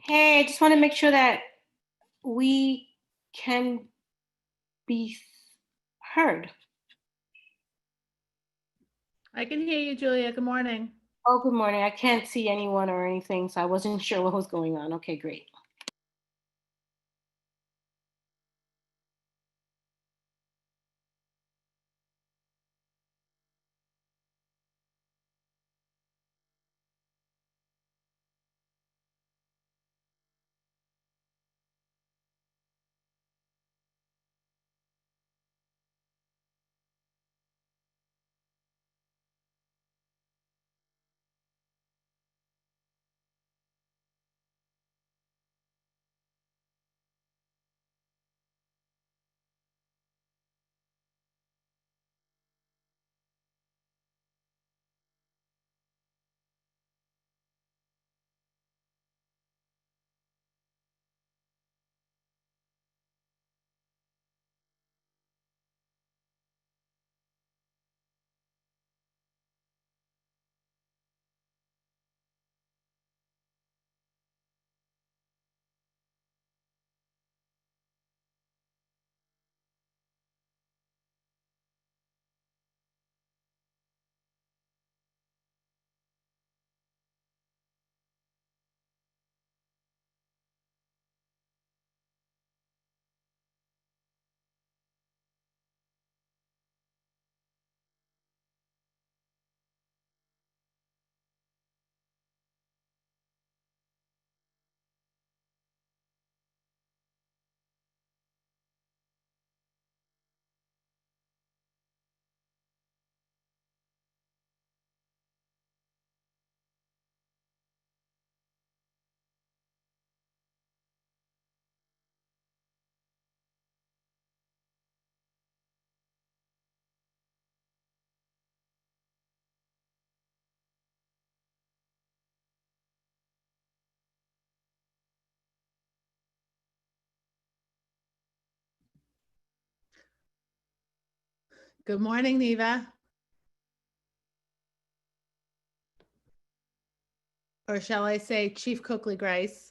Hey, I just want to make sure that we can be heard. I can hear you, Julia. Good morning. Oh, good morning. I can't see anyone or anything, so I wasn't sure what was going on. Okay, great. Good morning, Neva. Or shall I say Chief Coakley Grice?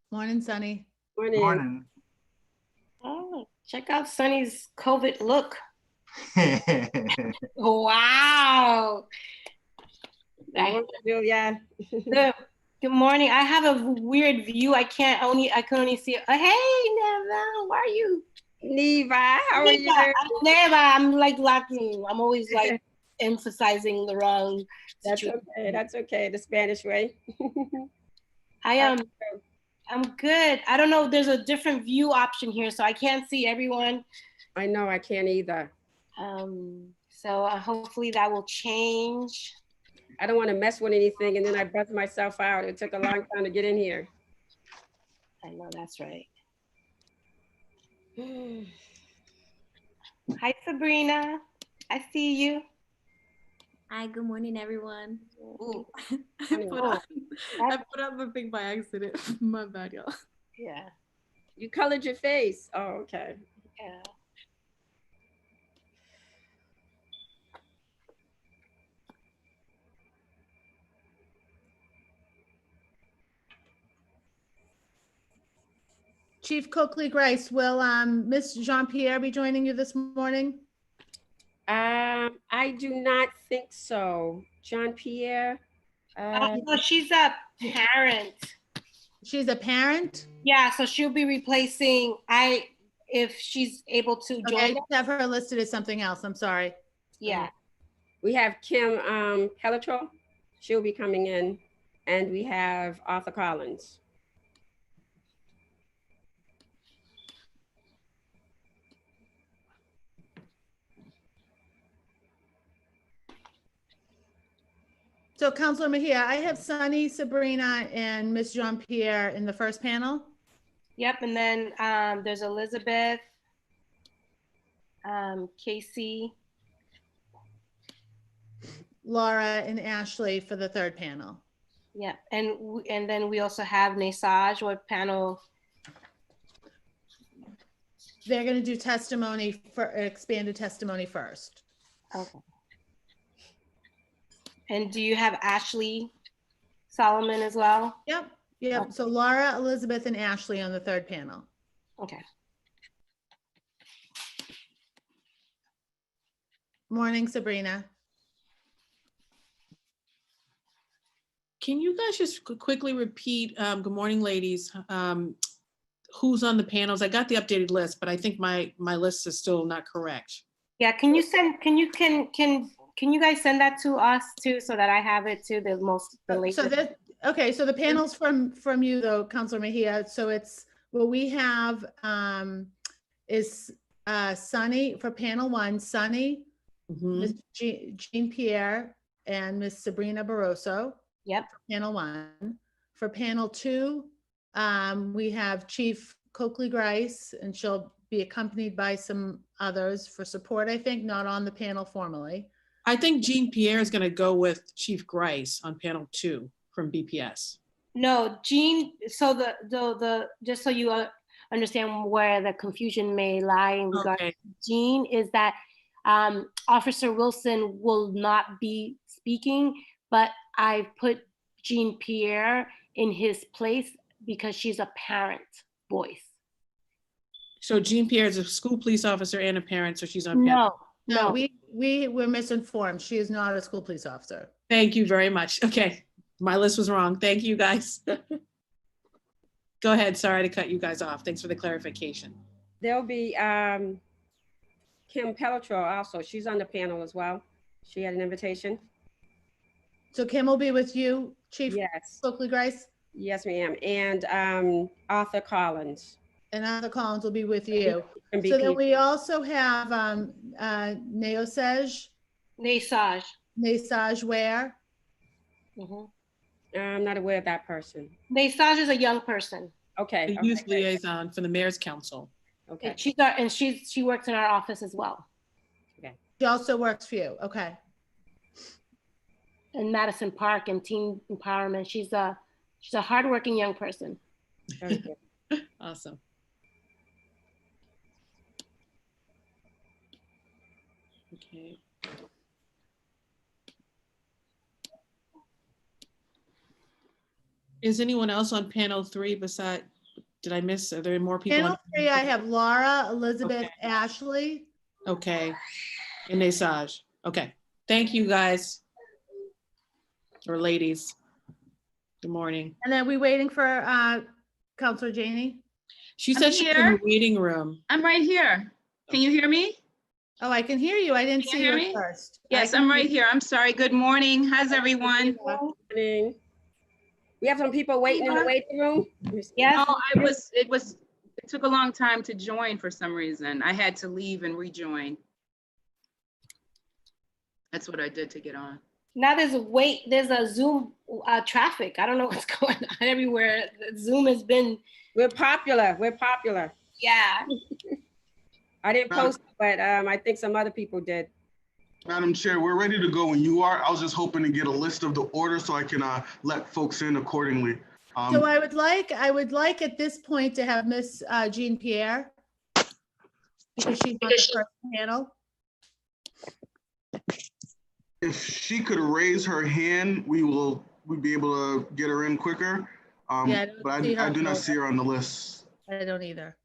Morning, Sunny. Morning. Oh, check out Sunny's COVID look. Wow. Julia. Good morning. I have a weird view. I can only see. Hey, Neva, how are you? Neva, how are you? Neva, I'm like lacking. I'm always like emphasizing the wrong situation. That's okay. The Spanish way. I'm good. I don't know. There's a different view option here, so I can't see everyone. I know I can't either. So hopefully that will change. I don't want to mess with anything, and then I bust myself out. It took a long time to get in here. I know that's right. Hi, Sabrina. I see you. Hi, good morning, everyone. Ooh. I put up the thing by accident. My bad, y'all. Yeah. You colored your face. Oh, okay. Yeah. Chief Coakley Grice, will Miss Jean-Pierre be joining you this morning? I do not think so. Jean-Pierre. No, she's a parent. She's a parent? Yeah, so she'll be replacing if she's able to join. Okay, I have her listed as something else. I'm sorry. Yeah. We have Kim Pelletreau. She'll be coming in. And we have Arthur Collins. So Councilor Mejia, I have Sunny, Sabrina, and Miss Jean-Pierre in the first panel. Yep, and then there's Elizabeth, Casey, Laura, and Ashley for the third panel. Yeah, and then we also have Nesage. What panel? They're going to do testimony for expanded testimony first. Okay. And do you have Ashley Solomon as well? Yep, yep. So Laura, Elizabeth, and Ashley on the third panel. Okay. Morning, Sabrina. Can you guys just quickly repeat, good morning, ladies, who's on the panels? I got the updated list, but I think my list is still not correct. Yeah, can you guys send that to us too, so that I have it too, the latest? So that, okay, so the panels from you though, Counselor Mejia, so it's, what we have is Sunny for panel 1, Sunny, Mhm. Ms. Jean Pierre, and Miss Sabrina Barroso. Yep. For panel 1. For panel 2, we have Chief Coakley Grice, and she'll be accompanied by some others for support, I think, not on the panel formally. I think Jean Pierre is gonna go with Chief Grice on panel 2 from BPS. No, Jean, so the just so you understand where the confusion may lie in regard Okay. to Jean, is that Officer Wilson will not be speaking, but I put Jean Pierre in his place because she's a parent voice. So Jean Pierre is a school police officer and a parent, so she's on panel. No, No. we were misinformed. She is not a school police officer. Thank you very much. Okay, my list was wrong. Thank you, guys. Go ahead, sorry to cut you guys off. Thanks for the clarification. There'll be Kim Pelletreau also. She's on the panel as well. She had an invitation. So Kim will be with you, Chief Yes, Coakley Grice, yes, ma'am. And Arthur Collins. and Arthur Collins will be with you. from So then BP. we also have Neosej, Nesage Ware. Mhm. I'm not aware of that person. Nesage is a young person. Okay. The okay, youth great. liaison for the mayor's council. Okay. And she works in our office as well, She also works for you. Okay. in Madison Park and teen empowerment. She's a hardworking young person. Very good. Awesome. Okay. Is anyone else on panel 3 beside, did I miss, are there more people? Panel on- 3, I have Laura, Elizabeth, Okay. Ashley. Okay, and Nesage. Okay, thank you, guys. Or ladies. Good morning. And then we waiting for Counselor Janey. She I'm said she's in the here. waiting room. I'm right here. Can you hear me? Oh, I can hear you. I didn't Can see you you hear at me? first. Yes, I can I'm right hear here. I'm sorry. Good morning. How's everyone? Morning. We have some people waiting in the waiting room. Yes. Oh, it took a long time to join for some reason. I had to leave and rejoin. That's what I did to get on. Now there's a Zoom traffic. I don't know what's going on everywhere. Zoom has been, We're popular. We're popular. yeah. I didn't post, but I think some other people did. Madam Chair, we're ready to go when you are. I was just hoping to get a list of the order so I can let folks in accordingly. So I would like at this point to have Miss Jean Pierre, because she's on the first panel. If she could raise her hand, we'd be able to get her in quicker. Yeah, I don't But see her. I do not see her on the list. I don't either.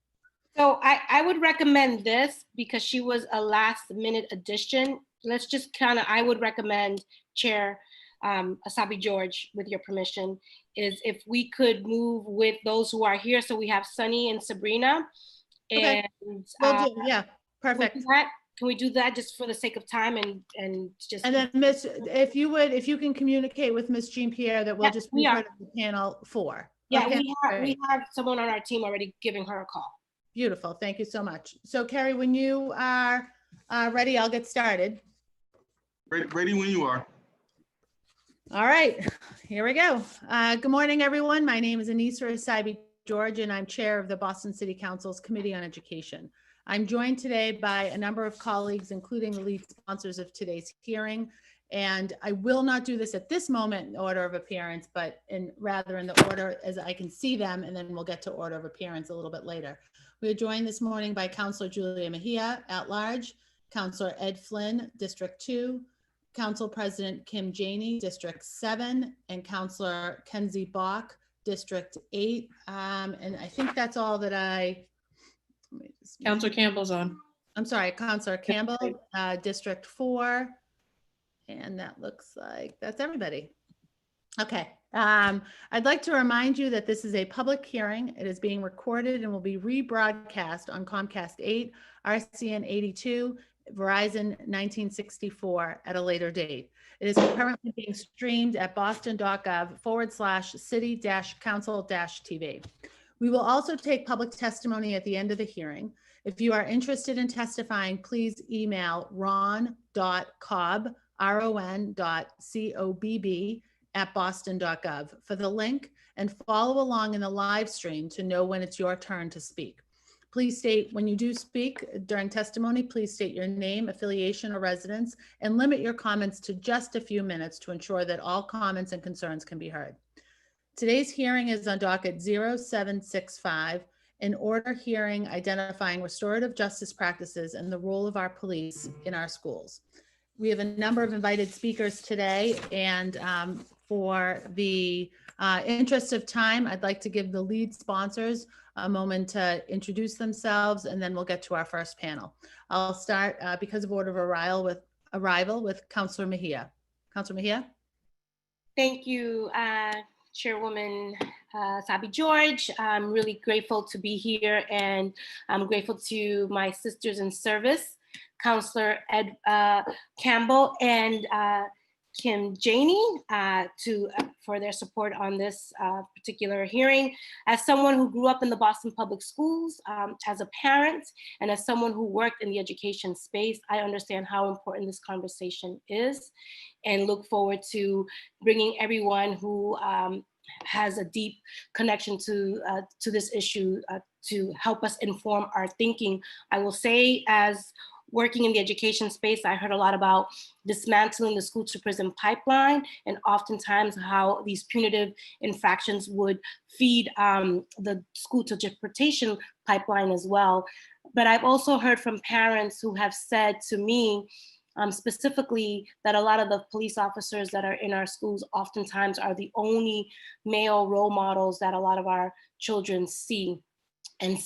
So I would recommend this because she was a last minute addition. Let's just I would recommend Chair Asabi George, with your permission, is if we could move with those who are here. So we have Sunny and Sabrina. Okay. And Yeah, perfect. can we do that just for the sake of time and just. And then Miss, if you can communicate with Miss Jean Pierre that we'll Yeah, just we move her are. to the panel 4. Yeah, Okay, we great. have someone on our team already giving her a call. Beautiful. Thank you so much. So Carrie, when you are ready, I'll get started. Ready when you are. All right, here we go. Good morning, everyone. My name is Anissa Asabi George, and I'm chair of the Boston City Council's Committee on Education. I'm joined today by a number of colleagues, including the lead sponsors of today's hearing. And I will not do this at this moment in order of appearance, but rather in the order as I can see them, and then we'll get to order of appearance a little bit later. We are joined this morning by Councilor Julia Mejia, at large, Councilor Ed Flynn, District 2, Council President Kim Janey, District 7, and Councilor Kenzie Bach, District 8. And I think that's all that let me just- Counselor Campbell's on. I'm sorry, Councilor Campbell, District 4. And that looks like that's everybody. Okay. I'd like to remind you that this is a public hearing. It is being recorded and will be rebroadcast on Comcast 8, RCN 82, Verizon 1964 at a later date. It is currently being streamed at boston.gov/city-council-TV. We will also take public testimony at the end of the hearing. If you are interested in testifying, please email ron.cobb, ron.cobb@boston.gov for the link and follow along in the live stream to know when it's your turn to speak. Please state when you do speak during testimony, please state your name, affiliation, or residence, and limit your comments to just a few minutes to ensure that all comments and concerns can be heard. Today's hearing is on docket 0765, an order hearing identifying restorative justice practices and the role of our police in our schools. We have a number of invited speakers today, and for the interest of time, I'd like to give the lead sponsors a moment to introduce themselves, and then we'll get to our first panel. I'll start because of order of arrival with Councilor Mejia. Councilor Mejia. Thank you, Chairwoman Sabi George. I'm really grateful to be here, and I'm grateful to my sisters in service, Councilor Ed Campbell and Kim Janey, for their support on this particular hearing. As someone who grew up in the Boston Public Schools, as a parent, and as someone who worked in the education space, I understand how important this conversation is, and look forward to bringing everyone who has a deep connection to this issue to help us inform our thinking. I will say, as working in the education space, I heard a lot about dismantling the school to prison pipeline, and oftentimes how these punitive infractions would feed the school to deportation pipeline as well. But I've also heard from parents who have said to me, specifically, that a lot of the police officers that are in our schools oftentimes are the only male role models that a lot of our children see. And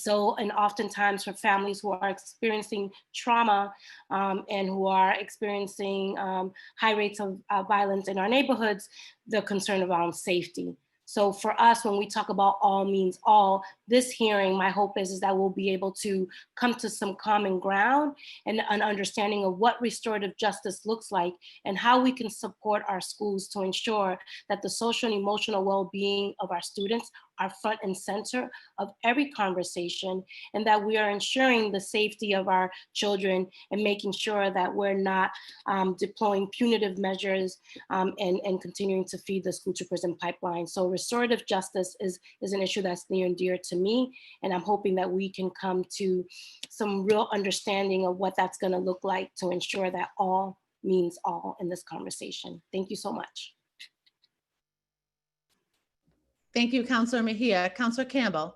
oftentimes for families who are experiencing trauma and who are experiencing high rates of violence in our neighborhoods, the concern around safety. So for us, when we talk about all means all, this hearing, my hope is that we'll be able to come to some common ground and an understanding of what restorative justice looks like and how we can support our schools to ensure that the social and emotional well-being of our students are front and center of every conversation, and that we are ensuring the safety of our children and making sure that we're not deploying punitive measures and continuing to feed the school to prison pipeline. So restorative justice is an issue that's near and dear to me, and I'm hoping that we can come to some real understanding of what that's gonna look like to ensure that all means all in this conversation. Thank you so much. Thank you, Councilor Mejia. Councilor Campbell.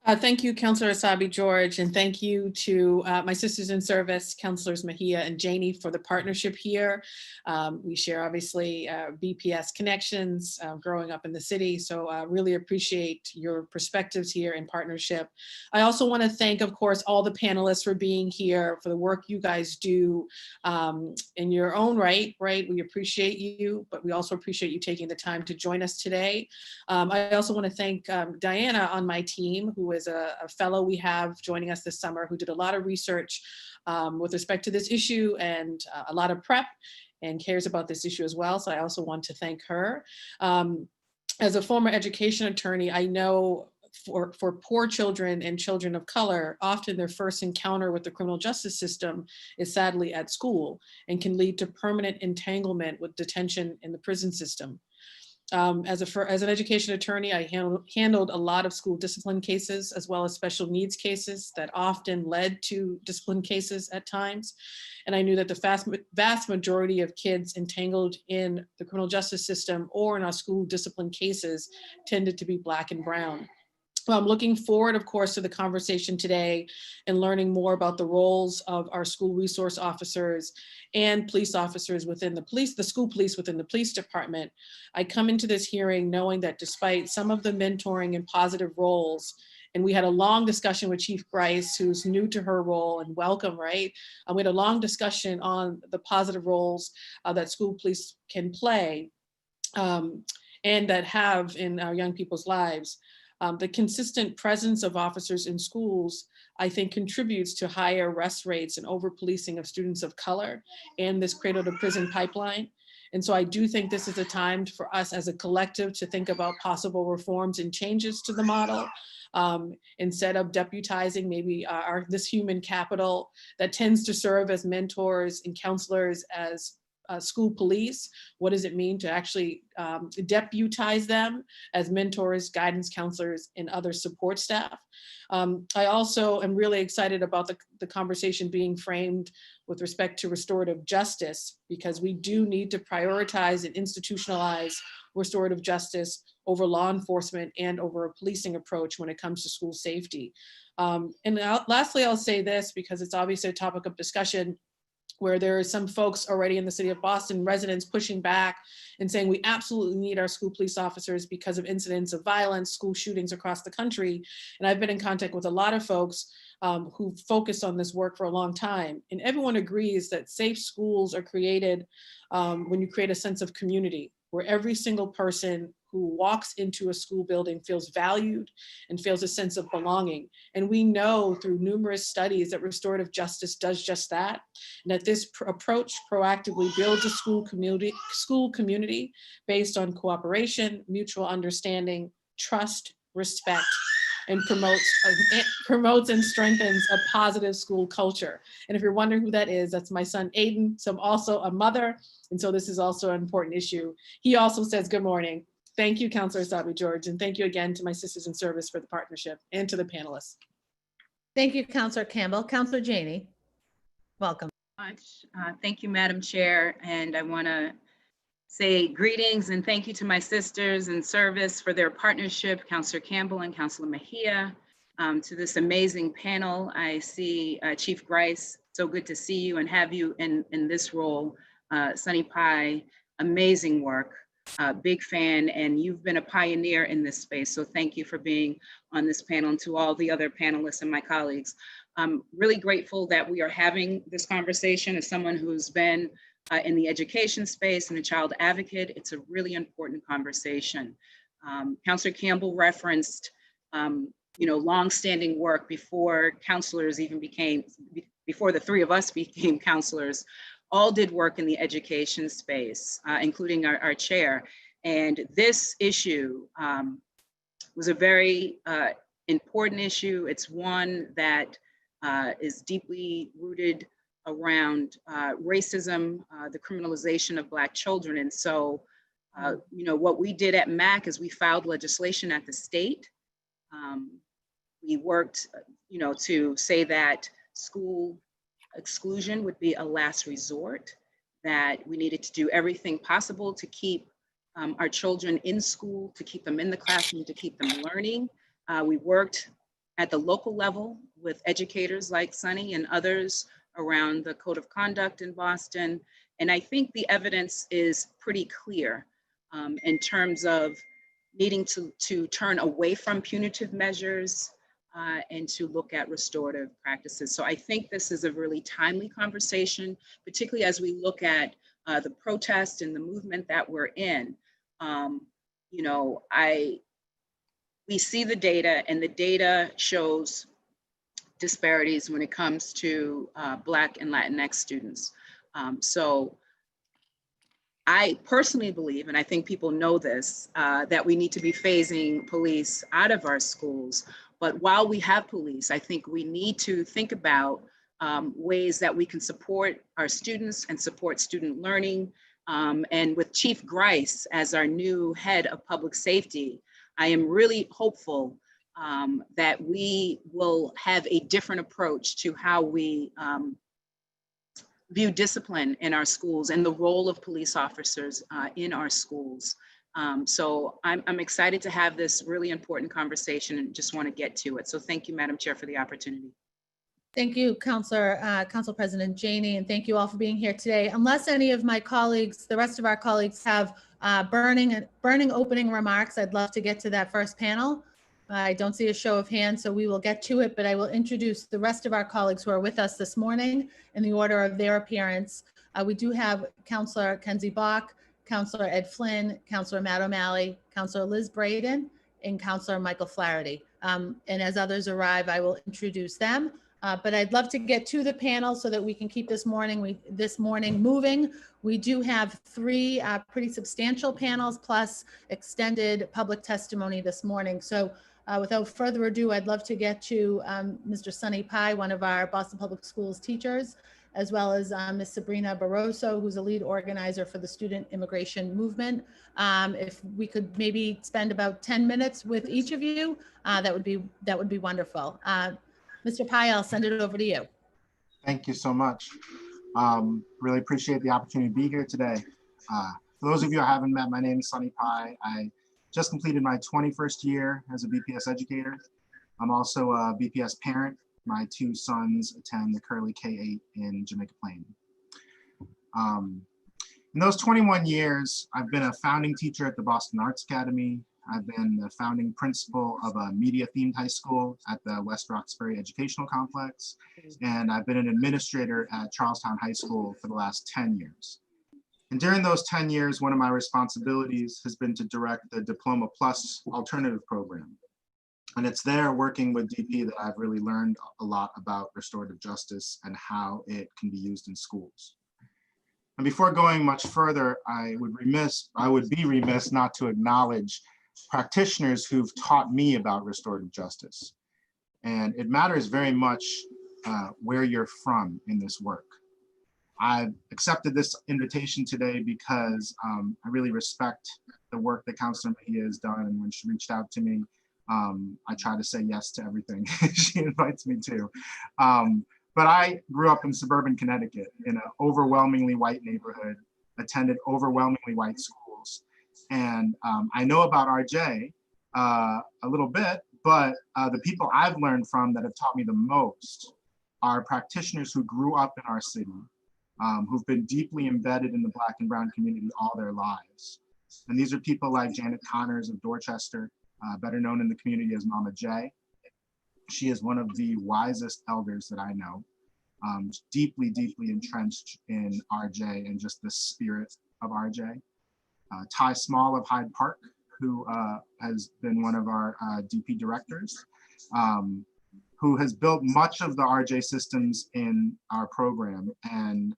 Thank you, Councilor Asabi George, and thank you to my sisters in service, Councilors Mejia and Janey, for the partnership here. We share, obviously, BPS connections growing up in the city, so I really appreciate your perspectives here in partnership. I also want to thank, of course, all the panelists for being here, for the work you guys do in your own right? We appreciate you, but we also appreciate you taking the time to join us today. I also want to thank Diana on my team, who is a fellow we have joining us this summer, who did a lot of research with respect to this issue and a lot of prep and cares about this issue as well. So I also want to thank her. As a former education attorney, I know for poor children and children of color, often their first encounter with the criminal justice system is sadly at school and can lead to permanent entanglement with detention in the prison system. As an education attorney, I handled a lot of school discipline cases as well as special needs cases that often led to discipline cases at times. And I knew that the vast majority of kids entangled in the criminal justice system or in our school discipline cases tended to be Black and brown. I'm looking forward, of course, to the conversation today and learning more about the roles of our school resource officers and police officers within the school police within the police department. I come into this hearing knowing that despite some of the mentoring and positive roles, and we had a long discussion with Chief Grice, who's new to her role, and welcome, right? We had a long discussion on the positive roles that school police can play and that have in our young people's lives. The consistent presence of officers in schools, I think, contributes to higher arrest rates and over-policing of students of color and this cradle to prison pipeline. And so I do think this is a time for us as a collective to think about possible reforms and changes to the model. Instead of deputizing maybe this human capital that tends to serve as mentors and counselors as school police, what does it mean to actually deputize them as mentors, guidance counselors, and other support staff? I also am really excited about the conversation being framed with respect to restorative justice, because we do need to prioritize and institutionalize restorative justice over law enforcement and over a policing approach when it comes to school safety. Lastly, I'll say this, because it's obviously a topic of discussion where there are some folks already in the city of Boston, residents pushing back and saying we absolutely need our school police officers because of incidents of violence, school shootings across the country. And I've been in contact with a lot of folks who've focused on this work for a long time. And everyone agrees that safe schools are created when you create a sense of community, where every single person who walks into a school building feels valued and feels a sense of belonging. And we know through numerous studies that restorative justice does just that, and that this approach proactively builds a school community based on cooperation, mutual understanding, trust, respect, and promotes and strengthens a positive school culture. And if you're wondering who that is, that's my son, Aiden. So I'm also a mother. And so this is also an important issue. He also says, good morning. Thank you, Councilor Asabi-George. And thank you again to my sisters in service for the partnership and to the panelists. Thank you, Councilor Campbell. Councilor Janey, welcome. Thank you, Madam Chair. And I want to say greetings and thank you to my sisters in service for their partnership, Councilor Campbell and Councilor Mejia, to this amazing panel. I see Chief Grice, so good to see you and have you in this role. Sunny Pie, amazing work, big fan, and you've been a pioneer in this space. So thank you for being on this panel, and to all the other panelists and my colleagues. I'm really grateful that we are having this conversation. As someone who's been in the education space and a child advocate, it's a really important conversation. Councilor Campbell referenced, longstanding work before counselors even before the three of us became counselors, all did work in the education space, including our chair. And this issue was a very important issue. It's one that is deeply rooted around racism, the criminalization of Black children. And so, what we did at MAC is we filed legislation at the state. We worked, to say that school exclusion would be a last resort, that we needed to do everything possible to keep our children in school, to keep them in the classroom, to keep them learning. We worked at the local level with educators like Sunny and others around the code of conduct in Boston. And I think the evidence is pretty clear in terms of needing to turn away from punitive measures and to look at restorative practices. So I think this is a really timely conversation, particularly as we look at the protest and the movement that we're in. We see the data, and the data shows disparities when it comes to Black and Latinx students. So I personally believe, and I think people know this, that we need to be phasing police out of our schools. But while we have police, I think we need to think about ways that we can support our students and support student learning. And with Chief Grice as our new head of public safety, I am really hopeful that we will have a different approach to how we view discipline in our schools and the role of police officers in our schools. So I'm excited to have this really important conversation and just want to get to it. So thank you, Madam Chair, for the opportunity. Thank you, Council President Janey, and thank you all for being here today. Unless any of my colleagues, the rest of our colleagues have burning opening remarks, I'd love to get to that first panel. I don't see a show of hands, so we will get to it, but I will introduce the rest of our colleagues who are with us this morning in the order of their appearance. We do have Councilor Kenzie Bach, Councilor Ed Flynn, Councilor Matt O'Malley, Councilor Liz Braden, and Councilor Michael Flaherty. And as others arrive, I will introduce them. But I'd love to get to the panel so that we can keep this morning moving. We do have three pretty substantial panels plus extended public testimony this morning. So without further ado, I'd love to get to Mr. Sunny Pai, one of our Boston Public Schools teachers, as well as Ms. Sabrina Barroso, who's a lead organizer for the student immigration movement. If we could maybe spend about 10 minutes with each of you, that would be wonderful. Mr. Pai, I'll send it over to you. Thank you so much. Really appreciate the opportunity to be here today. For those of you I haven't met, my name is Sunny Pai. I just completed my 21st year as a BPS educator. I'm also a BPS parent. My two sons attend the Curley K-8 in Jamaica Plain. In those 21 years, I've been a founding teacher at the Boston Arts Academy. I've been the founding principal of a media-themed high school at the West Roxbury Educational Complex, and I've been an administrator at Charlestown High School for the last 10 years. And during those 10 years, one of my responsibilities has been to direct the Diploma Plus alternative program. And it's there working with DP that I've really learned a lot about restorative justice and how it can be used in schools. And before going much further, I would be remiss not to acknowledge practitioners who've taught me about restorative justice. And it matters very much where you're from in this work. I've accepted this invitation today because I really respect the work that Councilor Mejia has done. And when she reached out to me, I try to say yes to everything she invites me to. But I grew up in suburban Connecticut in an overwhelmingly white neighborhood, attended overwhelmingly white schools. And I know about RJ a little bit, but the people I've learned from that have taught me the most are practitioners who grew up in our city, who've been deeply embedded in the Black and Brown community all their lives. And these are people like Janet Connors of Dorchester, better known in the community as Mama J. She is one of the wisest elders that I know, deeply, deeply entrenched in RJ and just the spirit of RJ. Ty Small of Hyde Park, who has been one of our DP directors, who has built much of the RJ systems in our program. And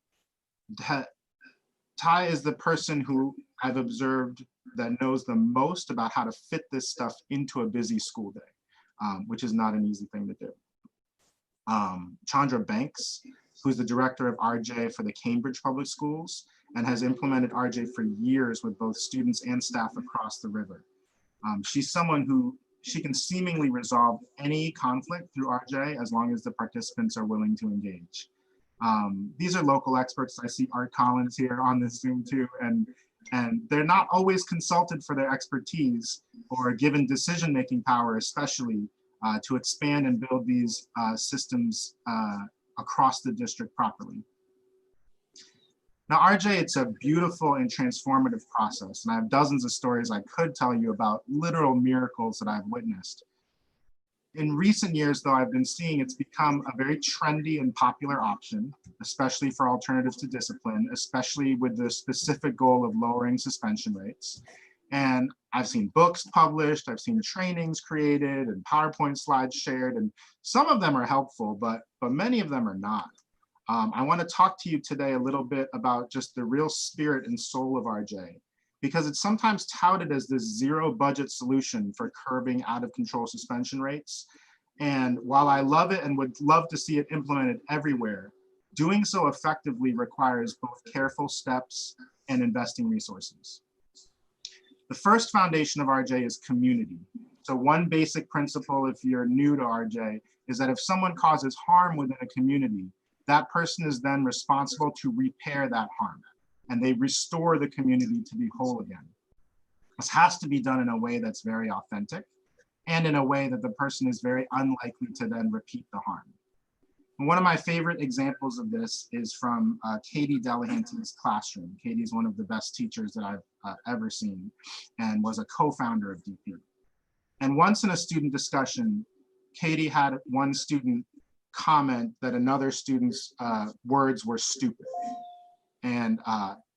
Ty is the person who I've observed that knows the most about how to fit this stuff into a busy school day, which is not an easy thing to do. Chandra Banks, who's the director of RJ for the Cambridge Public Schools and has implemented RJ for years with both students and staff across the river. She's someone who she can seemingly resolve any conflict through RJ as long as the participants are willing to engage. These are local experts. I see Art Collins here on this Zoom too, and they're not always consulted for their expertise or given decision-making power, especially to expand and build these systems across the district properly. Now, RJ, it's a beautiful and transformative process, and I have dozens of stories I could tell you about literal miracles that I've witnessed. In recent years, though, I've been seeing it's become a very trendy and popular option, especially for alternatives to discipline, especially with the specific goal of lowering suspension rates. And I've seen books published, I've seen trainings created and PowerPoint slides shared, and some of them are helpful, but many of them are not. I want to talk to you today a little bit about just the real spirit and soul of RJ, because it's sometimes touted as this zero budget solution for curbing out of control suspension rates. And while I love it and would love to see it implemented everywhere, doing so effectively requires both careful steps and investing resources. The first foundation of RJ is community. So one basic principle, if you're new to RJ, is that if someone causes harm within a community, that person is then responsible to repair that harm, and they restore the community to be whole again. This has to be done in a way that's very authentic and in a way that the person is very unlikely to then repeat the harm. And one of my favorite examples of this is from Katie Delahanty's classroom. Katie is one of the best teachers that I've ever seen and was a co-founder of DP. And once in a student discussion, Katie had one student comment that another student's words were stupid. And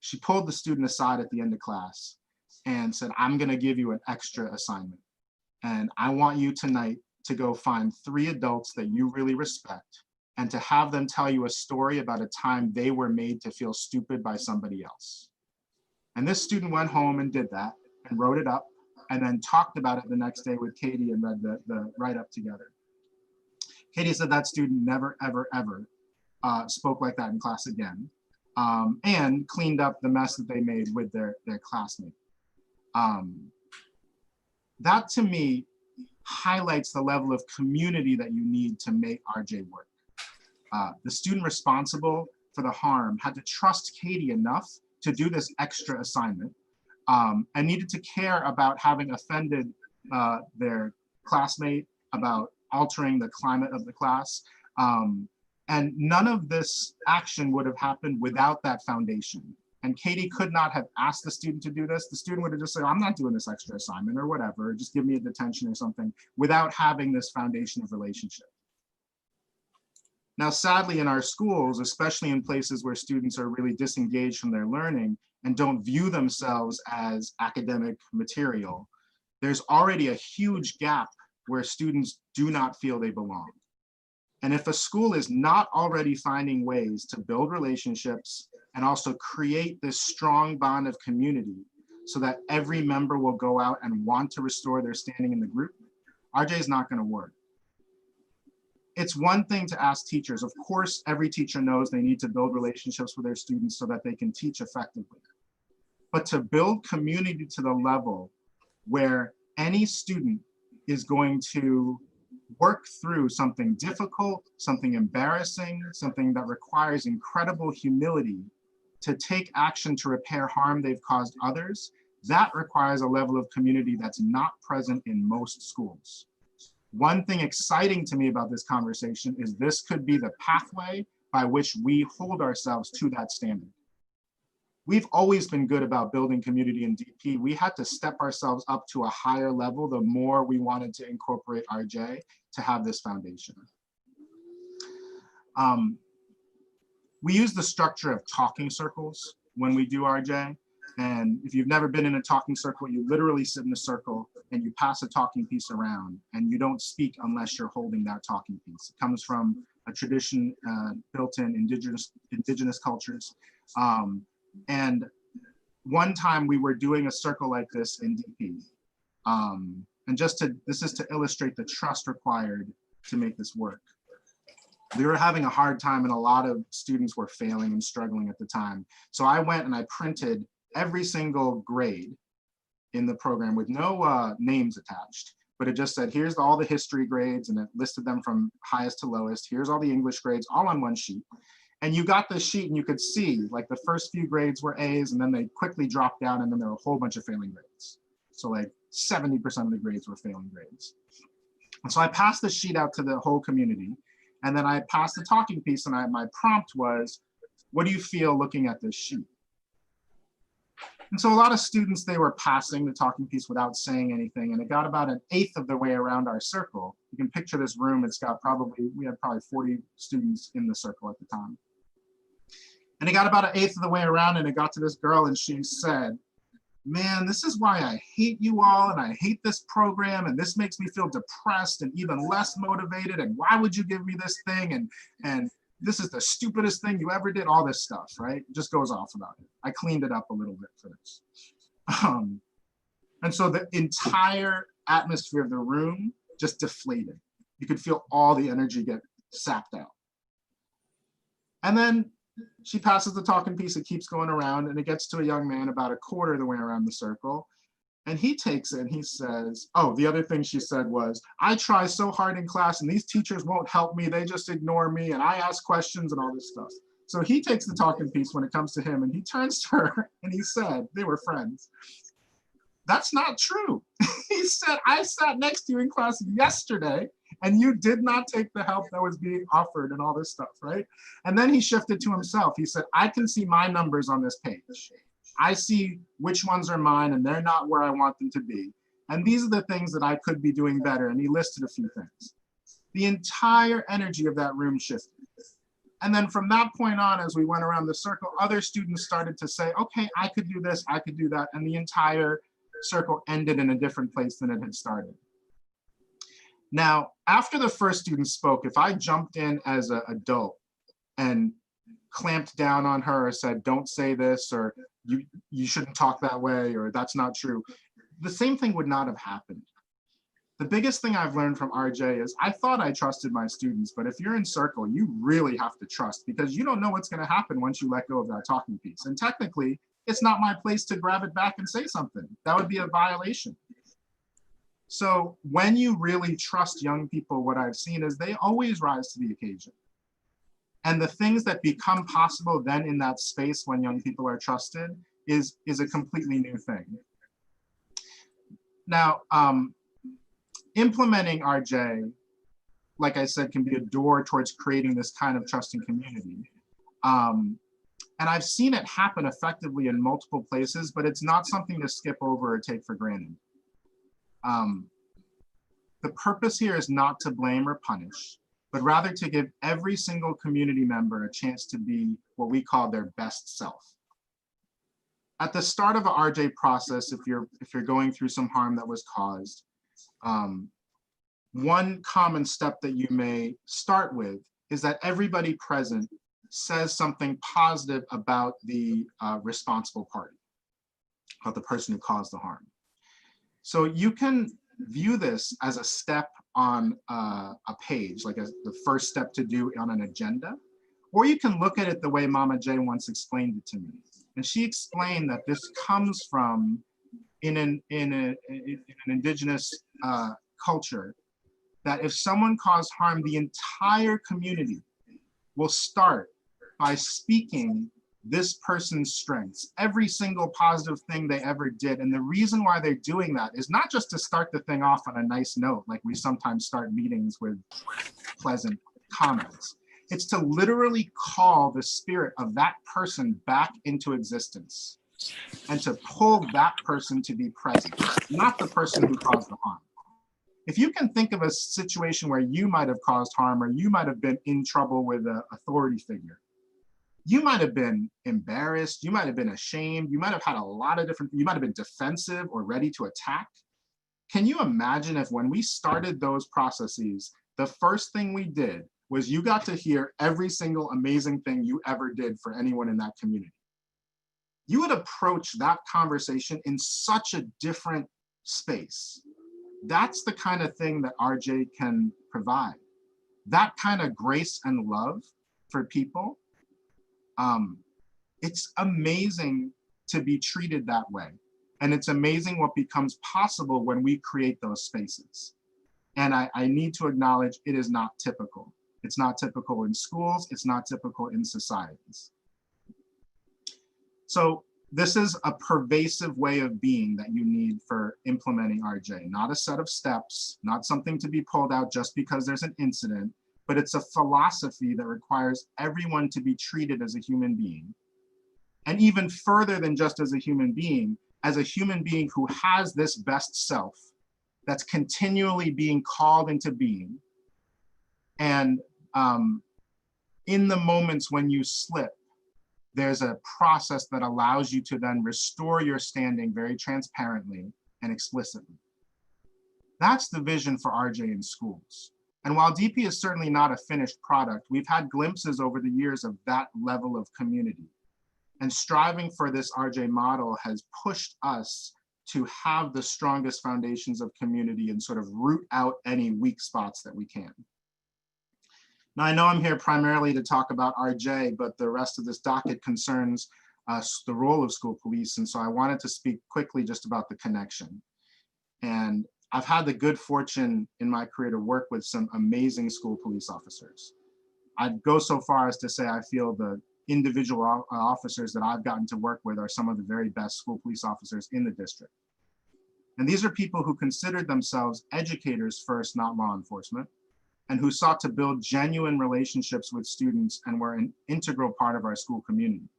she pulled the student aside at the end of class and said, I'm gonna give you an extra assignment. And I want you tonight to go find 3 adults that you really respect and to have them tell you a story about a time they were made to feel stupid by somebody else. And this student went home and did that and wrote it up and then talked about it the next day with Katie and read the write-up together. Katie said that student never, ever, ever spoke like that in class again, and cleaned up the mess that they made with their classmate. That to me highlights the level of community that you need to make RJ work. The student responsible for the harm had to trust Katie enough to do this extra assignment, and needed to care about having offended their classmate, about altering the climate of the class. And none of this action would have happened without that foundation. And Katie could not have asked the student to do this. The student would have just said, I'm not doing this extra assignment or whatever, just give me a detention or something, without having this foundation of relationship. Now, sadly, in our schools, especially in places where students are really disengaged from their learning and don't view themselves as academic material, there's already a huge gap where students do not feel they belong. And if a school is not already finding ways to build relationships and also create this strong bond of community so that every member will go out and want to restore their standing in the group, RJ is not going to work. It's one thing to ask teachers. Of course, every teacher knows they need to build relationships with their students so that they can teach effectively. But to build community to the level where any student is going to work through something difficult, something embarrassing, something that requires incredible humility to take action to repair harm they've caused others, that requires a level of community that's not present in most schools. One thing exciting to me about this conversation is this could be the pathway by which we hold ourselves to that standard. We've always been good about building community in DP. We had to step ourselves up to a higher level the more we wanted to incorporate RJ to have this foundation. We use the structure of talking circles when we do RJ. And if you've never been in a talking circle, you literally sit in a circle and you pass a talking piece around and you don't speak unless you're holding that talking piece. It comes from a tradition built in indigenous cultures. And one time we were doing a circle like this in DP. And this is to illustrate the trust required to make this work. We were having a hard time and a lot of students were failing and struggling at the time. So I went and I printed every single grade in the program with no names attached, but it just said, here's all the history grades, and it listed them from highest to lowest. Here's all the English grades, all on one sheet. And you got this sheet and you could see like the first few grades were A's and then they quickly dropped down and then there were a whole bunch of failing grades. So like 70% of the grades were failing grades. And so I passed the sheet out to the whole community, and then I passed the talking piece, and my prompt was, what do you feel looking at this sheet? And so a lot of students, they were passing the talking piece without saying anything, and it got about 1/8 of the way around our circle. You can picture this room, it's got we had probably 40 students in the circle at the time. And it got about 1/8 of the way around, and it got to this girl, and she said, man, this is why I hate you all, and I hate this program, and this makes me feel depressed and even less motivated, and why would you give me this thing, and this is the stupidest thing you ever did, all this stuff, right? It just goes off about it. I cleaned it up a little bit for this. And so the entire atmosphere of the room just deflated. You could feel all the energy get sapped out. And then she passes the talking piece, it keeps going around, and it gets to a young man about 1/4 of the way around the circle. And he takes it and he says, oh, the other thing she said was, I try so hard in class and these teachers won't help me, they just ignore me, and I ask questions and all this stuff. So he takes the talking piece when it comes to him, and he turns to her and he said, they were friends. That's not true. He said, I sat next to you in class yesterday and you did not take the help that was being offered and all this stuff, right? And then he shifted to himself. He said, I can see my numbers on this page. I see which ones are mine and they're not where I want them to be. And these are the things that I could be doing better. And he listed a few things. The entire energy of that room shifted. And then from that point on, as we went around the circle, other students started to say, okay, I could do this, I could do that. And the entire circle ended in a different place than it had started. Now, after the first student spoke, if I jumped in as an adult and clamped down on her or said, don't say this, or you shouldn't talk that way, or that's not true, the same thing would not have happened. The biggest thing I've learned from RJ is I thought I trusted my students, but if you're in circle, you really have to trust because you don't know what's going to happen once you let go of that talking piece. And technically, it's not my place to grab it back and say something. That would be a violation. So when you really trust young people, what I've seen is they always rise to the occasion. And the things that become possible then in that space when young people are trusted is a completely new thing. Now, implementing RJ, like I said, can be a door towards creating this kind of trusting community. And I've seen it happen effectively in multiple places, but it's not something to skip over or take for granted. The purpose here is not to blame or punish, but rather to give every single community member a chance to be what we call their best self. At the start of an RJ process, if you're going through some harm that was caused, one common step that you may start with is that everybody present says something positive about the responsible party, about the person who caused the harm. So you can view this as a step on a page, like the first step to do on an agenda, or you can look at it the way Mama J once explained it to me. And she explained that this comes from in an indigenous culture, that if someone caused harm, the entire community will start by speaking this person's strengths, every single positive thing they ever did. And the reason why they're doing that is not just to start the thing off on a nice note, like we sometimes start meetings with pleasant comments. It's to literally call the spirit of that person back into existence and to pull that person to be present, not the person who caused the harm. If you can think of a situation where you might have caused harm or you might have been in trouble with an authority figure, you might have been embarrassed, you might have been ashamed, you might have had a lot of different, you might have been defensive or ready to attack. Can you imagine if when we started those processes, the first thing we did was you got to hear every single amazing thing you ever did for anyone in that community? You would approach that conversation in such a different space. That's the kind of thing that RJ can provide. That kind of grace and love for people. It's amazing to be treated that way. And it's amazing what becomes possible when we create those spaces. And I need to acknowledge it is not typical. It's not typical in schools. It's not typical in societies. So this is a pervasive way of being that you need for implementing RJ, not a set of steps, not something to be pulled out just because there's an incident, but it's a philosophy that requires everyone to be treated as a human being. And even further than just as a human being who has this best self that's continually being called into being. And in the moments when you slip, there's a process that allows you to then restore your standing very transparently and explicitly. That's the vision for RJ in schools. And while DP is certainly not a finished product, we've had glimpses over the years of that level of community. And striving for this RJ model has pushed us to have the strongest foundations of community and sort of root out any weak spots that we can. Now, I know I'm here primarily to talk about RJ, but the rest of this docket concerns the role of school police. And so I wanted to speak quickly just about the connection. And I've had the good fortune in my career to work with some amazing school police officers. I'd go so far as to say I feel the individual officers that I've gotten to work with are some of the very best school police officers in the district. And these are people who considered themselves educators first, not law enforcement, and who sought to build genuine relationships with students and were an integral part of our school community.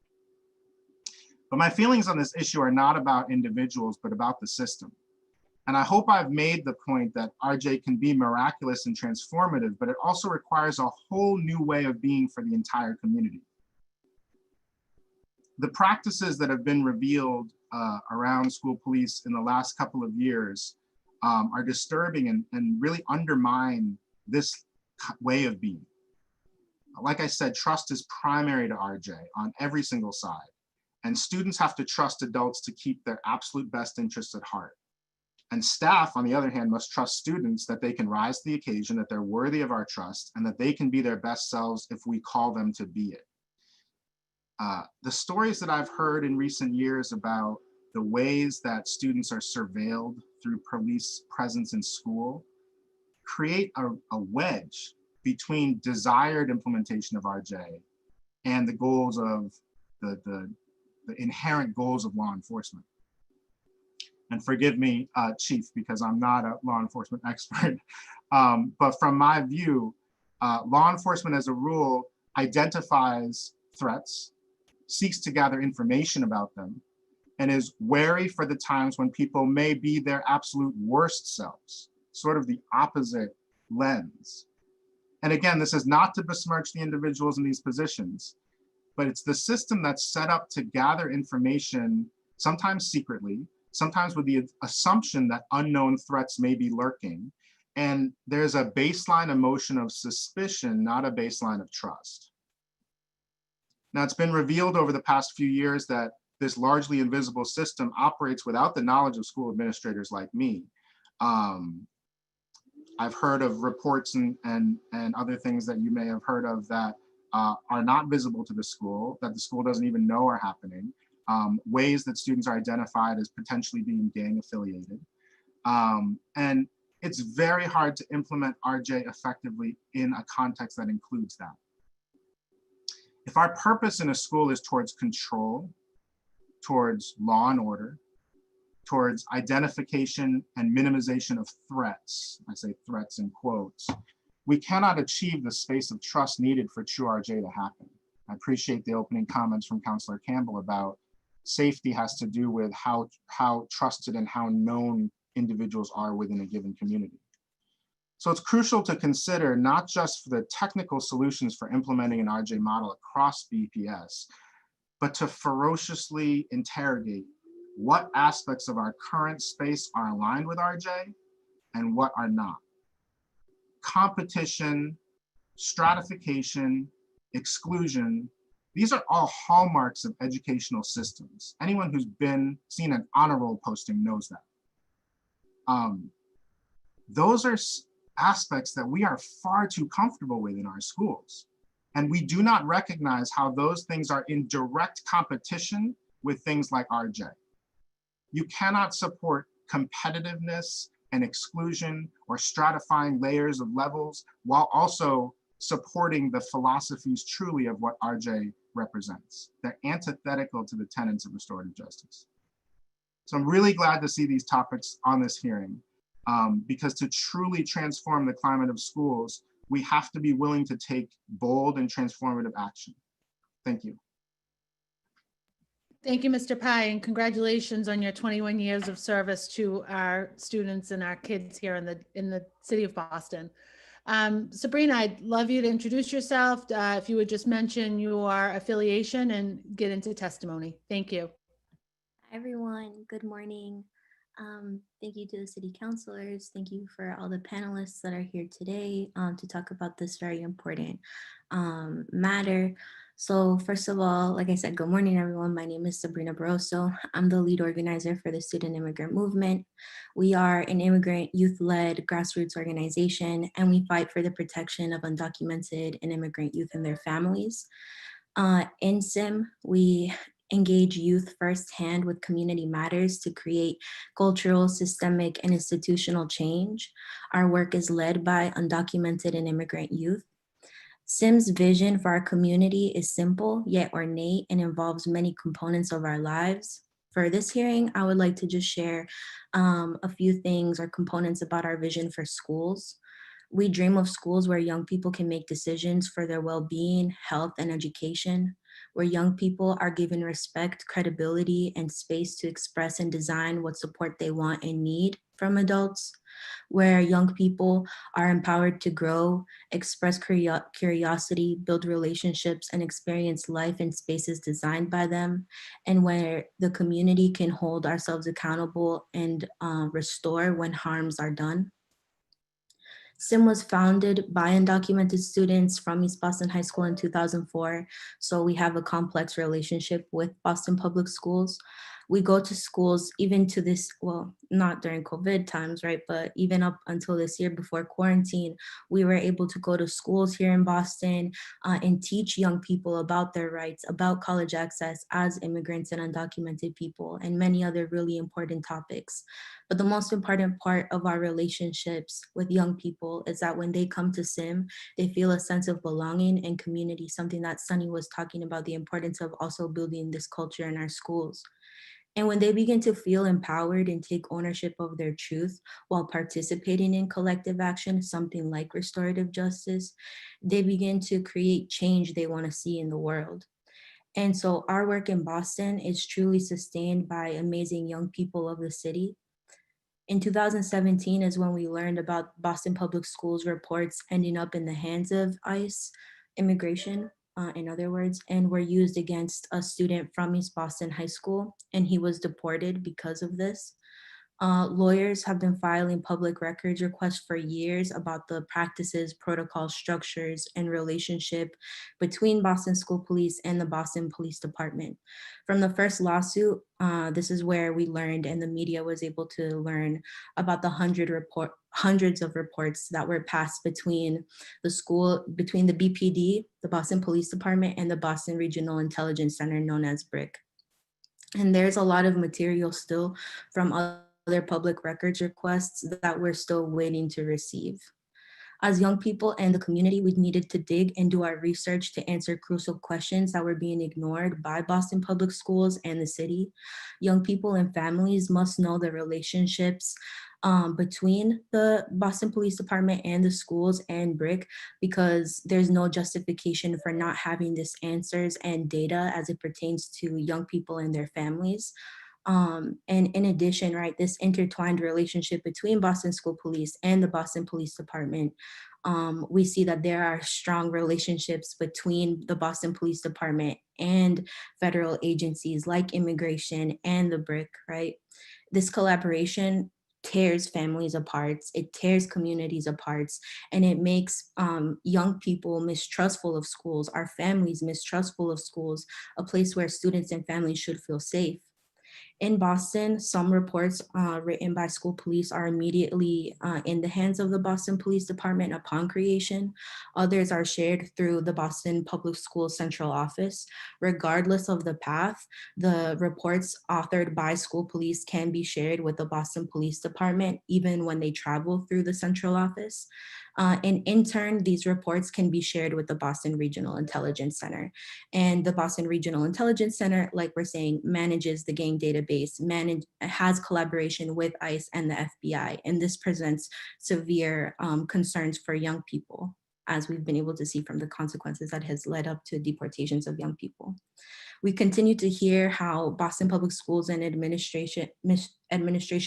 But my feelings on this issue are not about individuals, but about the system. And I hope I've made the point that RJ can be miraculous and transformative, but it also requires a whole new way of being for the entire community. The practices that have been revealed around school police in the last couple of years are disturbing and really undermine this way of being. Like I said, trust is primary to RJ on every single side. And students have to trust adults to keep their absolute best interests at heart. And staff, on the other hand, must trust students that they can rise to the occasion, that they're worthy of our trust, and that they can be their best selves if we call them to be it. The stories that I've heard in recent years about the ways that students are surveilled through police presence in school create a wedge between desired implementation of RJ and the goals of the inherent goals of law enforcement. And forgive me, Chief, because I'm not a law enforcement expert, but from my view, law enforcement as a rule identifies threats, seeks to gather information about them, and is wary for the times when people may be their absolute worst selves, sort of the opposite lens. And again, this is not to besmirch the individuals in these positions, but it's the system that's set up to gather information, sometimes secretly, sometimes with the assumption that unknown threats may be lurking. And there's a baseline emotion of suspicion, not a baseline of trust. Now, it's been revealed over the past few years that this largely invisible system operates without the knowledge of school administrators like me. I've heard of reports and other things that you may have heard of that are not visible to the school, that the school doesn't even know are happening, ways that students are identified as potentially being gang affiliated. And it's very hard to implement RJ effectively in a context that includes that. If our purpose in a school is towards control, towards law and order, towards identification and minimization of threats, I say threats in quotes, we cannot achieve the space of trust needed for true RJ to happen. I appreciate the opening comments from Councillor Campbell about safety has to do with how trusted and how known individuals are within a given community. So it's crucial to consider not just for the technical solutions for implementing an RJ model across BPS, but to ferociously interrogate what aspects of our current space are aligned with RJ and what are not. Competition, stratification, exclusion, these are all hallmarks of educational systems. Anyone who's seen an honor roll posting knows that. Those are aspects that we are far too comfortable with in our schools. And we do not recognize how those things are in direct competition with things like RJ. You cannot support competitiveness and exclusion or stratifying layers of levels while also supporting the philosophies truly of what RJ represents. They're antithetical to the tenets of restorative justice. So I'm really glad to see these topics on this hearing because to truly transform the climate of schools, we have to be willing to take bold and transformative action. Thank you. Thank you, Mr. Pai, and congratulations on your 21 years of service to our students and our kids here in the city of Boston. Sabrina, I'd love you to introduce yourself. If you would just mention your affiliation and get into testimony. Thank you. Hi, everyone. Good morning. Thank you to the city councilors. Thank you for all the panelists that are here today to talk about this very important matter. So first of all, like I said, good morning, everyone. My name is Sabrina Barroso. I'm the lead organizer for the Student Immigrant Movement. We are an immigrant youth-led grassroots organization, and we fight for the protection of undocumented and immigrant youth and their families. In SIM, we engage youth firsthand with community matters to create cultural, systemic, and institutional change. Our work is led by undocumented and immigrant youth. SIM's vision for our community is simple yet ornate and involves many components of our lives. for this hearing, I would like to just share a few things or components about our vision for schools. We dream of schools where young people can make decisions for their well-being, health, and education, where young people are given respect, credibility, and space to express and design what support they want and need from adults, where young people are empowered to grow, express curiosity, build relationships, and experience life in spaces designed by them, and where the community can hold ourselves accountable and restore when harms are done. SIM was founded by undocumented students from East Boston High School in 2004. So we have a complex relationship with Boston Public Schools. We go to schools even to this, well, not during COVID times, right? But even up until this year before quarantine, we were able to go to schools here in Boston and teach young people about their rights, about college access as immigrants and undocumented people, and many other really important topics. But the most important part of our relationships with young people is that when they come to SIM, they feel a sense of belonging and community, something that Sunny was talking about, the importance of also building this culture in our schools. And when they begin to feel empowered and take ownership of their truth while participating in collective action, something like restorative justice, they begin to create change they want to see in the world. And so our work in Boston is truly sustained by amazing young people of the city. In 2017 is when we learned about Boston Public Schools reports ending up in the hands of ICE, immigration, in other words, and were used against a student from East Boston High School, and he was deported because of this. Lawyers have been filing public records requests for years about the practices, protocols, structures, and relationship between Boston School Police and the Boston Police Department. From the first lawsuit, this is where we learned and the media was able to learn about the hundreds of reports that were passed between the school, between the BPD, the Boston Police Department, and the Boston Regional Intelligence Center, known as BRIC. And there's a lot of material still from other public records requests that we're still waiting to receive. As young people and the community, we needed to dig and do our research to answer crucial questions that were being ignored by Boston Public Schools and the city. Young people and families must know the relationships between the Boston Police Department and the schools and BRIC, because there's no justification for not having these answers and data as it pertains to young people and their families. And in addition, right, this intertwined relationship between Boston School Police and the Boston Police Department, we see that there are strong relationships between the Boston Police Department and federal agencies like immigration and the BRIC, right? This collaboration tears families apart, it tears communities apart, and it makes young people mistrustful of schools, our families mistrustful of schools, a place where students and families should feel safe. In Boston, some reports written by school police are immediately in the hands of the Boston Police Department upon creation. Others are shared through the Boston Public Schools Central Office. Regardless of the path, the reports authored by school police can be shared with the Boston Police Department, even when they travel through the central office. And in turn, these reports can be shared with the Boston Regional Intelligence Center. And the Boston Regional Intelligence Center, like we're saying, manages the gang database, has collaboration with ICE and the FBI. And this presents severe concerns for young people, as we've been able to see from the consequences that has led up to deportations of young people. We continue to hear how Boston Public Schools and administration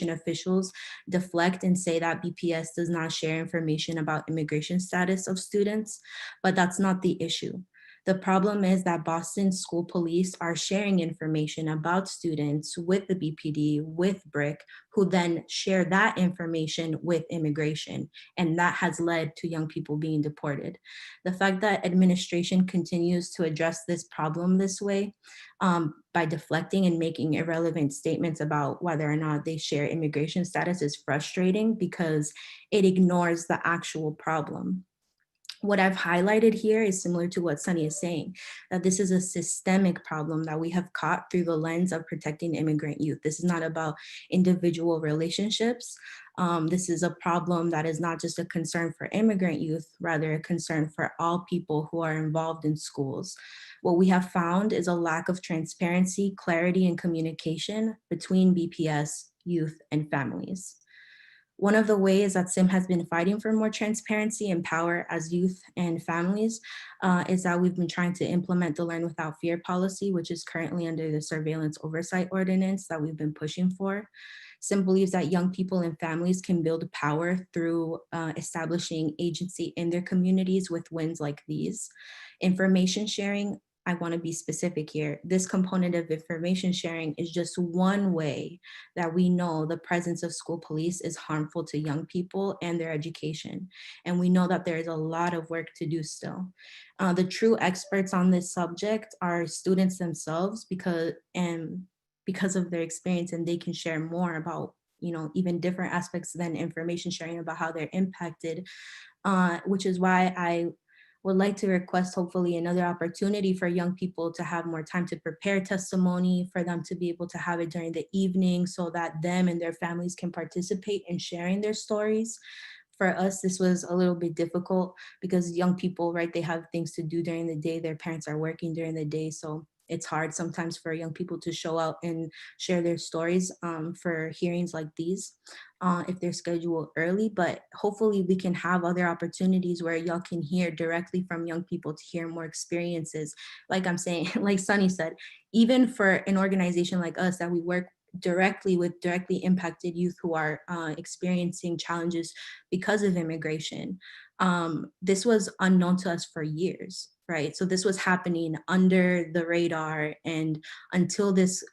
officials deflect and say that BPS does not share information about immigration status of students, but that's not the issue. The problem is that Boston School Police are sharing information about students with the BPD, with BRIC, who then share that information with immigration. And that has led to young people being deported. The fact that administration continues to address this problem this way by deflecting and making irrelevant statements about whether or not they share immigration status is frustrating because it ignores the actual problem. What I've highlighted here is similar to what Sunny is saying, that this is a systemic problem that we have caught through the lens of protecting immigrant youth. This is not about individual relationships. This is a problem that is not just a concern for immigrant youth, rather a concern for all people who are involved in schools. What we have found is a lack of transparency, clarity, and communication between BPS, youth, and families. One of the ways that SIM has been fighting for more transparency and power as youth and families is that we've been trying to implement the Learn Without Fear policy, which is currently under the Surveillance Oversight Ordinance that we've been pushing for. SIM believes that young people and families can build power through establishing agency in their communities with wins like these. Information sharing, I want to be specific here. This component of information sharing is just one way that we know the presence of school police is harmful to young people and their education. And we know that there is a lot of work to do still. The true experts on this subject are students themselves because of their experience, and they can share more about, even different aspects than information sharing about how they're impacted, which is why I would like to request hopefully another opportunity for young people to have more time to prepare testimony, for them to be able to have it during the evening so that them and their families can participate in sharing their stories. For us, this was a little bit difficult because young people, right, they have things to do during the day. Their parents are working during the day. So it's hard sometimes for young people to show out and share their stories for hearings like these if they're scheduled early. But hopefully we can have other opportunities where y'all can hear directly from young people to hear more experiences. Like I'm saying, like Sunny said, even for an organization like us that we work directly with directly impacted youth who are experiencing challenges because of immigration. This was unknown to us for years, right? So this was happening under the radar, and until this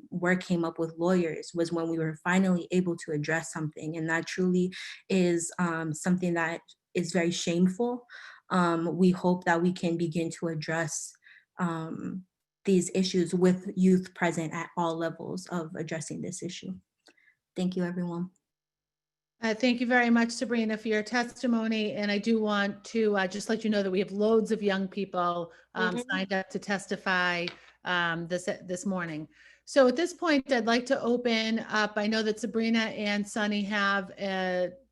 work came up with lawyers was when we were finally able to address something. And that truly is something that is very shameful. We hope that we can begin to address these issues with youth present at all levels of addressing this issue. Thank you, everyone. Thank you very much, Sabrina, for your testimony. And I do want to just let you know that we have loads of young people signed up to testify this morning. So at this point, I'd like to open up. I know that Sabrina and Sunny have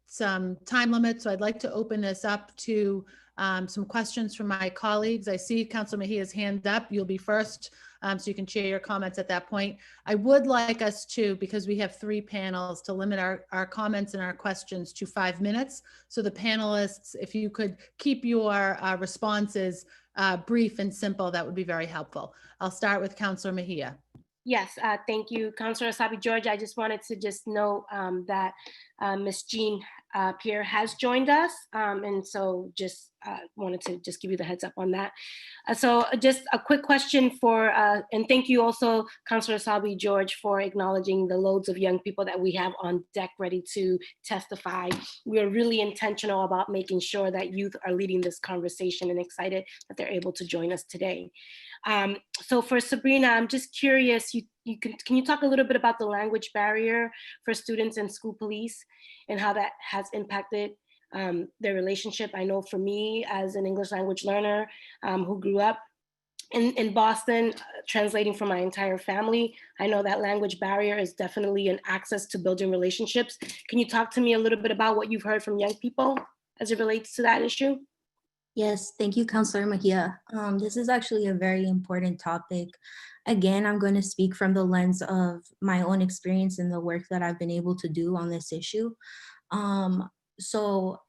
some time limits, so I'd like to open this up to some questions from my colleagues. I see Councilor Mejia's hand up. You'll be first, so you can share your comments at that point. I would like us to, because we have 3 panels, to limit our comments and our questions to 5 minutes. So the panelists, if you could keep your responses brief and simple, that would be very helpful. I'll start with Councilor Mejia. Yes, thank you, Councilor Asabi George. I just wanted to just note that Ms. Jean Pierre has joined us, and so just wanted to just give you the heads up on that. So just a quick question for, and thank you also, Councilor Asabi George, for acknowledging the loads of young people that we have on deck ready to testify. We're really intentional about making sure that youth are leading this conversation, and excited that they're able to join us today. So for Sabrina, I'm just curious, can you talk a little bit about the language barrier for students and school police and how that has impacted their relationship? I know for me as an English language learner who grew up in Boston, translating for my entire family, I know that language barrier is definitely an access to building relationships. Can you talk to me a little bit about what you've heard from young people as it relates to that issue? Yes, thank you, Councilor Mejia. This is actually a very important topic. Again, I'm going to speak from the lens of my own experience and the work that I've been able to do on this issue. So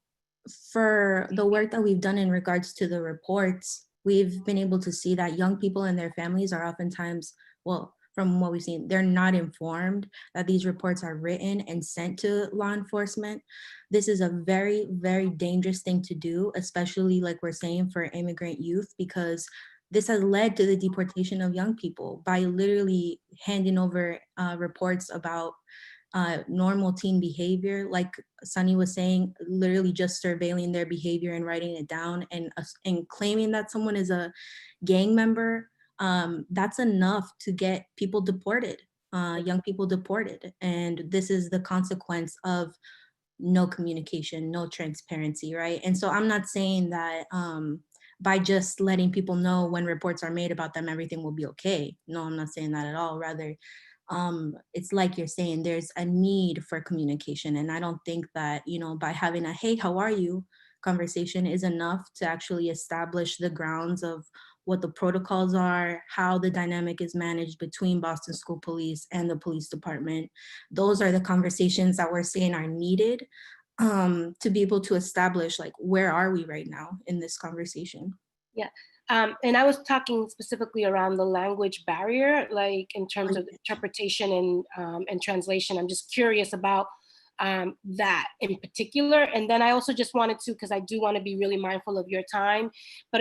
for the work that we've done in regards to the reports, we've been able to see that young people and their families are oftentimes, well, from what we've seen, they're not informed that these reports are written and sent to law enforcement. This is a very, very dangerous thing to do, especially like we're saying for immigrant youth, because this has led to the deportation of young people by literally handing over reports about normal teen behavior, like Sunny was saying, literally just surveilling their behavior and writing it down and claiming that someone is a gang member. That's enough to get people deported, young people deported. And this is the consequence of no communication, no transparency, right? And so I'm not saying that by just letting people know when reports are made about them, everything will be okay. No, I'm not saying that at all. Rather, it's like you're saying, there's a need for communication. And I don't think that, by having a, hey, how are you conversation is enough to actually establish the grounds of what the protocols are, how the dynamic is managed between Boston School Police and the police department. Those are the conversations that we're saying are needed to be able to establish, like, where are we right now in this conversation? Yeah. And I was talking specifically around the language barrier, like in terms of interpretation and translation. I'm just curious about that in particular. And then I also just wanted to, because I do want to be really mindful of your time, but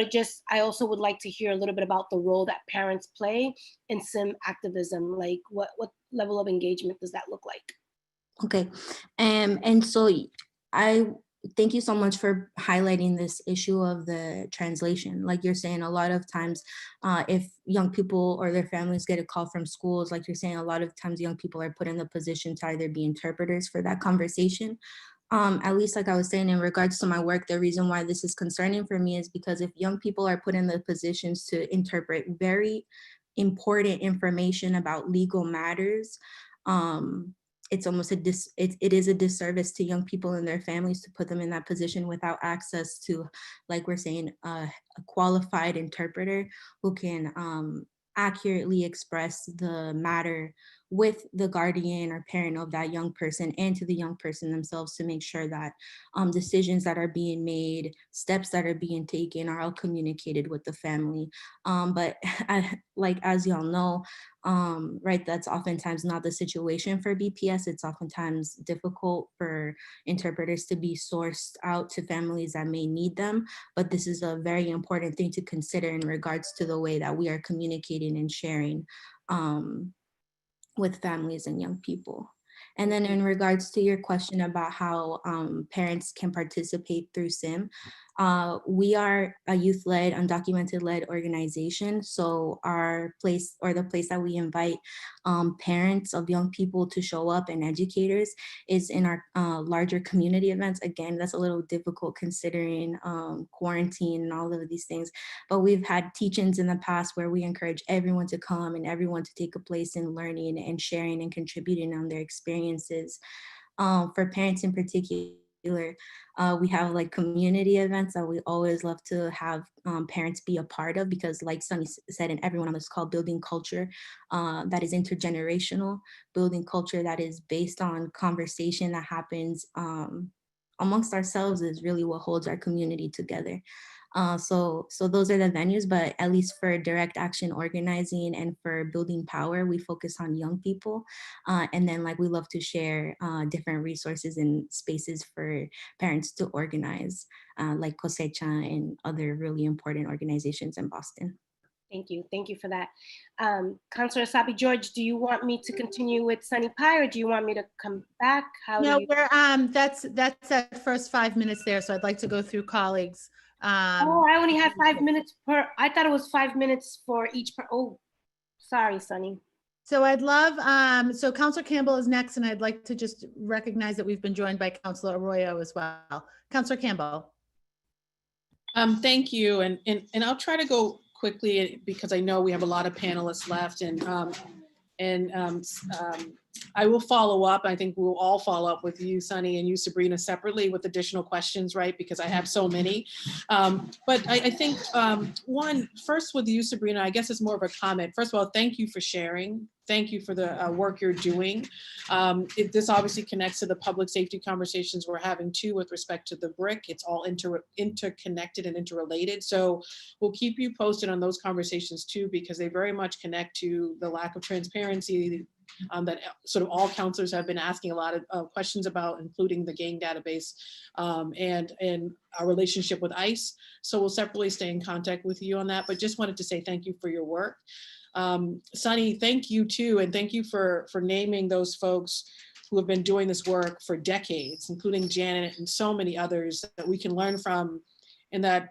I also would like to hear a little bit about the role that parents play in SIM activism. Like what level of engagement does that look like? Okay. And so I thank you so much for highlighting this issue of the translation. Like you're saying, a lot of times if young people or their families get a call from schools, like you're saying, a lot of times young people are put in the position to either be interpreters for that conversation. At least like I was saying, in regards to my work, the reason why this is concerning for me is because if young people are put in the positions to interpret very important information about legal matters, it's almost it is a disservice to young people and their families to put them in that position without access to, like we're saying, a qualified interpreter who can accurately express the matter with the guardian or parent of that young person and to the young person themselves, to make sure that decisions that are being made, steps that are being taken are all communicated with the family. But like, as y'all know, right, that's oftentimes not the situation for BPS. It's oftentimes difficult for interpreters to be sourced out to families that may need them. But this is a very important thing to consider in regards to the way that we are communicating and sharing with families and young people. And then in regards to your question about how parents can participate through SIM, we are a youth-led, undocumented-led organization. So our place, or the place that we invite parents of young people to show up and educators, is in our larger community events. Again, that's a little difficult considering quarantine and all of these things. But we've had teach-ins in the past where we encourage everyone to come and everyone to take a place in learning and sharing and contributing on their experiences. For parents in particular, we have like community events that we always love to have parents be a part of, because like Sunny said, and everyone on this call, building culture that is intergenerational, building culture that is based on conversation that happens amongst ourselves is really what holds our community together. So those are the venues, but at least for direct action organizing and for building power, we focus on young people. And then like we love to share different resources and spaces for parents to organize, like Cosecha and other really important organizations in Boston. Thank you. Thank you for that. Councilor Asabi George, do you want me to continue with Sunny Pie, or do you want me to come back? No, we're that's that first 5 minutes there. So I'd like to go through colleagues. Oh, I only had 5 minutes per. I thought it was 5 minutes for each per. Oh, sorry, Sunny. So I'd love, so Councilor Campbell is next, and I'd like to just recognize that we've been joined by Councilor Arroyo as well. Councilor Campbell. Thank you, and I'll try to go quickly because I know we have a lot of panelists left, and I will follow up. I think we'll all follow up with you, Sunny, and you, Sabrina, separately with additional questions, right? Because I have so many. But I think first with you, Sabrina, I guess it's more of a comment. First of all, thank you for sharing. Thank you for the work you're doing. This obviously connects to the public safety conversations we're having too with respect to the BRIC. It's all interconnected and interrelated. So we'll keep you posted on those conversations too, because they very much connect to the lack of transparency that sort of all counselors have been asking a lot of questions about, including the gang database and our relationship with ICE. So we'll separately stay in contact with you on that, but just wanted to say thank you for your work. Sunny, thank you too, and thank you for naming those folks who have been doing this work for decades, including Janet and so many others that we can learn from, and that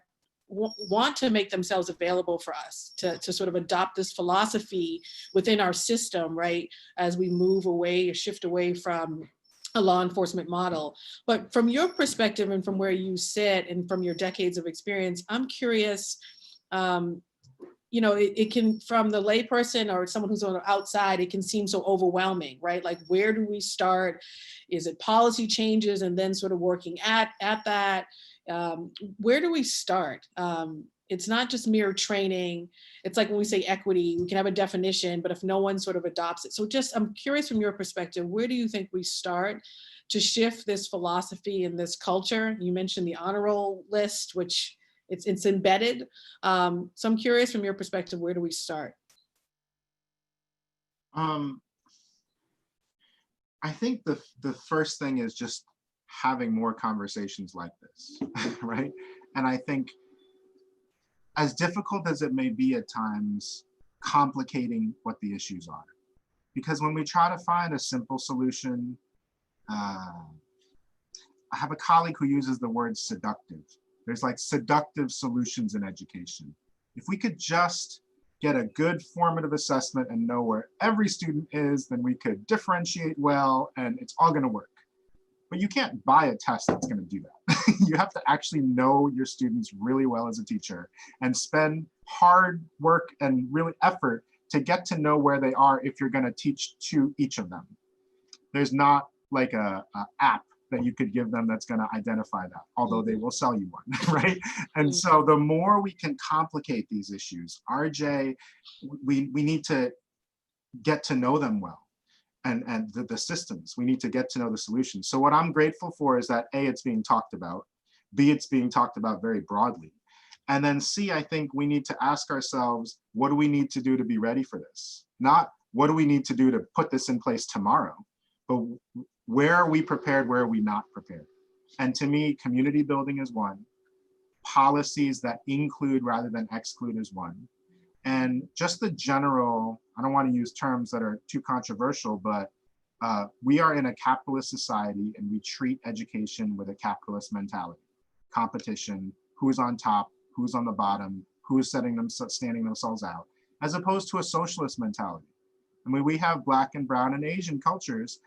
want to make themselves available for us to sort of adopt this philosophy within our system, right? As we move away or shift away from a law enforcement model. But from your perspective and from where you sit and from your decades of experience, I'm curious, you know, it can, from the layperson or someone who's on the outside, it can seem so overwhelming, right? Like, where do we start? Is it policy changes and then sort of working at that? Where do we start? It's not just mere training. It's like when we say equity, we can have a definition, but if no one sort of adopts it. So just, I'm curious from your perspective, where do you think we start to shift this philosophy and this culture? You mentioned the honor roll list, which it's embedded. So I'm curious from your perspective, where do we start? I think the first thing is just having more conversations like this, right? And I think, as difficult as it may be at times, complicating what the issues are. Because when we try to find a simple solution, I have a colleague who uses the word seductive. There's like seductive solutions in education. If we could just get a good formative assessment and know where every student is, then we could differentiate well and it's all gonna work. But you can't buy a test that's gonna do that. You have to actually know your students really well as a teacher and spend hard work and really effort to get to know where they are if you're gonna teach to each of them. There's not like a app that you could give them that's gonna identify that, although they will sell you one, right? And so the more we can complicate these issues, RJ, we need to get to know them well. And the systems, we need to get to know the solutions. So what I'm grateful for is that A, it's being talked about, B, it's being talked about very broadly. And then C, I think we need to ask ourselves, what do we need to do to be ready for this? Not what do we need to do to put this in place tomorrow, but where are we prepared, where are we not prepared? And to me, community building is one, policies that include rather than exclude is one. And just the general, I don't want to use terms that are too controversial, but we are in a capitalist society and we treat education with a capitalist mentality. Competition, who's on top, who's on the bottom, who's standing themselves out, as opposed to a socialist mentality. I mean, we have Black and Brown and Asian cultures.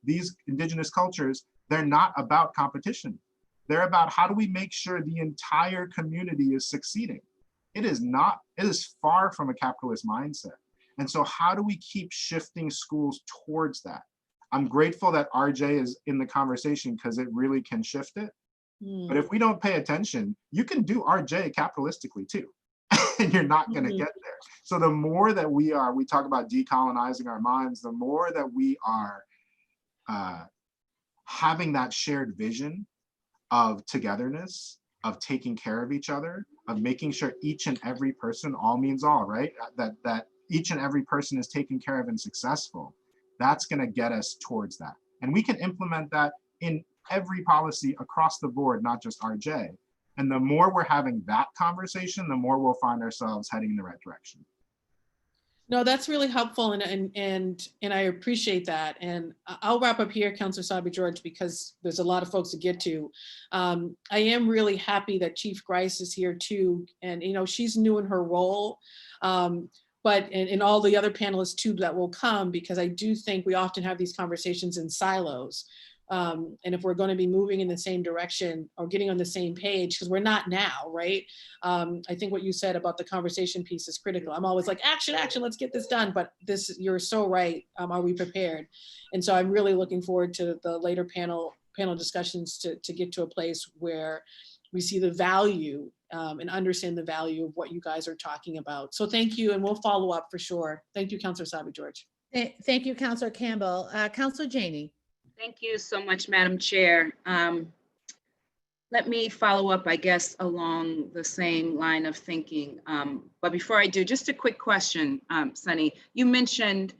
These indigenous cultures, they're not about competition. They're about how do we make sure the entire community is succeeding. It is not, it is far from a capitalist mindset. And so how do we keep shifting schools towards that? I'm grateful that RJ is in the conversation because it really can shift it. But if we don't pay attention, you can do RJ capitalistically too, and you're not gonna get there. So the more that we talk about decolonizing our minds, the more that we are having that shared vision of togetherness, of taking care of each other, of making sure each and every person, all means all, right? That each and every person is taken care of and successful. That's gonna get us towards that. And we can implement that in every policy across the board, not just RJ. And the more we're having that conversation, the more we'll find ourselves heading in the right direction. No, that's really helpful, and I appreciate that. And I'll wrap up here, Councilor Sabi-George, because there's a lot of folks to get to. I am really happy that Chief Grice is here too, and you know she's new in her role, but and all the other panelists too that will come, because I do think we often have these conversations in silos. And if we're going to be moving in the same direction or getting on the same page, because we're not now, right? I think what you said about the conversation piece is critical. I'm always like, action, action, let's get this done. But this, you're so right. Are we prepared? And so I'm really looking forward to the later panel discussions to get to a place where we see the value and understand the value of what you guys are talking about. So thank you, and we'll follow up for sure. Thank you, Councilor Sabi-George. Thank you, Councilor Campbell. Councilor Janey. Thank you so much, Madam Chair. Let me follow up, I guess, along the same line of thinking. But before I do, just a quick question, Sunny. You mentioned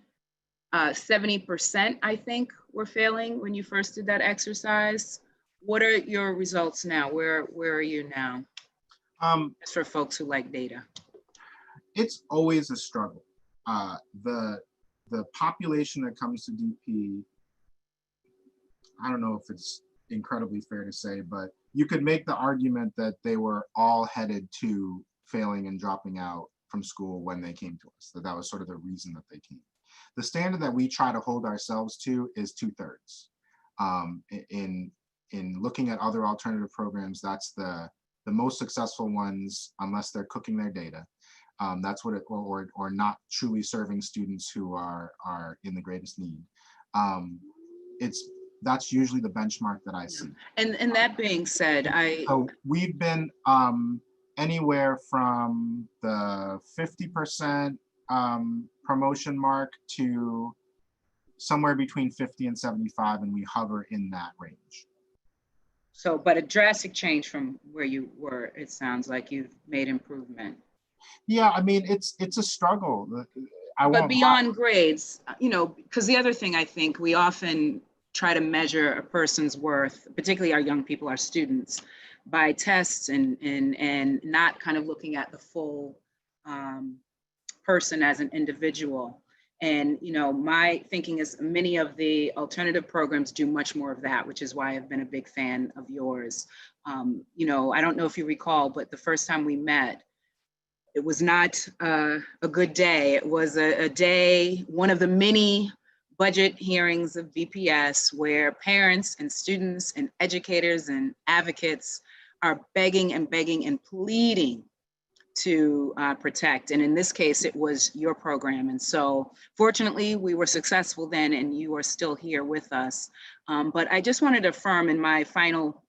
70%, I think, were failing when you first did that exercise. What are your results now? Where are you now? Just for folks who like data. It's always a struggle. The population that comes to DP, I don't know if it's incredibly fair to say, but you could make the argument that they were all headed to failing and dropping out from school when they came to us, that was sort of the reason that they came. The standard that we try to hold ourselves to is 2/3. In looking at other alternative programs, that's the most successful ones, unless they're cooking their data. That's what it, or not truly serving students who are in the greatest need. That's usually the benchmark that I see. And that being said, So we've been anywhere from the 50% promotion mark to somewhere between 50 and 75, and we hover in that range. So, but a drastic change from where you were, it sounds like you've made improvement. Yeah, I mean, it's a struggle. But beyond grades, you know, because the other thing I think we often try to measure a person's worth, particularly our young people, our students, by tests and not kind of looking at the full person as an individual. And, you know, my thinking is many of the alternative programs do much more of that, which is why I've been a big fan of yours. You know, I don't know if you recall, but the first time we met, it was not a good day. It was a day, one of the many budget hearings of BPS where parents and students and educators and advocates are begging and begging and pleading to protect. And in this case, it was your program. And so fortunately, we were successful then, and you are still here with us. But I just wanted to affirm in my final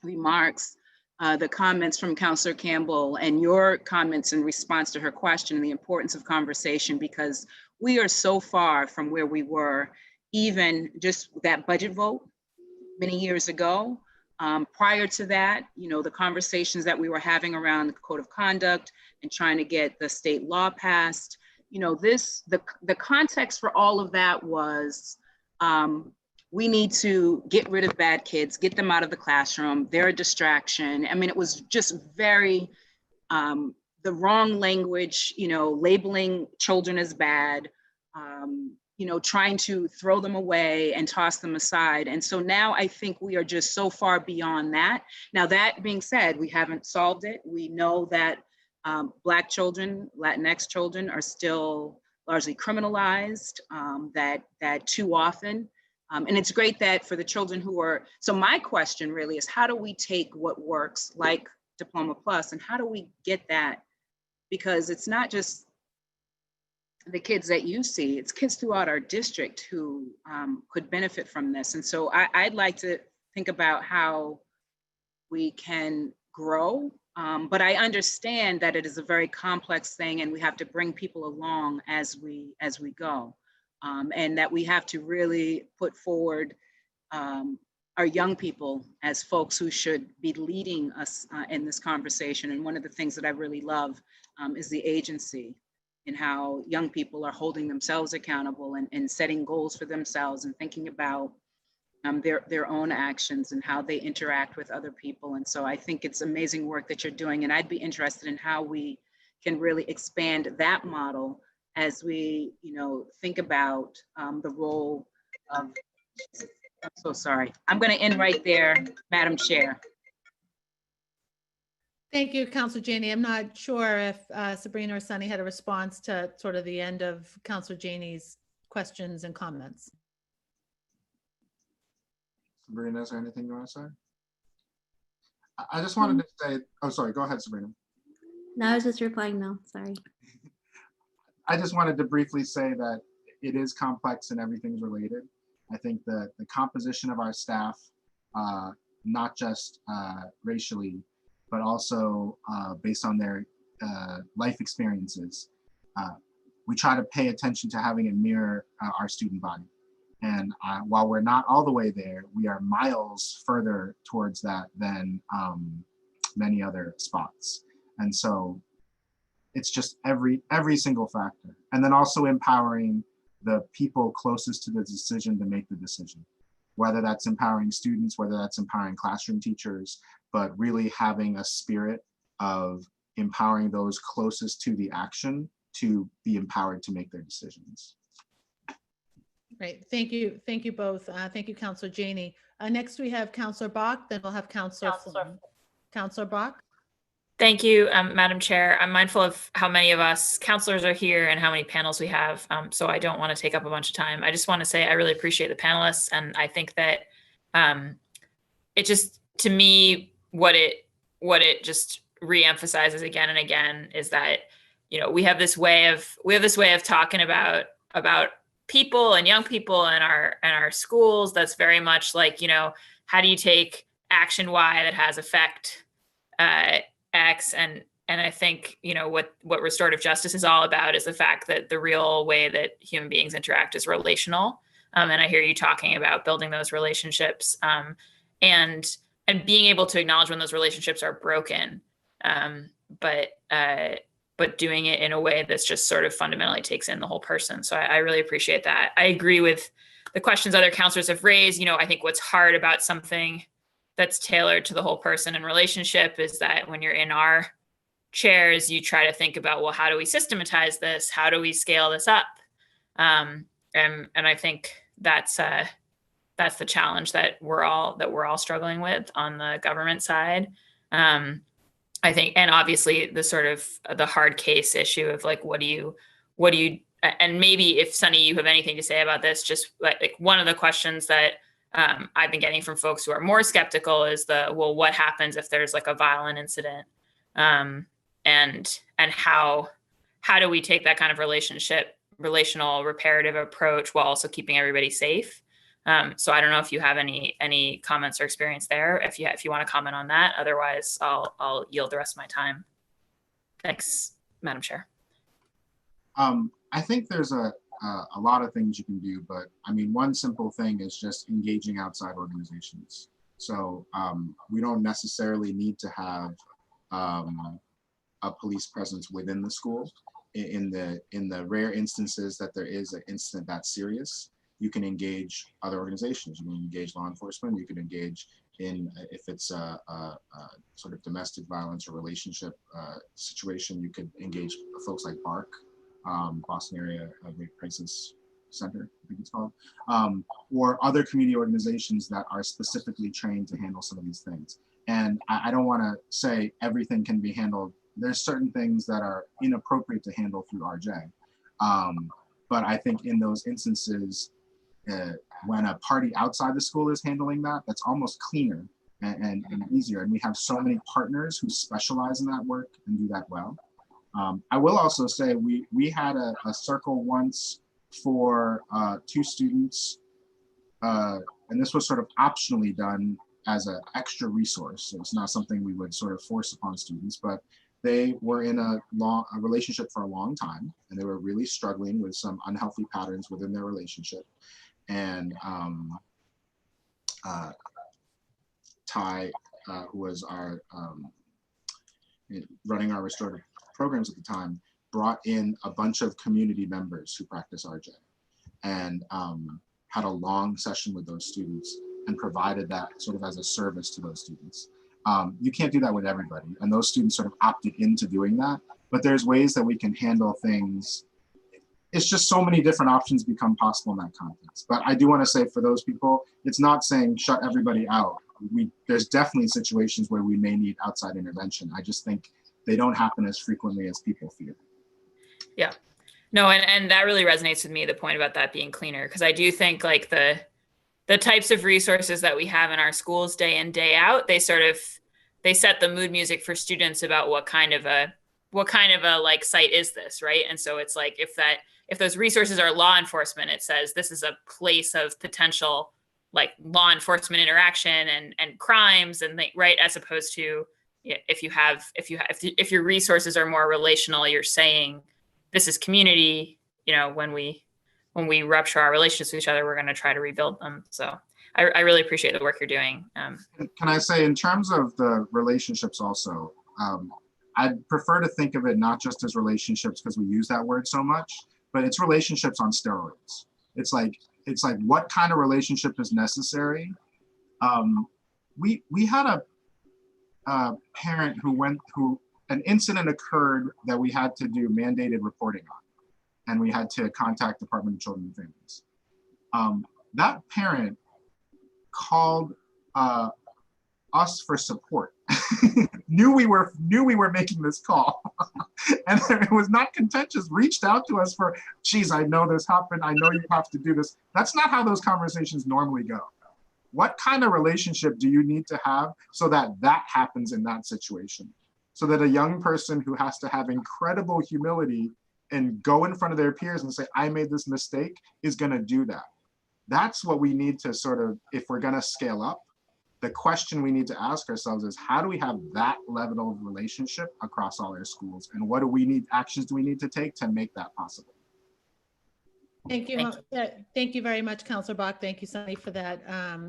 remarks, the comments from Councillor Campbell and your comments in response to her question, and the importance of conversation, because we are so far from where we were, even just that budget vote many years ago. Prior to that, you know, the conversations that we were having around the code of conduct and trying to get the state law passed, you know, the context for all of that was, we need to get rid of bad kids, get them out of the classroom. They're a distraction. I mean, it was just very, the wrong language, you know, labeling children as bad, you know, trying to throw them away and toss them aside. And so now I think we are just so far beyond that. Now, that being said, we haven't solved it. We know that Black children, Latinx children are still largely criminalized, that too often. And it's great that for the children who are, so my question really is, how do we take what works like Diploma Plus and how do we get that? Because it's not just the kids that you see, it's kids throughout our district who could benefit from this. And so I'd like to think about how we can grow, but I understand that it is a very complex thing and we have to bring people along as we go. And that we have to really put forward our young people as folks who should be leading us in this conversation. And one of the things that I really love is the agency and how young people are holding themselves accountable and setting goals for themselves and thinking about their own actions and how they interact with other people. And so I think it's amazing work that you're doing. And I'd be interested in how we can really expand that model as we, you know, think about the role of, I'm so sorry. I'm going to end right there, Madam Chair. Thank you, Councilor Janey. I'm not sure if Sabrina or Sunny had a response to sort of the end of Councilor Janey's questions and comments. Sabrina, is there anything you want to say? I just wanted to say, oh, sorry, go ahead, Sabrina. No, I was just replying no, sorry. I just wanted to briefly say that it is complex and everything's related. I think that the composition of our staff, not just racially, but also based on their life experiences, we try to pay attention to having it mirror our student body. And while we're not all the way there, we are miles further towards that than many other spots. And so it's just every single factor. And then also empowering the people closest to the decision to make the decision, whether that's empowering students, whether that's empowering classroom teachers, but really having a spirit of empowering those closest to the action to be empowered to make their decisions. Great, thank you both. Thank you, Councilor Janey. Next we have Councilor Bach, then we'll have Councilor Flynn. Councilor Bach. Thank you, Madam Chair. I'm mindful of how many of us counselors are here and how many panels we have, so I don't want to take up a bunch of time. I just want to say I really appreciate the panelists, and I think that It just, to me, what it just reemphasizes again and again is that, we have this way of talking about people and young people in our schools that's very much like, how do you take action Y that has effect X, and I think, what restorative justice is all about is the fact that the real way that human beings interact is relational. And I hear you talking about building those relationships, and being able to acknowledge when those relationships are broken, but doing it in a way that's just sort of fundamentally takes in the whole person. So I really appreciate that. I agree with the questions other counselors have raised. I think what's hard about something that's tailored to the whole person and relationship is that when you're in our chairs, you try to think about, well, how do we systematize this? How do we scale this up? And I think that's the challenge that we're all struggling with on the government side. I think, and obviously the sort of the hard case issue of like, what do you, and maybe if Sunny, you have anything to say about this, just like one of the questions that I've been getting from folks who are more skeptical is well, what happens if there's like a violent incident? And how do we take that kind of relational reparative approach while also keeping everybody safe? So I don't know if you have any comments or experience there, if you want to comment on that. Otherwise, I'll yield the rest of my time. Thanks, Madam Chair. I think there's a lot of things you can do, but I mean, one simple thing is just engaging outside organizations. So we don't necessarily need to have a police presence within the school. In the rare instances that there is an incident that's serious, you can engage other organizations. You can engage law enforcement. You can engage in, if it's a sort of domestic violence or relationship situation, you could engage folks like BARC, Boston Area Rape Crisis Center, I think it's called, or other community organizations that are specifically trained to handle some of these things. And I don't want to say everything can be handled. There's certain things that are inappropriate to handle through RJ. But I think in those instances, when a party outside the school is handling that, that's almost cleaner and easier. And we have so many partners who specialize in that work and do that well. I will also say we had a circle once for 2 students, and this was sort of optionally done as an extra resource. So it's not something we would sort of force upon students, but they were in a relationship for a long time, and they were really struggling with some unhealthy patterns within their relationship. And Ty, who was our running our restorative programs at the time, brought in a bunch of community members who practice RJ, and had a long session with those students and provided that sort of as a service to those students. You can't do that with everybody, and those students sort of opted into doing that, but there's ways that we can handle things. It's just so many different options become possible in that context. But I do want to say for those people, it's not saying shut everybody out. There's definitely situations where we may need outside intervention. I just think they don't happen as frequently as people fear. Yeah, no, and that really resonates with me, the point about that being cleaner, because I do think like the types of resources that we have in our schools day in, day out, they set the mood music for students about what kind of a like site is this, right? And so it's like, if those resources are law enforcement, it says this is a place of potential like law enforcement interaction and crimes and right, as opposed to if your resources are more relational, you're saying this is community. When we rupture our relationships with each other, we're going to try to rebuild them. So I really appreciate the work you're doing. Can I say, in terms of the relationships also, I'd prefer to think of it not just as relationships because we use that word so much, but it's relationships on steroids. It's like what kind of relationship is necessary? We had a parent who an incident occurred that we had to do mandated reporting on, and we had to contact Department of Children and Families. That parent called us for support. knew we were making this call, and it was not contentious. Reached out to us for, geez, I know this happened. I know you have to do this. That's not how those conversations normally go. What kind of relationship do you need to have so that that happens in that situation? So that a young person who has to have incredible humility and go in front of their peers and say, I made this mistake, is gonna do that. That's what we need to sort of, if we're gonna scale up, the question we need to ask ourselves is, how do we have that level of relationship across all our schools? And what do we need, actions do we need to take to make that possible? Thank you. Thank you very much, Councillor Bach. Thank you, Sunny, for that,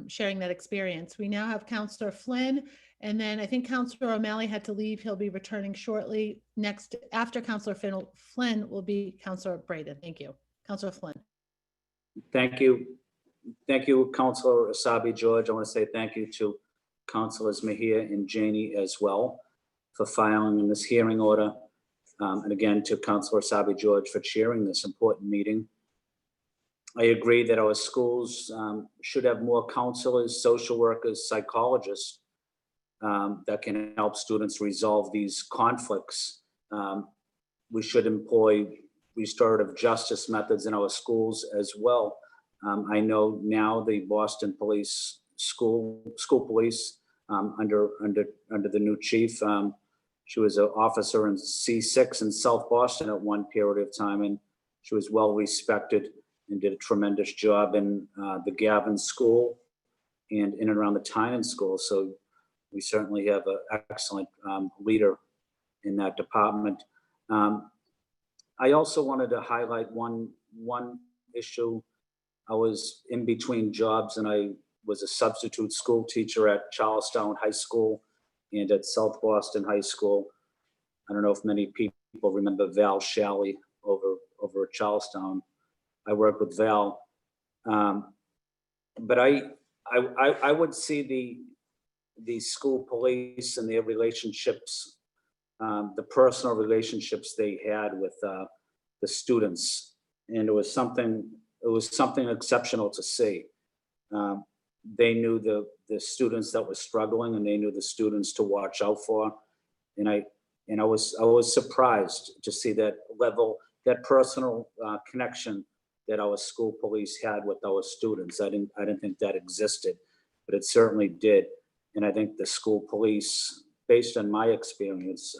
sharing that experience. We now have Councillor Flynn, and then I think Councillor O'Malley had to leave. He'll be returning shortly. Next, after Councillor Flynn will be Councillor Braden. Thank you. Councillor Flynn. Thank you. Thank you, Councillor Asabi George. I want to say thank you to Councillors Mejia and Janey as well for filing in this hearing order. And again, to Councillor Asabi George for chairing this important meeting. I agree that our schools should have more counselors, social workers, psychologists that can help students resolve these conflicts. We should employ restorative justice methods in our schools as well. I know now the Boston Police School Police under the new chief, she was an officer in C6 in South Boston at one period of time, and she was well respected and did a tremendous job in the Gavin School and in and around the Tynan School. So we certainly have an excellent leader in that department. I also wanted to highlight one issue. I was in between jobs and I was a substitute school teacher at Charlestown High School and at South Boston High School. I don't know if many people remember Val Shalley over at Charlestown. I worked with Val, but I would see the school police and their relationships, the personal relationships they had with the students, and it was something exceptional to see. They knew the students that were struggling, and they knew the students to watch out for, and I was surprised to see that level, that personal connection that our school police had with our students. I didn't think that existed, but it certainly did. And I think the school police, based on my experience,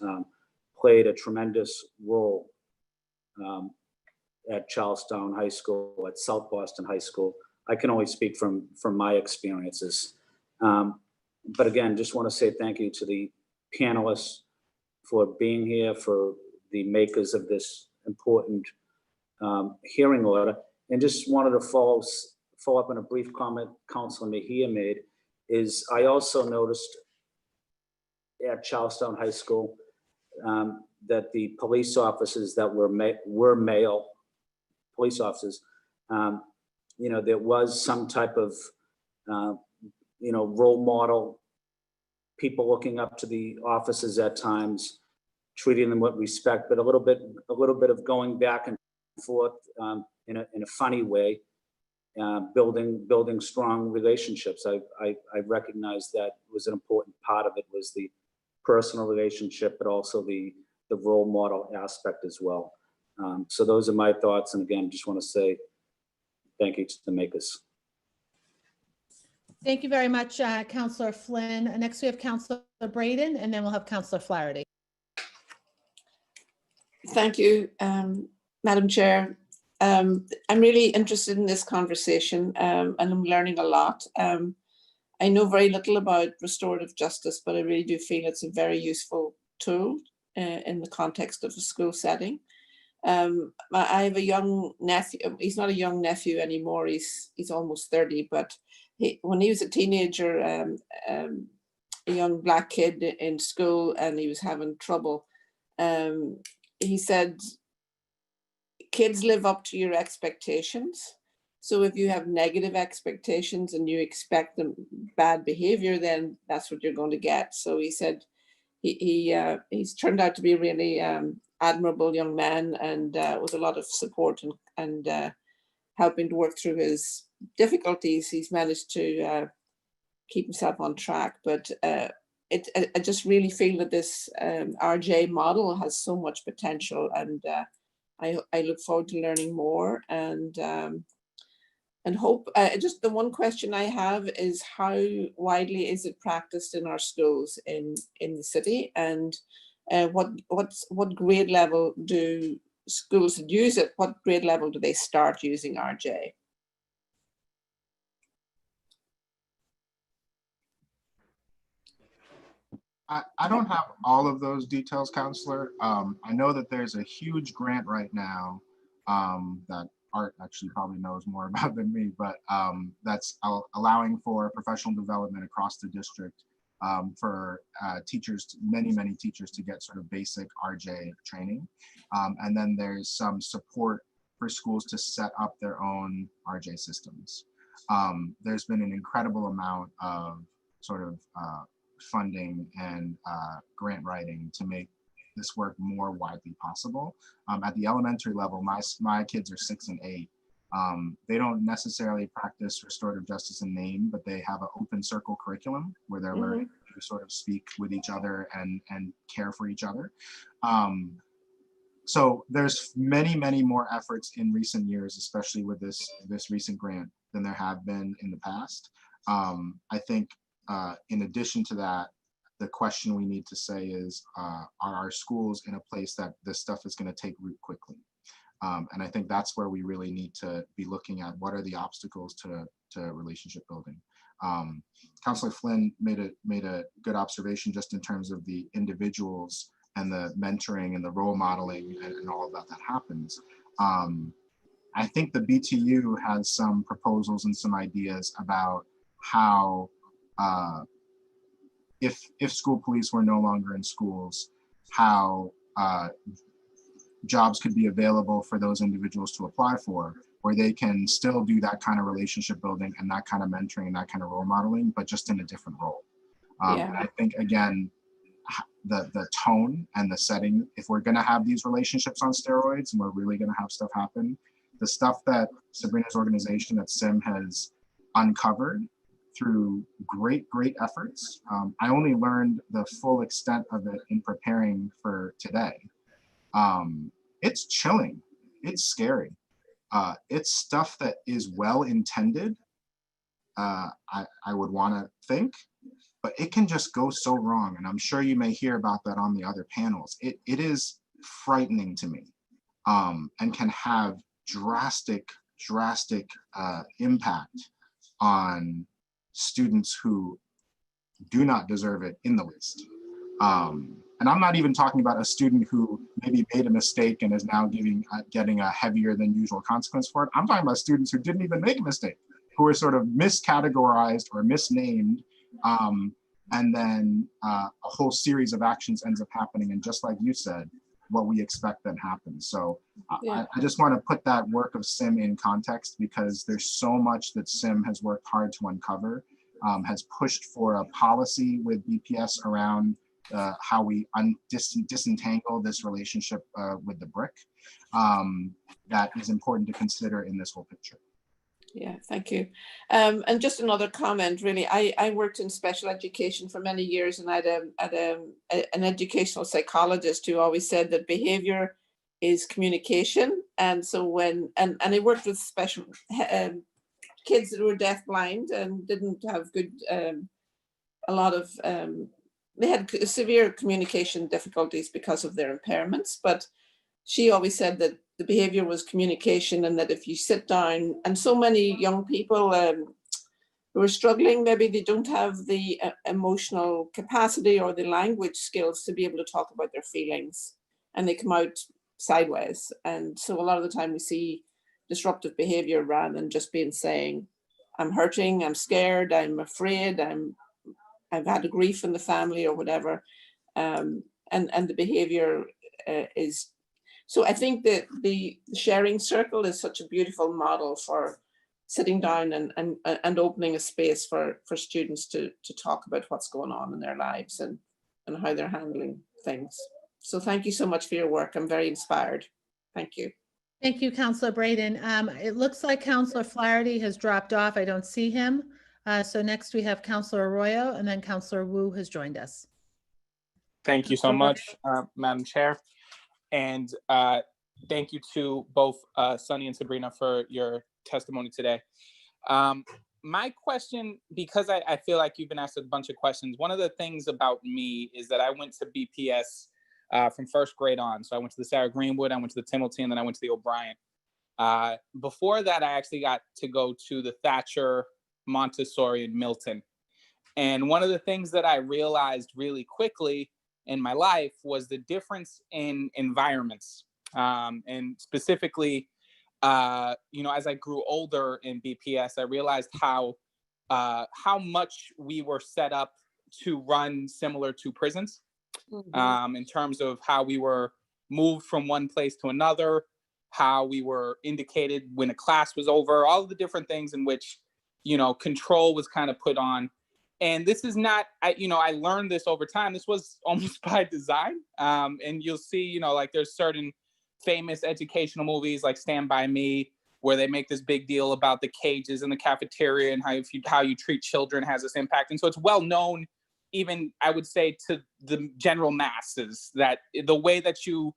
played a tremendous role at Charlestown High School, at South Boston High School. I can only speak from my experiences. But again, just want to say thank you to the panelists for being here, for the makers of this important hearing order, and just wanted to follow up on a brief comment Councilor Mejia made. Is I also noticed at Charlestown High School that the police officers that were male police officers, there was some type of role model, people looking up to the officers at times, treating them with respect, but a little bit of going back and forth in a funny way, building strong relationships. I recognize that was an important part of it, was the personal relationship, but also the role model aspect as well. So those are my thoughts, and again, just want to say thank you to the makers. Thank you very much, Councillor Flynn. Next we have Councillor Braden, and then we'll have Councillor Flaherty. Thank you, Madam Chair. I'm really interested in this conversation, and I'm learning a lot. I know very little about restorative justice, but I really do feel it's a very useful tool in the context of a school setting. I have a young nephew. He's not a young nephew anymore. He's almost 30, but when he was a teenager, a young Black kid in school, and he was having trouble. He said, kids live up to your expectations. So if you have negative expectations and you expect them bad behavior, then that's what you're going to get. So he said he's turned out to be a really admirable young man, and with a lot of support and helping to work through his difficulties, he's managed to keep himself on track. But I just really feel that this RJ model has so much potential, and I look forward to learning more. And hope. Just the one question I have is how widely is it practiced in our schools in the city, and what grade level do schools that use it? What grade level do they start using RJ? I don't have all of those details, Counselor. I know that there's a huge grant right now that Art actually probably knows more about than me, but that's allowing for professional development across the district for teachers, many teachers, to get sort of basic RJ training. And then there's some support for schools to set up their own RJ systems. There's been an incredible amount of sort of funding and grant writing to make this work more widely possible. At the elementary level, my kids are 6 and 8. They don't necessarily practice restorative justice in name, but they have an open circle curriculum where they're learning to sort of speak with each other and care for each other. So there's many more efforts in recent years, especially with this recent grant, than there have been in the past. I think in addition to that, the question we need to say is, are our schools in a place that this stuff is going to take root quickly? And I think that's where we really need to be looking at what are the obstacles to relationship building. Councillor Flynn made a good observation just in terms of the individuals and the mentoring and the role modeling and all of that happens. I think the BTU has some proposals and some ideas about how if school police were no longer in schools, how jobs could be available for those individuals to apply for, where they can still do that kind of relationship building and that kind of mentoring and that kind of role modeling, but just in a different role. I think, again, the tone and the setting, if we're going to have these relationships on steroids and we're really going to have stuff happen, the stuff that Sabrina's organization at SIM has uncovered through great efforts. I only learned the full extent of it in preparing for today. It's chilling, it's scary. It's stuff that is well intended, I would want to think, but it can just go so wrong. And I'm sure you may hear about that on the other panels. It is frightening to me, and can have drastic impact on students who do not deserve it in the least. And I'm not even talking about a student who maybe made a mistake and is now getting a heavier than usual consequence for it. I'm talking about students who didn't even make a mistake, who are sort of miscategorized or misnamed, and then a whole series of actions ends up happening. And just like you said, what we expect then happens. So I just want to put that work of SIM in context, because there's so much that SIM has worked hard to uncover, has pushed for a policy with BPS around how we disentangle this relationship with the brick. That is important to consider in this whole picture. Yeah, thank you. And just another comment, really. I worked in special education for many years, and I had an educational psychologist who always said that behavior is communication. And so and I worked with special kids that were deafblind and didn't have good, a lot of, they had severe communication difficulties because of their impairments, but she always said that the behavior was communication, and that if you sit down, and so many young people who are struggling, maybe they don't have the emotional capacity or the language skills to be able to talk about their feelings, and they come out sideways. And so a lot of the time we see disruptive behavior rather than just saying, I'm hurting, I'm scared, I'm afraid, I've had a grief in the family or whatever. And the behavior is, so I think that the sharing circle is such a beautiful model for sitting down and opening a space for students to talk about what's going on in their lives and how they're handling things. So thank you so much for your work. I'm very inspired. Thank you. Thank you, Councillor Braden. It looks like Councillor Flaherty has dropped off. I don't see him. So next we have Councillor Arroyo, and then Councillor Wu has joined us. Thank you so much, Madam Chair. And thank you to both Sunny and Sabrina for your testimony today. My question, because I feel like you've been asked a bunch of questions, one of the things about me is that I went to BPS from first grade on. So I went to the Sarah Greenwood, I went to the Timilton, and then I went to the O'Brien. Before that, I actually got to go to the Thatcher Montessori in Milton. And one of the things that I realized really quickly in my life was the difference in environments. And specifically, as I grew older in BPS, I realized how much we were set up to run similar to prisons, in terms of how we were moved from one place to another, how we were indicated when a class was over, all of the different things in which, control was kind of put on. And this is not, I learned this over time. This was almost by design. And you'll see, like there's certain famous educational movies like Stand By Me, where they make this big deal about the cages in the cafeteria and how you treat children has this impact. And so it's well known, even I would say to the general masses, that the way that you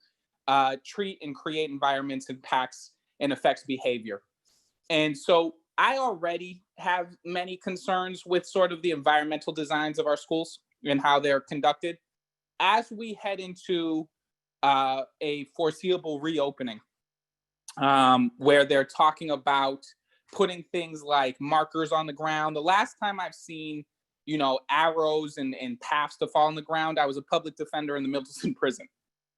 treat and create environments impacts and affects behavior. And so I already have many concerns with sort of the environmental designs of our schools and how they're conducted. As we head into a foreseeable reopening, where they're talking about putting things like markers on the ground. The last time I've seen, arrows and paths to fall on the ground, I was a public defender in the Middleton prison.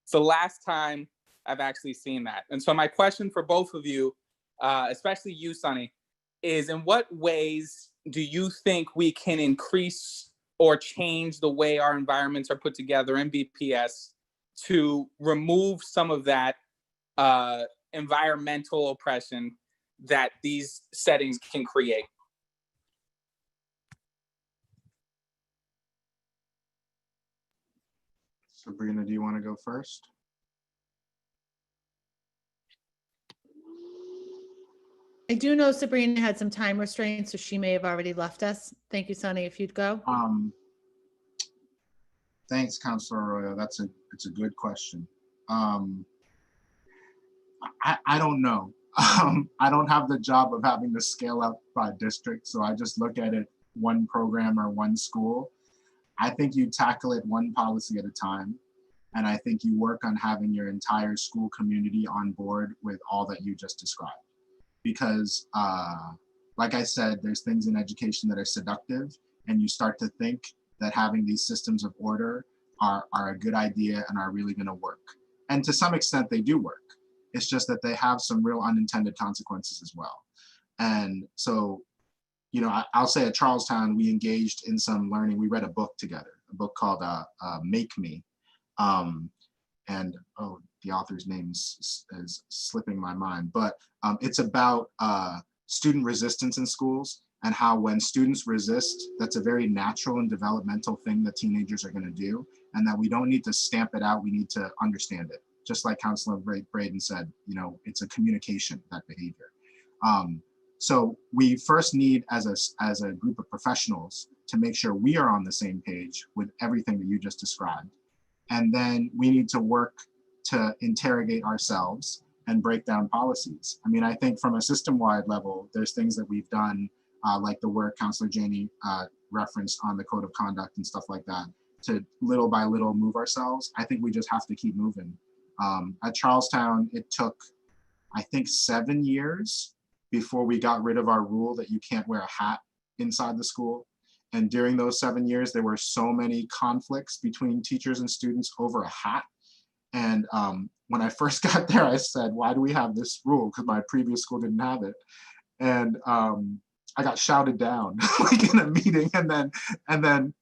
It's the last time I've actually seen that. And so my question for both of you, especially you, Sunny, is in what ways do you think we can increase or change the way our environments are put together in BPS to remove some of that environmental oppression that these settings can create? Sabrina, do you want to go first? I do know Sabrina had some time restraints, so she may have already left us. Thank you, Sunny, if you'd go. Thanks, Councilor Arroyo. It's a good question. I don't know. I don't have the job of having to scale up by district, so I just look at it one program or one school. I think you tackle it one policy at a time, and I think you work on having your entire school community on board with all that you just described. Because like I said, there's things in education that are seductive, and you start to think that having these systems of order are a good idea and are really gonna work. And to some extent they do work. It's just that they have some real unintended consequences as well. And so, I'll say at Charlestown, we engaged in some learning. We read a book together, a book called Make Me. And the author's name is slipping my mind, but it's about student resistance in schools and how when students resist, that's a very natural and developmental thing that teenagers are gonna do, and that we don't need to stamp it out, we need to understand it. Just like Councilor Braden said, it's a communication, that behavior. So we first need, as a group of professionals, to make sure we are on the same page with everything that you just described. And then we need to work to interrogate ourselves and break down policies. I mean, I think from a system-wide level, there's things that we've done, like the work Councilor Janey referenced on the code of conduct and stuff like that, to little by little move ourselves. I think we just have to keep moving. At Charlestown, it took, I think, 7 years before we got rid of our rule that you can't wear a hat inside the school. And during those 7 years, there were so many conflicts between teachers and students over a hat. And when I first got there, I said, why do we have this rule? Because my previous school didn't have it. And I got shouted down like in a meeting. And then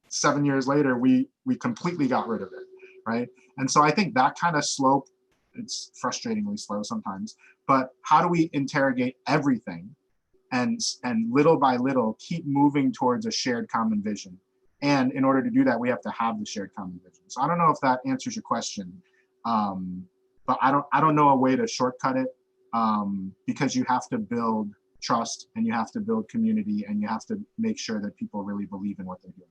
7 years later, we completely got rid of it, right? And so I think that kind of slope, it's frustratingly slow sometimes, but how do we interrogate everything and little by little keep moving towards a shared common vision? And in order to do that, we have to have the shared common vision. So I don't know if that answers your question, but I don't know a way to shortcut it, because you have to build trust and you have to build community and you have to make sure that people really believe in what they're doing.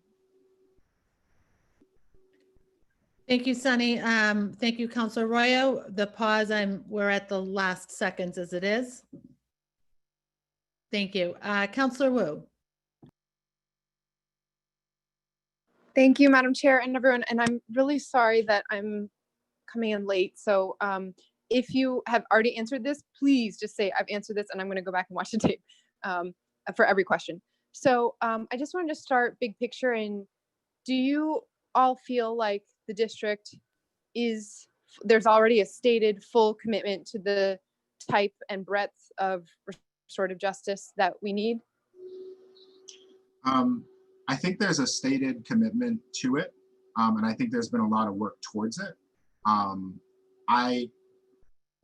Thank you, Sunny. Thank you, Councilor Arroyo. The pause, we're at the last seconds as it is. Thank you. Counselor Wu. Thank you, Madam Chair and everyone. And I'm really sorry that I'm coming in late. So if you have already answered this, please just say I've answered this and I'm going to go back and watch the tape for every question. So I just wanted to start big picture. And do you all feel like the district there's already a stated full commitment to the type and breadth of restorative justice that we need? I think there's a stated commitment to it, and I think there's been a lot of work towards it. I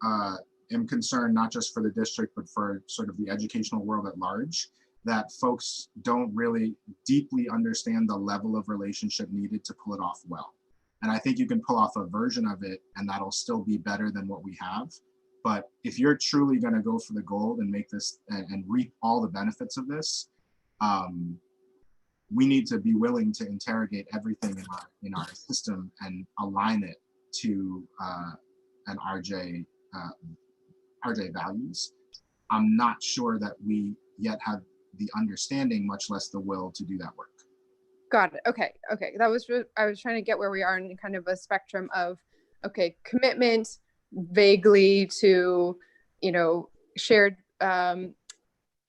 am concerned not just for the district, but for sort of the educational world at large, that folks don't really deeply understand the level of relationship needed to pull it off well. And I think you can pull off a version of it and that'll still be better than what we have. But if you're truly going to go for the gold and make this and reap all the benefits of this, we need to be willing to interrogate everything in our system and align it to an RJ values. I'm not sure that we yet have the understanding, much less the will to do that work. Got it. Okay. That was I was trying to get where we are in kind of a spectrum of commitment vaguely to shared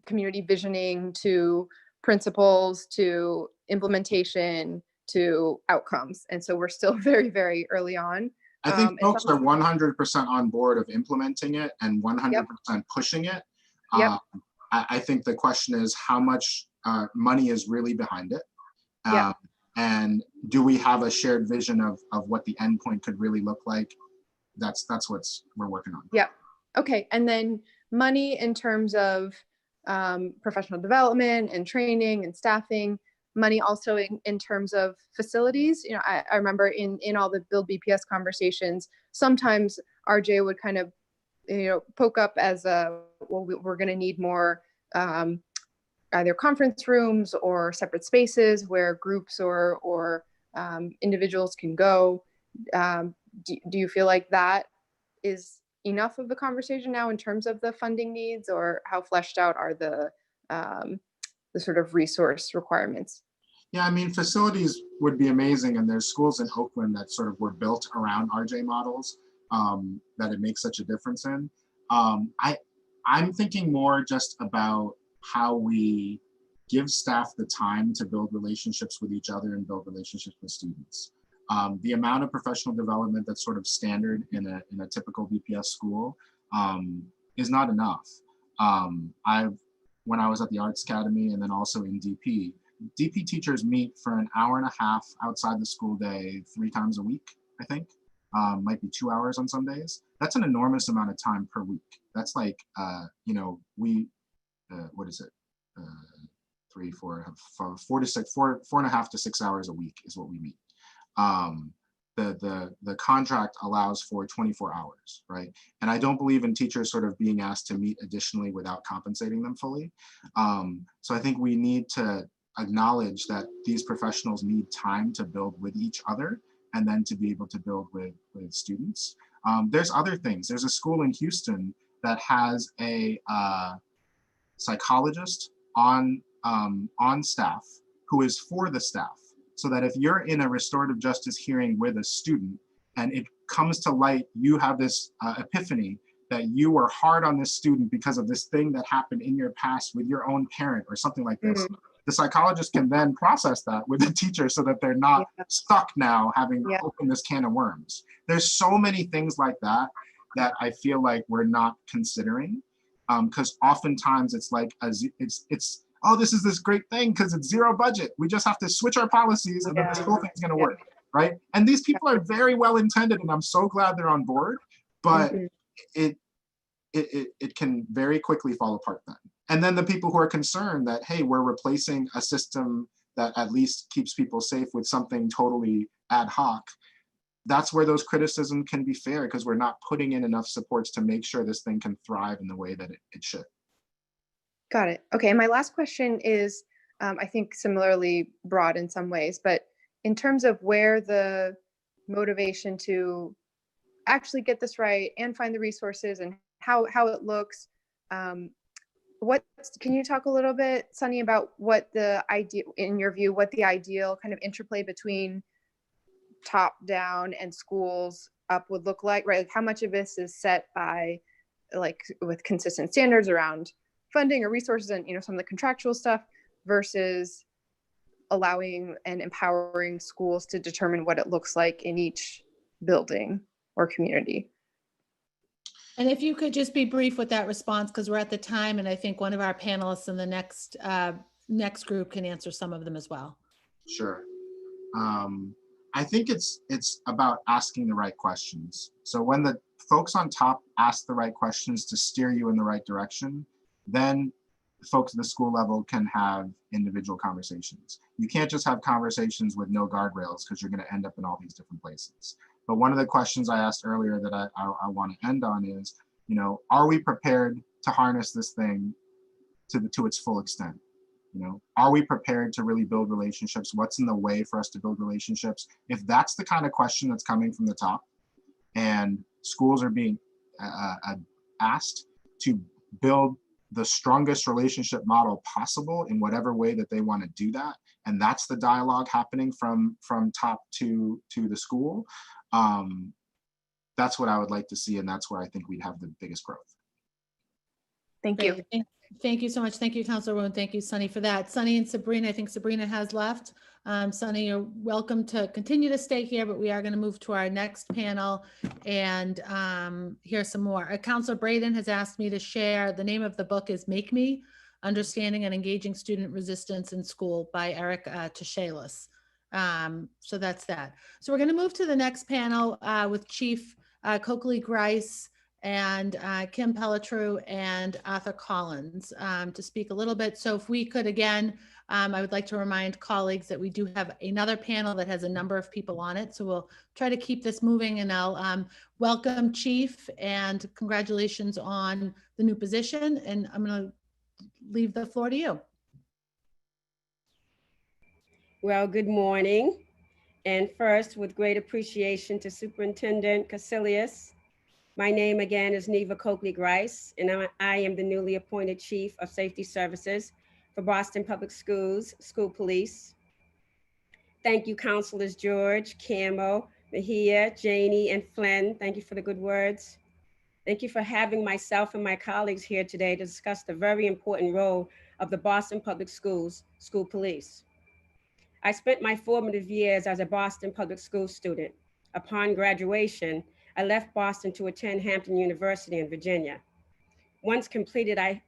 community visioning, to principles, to implementation, to outcomes. And so we're still very, very early on. I think folks are 100% on board of implementing it and 100% pushing it. I think the question is how much money is really behind it. And do we have a shared vision of what the endpoint could really look like? That's what we're working on. Yeah. Okay. And then money in terms of professional development and training and staffing, money also in terms of facilities. I remember in all the Build BPS conversations, sometimes RJ would kind of, poke up as we're going to need more either conference rooms or separate spaces where groups or individuals can go. Do you feel like that is enough of the conversation now in terms of the funding needs, or how fleshed out are the sort of resource requirements? Yeah, I mean, facilities would be amazing, and there's schools in Oakland that sort of were built around RJ models that it makes such a difference in. I'm thinking more just about how we give staff the time to build relationships with each other and build relationships with students. The amount of professional development that's sort of standard in a typical BPS school is not enough. When I was at the Arts Academy and then also in DP teachers meet for an hour and a half outside the school day 3 times a week, I think. Might be 2 hours on some days. That's an enormous amount of time per week. That's like, what is it? 3, 4, 4 to 6, 4.5 to 6 hours a week is what we meet. The contract allows for 24 hours, right? And I don't believe in teachers sort of being asked to meet additionally without compensating them fully. So I think we need to acknowledge that these professionals need time to build with each other and then to be able to build with students. There's other things. There's a school in Houston that has a psychologist on staff who is for the staff. So that if you're in a restorative justice hearing with a student and it comes to light, you have this epiphany that you were hard on this student because of this thing that happened in your past with your own parent or something like this. The psychologist can then process that with the teacher so that they're not stuck now having opened this can of worms. There's so many things like that that I feel like we're not considering because oftentimes it's like, oh, this is this great thing because it's zero budget. We just have to switch our policies and then this whole thing's gonna work, right? And these people are very well intended and I'm so glad they're on board, but it can very quickly fall apart then. And then the people who are concerned that, hey, we're replacing a system that at least keeps people safe with something totally ad hoc, that's where those criticisms can be fair because we're not putting in enough supports to make sure this thing can thrive in the way that it should. Got it. Okay, my last question is, I think similarly broad in some ways, but in terms of where the motivation to actually get this right and find the resources and how it looks, can you talk a little bit, Sunny, about what the idea, in your view, what the ideal kind of interplay between top down and schools up would look like, right? Like how much of this is set by like with consistent standards around funding or resources and, you know, some of the contractual stuff versus allowing and empowering schools to determine what it looks like in each building or community. And if you could just be brief with that response, because we're at the time, and I think one of our panelists in the next group can answer some of them as well. Sure. I think it's about asking the right questions. So when the folks on top ask the right questions to steer you in the right direction, then folks at the school level can have individual conversations. You can't just have conversations with no guardrails because you're going to end up in all these different places. But one of the questions I asked earlier that I want to end on is, you know, are we prepared to harness this thing to its full extent? You know, are we prepared to really build relationships? What's in the way for us to build relationships? If that's the kind of question that's coming from the top, and schools are being asked to build the strongest relationship model possible in whatever way that they want to do that, and that's the dialogue happening from top to the school, that's what I would like to see, and that's where I think we'd have the biggest growth. Thank you. Thank you so much. Thank you, Councilor Rowan. Thank you, Sunny, for that. Sunny and Sabrina, I think Sabrina has left. Sunny, you're welcome to continue to stay here, but we are going to move to our next panel and hear some more. Councilor Braden has asked me to share. The name of the book is Make Me, Understanding and Engaging Student Resistance in School by Eric Tashalis. So that's that. So we're going to move to the next panel with Chief Coakley Grice and Kim Pelletrew and Arthur Collins to speak a little bit. So if we could, again, I would like to remind colleagues that we do have another panel that has a number of people on it. So we'll try to keep this moving, and I'll welcome Chief and congratulations on the new position. And I'm going to leave the floor to you. Well, good morning. And first, with great appreciation to Superintendent Casilius. My name again is Neva Coakley Grice, and I am the newly appointed Chief of Safety Services for Boston Public Schools School Police. Thank you, Councilors George, Camo, Mejia, Janie, and Flynn. Thank you for the good words. Thank you for having myself and my colleagues here today to discuss the very important role of the Boston Public Schools School Police. I spent my formative years as a Boston Public School student. Upon graduation, I left Boston to attend Hampton University in Virginia. Once completed, I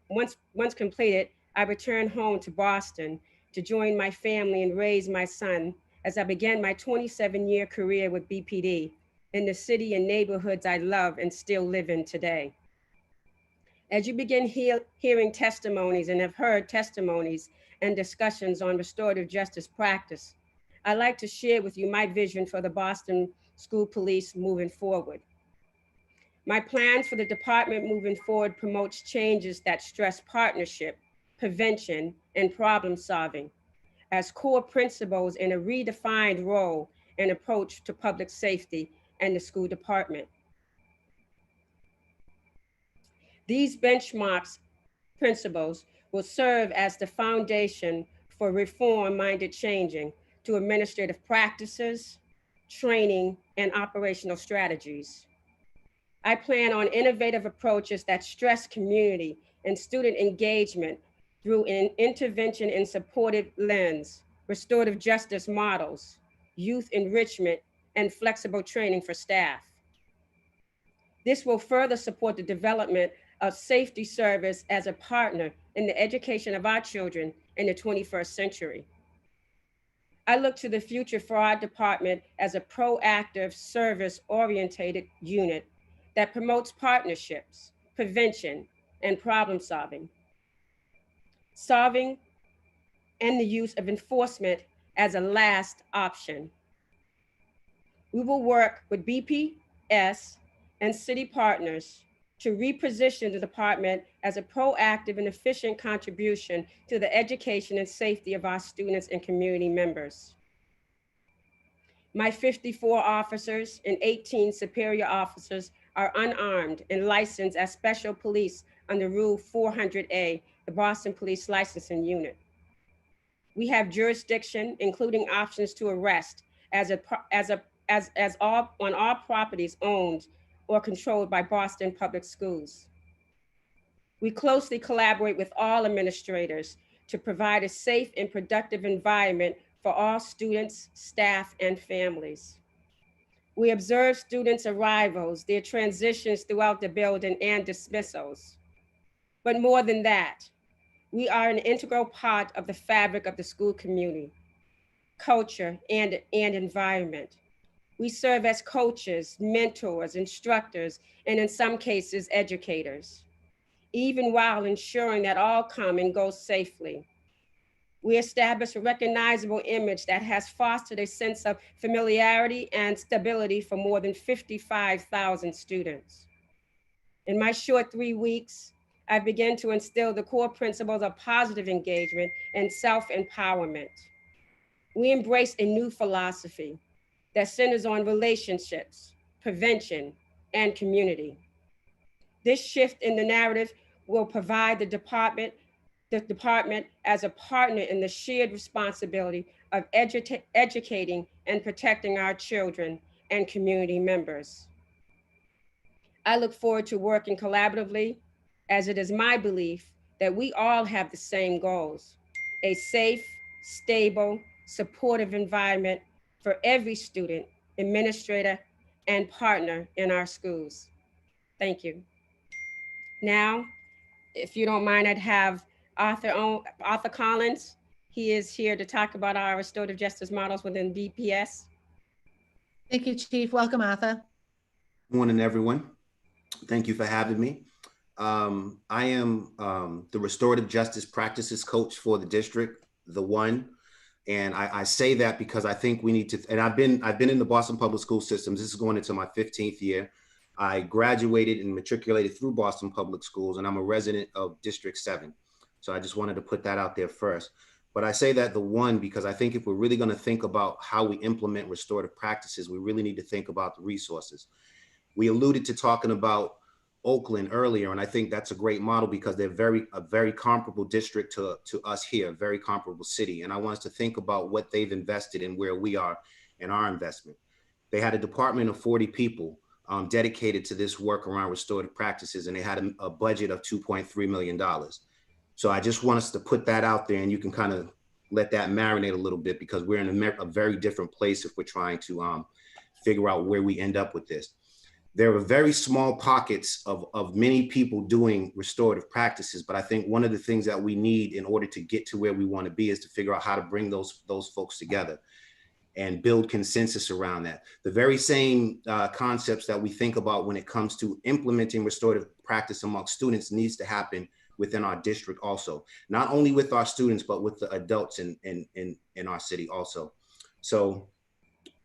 returned home to Boston to join my family and raise my son as I began my 27-year career with BPD in the city and neighborhoods I love and still live in today. As you begin hearing testimonies and have heard testimonies and discussions on restorative justice practice, I'd like to share with you my vision for the Boston School Police moving forward. My plans for the department moving forward promotes changes that stress partnership, prevention, and problem solving as core principles in a redefined role and approach to public safety and the school department. These benchmarks principles will serve as the foundation for reform-minded changing to administrative practices, training, and operational strategies. I plan on innovative approaches that stress community and student engagement through an intervention and supportive lens, restorative justice models, youth enrichment, and flexible training for staff. This will further support the development of safety service as a partner in the education of our children in the 21st century. I look to the future for our department as a proactive, service-oriented unit that promotes partnerships, prevention, and problem solving and the use of enforcement as a last option. We will work with BPS and city partners to reposition the department as a proactive and efficient contribution to the education and safety of our students and community members. My 54 officers and 18 superior officers are unarmed and licensed as special police under Rule 400A the Boston Police Licensing Unit. We have jurisdiction, including options to arrest on all properties owned or controlled by Boston Public Schools. We closely collaborate with all administrators to provide a safe and productive environment for all students, staff, and families. We observe students' arrivals, their transitions throughout the building, and dismissals. But more than that, we are an integral part of the fabric of the school community, culture, and environment. We serve as coaches, mentors, instructors, and in some cases, educators, even while ensuring that all come and go safely. We establish a recognizable image that has fostered a sense of familiarity and stability for more than 55,000 students. In my short 3 weeks, I began to instill the core principles of positive engagement and self-empowerment. We embrace a new philosophy that centers on relationships, prevention, and community. This shift in the narrative will provide the department as a partner in the shared responsibility of educating and protecting our children and community members. I look forward to working collaboratively, as it is my belief that we all have the same goals: a safe, stable, supportive environment for every student, administrator, and partner in our schools. Thank you. Now, if you don't mind, I'd have Arthur Collins. He is here to talk about our restorative justice models within BPS. Thank you, Chief. Welcome, Arthur. Good morning, everyone. Thank you for having me. I am the restorative justice practices coach for the district, the one. And I say that because I think we need to, and I've been in the Boston public school systems. This is going into my 15th year. I graduated and matriculated through Boston Public Schools, and I'm a resident of District 7. So I just wanted to put that out there first. But I say that the one because I think if we're really going to think about how we implement restorative practices, we really need to think about the resources. We alluded to talking about Oakland earlier, and I think that's a great model because they're a very comparable district to us here, a very comparable city. And I want us to think about what they've invested in where we are in our investment. They had a department of 40 people dedicated to this work around restorative practices, and they had a budget of $2.3 million. So I just want us to put that out there, and you can kind of let that marinate a little bit because we're in a very different place if we're trying to figure out where we end up with this. There are very small pockets of many people doing restorative practices, but I think one of the things that we need in order to get to where we want to be is to figure out how to bring those folks together and build consensus around that. The very same concepts that we think about when it comes to implementing restorative practice amongst students needs to happen within our district also, not only with our students, but with the adults in our city also. So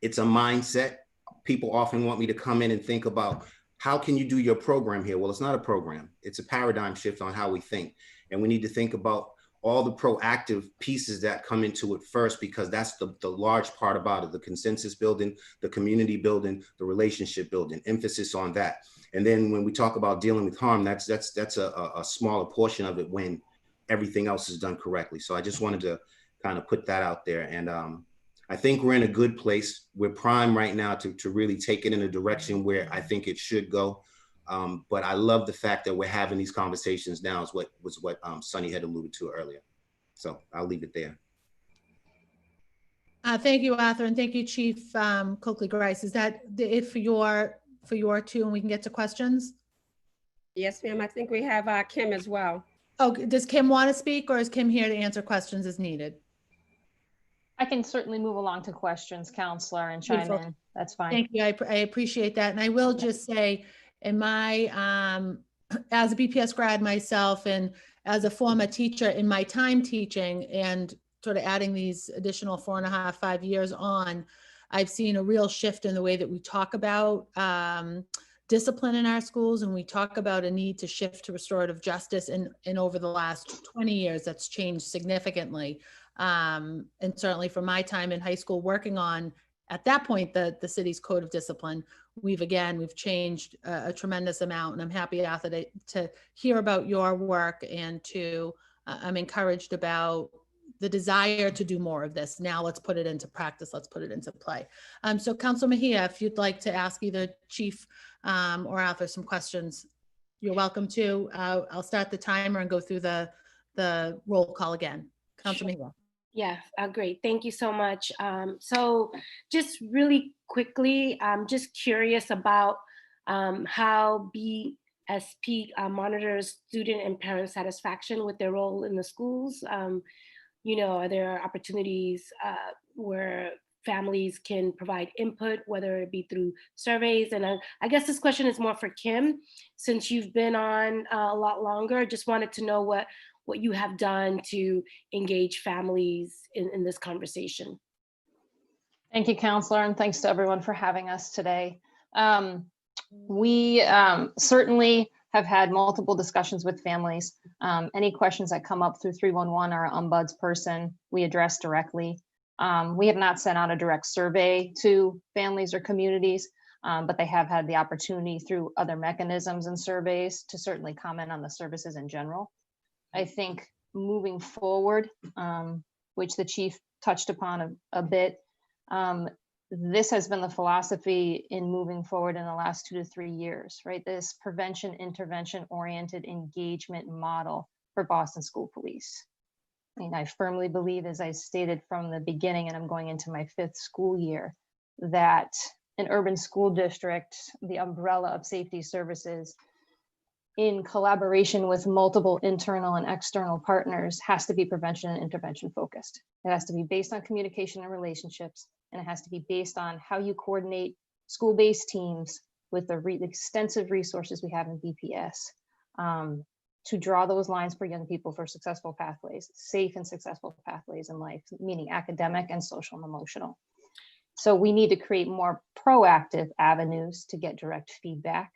it's a mindset. People often want me to come in and think about how can you do your program here? Well, it's not a program. It's a paradigm shift on how we think. And we need to think about all the proactive pieces that come into it first, because that's the large part about it, the consensus building, the community building, the relationship building, emphasis on that. And then when we talk about dealing with harm, that's a smaller portion of it when everything else is done correctly. So I just wanted to kind of put that out there. And I think we're in a good place. We're primed right now to really take it in a direction where I think it should go. But I love the fact that we're having these conversations now, is what Sunny had alluded to earlier. So I'll leave it there. Thank you, Arthur, and thank you, Chief Coakley-Grice. Is that it for your two, and we can get to questions? Yes, ma'am. I think we have Kim as well. Oh, does Kim want to speak, or is Kim here to answer questions as needed? I can certainly move along to questions, Counselor, and chime Beautiful. in. That's fine. Thank you. I appreciate that. And I will just say, in my, as a BPS grad myself, and as a former teacher in my time teaching and sort of adding these additional 4.5, 5 years on, I've seen a real shift in the way that we talk about discipline in our schools, and we talk about a need to shift to restorative justice. And over the last 20 years, that's changed significantly. And certainly from my time in high school working on, at that point, the city's code of discipline, we've changed a tremendous amount. And I'm happy, Arthur, to hear about your work and to I'm encouraged about the desire to do more of this. Now let's put it into practice. Let's put it into play. So Council Mejia, if you'd like to ask either Chief or Arthur some questions, you're welcome to. I'll start the timer and go through the roll call again. Council Mejia. Yeah, great. Thank you so much. So just really quickly, I'm just curious about how BSP monitors student and parent satisfaction with their role in the schools. You know, are there opportunities where families can provide input, whether it be through surveys? And I guess this question is more for Kim, since you've been on a lot longer. Just wanted to know what you have done to engage families in this conversation. Thank you, Counselor, and thanks to everyone for having us today. We certainly have had multiple discussions with families. Any questions that come up through 311 or ombuds person, we address directly. We have not sent out a direct survey to families or communities, but they have had the opportunity through other mechanisms and surveys to certainly comment on the services in general. I think moving forward, which the chief touched upon a bit, this has been the philosophy in moving forward in the last 2 to 3 years, right? This prevention, intervention oriented engagement model for Boston School Police. I mean, I firmly believe, as I stated from the beginning, and I'm going into my 5th school year, that an urban school district, the umbrella of safety services, in collaboration with multiple internal and external partners, has to be prevention and intervention focused. It has to be based on communication and relationships, and it has to be based on how you coordinate school-based teams with the extensive resources we have in BPS to draw those lines for young people for successful pathways, safe and successful pathways in life, meaning academic and social and emotional. So we need to create more proactive avenues to get direct feedback.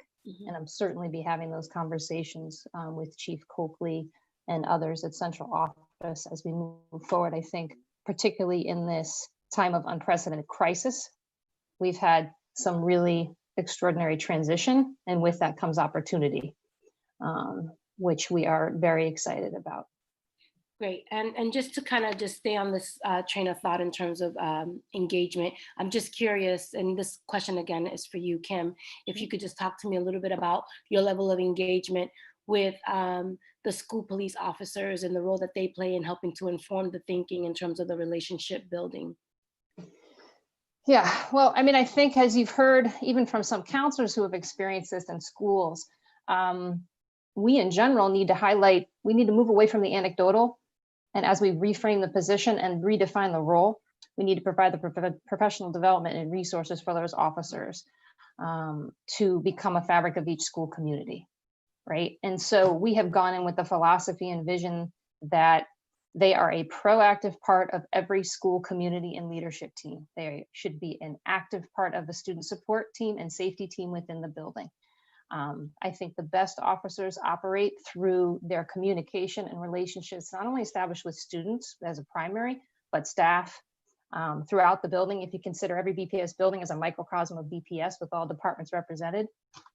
And I'm certainly be having those conversations with Chief Coakley and others at Central Office as we move forward. I think particularly in this time of unprecedented crisis, we've had some really extraordinary transition, and with that comes opportunity, which we are very excited about. Great. And just to kind of just stay on this train of thought in terms of engagement, I'm just curious, and this question again is for you, Kim, if you could just talk to me a little bit about your level of engagement with the school police officers and the role that they play in helping to inform the thinking in terms of the relationship building. Yeah, well, I mean, I think as you've heard, even from some counselors who have experienced this in schools, we in general need to highlight, we need to move away from the anecdotal. And as we reframe the position and redefine the role, we need to provide the professional development and resources for those officers to become a fabric of each school community, right? And so we have gone in with the philosophy and vision that they are a proactive part of every school community and leadership team. They should be an active part of the student support team and safety team within the building. I think the best officers operate through their communication and relationships, not only established with students as a primary, but staff throughout the building. If you consider every BPS building as a microcosm of BPS with all departments represented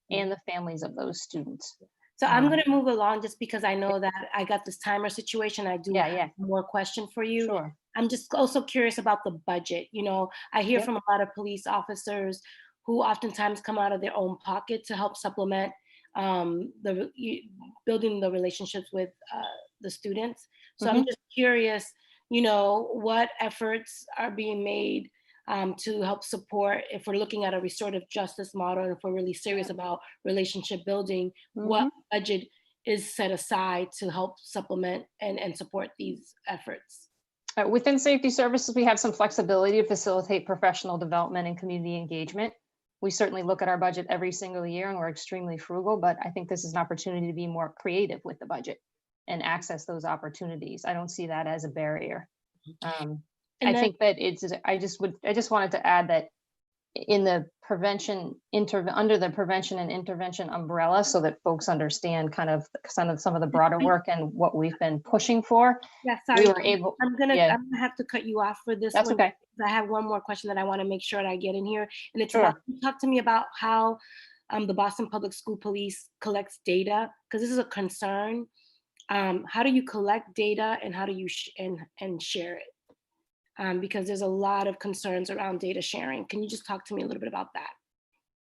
and the families of those students. So I'm going to move along just because I know that I got this timer situation. I do have more question for you. Sure. I'm just also curious about the budget. You know, I hear from a lot of police officers who oftentimes come out of their own pocket to help supplement building the relationships with the students. So I'm just curious, you know, what efforts are being made to help support, if we're looking at a restorative justice model, and if we're really serious about relationship building, what budget is set aside to help supplement and support these efforts? Within safety services, we have some flexibility to facilitate professional development and community engagement. We certainly look at our budget every single year and we're extremely frugal, but I think this is an opportunity to be more creative with the budget and access those opportunities. I don't see that as a barrier. I think that I just wanted to add that in the under the prevention and intervention umbrella, so that folks understand kind of some of the broader work and what we've been pushing for. Yeah, sorry. We were able, I'm gonna have to cut you off for this. That's okay. I have one more question that I want to make sure that I get in here, and it's about, talk to me about how the Boston Public School Police collects data, because this is a concern how do you collect data and how do you and share it? Because there's a lot of concerns around data sharing. Can you just talk to me a little bit about that?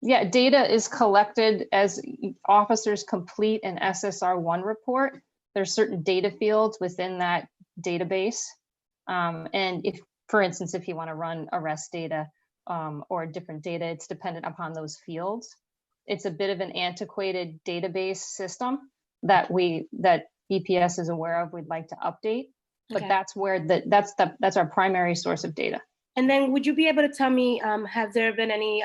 Yeah, data is collected as officers complete an SSR1 report. There's certain data fields within that database. And if, for instance, if you want to run arrest data or different data, it's dependent upon those fields. It's a bit of an antiquated database system that BPS is aware of. We'd like to update, but that's where that's our primary source of data. And then would you be able to tell me, have there been any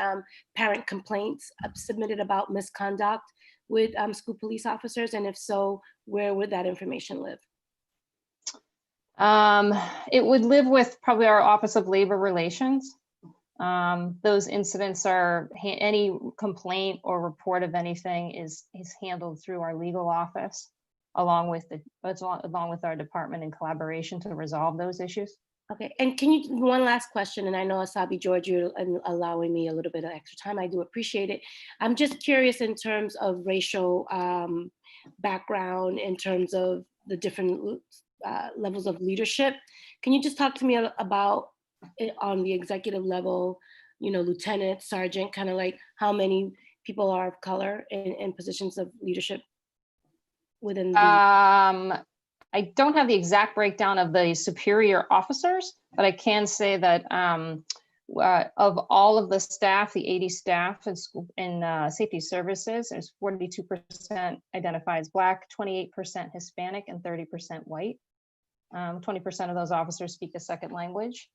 parent complaints submitted about misconduct with school police officers? And if so, where would that information live? It would live with probably our Office of Labor Relations. Those incidents are, any complaint or report of anything is handled through our legal office, along with our department in collaboration to resolve those issues. Okay, and can you, one last question, and I know Asabi George, you're allowing me a little bit of extra time. I do appreciate it. I'm just curious in terms of racial background, in terms of the different levels of leadership. Can you just talk to me about it on the executive level, you know, lieutenant, sergeant, kind of like how many people are of color in positions of leadership within the... I don't have the exact breakdown of the superior officers, but I can say that of all of the staff, the 80 staff in safety services, there's 42% identify as Black, 28% Hispanic, and 30% white. 20% of those officers speak a second language.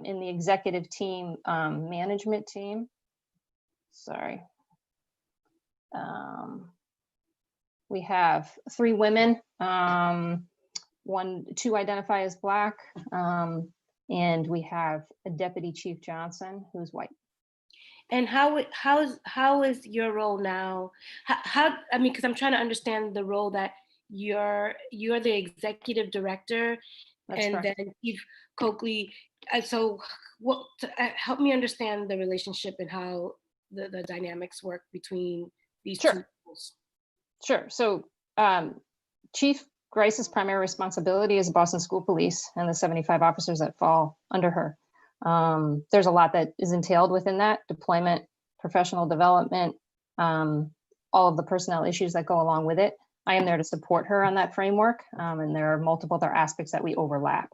In the executive team, management team, we have 3 women, 2 identify as Black, and we have a Deputy Chief Johnson who's white. And how is your role now? How I mean, because I'm trying to understand the role that you're the executive director. That's and correct. Then Chief Coakley. So what? Help me understand the relationship and how the dynamics work between these two roles. Sure. So Chief Grice's primary responsibility is Boston School Police and the 75 officers that fall under her. There's a lot that is entailed within that: deployment, professional development, all of the personnel issues that go along with it. I am there to support her on that framework, and there are multiple other aspects that we overlap.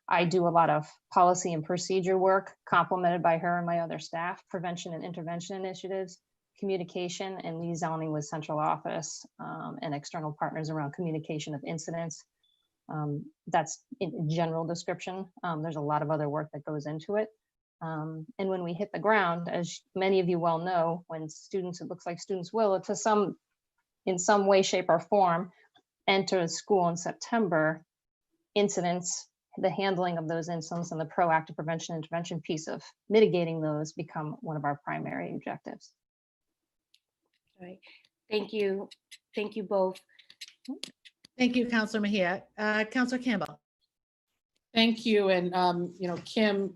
I do a lot of policy and procedure work complemented by her and my other staff, prevention and intervention initiatives, communication and liaisoning with central office and external partners around communication of incidents. That's in general description. There's a lot of other work that goes into it. And when we hit the ground, as many of you well know, when students, it looks like students will, in some way, shape or form, enter school in September, incidents, the handling of those incidents and the proactive prevention intervention piece of mitigating those become one of our primary objectives. All right. Thank you. Thank you both. Thank you, Councilor Mejia. Councilor Campbell. Thank you. And, you know, Kim,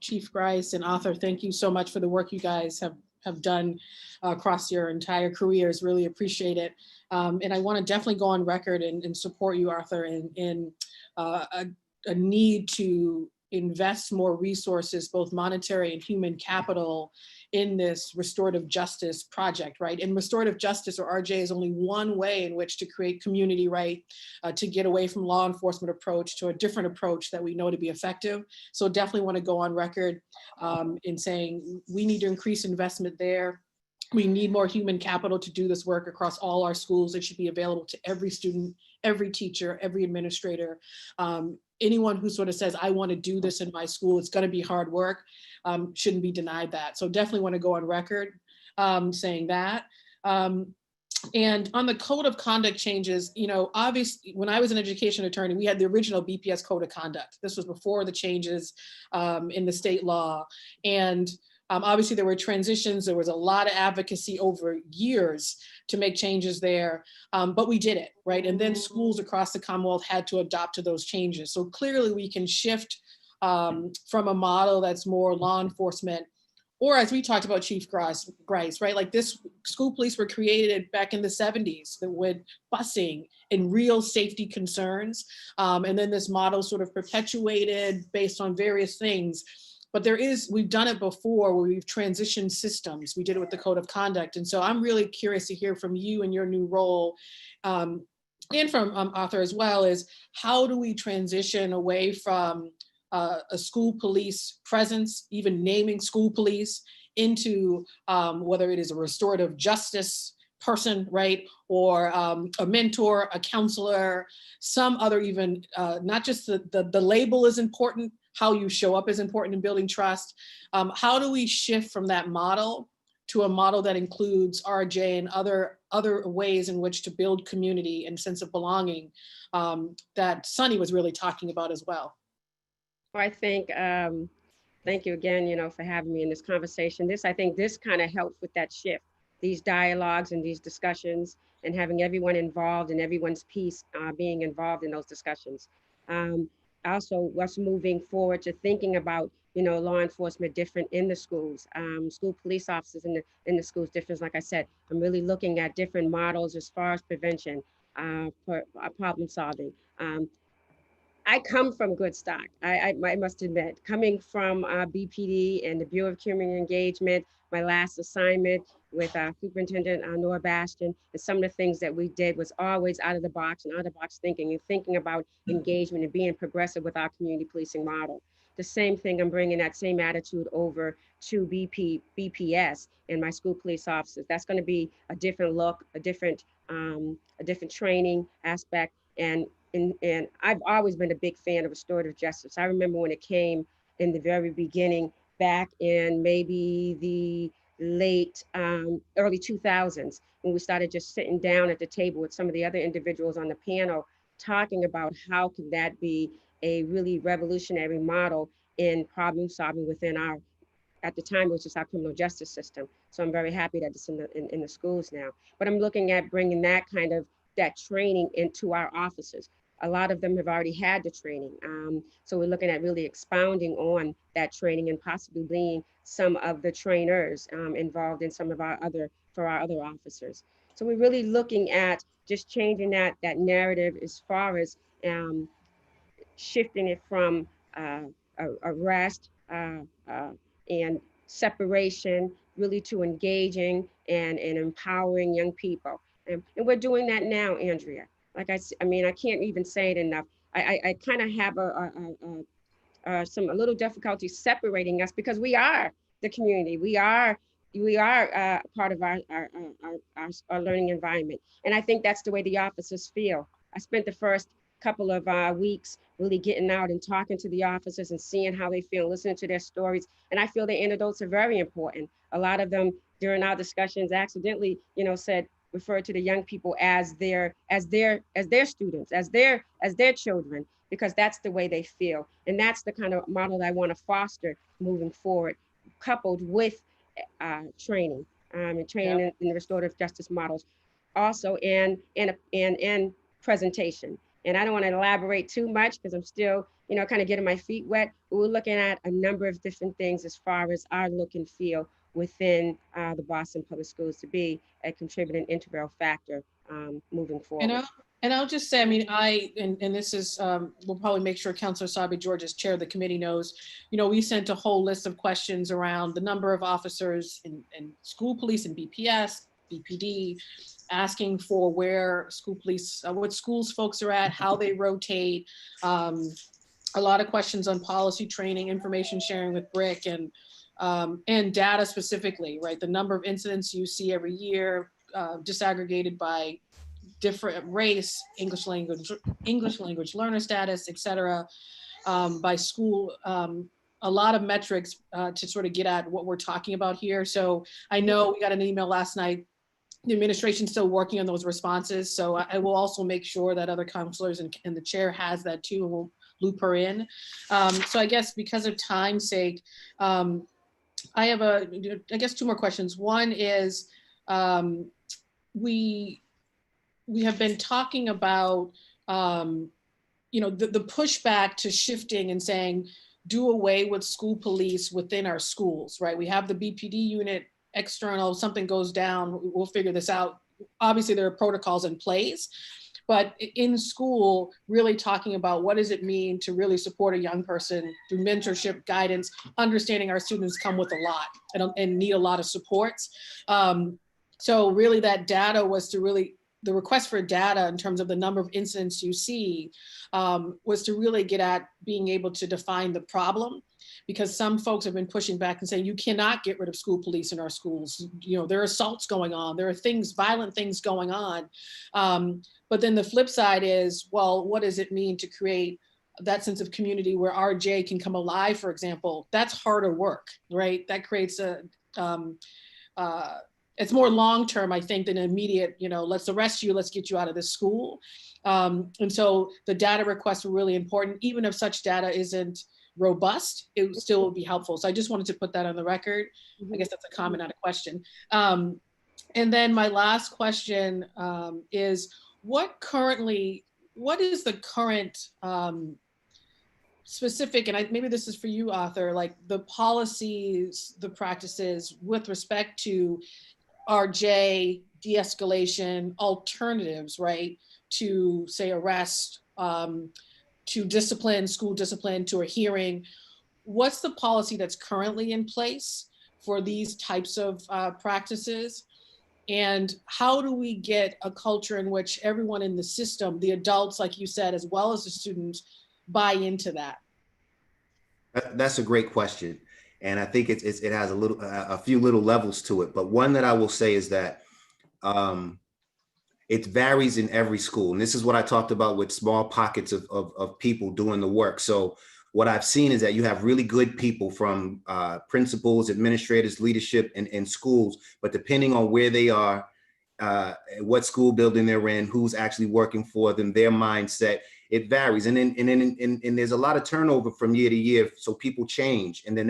Chief Grice and Arthur, thank you so much for the work you guys have done across your entire careers. Really appreciate it. And I want to definitely go on record and support you, Arthur, in a need to invest more resources, both monetary and human capital, in this restorative justice project, right? And restorative justice, or RJ, is only one way in which to create community right, to get away from law enforcement approach to a different approach that we know to be effective. So definitely want to go on record in saying we need to increase investment there. We need more human capital to do this work across all our schools. It should be available to every student, every teacher, every administrator. Anyone who sort of says, I want to do this in my school, it's going to be hard work, shouldn't be denied that. So definitely want to go on record saying that. And on the code of conduct changes, you know, obviously, when I was an education attorney, we had the original BPS code of conduct. This was before the changes in the state law. And obviously, there were transitions. There was a lot of advocacy over years to make changes there, but we did it, right? And then schools across the Commonwealth had to adopt to those changes. So clearly, we can shift from a model that's more law enforcement or as we talked about, Chief Grice, right? Like this, school police were created back in the 70s with busing and real safety concerns. And then this model sort of perpetuated based on various things. But we've done it before where we've transitioned systems. We did it with the code of conduct. And so I'm really curious to hear from you in your new role, and from Arthur as well, is how do we transition away from a school police presence, even naming school police, into whether it is a restorative justice person, right? Or a mentor, a counselor, some other even, not just the label is important, how you show up is important in building trust. How do we shift from that model to a model that includes RJ and other ways in which to build community and sense of belonging that Sunny was really talking about as well? Well, I think, thank you again, for having me in this conversation. I think this kind of helps with that shift, these dialogues and these discussions, and having everyone involved and everyone's piece being involved in those discussions. Also, what's moving forward to thinking about, law enforcement different in the schools, school police officers in the schools different. Like I said, I'm really looking at different models as far as prevention, problem solving. I come from good stock. I must admit, coming from BPD and the Bureau of Community Engagement, my last assignment with Superintendent Nora Bastion, and some of the things that we did was always out of the box and out of the box thinking and thinking about engagement and being progressive with our community policing model. The same thing, I'm bringing that same attitude over to BPS and my school police officers. That's going to be a different look, a different training aspect. And I've always been a big fan of restorative justice. I remember when it came in the very beginning, back in maybe the late, early 2000s, when we started just sitting down at the table with some of the other individuals on the panel, talking about how could that be a really revolutionary model in problem solving within our, at the time, it was just our criminal justice system. So I'm very happy that it's in the schools now. But I'm looking at bringing that training into our officers. A lot of them have already had the training. So we're looking at really expounding on that training and possibly being some of the trainers involved in some of our other officers. So we're really looking at just changing that narrative as far as shifting it from arrest and separation really to engaging and empowering young people. And we're doing that now, Andrea. Like I mean, I can't even say it enough. I kind of have a little difficulty separating us because we are the community. We are part of our learning environment. And I think that's the way the officers feel. I spent the first couple of weeks really getting out and talking to the officers and seeing how they feel, listening to their stories. And I feel the anecdotes are very important. A lot of them during our discussions accidentally, referred to the young people as their students, as their children, because that's the way they feel. And that's the kind of model that I want to foster moving forward, coupled with training and training in the restorative justice models, also and presentation. And I don't want to elaborate too much because I'm still, kind of getting my feet wet. But we're looking at a number of different things as far as our look and feel within the Boston Public Schools to be a contributing integral factor moving forward. And I'll just say, I mean, and this is, we'll probably make sure Councilor Sabi George, as chair of the committee, knows, we sent a whole list of questions around the number of officers in school police and BPS, BPD, asking for where school police, what schools folks are at, how they rotate. A lot of questions on policy training, information sharing with BRIC, and data specifically, right? The number of incidents you see every year, disaggregated by different race, English language learner status, et cetera, by school, a lot of metrics to sort of get at what we're talking about here. So I know we got an email last night. The administration's still working on those responses. So I will also make sure that other counselors and the chair has that too, and we'll loop her in. So I guess because of time's sake, I have I guess two more questions. One is, we have been talking about, the pushback to shifting and saying, do away with school police within our schools, right? We have the BPD unit external, something goes down, we'll figure this out. Obviously there are protocols in place, but in school, really talking about what does it mean to really support a young person through mentorship, guidance, understanding our students come with a lot and need a lot of supports. So really that data was to really, the request for data in terms of the number of incidents you see was to really get at being able to define the problem, because some folks have been pushing back and saying you cannot get rid of school police in our schools. You know, there are assaults going on, there are things, violent things going on. But then the flip side is, well, what does it mean to create that sense of community where RJ can come alive, for example? That's harder work, right? That creates a, it's more long-term, I think, than immediate, you know, let's arrest you, let's get you out of this school. And so the data requests were really important. Even if such data isn't robust, it still would be helpful. So I just wanted to put that on the record. I guess that's a comment, not a question. And then my last question is, what is the current specific, and maybe this is for you, Arthur, like the policies, the practices with respect to RJ, de-escalation, alternatives, right, to say arrest, to discipline, school discipline, to a hearing. What's the policy that's currently in place for these types of practices? And how do we get a culture in which everyone in the system, the adults, like you said, as well as the students, buy into that? That's a great question. And I think it has a few little levels to it. But one that I will say is that it varies in every school. And this is what I talked about with small pockets of people doing the work. So what I've seen is that you have really good people from principals, administrators, leadership in schools, but depending on where they are, what school building they're in, who's actually working for them, their mindset, it varies. And then there's a lot of turnover from year to year. So people change, and then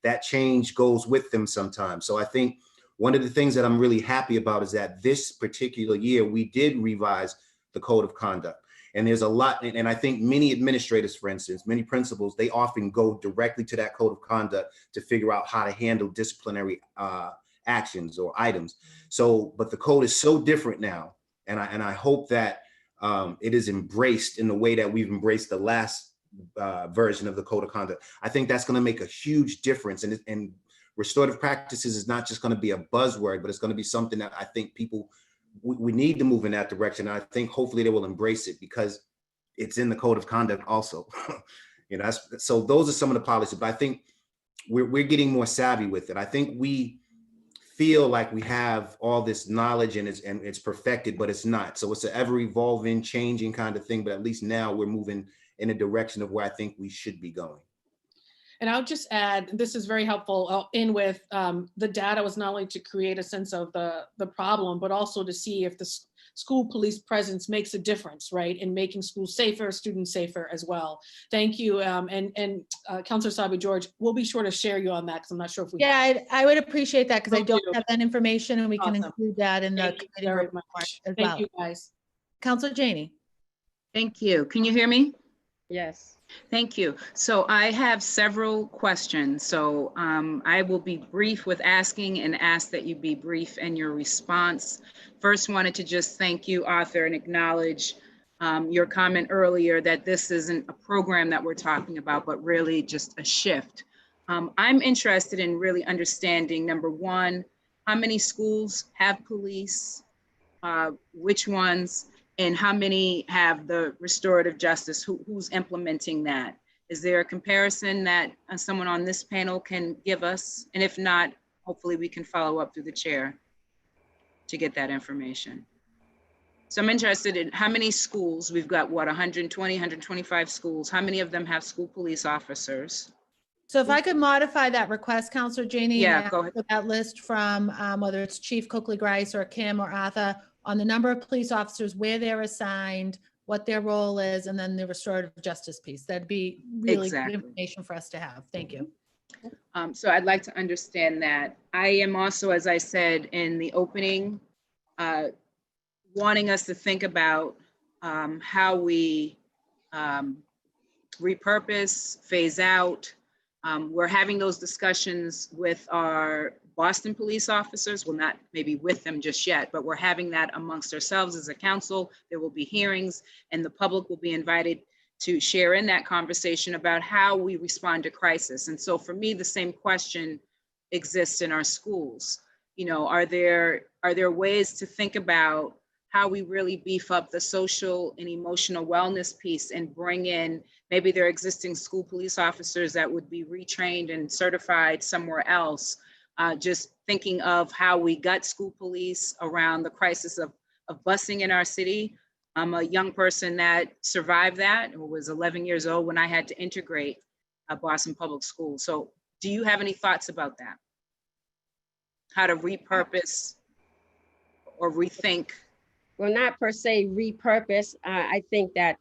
that change goes with them sometimes. So I think one of the things that I'm really happy about is that this particular year, we did revise the code of conduct. And there's a lot, and I think many administrators, for instance, many principals, they often go directly to that code of conduct to figure out how to handle disciplinary actions or items. So, but the code is so different now. And I hope that it is embraced in the way that we've embraced the last version of the code of conduct. I think that's going to make a huge difference. And restorative practices is not just going to be a buzzword, but it's going to be something that I think people, we need to move in that direction. And I think hopefully they will embrace it because it's in the code of conduct also. You know, so those are some of the policies, but I think we're getting more savvy with it. I think we feel like we have all this knowledge and it's perfected, but it's not. So it's an ever evolving, changing kind of thing. But at least now we're moving in a direction of where I think we should be going. And I'll just add, this is very helpful. I'll end with the data was not only to create a sense of the problem, but also to see if the school police presence makes a difference, right, in making schools safer, students safer as well. Thank you. And Councilor Sabi-George, we'll be sure to share you on that because I'm not sure if we Yeah, I would appreciate that because I don't you. have that information, and we Awesome. can include that in Thank the you committee very report much. as Thank well. you, guys. Councilor Janey. Thank you. Can you hear me? Yes. Thank you. So I have several questions. So I will be brief with asking and ask that you be brief in your response. First, wanted to just thank you, Arthur, and acknowledge your comment earlier that this isn't a program that we're talking about, but really just a shift. I'm interested in really understanding, number one, how many schools have police, which ones, and how many have the restorative justice? Who's implementing that? Is there a comparison that someone on this panel can give us? And if not, hopefully we can follow up through the chair to get that information. So I'm interested in how many schools, we've got what, 120, 125 schools. How many of them have school police officers? So if I could modify that request, Councilor Janey, Yeah, go ahead. for that list from whether it's Chief Coakley-Grice or Kim or Arthur, on the number of police officers, where they're assigned, what their role is, and then the restorative justice piece. That'd be really good information for us to have. Thank you. So I'd like to understand that. I am also, as I said in the opening, wanting us to think about how we repurpose, phase out, We're having those discussions with our Boston police officers. Well, not maybe with them just yet, but we're having that amongst ourselves as a council. There will be hearings and the public will be invited to share in that conversation about how we respond to crisis. And so for me, the same question exists in our schools. You know, are there ways to think about how we really beef up the social and emotional wellness piece and bring in, maybe there are existing school police officers that would be retrained and certified somewhere else. Just thinking of how we got school police around the crisis of busing in our city. I'm a young person that survived that. I was 11 years old when I had to integrate Boston Public Schools. So do you have any thoughts about that? How to repurpose or rethink? Well, not per se repurpose. I think that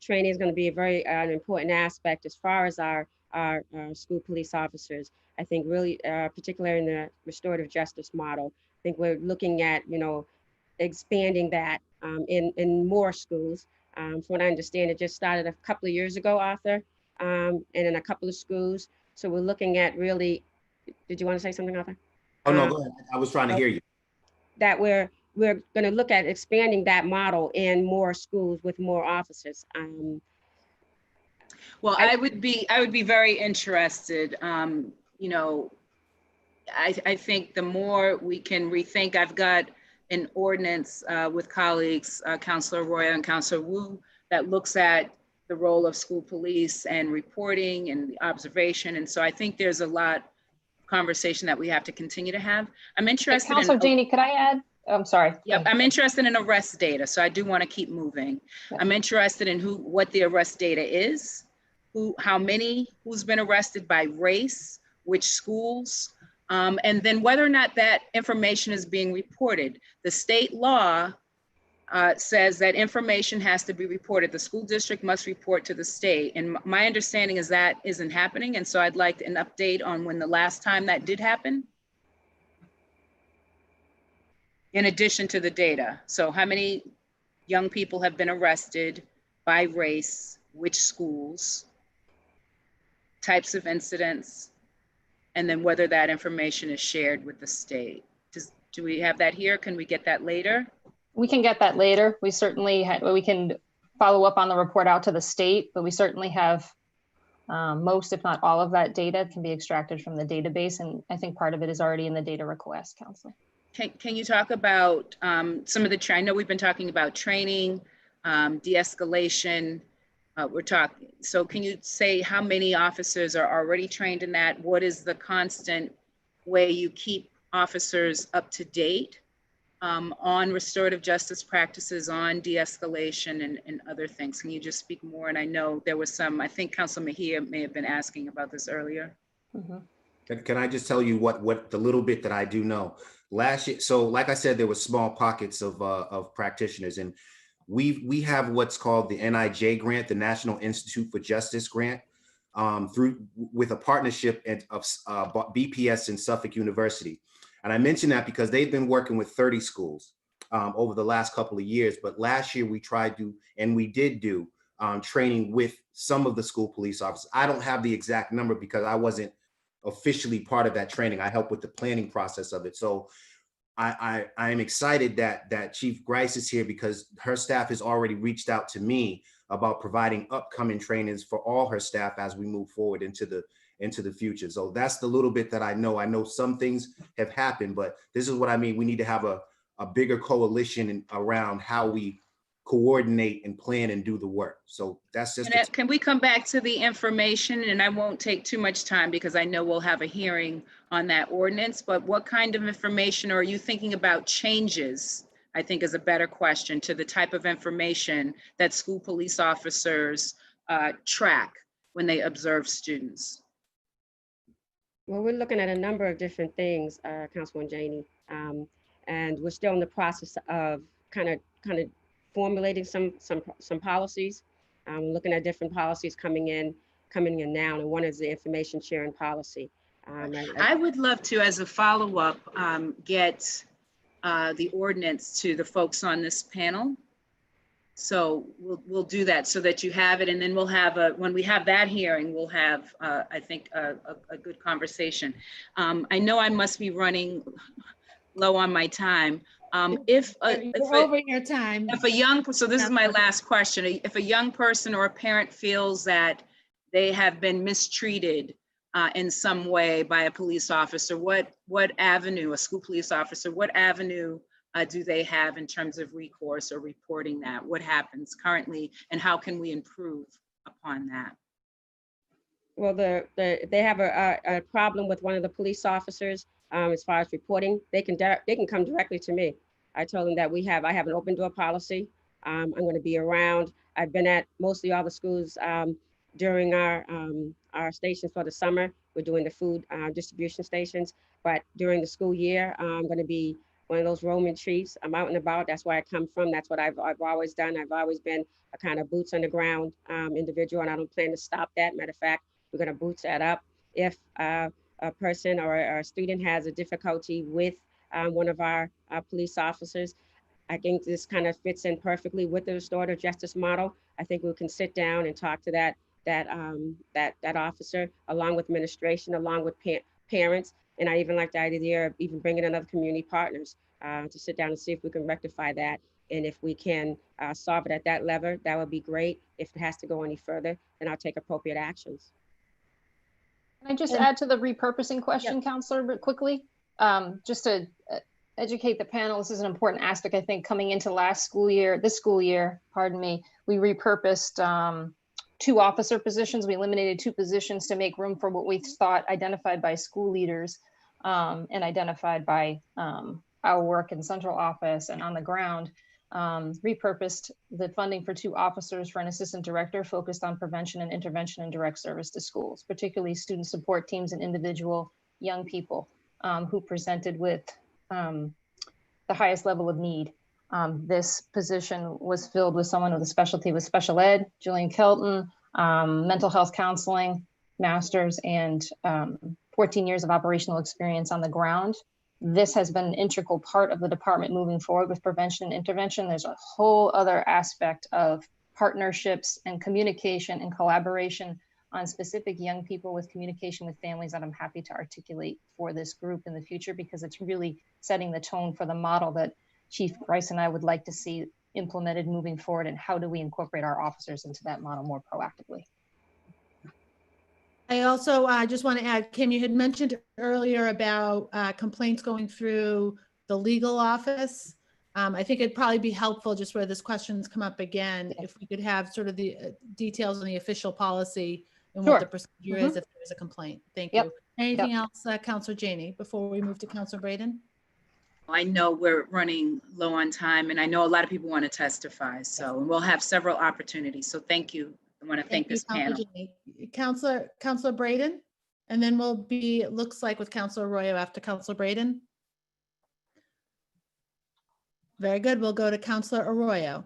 training is going to be a very important aspect as far as our school police officers. I think really, particularly in the restorative justice model, I think we're looking at, you know, expanding that in more schools. From what I understand, it just started a couple of years ago, Arthur, and in a couple of schools. So we're looking at really, did you want to say something, Arthur? Oh, no, go ahead. I was trying to hear you. That we're going to look at expanding that model in more schools with more officers. Well, I would be very interested. You know, I think the more we can rethink, I've got an ordinance with colleagues, Councilor Roya and Councilor Wu, that looks at the role of school police and reporting and the observation. And so I think there's a lot of conversation that we have to continue to have. I'm interested in— Councilor Janey, could I add? I'm sorry. Yep, I'm interested in arrest data, so I do want to keep moving. Yeah. I'm interested in what the arrest data is, how many, who's been arrested by race, which schools, and then whether or not that information is being reported. The state law says that information has to be reported. The school district must report to the state. And my understanding is that isn't happening. And so I'd like an update on when the last time that did happen, in addition to the data. So how many young people have been arrested by race, which schools, types of incidents, and then whether that information is shared with the state. Do we have that here? Can we get that later? We can get that later. We certainly we can follow up on the report out to the state, but we certainly have most, if not all of that data can be extracted from the database. And I think part of it is already in the data request, Council. Can you talk about some of the, I know we've been talking about training, de-escalation, so can you say how many officers are already trained in that? What is the constant way you keep officers up to date on restorative justice practices, on de-escalation and other things? Can you just speak more? And I know there was some, I think Council Mejia may have been asking about this earlier. Mm-hmm. Can I just tell you what the little bit that I do know? Last year, so like I said, there were small pockets of practitioners, and we have what's called the NIJ grant, the National Institute for Justice grant, with a partnership of BPS and Suffolk University. And I mention that because they've been working with 30 schools over the last couple of years. But last year we tried to, and we did do training with some of the school police officers. I don't have the exact number because I wasn't officially part of that training. I helped with the planning process of it. So I am excited that Chief Grice is here because her staff has already reached out to me about providing upcoming trainings for all her staff as we move forward into the future. So that's the little bit that I know. I know some things have happened, but this is what I mean. We need to have a bigger coalition around how we coordinate and plan and do the work. So that's just— Can we come back to the information? And I won't take too much time because I know we'll have a hearing on that ordinance, but what kind of information are you thinking about changes, I think is a better question, to the type of information that school police officers track when they observe students? Well, we're looking at a number of different things, Councilwoman Janey, and we're still in the process of kind of formulating some policies. Looking at different policies coming in now, and one is the information sharing policy. I would love to, as a follow-up, get the ordinance to the folks on this panel So we'll do that so that you have it, and then we'll have when we have that hearing, we'll have I think a good conversation. I know I must be running low on my time. If over your time. If a young, so this is my last question. If a young person or a parent feels that they have been mistreated in some way by a police officer, what avenue, a school police officer, what avenue do they have in terms of recourse or reporting that? What happens currently, and how can we improve upon that? Well, they have a problem with one of the police officers as far as reporting. They can come directly to me. I told them that I have an open door policy. I'm going to be around. I've been at mostly all the schools during our stations for the summer. We're doing the food distribution stations, but during the school year, I'm going to be one of those roaming chiefs. I'm out and about. That's where I come from. That's what I've always done. I've always been a kind of boots on the ground individual, and I don't plan to stop that. Matter of fact, we're going to boots that up. If a person or a student has a difficulty with one of our police officers, I think this kind of fits in perfectly with the restorative justice model. I think we can sit down and talk to that officer, along with administration, along with parents. And I even like the idea of even bringing in other community partners to sit down and see if we can rectify that. And if we can solve it at that level, that would be great. If it has to go any further, then I'll take appropriate actions. Can I just add to the repurposing question, Counselor, but quickly? Just to educate the panel, this is an important aspect, I think, coming into this school year, pardon me, we repurposed 2 officer positions. We eliminated 2 positions to make room for what we thought identified by school leaders and identified by our work in central office and on the ground. Repurposed the funding for 2 officers for an assistant director focused on prevention and intervention and direct service to schools, particularly student support teams and individual young people who presented with the highest level of need. This position was filled with someone with a specialty with special ed, Jillian Kelton, mental health counseling, masters, and 14 years of operational experience on the ground. This has been an integral part of the department moving forward with prevention and intervention. There's a whole other aspect of partnerships and communication and collaboration on specific young people with communication with families that I'm happy to articulate for this group in the future, because it's really setting the tone for the model that Chief Bryce and I would like to see implemented moving forward, and how do we incorporate our officers into that model more proactively. I also just want to add, Kim, you had mentioned earlier about complaints going through the legal office. I think it'd probably be helpful, just where this question's come up again, if we could have sort of the details on the official policy and what the procedure is if there's a complaint. Thank you. Anything else, Councilor Janey, before we move to Councilor Braden? I know we're running low on time, and I know a lot of people want to testify, so we'll have several opportunities. So thank you. I want to thank this panel. Councilor Braden, and then we'll be, it looks like, with Councilor Arroyo after Councilor Braden. Very good. We'll go to Councilor Arroyo.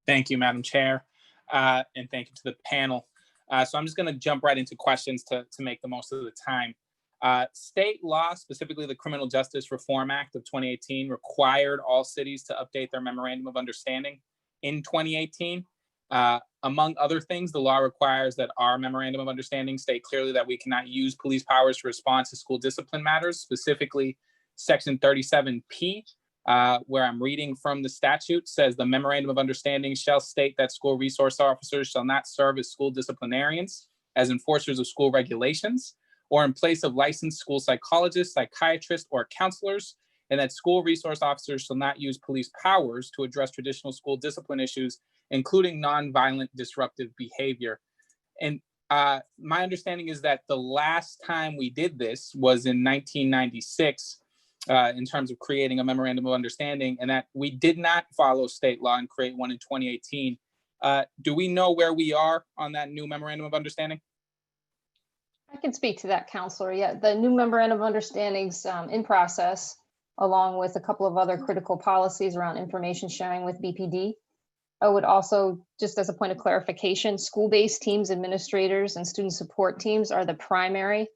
Thank you, Madam Chair, and thank you to the panel. So I'm just going to jump right into questions to make the most of the time. State law, specifically the Criminal Justice Reform Act of 2018, required all cities to update their memorandum of understanding in 2018. Among other things, the law requires that our memorandum of understanding state clearly that we cannot use police powers to respond to school discipline matters, specifically Section 37P, where I'm reading from the statute, says the memorandum of understanding shall state that school resource officers shall not serve as school disciplinarians, as enforcers of school regulations, or in place of licensed school psychologists, psychiatrists, or counselors, and that school resource officers shall not use police powers to address traditional school discipline issues, including nonviolent disruptive behavior. And my understanding is that the last time we did this was in 1996 in terms of creating a memorandum of understanding, and that we did not follow state law and create one in 2018. Do we know where we are on that new memorandum of understanding? I can speak to that, Counselor. Yeah, the new memorandum of understandings in process, along with a couple of other critical policies around information sharing with BPD. I would also, just as a point of clarification, school-based teams, administrators, and student support teams are the primary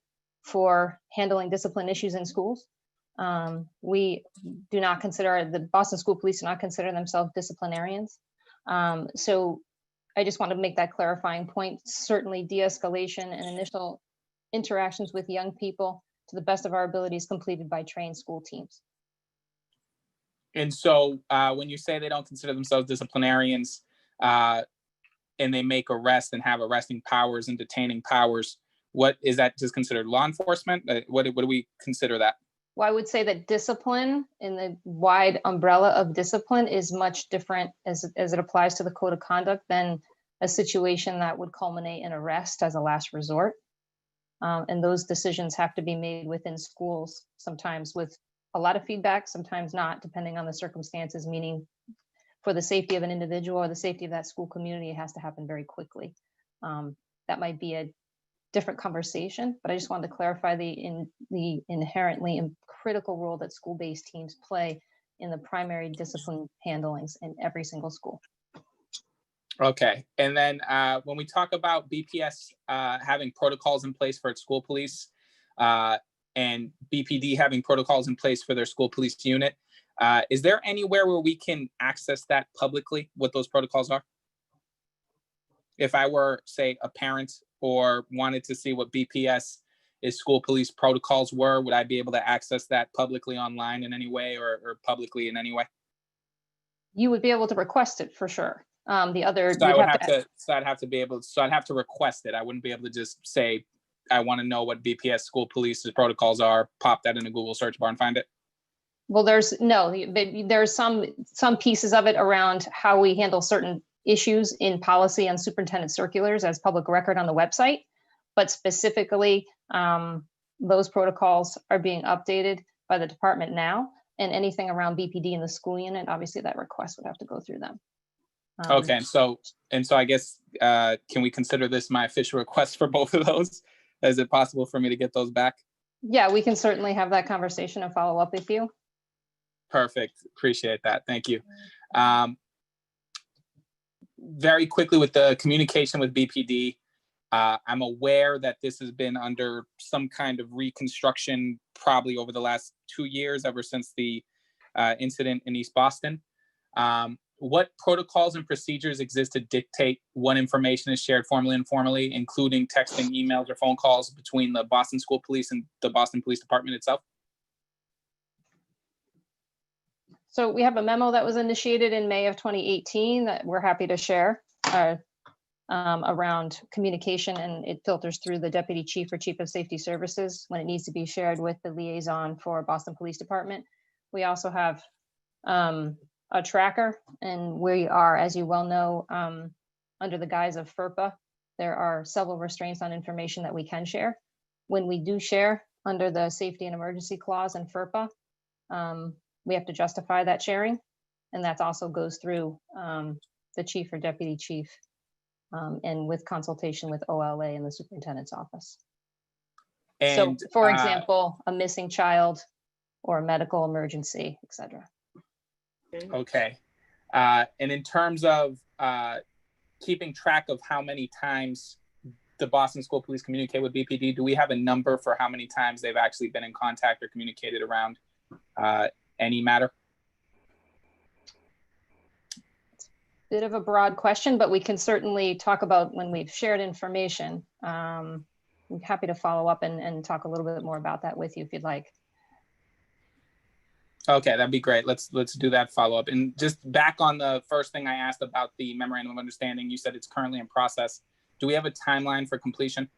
for handling discipline issues in schools. We do not consider, the Boston School Police do not consider themselves disciplinarians. So I just want to make that clarifying point. Certainly de-escalation and initial interactions with young people to the best of our abilities completed by trained school teams. And so when you say they don't consider themselves disciplinarians and they make arrests and have arresting powers and detaining powers, what is that just considered law enforcement? What do we consider that? Well, I would say that discipline in the wide umbrella of discipline is much different as it applies to the code of conduct than a situation that would culminate in arrest as a last resort. And those decisions have to be made within schools, sometimes with a lot of feedback, sometimes not, depending on the circumstances, meaning for the safety of an individual or the safety of that school community, it has to happen very quickly. That might be a different conversation, but I just wanted to clarify the inherently critical role that school-based teams play in the primary discipline handlings in every single school. Okay, and then when we talk about BPS having protocols in place for its school police and BPD having protocols in place for their school police unit, is there anywhere where we can access that publicly, what those protocols are? If I were, say, a parent or wanted to see what BPS is school police protocols were, would I be able to access that publicly online in any way or publicly in any way? You would be able to request it for sure. The other, So I'd have to request it. I wouldn't be able to just say, I want to know what BPS school police's protocols are, pop that in a Google search bar and find it. Well, there's some pieces of it around how we handle certain issues in policy and superintendent circulars as public record on the website, but specifically those protocols are being updated by the department now, and anything around BPD in the school unit, obviously that request would have to go through them. Okay, and so I guess can we consider this my official request for both of those? Is it possible for me to get those back? Yeah, we can certainly have that conversation and follow up with you. Perfect, appreciate that, thank you. Very quickly with the communication with BPD, I'm aware that this has been under some kind of reconstruction probably over the last 2 years, ever since the incident in East Boston. What protocols and procedures exist to dictate what information is shared formally and informally, including texting, emails, or phone calls between the Boston School Police and the Boston Police Department itself? So we have a memo that was initiated in May of 2018 that we're happy to share around communication, and it filters through the deputy chief or chief of safety services when it needs to be shared with the liaison for Boston Police Department. We also have a tracker, and we are, as you well know, under the guise of FERPA, there are several restraints on information that we can share. When we do share under the safety and emergency clause in FERPA, we have to justify that sharing, and that also goes through the chief or deputy chief and with consultation with OLA and the superintendent's office. And, so, for example, a missing child or a medical emergency, et cetera. Okay. And in terms of keeping track of how many times the Boston School Police communicate with BPD, do we have a number for how many times they've actually been in contact or communicated around any matter? Bit of a broad question, but we can certainly talk about when we've shared information. I'm happy to follow up and talk a little bit more about that with you if you'd like. Okay, that'd be great. Let's do that follow-up. And just back on the first thing I asked about the memorandum of understanding, you said it's currently in process. Do we have a timeline for completion?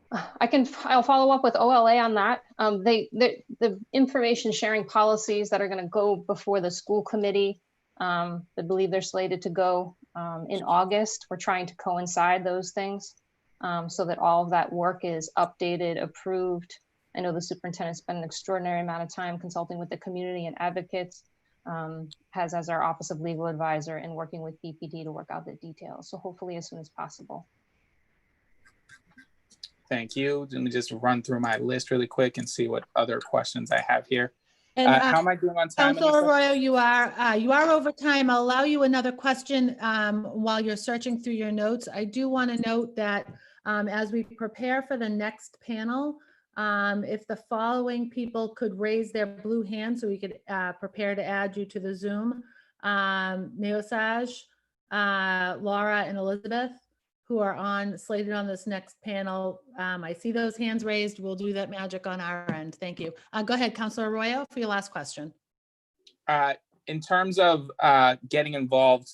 I'll follow up with OLA on that. The information sharing policies that are going to go before the school committee, I believe they're slated to go in August. We're trying to coincide those things so that all of that work is updated, approved. I know the superintendent spent an extraordinary amount of time consulting with the community and advocates, has as our Office of Legal Advisor, and working with BPD to work out the details. So hopefully as soon as possible. Thank you. Let me just run through my list really quick and see what other questions I have here. And, how am I doing on time? Councilor Arroyo, you are over time. I'll allow you another question while you're searching through your notes. I do want to note that as we prepare for the next panel, If the following people could raise their blue hand so we could prepare to add you to the Zoom. Neosaj, Laura, and Elizabeth, who are slated on this next panel. I see those hands raised. We'll do that magic on our end. Thank you. Go ahead, Councilor Arroyo, for your last question. In terms of getting involved,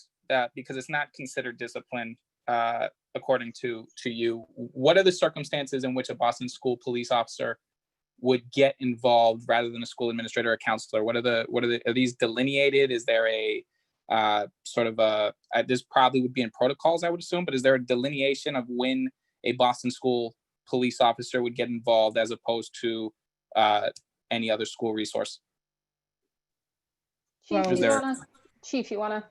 because it's not considered discipline, according to you, what are the circumstances in which a Boston school police officer would get involved rather than a school administrator or counselor? Are these delineated? Is there a this probably would be in protocols, I would assume, but is there a delineation of when a Boston school police officer would get involved as opposed to any other school resource? Chief, you wanna?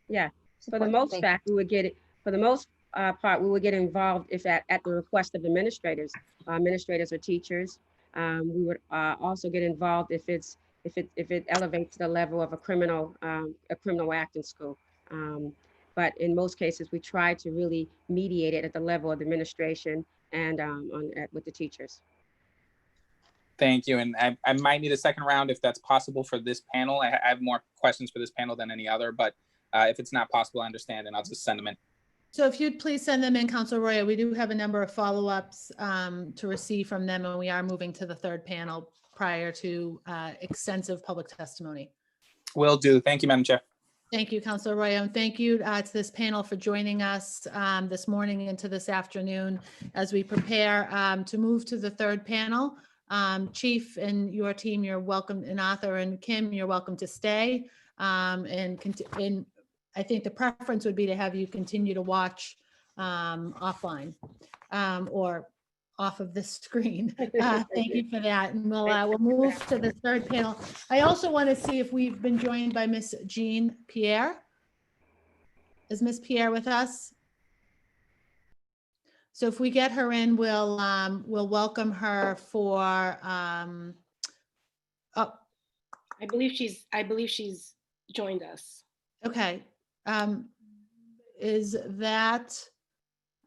Yeah, for the most part, we would get it. For the most part, we would get involved if at the request of administrators or teachers. We would also get involved if it elevates to the level of a criminal act in school. But in most cases, we try to really mediate it at the level of the administration and with the teachers. Thank you. And I might need a second round if that's possible for this panel. I have more questions for this panel than any other, but if it's not possible, I understand, and I'll just send them in. So if you'd please send them in, Councilor Arroyo, we do have a number of follow-ups to receive from them, and we are moving to the third panel prior to extensive public testimony. Will do. Thank you, Madam Chair. Thank you, Councilor Arroyo, and thank you to this panel for joining us this morning into this afternoon as we prepare to move to the third panel. Chief and your team, you're welcome, and Arthur and Kim, you're welcome to stay. And I think the preference would be to have you continue to watch offline or off of the screen. Thank you for that. And we'll move to the third panel. I also want to see if we've been joined by Miss Jean Pierre. Is Miss Pierre with us? So if we get her in, we'll welcome her for. Oh, I believe she's joined us. Okay. Is that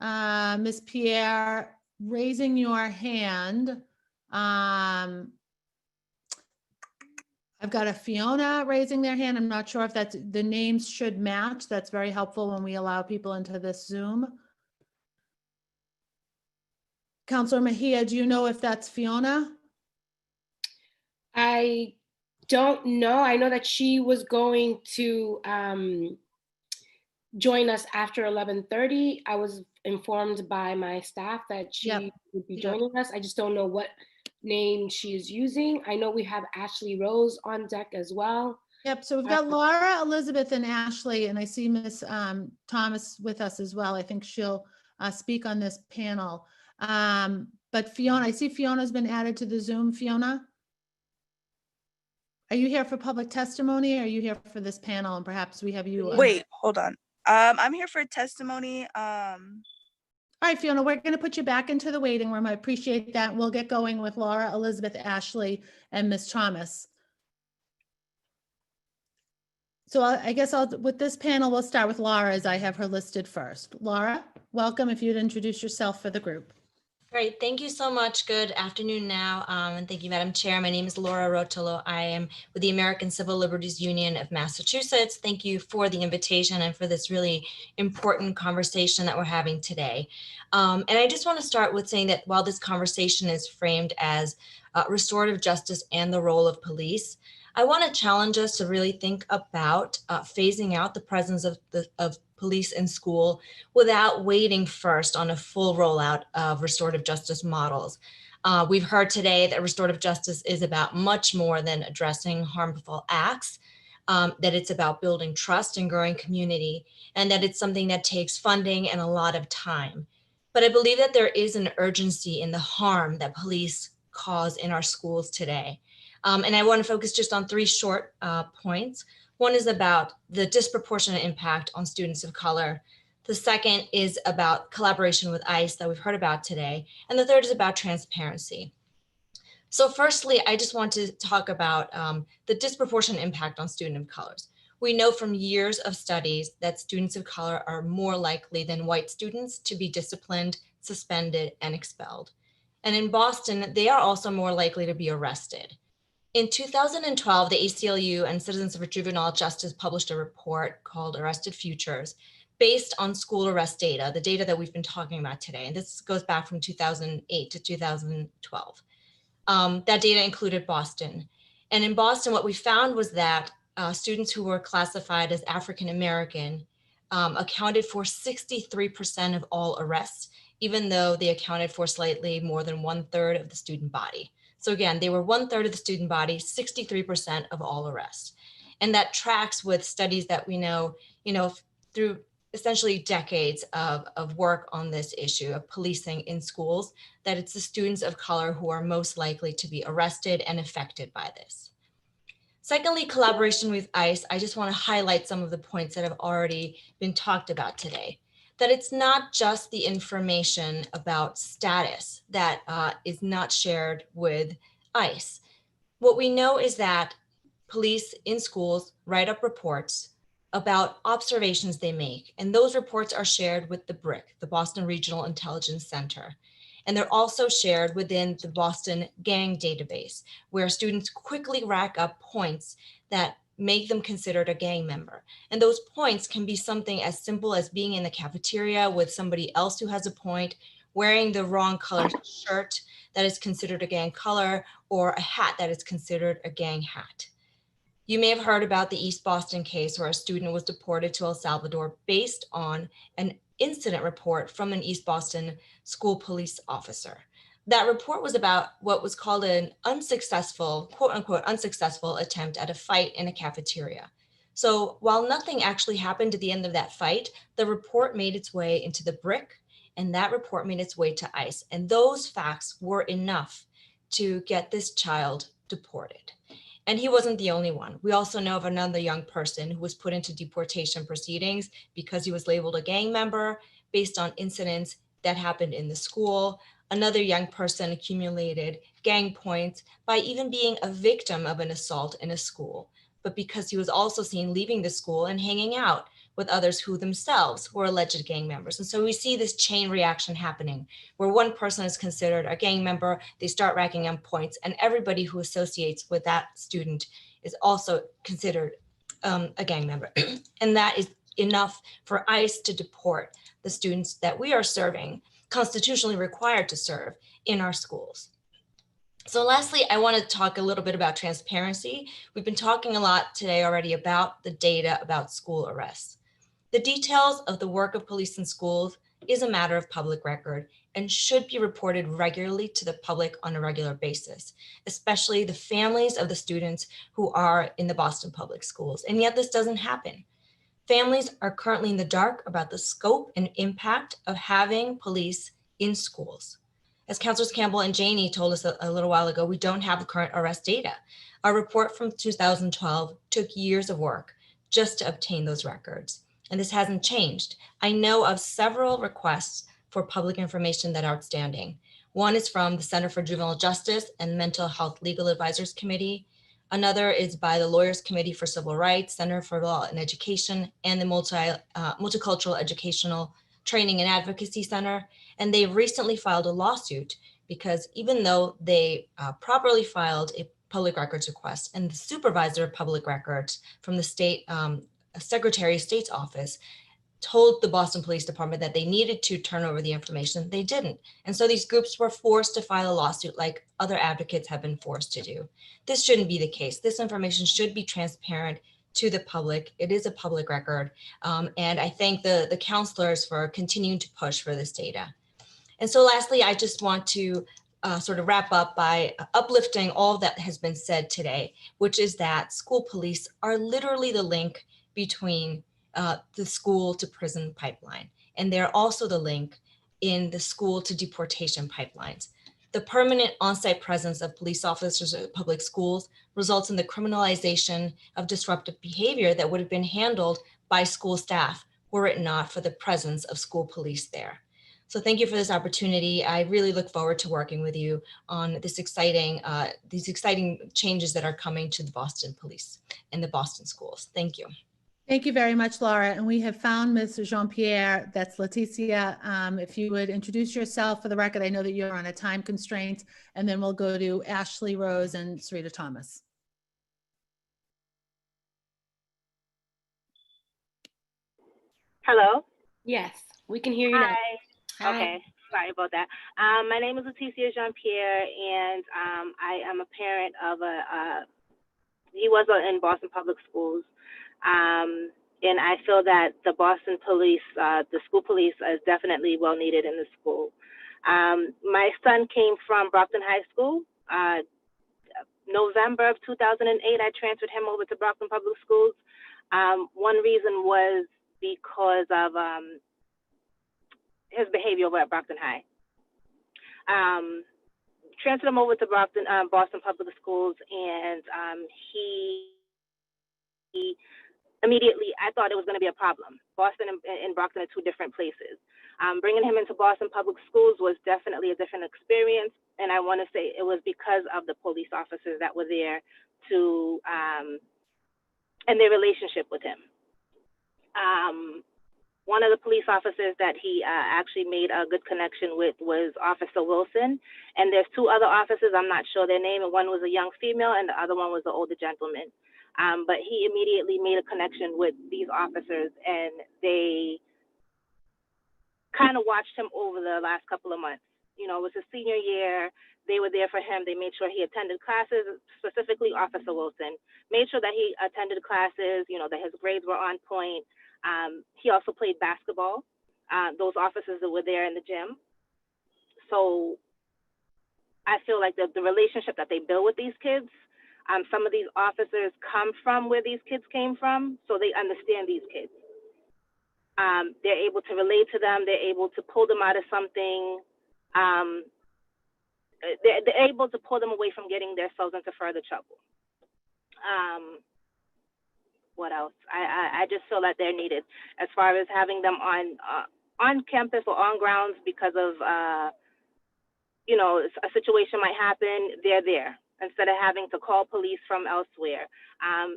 Ms. Pierre raising your hand? I've got a Fiona raising their hand. I'm not sure if that's the names should match. That's very helpful when we allow people into this Zoom. Councilor Mejia, do you know if that's Fiona? I don't know. I know that she was going to join us after 11:30. I was informed by my staff that she would be joining us. I just don't know what name she is using. I know we have Ashley Rose on deck as well. Yep, so we've got Laura, Elizabeth, and Ashley, and I see Miss Thomas with us as well. I think she'll speak on this panel. But Fiona, I see Fiona's been added to the Zoom. Fiona? Are you here for public testimony? Or are you here for this panel? And perhaps we have you. Wait, hold on. I'm here for testimony. All right, Fiona, we're going to put you back into the waiting room. I appreciate that. We'll get going with Laura, Elizabeth, Ashley, and Miss Thomas. So I guess with this panel, we'll start with Laura as I have her listed first. Laura, welcome. If you'd introduce yourself for the group. Great, thank you so much. Good afternoon now, and thank you, Madam Chair. My name is Laura Rotolo. I am with the American Civil Liberties Union of Massachusetts. Thank you for the invitation and for this really important conversation that we're having today. And I just want to start with saying that while this conversation is framed as restorative justice and the role of police, I want to challenge us to really think about phasing out the presence of police in school without waiting first on a full rollout of restorative justice models. We've heard today that restorative justice is about much more than addressing harmful acts, that it's about building trust and growing community, and that it's something that takes funding and a lot of time. But I believe that there is an urgency in the harm that police cause in our schools today. And I want to focus just on three short points. One is about the disproportionate impact on students of color. The second is about collaboration with ICE that we've heard about today. And the third is about transparency. So firstly, I just want to talk about the disproportionate impact on students of colors. We know from years of studies that students of color are more likely than white students to be disciplined, suspended, and expelled. And in Boston, they are also more likely to be arrested. In 2012, the ACLU and Citizens for Juvenile Justice published a report called Arrested Futures based on school arrest data, the data that we've been talking about today. And this goes back from 2008 to 2012. That data included Boston. And in Boston, what we found was that students who were classified as African American accounted for 63% of all arrests, even though they accounted for slightly more than 1/3 of the student body. So again, they were 1/3 of the student body, 63% of all arrests. And that tracks with studies that we know, through essentially decades of work on this issue of policing in schools, that it's the students of color who are most likely to be arrested and affected by this. Secondly, collaboration with ICE. I just want to highlight some of the points that have already been talked about today. That it's not just the information about status that is not shared with ICE. What we know is that police in schools write up reports about observations they make, and those reports are shared with the BRIC, the Boston Regional Intelligence Center. And they're also shared within the Boston Gang Database, where students quickly rack up points that make them considered a gang member. And those points can be something as simple as being in the cafeteria with somebody else who has a point, wearing the wrong color shirt that is considered a gang color, or a hat that is considered a gang hat. You may have heard about the East Boston case where a student was deported to El Salvador based on an incident report from an East Boston school police officer. That report was about what was called an unsuccessful, quote unquote, unsuccessful attempt at a fight in a cafeteria. So while nothing actually happened at the end of that fight, the report made its way into the BRIC, and that report made its way to ICE. And those facts were enough to get this child deported. And he wasn't the only one. We also know of another young person who was put into deportation proceedings because he was labeled a gang member based on incidents that happened in the school. Another young person accumulated gang points by even being a victim of an assault in a school, but because he was also seen leaving the school and hanging out with others who themselves were alleged gang members. And so we see this chain reaction happening where one person is considered a gang member, they start racking up points, and everybody who associates with that student is also considered a gang member. And that is enough for ICE to deport the students that we are serving, constitutionally required to serve in our schools. So lastly, I want to talk a little bit about transparency. We've been talking a lot today already about the data about school arrests. The details of the work of police in schools is a matter of public record and should be reported regularly to the public on a regular basis, especially the families of the students who are in the Boston Public Schools. And yet this doesn't happen. Families are currently in the dark about the scope and impact of having police in schools. As Councilors Campbell and Janey told us a little while ago, we don't have the current arrest data. Our report from 2012 took years of work just to obtain those records. And this hasn't changed. I know of several requests for public information that are outstanding. One is from the Center for Juvenile Justice and Mental Health Legal Advisors Committee. Another is by the Lawyers Committee for Civil Rights, Center for Law and Education, and the Multicultural Educational Training and Advocacy Center. And they recently filed a lawsuit because even though they properly filed a public records request, and the supervisor of public records from the state Secretary of State's office told the Boston Police Department that they needed to turn over the information, they didn't. And so these groups were forced to file a lawsuit like other advocates have been forced to do. This shouldn't be the case. This information should be transparent to the public. It is a public record. And I thank the counselors for continuing to push for this data. And so lastly, I just want to sort of wrap up by uplifting all that has been said today, which is that school police are literally the link between the school to prison pipeline. And they're also the link in the school to deportation pipelines. The permanent on-site presence of police officers at public schools results in the criminalization of disruptive behavior that would have been handled by school staff were it not for the presence of school police there. So thank you for this opportunity. I really look forward to working with you on this these exciting changes that are coming to the Boston Police and the Boston schools. Thank you. Thank you very much, Laura. And we have found Ms. Jean-Pierre. That's Leticia. If you would introduce yourself for the record, I know that you're on a time constraint, and then we'll go to Ashley Rose and Sarita Thomas. Hello? Yes, we can hear you now. Hi. Okay, sorry about that. My name is Leticia Jean-Pierre, and I am a parent of he was in Boston Public Schools. And I feel that the Boston police, the school police is definitely well needed in the school. My son came from Brockton High School. November of 2008, I transferred him over to Brockton Public Schools. One reason was because of his behavior over at Brockton High. Transferred him over to Boston Public Schools, and he immediately, I thought it was going to be a problem. Boston and Brockton are two different places. Bringing him into Boston Public Schools was definitely a different experience, and I want to say it was because of the police officers that were there to, and their relationship with him. One of the police officers that he actually made a good connection with was Officer Wilson, and there's two other officers, I'm not sure their name, and one was a young female and the other one was an older gentleman. But he immediately made a connection with these officers, and they kind of watched him over the last couple of months. You know, it was his senior year. They were there for him. They made sure he attended classes, specifically Officer Wilson, made sure that he attended classes, you know, that his grades were on point. He also played basketball, those officers that were there in the gym. So I feel like the relationship that they build with these kids, some of these officers come from where these kids came from, so they understand these kids. They're able to relate to them. They're able to pull them out of something. They're able to pull them away from getting themselves into further trouble. What else? I just feel that they're needed as far as having them on campus or on grounds because of, you know, a situation might happen, they're there instead of having to call police from elsewhere.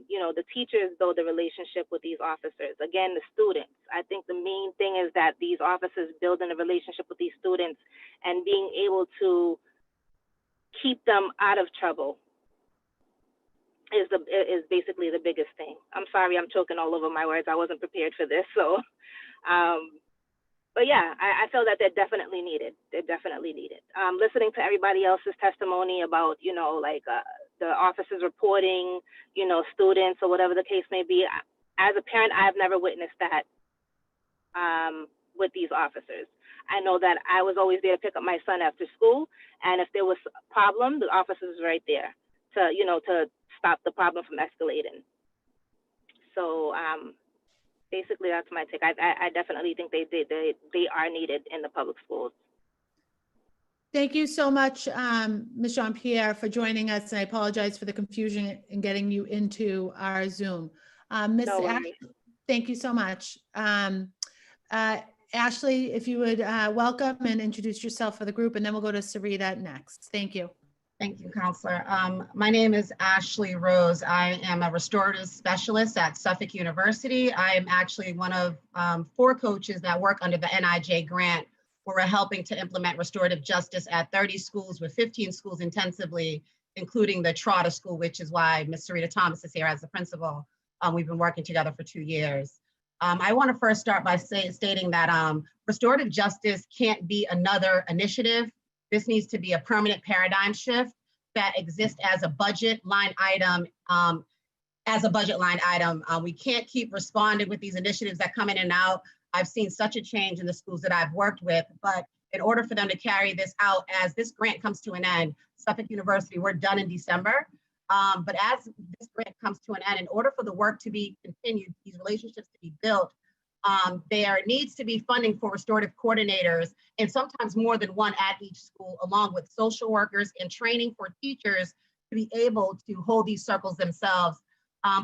You know, the teachers build a relationship with these officers. Again, the students. I think the main thing is that these officers building a relationship with these students and being able to keep them out of trouble is basically the biggest thing. I'm sorry, I'm choking all over my words. I wasn't prepared for this. So, but yeah, I feel that they're definitely needed. They're definitely needed. Listening to everybody else's testimony about, you know, like the officers reporting, you know, students or whatever the case may be. As a parent, I've never witnessed that with these officers. I know that I was always there to pick up my son after school, and if there was a problem, the officers were right there to, you know, to stop the problem from escalating. So basically, that's my take. I definitely think they are needed in the public schools. Thank you so much, Ms. Jean-Pierre, for joining us, and I apologize for the confusion in getting you into our Zoom. Ms. No Ashley, thank you so much. Ashley, if you would welcome and introduce yourself for the group, and then we'll go to Sarita next. Thank you. Thank you, Counselor. My name is Ashley Rose. I am a restorative specialist at Suffolk University. I am actually one of 4 coaches that work under the NIJ grant, where we're helping to implement restorative justice at 30 schools with 15 schools intensively, including the Trotter School, which is why Ms. Sarita Thomas is here as the principal. We've been working together for 2 years. I want to first start by stating that restorative justice can't be another initiative. This needs to be a permanent paradigm shift that exists as a budget line item. We can't keep responding with these initiatives that come in and out. I've seen such a change in the schools that I've worked with, but in order for them to carry this out, as this grant comes to an end, Suffolk University, we're done in December. But as this grant comes to an end, in order for the work to be continued, these relationships to be built, there needs to be funding for restorative coordinators, and sometimes more than one at each school, along with social workers and training for teachers to be able to hold these circles themselves.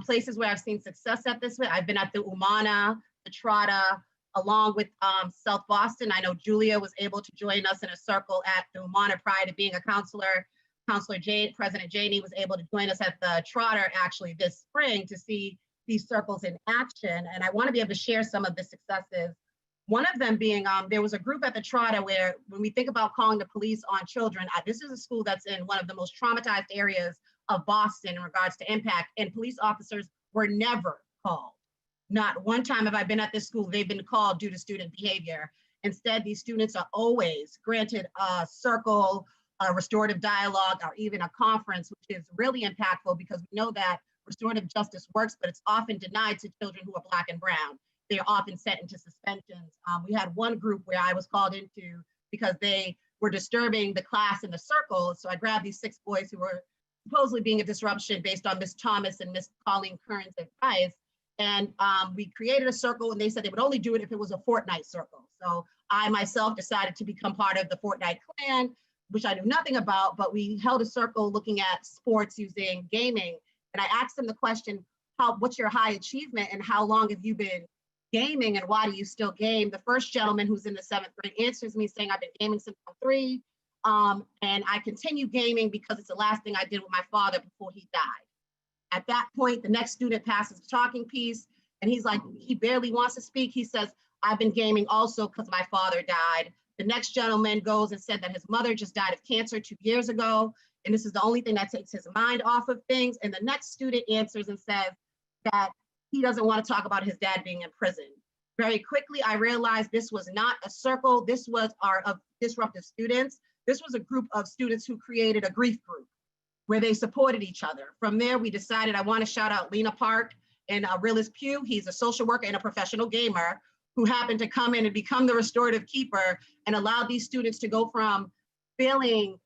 Places where I've seen success at this, I've been at the Umana, the Trotta, along with South Boston. I know Julia was able to join us in a circle at the Umana prior to being a counselor. President Janey was able to join us at the Trotter actually this spring to see these circles in action. And I want to be able to share some of the successes. One of them being, there was a group at the Trotter where when we think about calling the police on children, this is a school that's in one of the most traumatized areas of Boston in regards to impact, and police officers were never called. Not one time have I been at this school, they've been called due to student behavior. Instead, these students are always granted a circle, a restorative dialogue, or even a conference, which is really impactful because we know that restorative justice works, but it's often denied to children who are Black and brown. They are often sent into suspensions. We had one group where I was called into because they were disturbing the class in the circle. So I grabbed these 6 boys who were supposedly being a disruption based on Miss Thomas and Miss Colleen Curran's advice. And we created a circle, and they said they would only do it if it was a Fortnite circle. So I myself decided to become part of the Fortnite clan, which I knew nothing about, but we held a circle looking at sports using gaming. And I asked them the question, what's your high achievement and how long have you been gaming and why do you still game? The first gentleman who's in the 7th grade answers me saying, I've been gaming since I'm 3. And I continue gaming because it's the last thing I did with my father before he died. At that point, the next student passes the talking piece and he's like, he barely wants to speak. He says, I've been gaming also because my father died. The next gentleman goes and said that his mother just died of cancer 2 years ago. And this is the only thing that takes his mind off of things. And the next student answers and says that he doesn't want to talk about his dad being in prison. Very quickly, I realized this was not a circle. This was our disruptive students. This was a group of students who created a grief group where they supported each other. From there, we decided I want to shout out Lena Park and Realist Pugh. He's a social worker and a professional gamer who happened to come in and become the restorative keeper and allow these students to go from feeling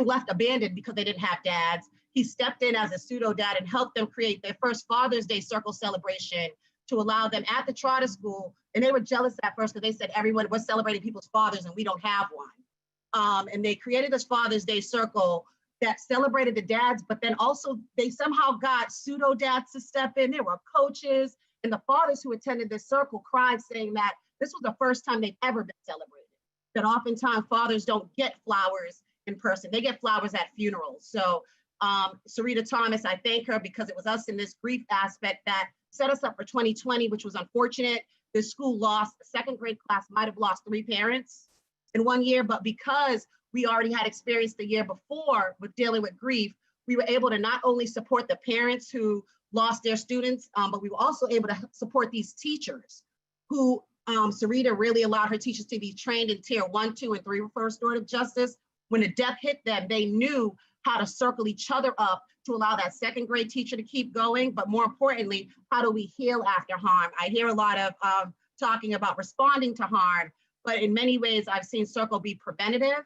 left abandoned because they didn't have dads. He stepped in as a pseudo dad and helped them create their first Father's Day circle celebration to allow them at the charter school. And they were jealous at first because they said everyone was celebrating people's fathers and we don't have one. And they created this Father's Day circle that celebrated the dads, but then also they somehow got pseudo dads to step in. There were coaches and the fathers who attended this circle cried saying that this was the first time they've ever been celebrated. That oftentimes fathers don't get flowers in person. They get flowers at funerals. So Sarita Thomas, I thank her because it was us in this grief aspect that set us up for 2020, which was unfortunate. The school lost, the 2nd grade class might have lost 3 parents in 1 year, but because we already had experienced the year before with dealing with grief, we were able to not only support the parents who lost their students, but we were also able to support these teachers who Sarita really allowed her teachers to be trained in tier 1, 2, and 3 for restorative justice. When the death hit them, they knew how to circle each other up to allow that 2nd grade teacher to keep going. But more importantly, how do we heal after harm? I hear a lot of talking about responding to harm, but in many ways, I've seen circle be preventative.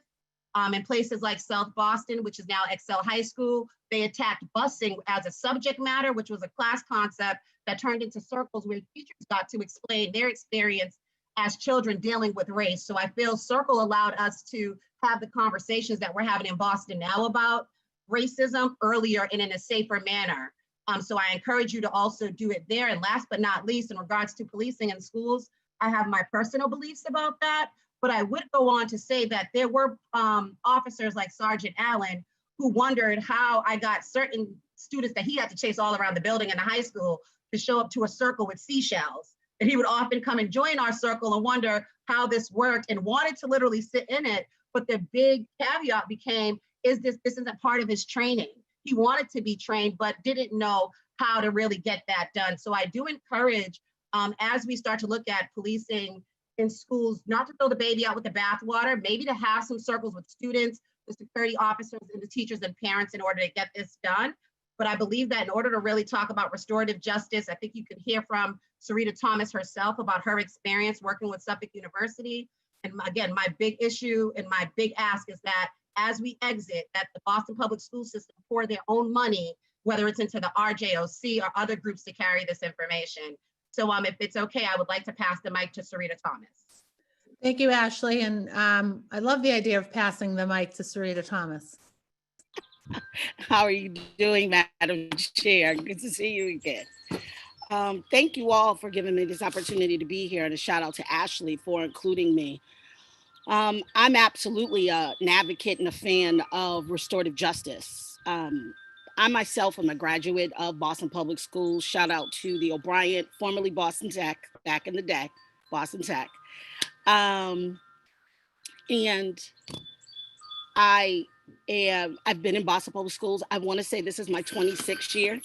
In places like South Boston, which is now Excel High School, they attacked busing as a subject matter, which was a class concept that turned into circles where teachers got to explain their experience as children dealing with race. So I feel Circle allowed us to have the conversations that we're having in Boston now about racism earlier and in a safer manner. So I encourage you to also do it there. And last but not least, in regards to policing in schools, I have my personal beliefs about that. But I would go on to say that there were officers like Sergeant Allen who wondered how I got certain students that he had to chase all around the building in the high school to show up to a circle with seashells. And he would often come and join our circle and wonder how this worked and wanted to literally sit in it. But the big caveat became, this isn't part of his training. He wanted to be trained, but didn't know how to really get that done. So I do encourage, as we start to look at policing in schools, not to throw the baby out with the bathwater, maybe to have some circles with students, the security officers and the teachers and parents in order to get this done. But I believe that in order to really talk about restorative justice, I think you can hear from Sarita Thomas herself about her experience working with Suffolk University. And again, my big issue and my big ask is that as we exit, that the Boston Public School System pour their own money, whether it's into the RJOC or other groups to carry this information. So if it's okay, I would like to pass the mic to Sarita Thomas. Thank you, Ashley. And I love the idea of passing the mic to Sarita Thomas. How are you doing, Madam Chair? Good to see you again. Thank you all for giving me this opportunity to be here, and a shout out to Ashley for including me. I'm absolutely an advocate and a fan of restorative justice. I myself am a graduate of Boston Public Schools. Shout out to the O'Brien, formerly Boston Tech, back in the day, Boston Tech. And I've been in Boston Public Schools. I want to say this is my 26th year.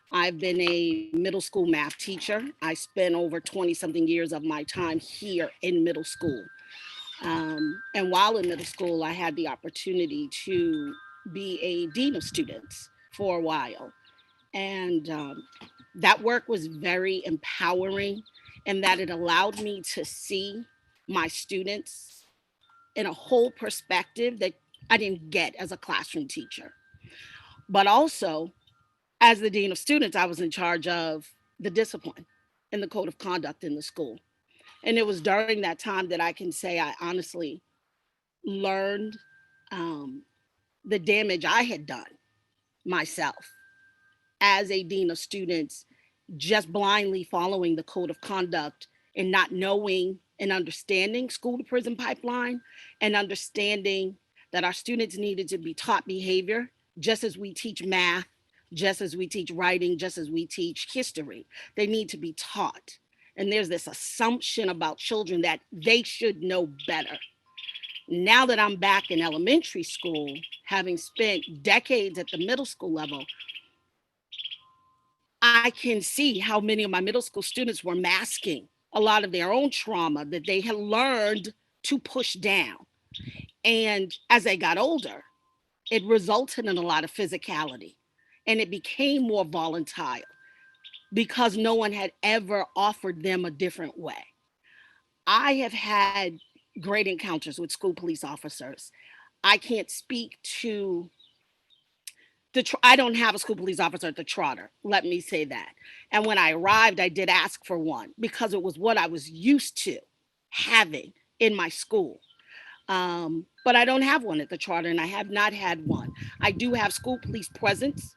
I've been a middle school math teacher. I spent over 20 something years of my time here in middle school. And while in middle school, I had the opportunity to be a dean of students for a while. And that work was very empowering in that it allowed me to see my students in a whole perspective that I didn't get as a classroom teacher. But also, as the dean of students, I was in charge of the discipline and the code of conduct in the school. And it was during that time that I can say I honestly learned the damage I had done myself as a dean of students, just blindly following the code of conduct and not knowing and understanding school to prison pipeline and understanding that our students needed to be taught behavior just as we teach math, just as we teach writing, just as we teach history. They need to be taught. And there's this assumption about children that they should know better. Now that I'm back in elementary school, having spent decades at the middle school level, I can see how many of my middle school students were masking a lot of their own trauma that they had learned to push down. And as they got older, it resulted in a lot of physicality and it became more volatile because no one had ever offered them a different way. I have had great encounters with school police officers. I can't speak to I don't have a school police officer at the Trotter, let me say that. And when I arrived, I did ask for one because it was what I was used to having in my school. But I don't have one at the Trotter and I have not had one. I do have school police presence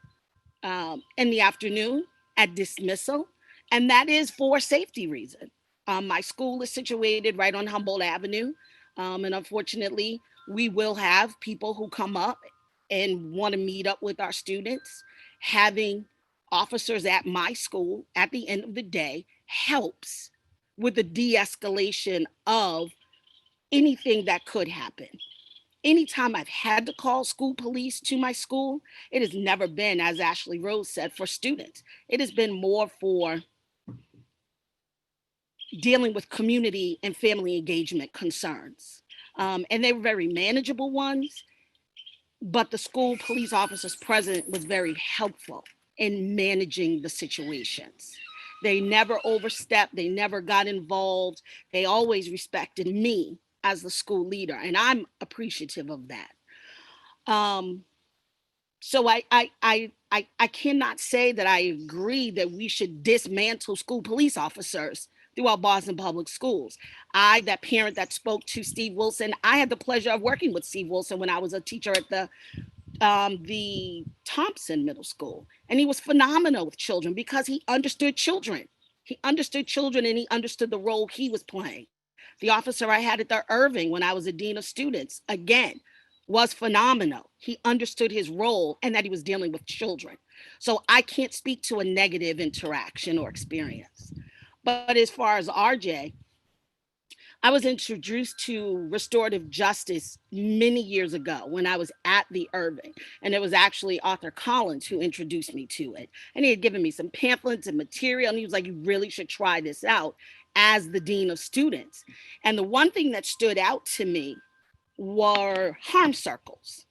in the afternoon at dismissal, and that is for safety reason. My school is situated right on Humboldt Avenue, and unfortunately, we will have people who come up and want to meet up with our students. Having officers at my school at the end of the day helps with the de-escalation of anything that could happen. Anytime I've had to call school police to my school, it has never been, as Ashley Rose said, for students. It has been more for dealing with community and family engagement concerns. And they were very manageable ones, but the school police officers present was very helpful in managing the situations. They never overstepped, they never got involved. They always respected me as the school leader, and I'm appreciative of that. So I cannot say that I agree that we should dismantle school police officers throughout Boston Public Schools. That parent that spoke to Steve Wilson, I had the pleasure of working with Steve Wilson when I was a teacher at the Thompson Middle School. And he was phenomenal with children because he understood children. He understood children and he understood the role he was playing. The officer I had at the Irving when I was a dean of students, again, was phenomenal. He understood his role and that he was dealing with children. So I can't speak to a negative interaction or experience. But as far as RJ, I was introduced to restorative justice many years ago when I was at the Irving. And it was actually Arthur Collins who introduced me to it. And he had given me some pamphlets and material. And he was like, you really should try this out as the dean of students. And the one thing that stood out to me were harm circles.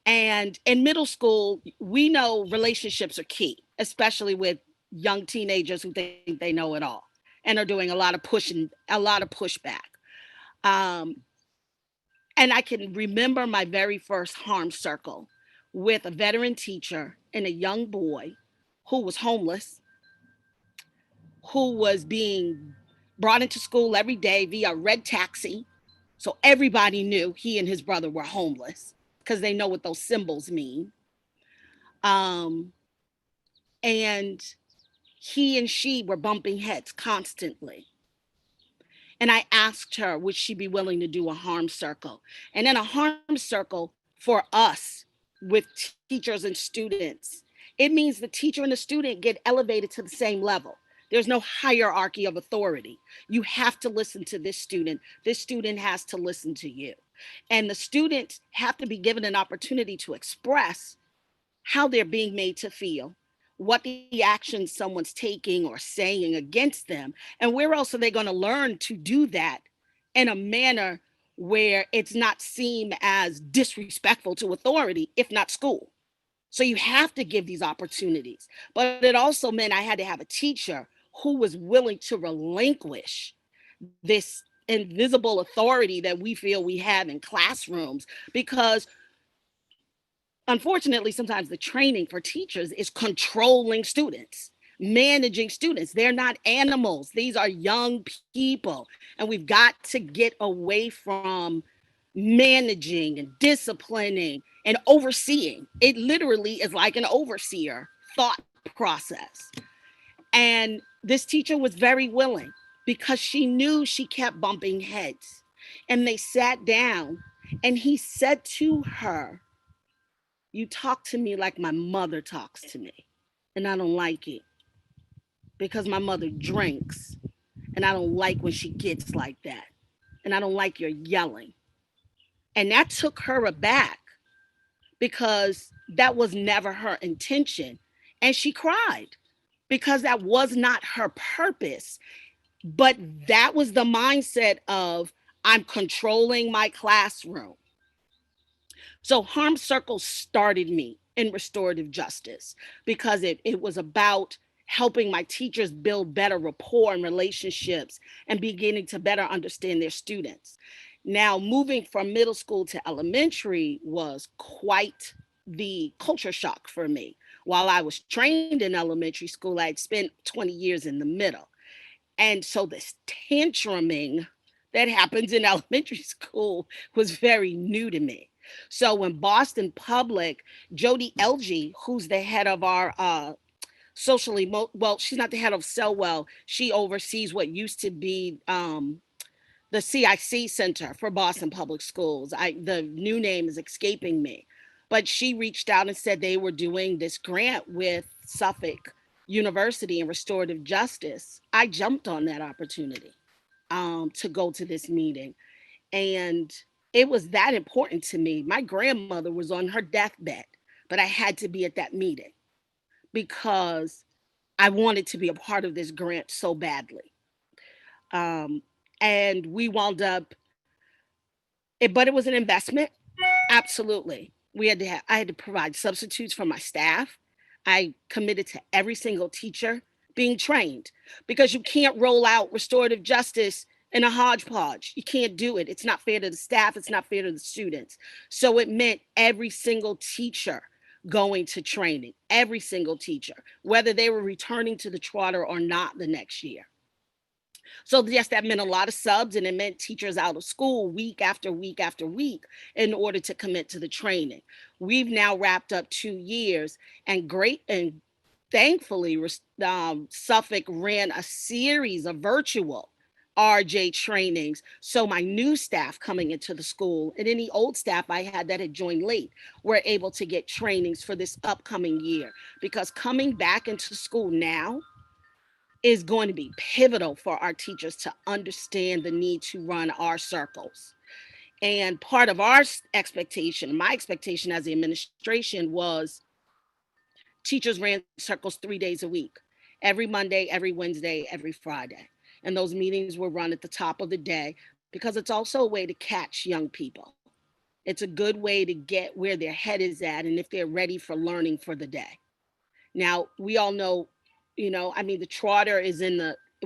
And in middle school, we know relationships are key, especially with young teenagers who think they know it all and are doing a lot of pushback. And I can remember my very first harm circle with a veteran teacher and a young boy who was homeless, who was being brought into school every day via red taxi. So everybody knew he and his brother were homeless because they know what those symbols mean. And he and she were bumping heads constantly. And I asked her, would she be willing to do a harm circle? And in a harm circle for us, with teachers and students. It means the teacher and the student get elevated to the same level. There's no hierarchy of authority. You have to listen to this student has to listen to you. And the students have to be given an opportunity to express how they're being made to feel, what the actions someone's taking or saying against them, and where else are they going to learn to do that in a manner where it's not seen as disrespectful to authority, if not school. So you have to give these opportunities. But it also meant I had to have a teacher who was willing to relinquish this invisible authority that we feel we have in classrooms, because unfortunately, sometimes the training for teachers is controlling students, managing students. They're not animals. These are young people. And we've got to get away from managing and disciplining and overseeing. It literally is like an overseer thought process. And this teacher was very willing, because she knew she kept bumping heads. And they sat down and he said to her, "You talk to me like my mother talks to me, and I don't like it, because my mother drinks, and I don't like when she gets like that, and I don't like your yelling." And that took her aback, because that was never her intention. And she cried, because that was not her purpose. But that was the mindset of, I'm controlling my classroom. So Harm Circle started me in restorative justice, because it was about helping my teachers build better rapport and relationships and beginning to better understand their students. Now, moving from middle school to elementary was quite the culture shock for me. While I was trained in elementary school, I'd spent 20 years in the middle. And so this tantruming that happens in elementary school was very new to me. So when Boston Public, Jody Elgie, who's the head of our well, she's not the head of Selwell. She oversees what used to be the CIC Center for Boston Public Schools. The new name is escaping me. But she reached out and said they were doing this grant with Suffolk University in restorative justice. I jumped on that opportunity to go to this meeting. And it was that important to me. My grandmother was on her deathbed, but I had to be at that meeting because I wanted to be a part of this grant so badly. And we wound up, but it was an investment. Absolutely. I had to provide substitutes for my staff. I committed to every single teacher being trained, because you can't roll out restorative justice in a hodgepodge. You can't do it. It's not fair to the staff. It's not fair to the students. So it meant every single teacher going to training, every single teacher, whether they were returning to the trotter or not the next year. So yes, that meant a lot of subs, and it meant teachers out of school week after week after week in order to commit to the training. We've now wrapped up 2 years, and thankfully, Suffolk ran a series of virtual RJ trainings. So my new staff coming into the school and any old staff I had that had joined late were able to get trainings for this upcoming year, because coming back into school now is going to be pivotal for our teachers to understand the need to run our circles. And part of our expectation, my expectation as the administration, was teachers ran circles 3 days a week, every Monday, every Wednesday, every Friday. And those meetings were run at the top of the day, because it's also a way to catch young people. It's a good way to get where their head is at and if they're ready for learning for the day. Now, we all know, the Trotter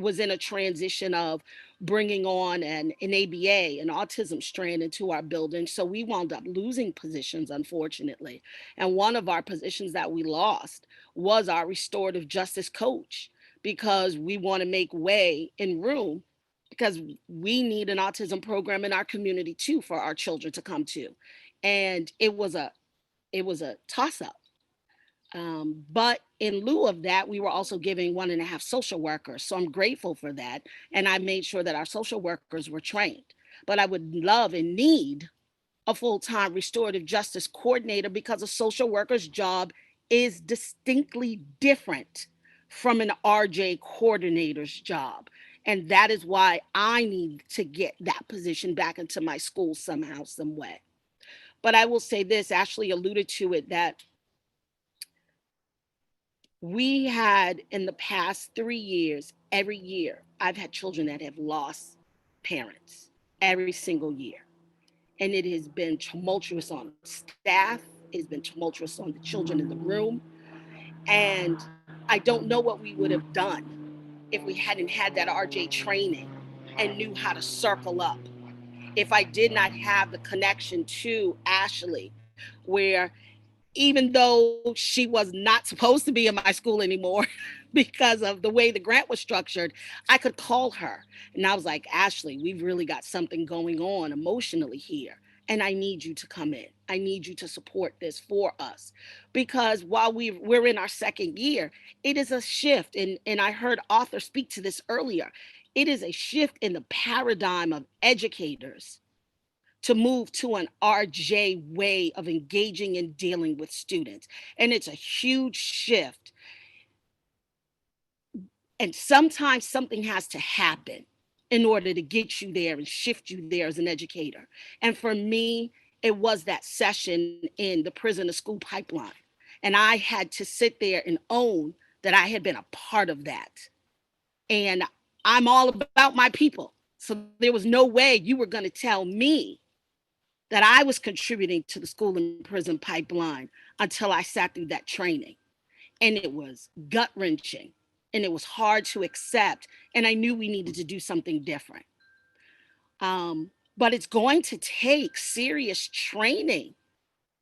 was in a transition of bringing on an ABA, an autism strand, into our building. So we wound up losing positions, unfortunately. And one of our positions that we lost was our restorative justice coach, because we want to make way in room, because we need an autism program in our community too for our children to come to. And it was a toss up. But in lieu of that, we were also giving 1.5 social workers. So I'm grateful for that. And I made sure that our social workers were trained. But I would love and need a full-time restorative justice coordinator because a social worker's job is distinctly different from an RJ coordinator's job. And that is why I need to get that position back into my school somehow, some way. But I will say this, Ashley alluded to it, that we had in the past 3 years, every year, I've had children that have lost parents every single year. And it has been tumultuous on staff. It's been tumultuous on the children in the room. And I don't know what we would have done if we hadn't had that RJ training and knew how to circle up. If I did not have the connection to Ashley, where even though she was not supposed to be in my school anymore because of the way the grant was structured, I could call her. And I was like, Ashley, we've really got something going on emotionally here. And I need you to come in. I need you to support this for us. Because while we're in our second year, it is a shift. And I heard Arthur speak to this earlier. It is a shift in the paradigm of educators to move to an RJ way of engaging and dealing with students. And it's a huge shift. And sometimes something has to happen in order to get you there and shift you there as an educator. And for me, it was that session in the prison to school pipeline. And I had to sit there and own that I had been a part of that. And I'm all about my people. So there was no way you were going to tell me that I was contributing to the school and prison pipeline until I sat through that training. And it was gut-wrenching and it was hard to accept. And I knew we needed to do something different. But it's going to take serious training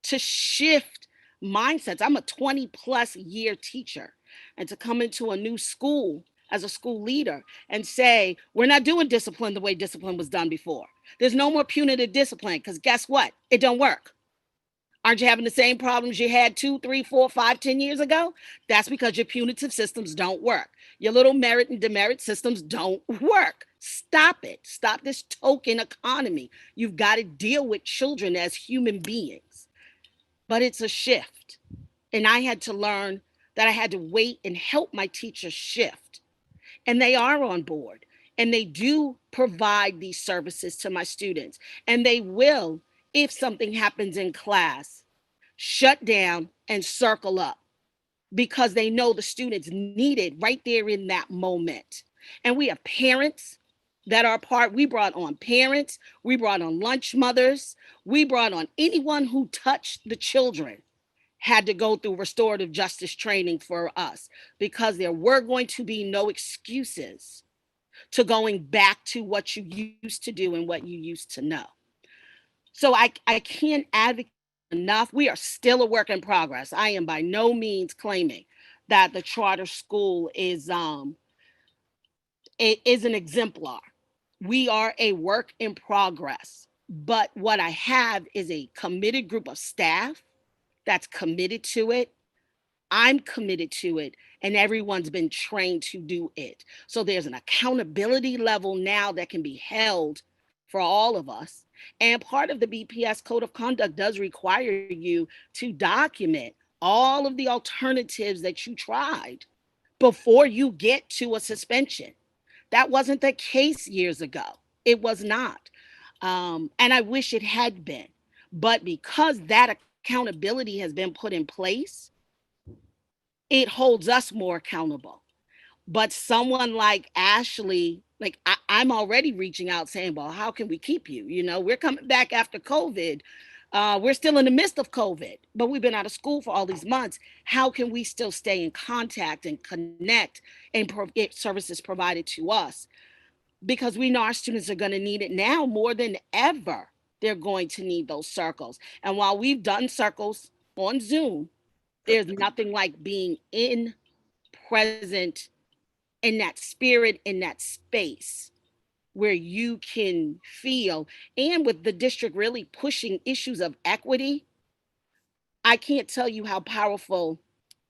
to shift mindsets. I'm a 20 plus year teacher, and to come into a new school as a school leader and say, we're not doing discipline the way discipline was done before. There's no more punitive discipline, because guess what? It don't work. Aren't you having the same problems you had 2, 3, 4, 5, 10 years ago? That's because your punitive systems don't work. Your little merit and demerit systems don't work. Stop it. Stop this token economy. You've got to deal with children as human beings. But it's a shift. And I had to learn that I had to wait and help my teachers shift. And they are on board. And they do provide these services to my students. And they will, if something happens in class, shut down and circle up, because they know the students need it right there in that moment. And we have parents that are part. We brought on parents, we brought on lunch mothers, we brought on anyone who touched the children had to go through restorative justice training for us, because there were going to be no excuses to going back to what you used to do and what you used to know. So I can't advocate enough. We are still a work in progress. I am by no means claiming that the charter school is an exemplar. We are a work in progress. But what I have is a committed group of staff that's committed to it. I'm committed to it, and everyone's been trained to do it. So there's an accountability level now that can be held for all of us. And part of the BPS Code of Conduct does require you to document all of the alternatives that you tried before you get to a suspension. That wasn't the case years ago. It was not. And I wish it had been. But because that accountability has been put in place, it holds us more accountable. But someone like Ashley, like I'm already reaching out saying, well, how can we keep you? You know, we're coming back after COVID. We're still in the midst of COVID, but we've been out of school for all these months. How can we still stay in contact and connect and get services provided to us? Because we know our students are going to need it now more than ever. They're going to need those circles. And while we've done circles on Zoom, there's nothing like being in present, in that spirit, in that space where you can feel. And with the district really pushing issues of equity, I can't tell you how powerful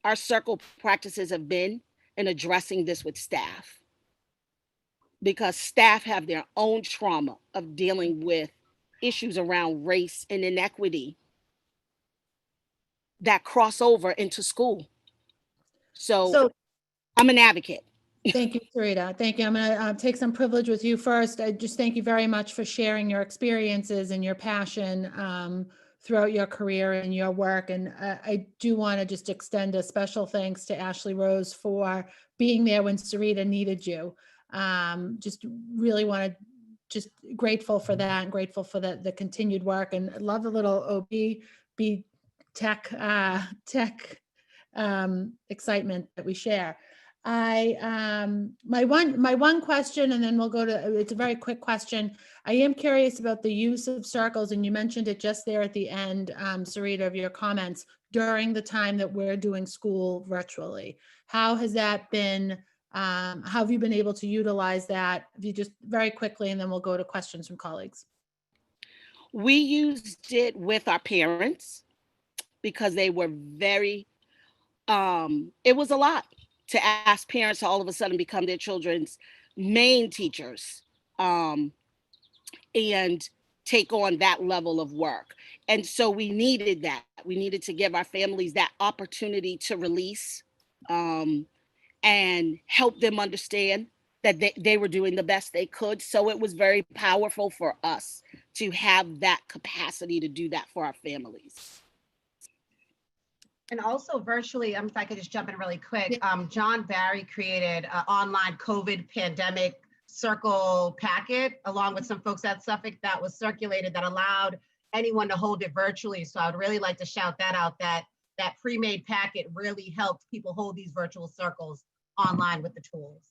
our circle practices have been in addressing this with staff, because staff have their own trauma of dealing with issues around race and inequity that cross over into school. So I'm an advocate. Thank you, Sarita. Thank you. I'm going to take some privilege with you first. I just thank you very much for sharing your experiences and your passion throughout your career and your work. And I do want to just extend a special thanks to Ashley Rose for being there when Sarita needed you. Just really want to just grateful for that and grateful for the continued work, and I love the little OB tech excitement that we share. My one question, and then we'll go to, it's a very quick question. I am curious about the use of circles, and you mentioned it just there at the end, Sarita, of your comments during the time that we're doing school virtually. How has that been? How have you been able to utilize that? If you just very quickly, and then we'll go to questions from colleagues. We used it with our parents because they were very, it was a lot to ask parents to all of a sudden become their children's main teachers and take on that level of work. And so we needed that. We needed to give our families that opportunity to release and help them understand that they were doing the best they could. So it was very powerful for us to have that capacity to do that for our families. And also virtually, if I could just jump in really quick, John Barry created an online COVID pandemic circle packet along with some folks at Suffolk that was circulated that allowed anyone to hold it virtually. So I would really like to shout that out, that pre-made packet really helped people hold these virtual circles online with the tools.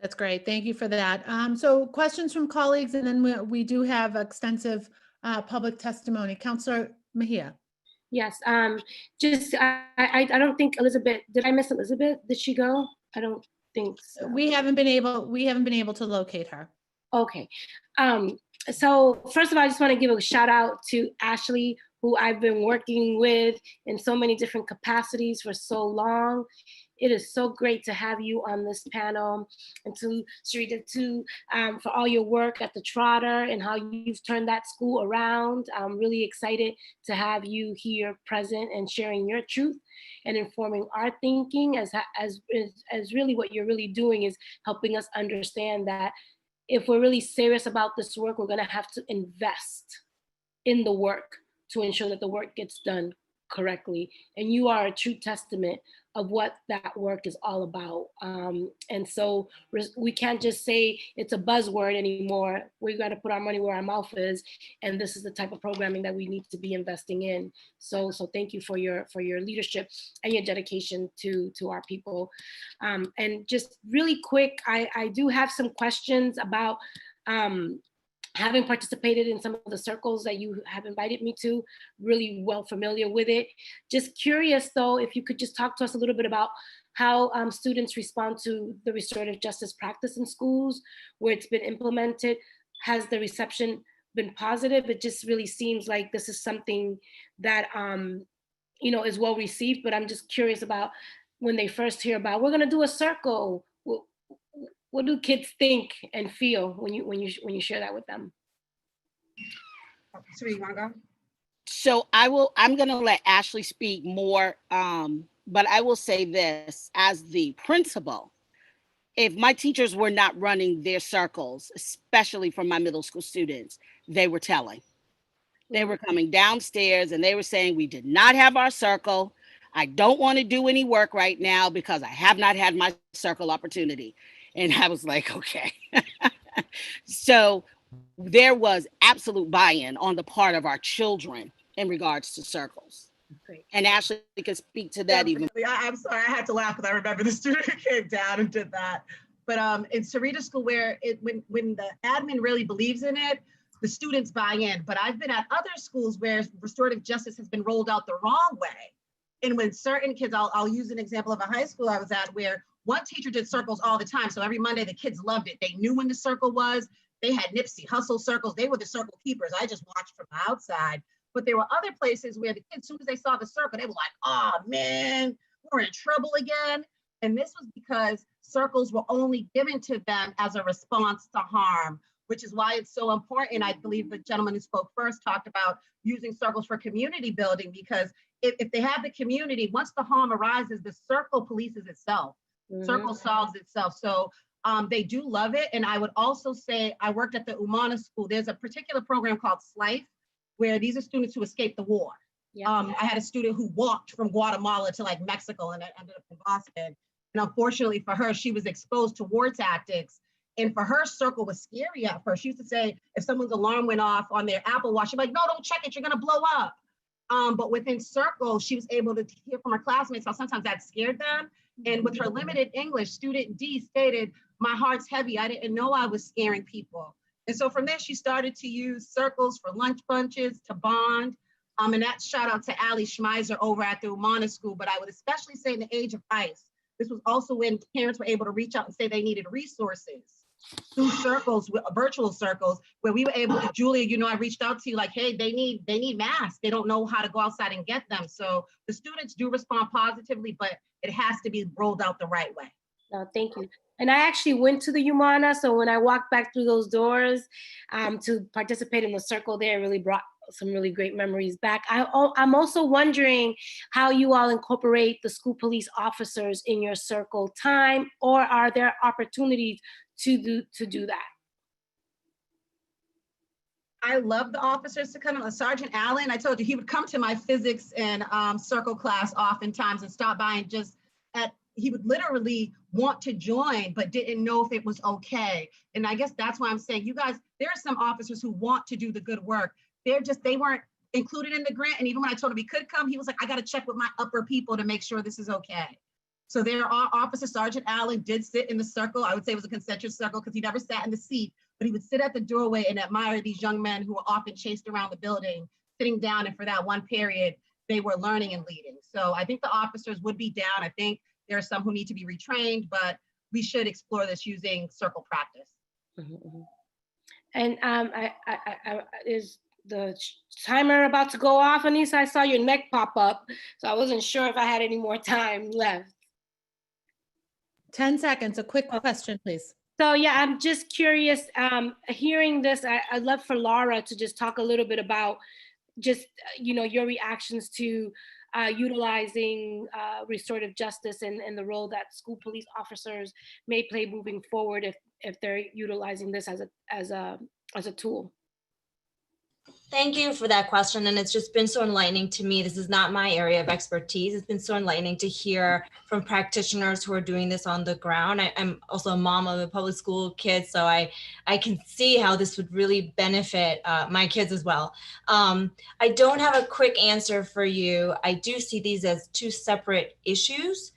That's great. Thank you for that. So questions from colleagues, and then we do have extensive public testimony. Councilor Mejia. Yes, I don't think Elizabeth, did I miss Elizabeth? Did she go? I don't think so. We haven't been able to locate her. Okay. So first of all, I just want to give a shout out to Ashley, who I've been working with in so many different capacities for so long. It is so great to have you on this panel, and to Sarita too, for all your work at the Trotter and how you've turned that school around. I'm really excited to have you here present and sharing your truth and informing our thinking, as really what you're really doing is helping us understand that if we're really serious about this work, we're going to have to invest in the work to ensure that the work gets done correctly. And you are a true testament of what that work is all about. And so we can't just say it's a buzzword anymore. We got to put our money where our mouth is. And this is the type of programming that we need to be investing in. So thank you for your leadership and your dedication to our people. And just really quick, I do have some questions about having participated in some of the circles that you have invited me to, really well familiar with it. Just curious though, if you could just talk to us a little bit about how students respond to the restorative justice practice in schools where it's been implemented. Has the reception been positive? It just really seems like this is something that is well received, but I'm just curious about when they first hear about, we're gonna do a circle. What do kids think and feel when you share that with them? So you want to go? So I'm going to let Ashley speak more, but I will say this as the principal. If my teachers were not running their circles, especially for my middle school students, they were telling. They were coming downstairs and they were saying, we did not have our circle. I don't want to do any work right now because I have not had my circle opportunity. And I was like, okay. So there was absolute buy-in on the part of our children in regards to circles. Great. And Ashley can speak to that even. I'm sorry, I had to laugh because I remember the student who came down and did that. But in Sarita School, where when the admin really believes in it, the students buy in. But I've been at other schools where restorative justice has been rolled out the wrong way. And when certain kids, I'll use an example of a high school I was at where one teacher did circles all the time. So every Monday, the kids loved it. They knew when the circle was. They had Nipsey Hussle circles. They were the circle keepers. I just watched from the outside. But there were other places where the kids, as soon as they saw the circle, they were like, oh man, we're in trouble again. And this was because circles were only given to them as a response to harm, which is why it's so important. I believe the gentleman who spoke first talked about using circles for community building, because if they have the community, once the harm arises, the circle polices itself. Circle solves itself. So they do love it. And I would also say, I worked at the Umana school. There's a particular program called SLIFE, where these are students who escaped the war. I had a student who walked from Guatemala to like Mexico and ended up in Boston. And unfortunately for her, she was exposed to war tactics. And for her, circle was scary at first. She used to say, if someone's alarm went off on their Apple Watch, she'd be like, no, don't check it, you're gonna blow up. But within circle, she was able to hear from her classmates how sometimes that scared them. And with her limited English, student D stated, my heart's heavy, I didn't know I was scaring people. And so from there, she started to use circles for lunch bunches to bond. And that shout out to Ali Schmeiser over at the Umana School. But I would especially say in the age of ICE, this was also when parents were able to reach out and say they needed resources through circles, virtual circles, where we were able to, Julia, you know, I reached out to you like, hey, they need masks. They don't know how to go outside and get them. So the students do respond positively, but it has to be rolled out the right way. No, thank you. And I actually went to the Umana. So when I walked back through those doors to participate in the circle there, it really brought some really great memories back. I'm also wondering how you all incorporate the school police officers in your circle time, or are there opportunities to do that? I love the officers to come in. Sergeant Allen, I told you, he would come to my physics and circle class oftentimes and stop by and he would literally want to join, but didn't know if it was okay. And I guess that's why I'm saying, you guys, there are some officers who want to do the good work. They weren't included in the grant. And even when I told him he could come, he was like, I got to check with my upper people to make sure this is okay. So there are officers. Sergeant Allen did sit in the circle. I would say it was a concentric circle because he never sat in the seat, but he would sit at the doorway and admire these young men who were often chased around the building, sitting down. And for that one period, they were learning and leading. So I think the officers would be down. I think there are some who need to be retrained, but we should explore this using circle practice. And is the timer about to go off, Anissa? I saw your neck pop up, so I wasn't sure if I had any more time left. 10 seconds, a quick question, please. So yeah, I'm just curious, hearing this, I'd love for Laura to just talk a little bit about just, your reactions to utilizing restorative justice and the role that school police officers may play moving forward if they're utilizing this as a tool. Thank you for that question. And it's just been so enlightening to me. This is not my area of expertise. It's been so enlightening to hear from practitioners who are doing this on the ground. I'm also a mom of a public school kid, so I can see how this would really benefit my kids as well. I don't have a quick answer for you. I do see these as two separate issues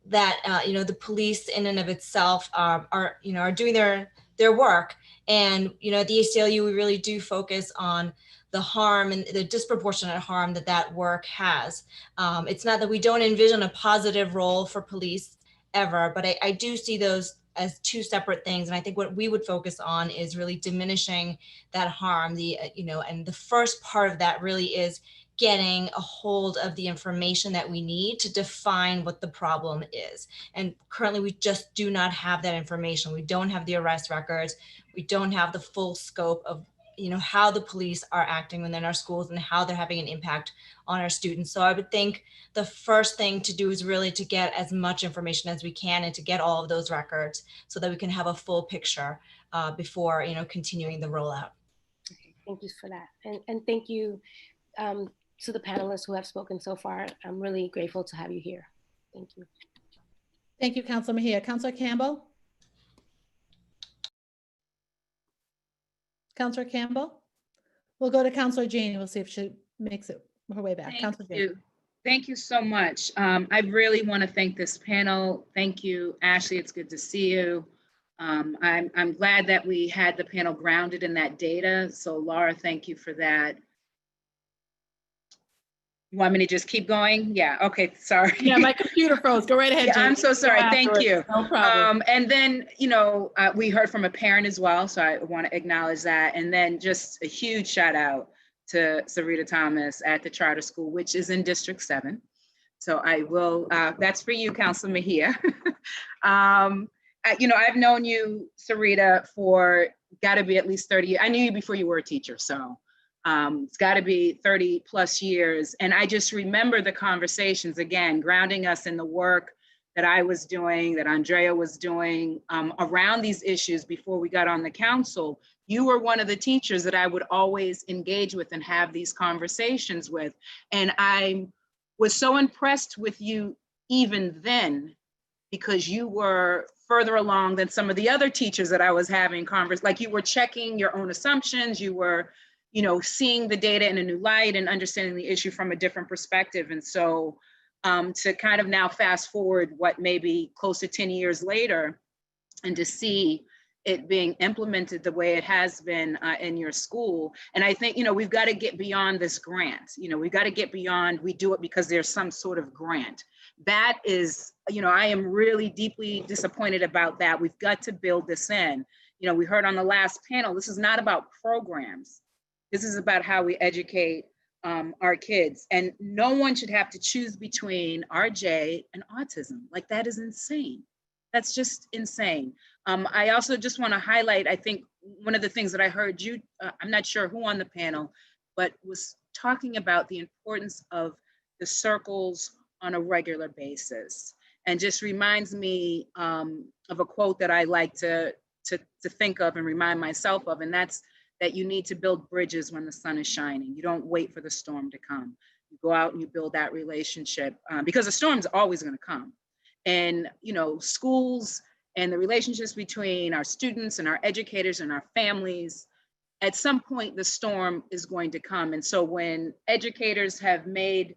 that, the police in and of itself are doing their work. And, at the ACLU, we really do focus on the harm and the disproportionate harm that work has. It's not that we don't envision a positive role for police ever, but I do see those as two separate things. And I think what we would focus on is really diminishing that harm. And the first part of that really is getting a hold of the information that we need to define what the problem is. And currently we just do not have that information. We don't have the arrest records. We don't have the full scope of how the police are acting within our schools and how they're having an impact on our students. So I would think the first thing to do is really to get as much information as we can and to get all of those records so that we can have a full picture before continuing the rollout. Okay, thank you for that. And thank you to the panelists who have spoken so far. I'm really grateful to have you here. Thank you. Thank you, Councilor Mejia. Councilor Campbell? Councilor Campbell? We'll go to Councilor Janey. We'll see if she makes it her way back. Councilor Janey. Thank you so much. I really want to thank this panel. Thank you, Ashley. It's good to see you. I'm glad that we had the panel grounded in that data. So Laura, thank you for that. You want me to just keep going? Yeah, okay, sorry. Yeah, my computer froze. Go right ahead, Yeah, Jamie. I'm so sorry, thank you. No problem. And then, we heard from a parent as well, so I want to acknowledge that. And then just a huge shout out to Sarita Thomas at the charter school, which is in District 7. So I will, that's for you, Councilor Mejia. I've known you, Sarita, for got to be at least 30. I knew you before you were a teacher, so it's got to be 30 plus years. And I just remember the conversations, again, grounding us in the work that I was doing, that Andrea was doing around these issues before we got on the council. You were one of the teachers that I would always engage with and have these conversations with. And I was so impressed with you even then, because you were further along than some of the other teachers that I was having like you were checking your own assumptions, you were, you know, seeing the data in a new light and understanding the issue from a different perspective. And so to kind of now fast forward what maybe close to 10 years later, and to see it being implemented the way it has been in your school. And I think, you know, we've got to get beyond this grant. You know, we've got to get beyond, we do it because there's some sort of grant. That is, you know, I am really deeply disappointed about that. We've got to build this in. You know, we heard on the last panel, this is not about programs. This is about how we educate our kids. And no one should have to choose between RJ and autism. Like, that is insane. That's just insane. I also just want to highlight, I think one of the things that I heard you, I'm not sure who on the panel, but was talking about the importance of the circles on a regular basis. And just reminds me of a quote that I like to think of and remind myself of, and that's that you need to build bridges when the sun is shining. You don't wait for the storm to come. You go out and you build that relationship because the storm's always going to come. And, you know, schools and the relationships between our students and our educators and our families, at some point the storm is going to come. And so when educators have made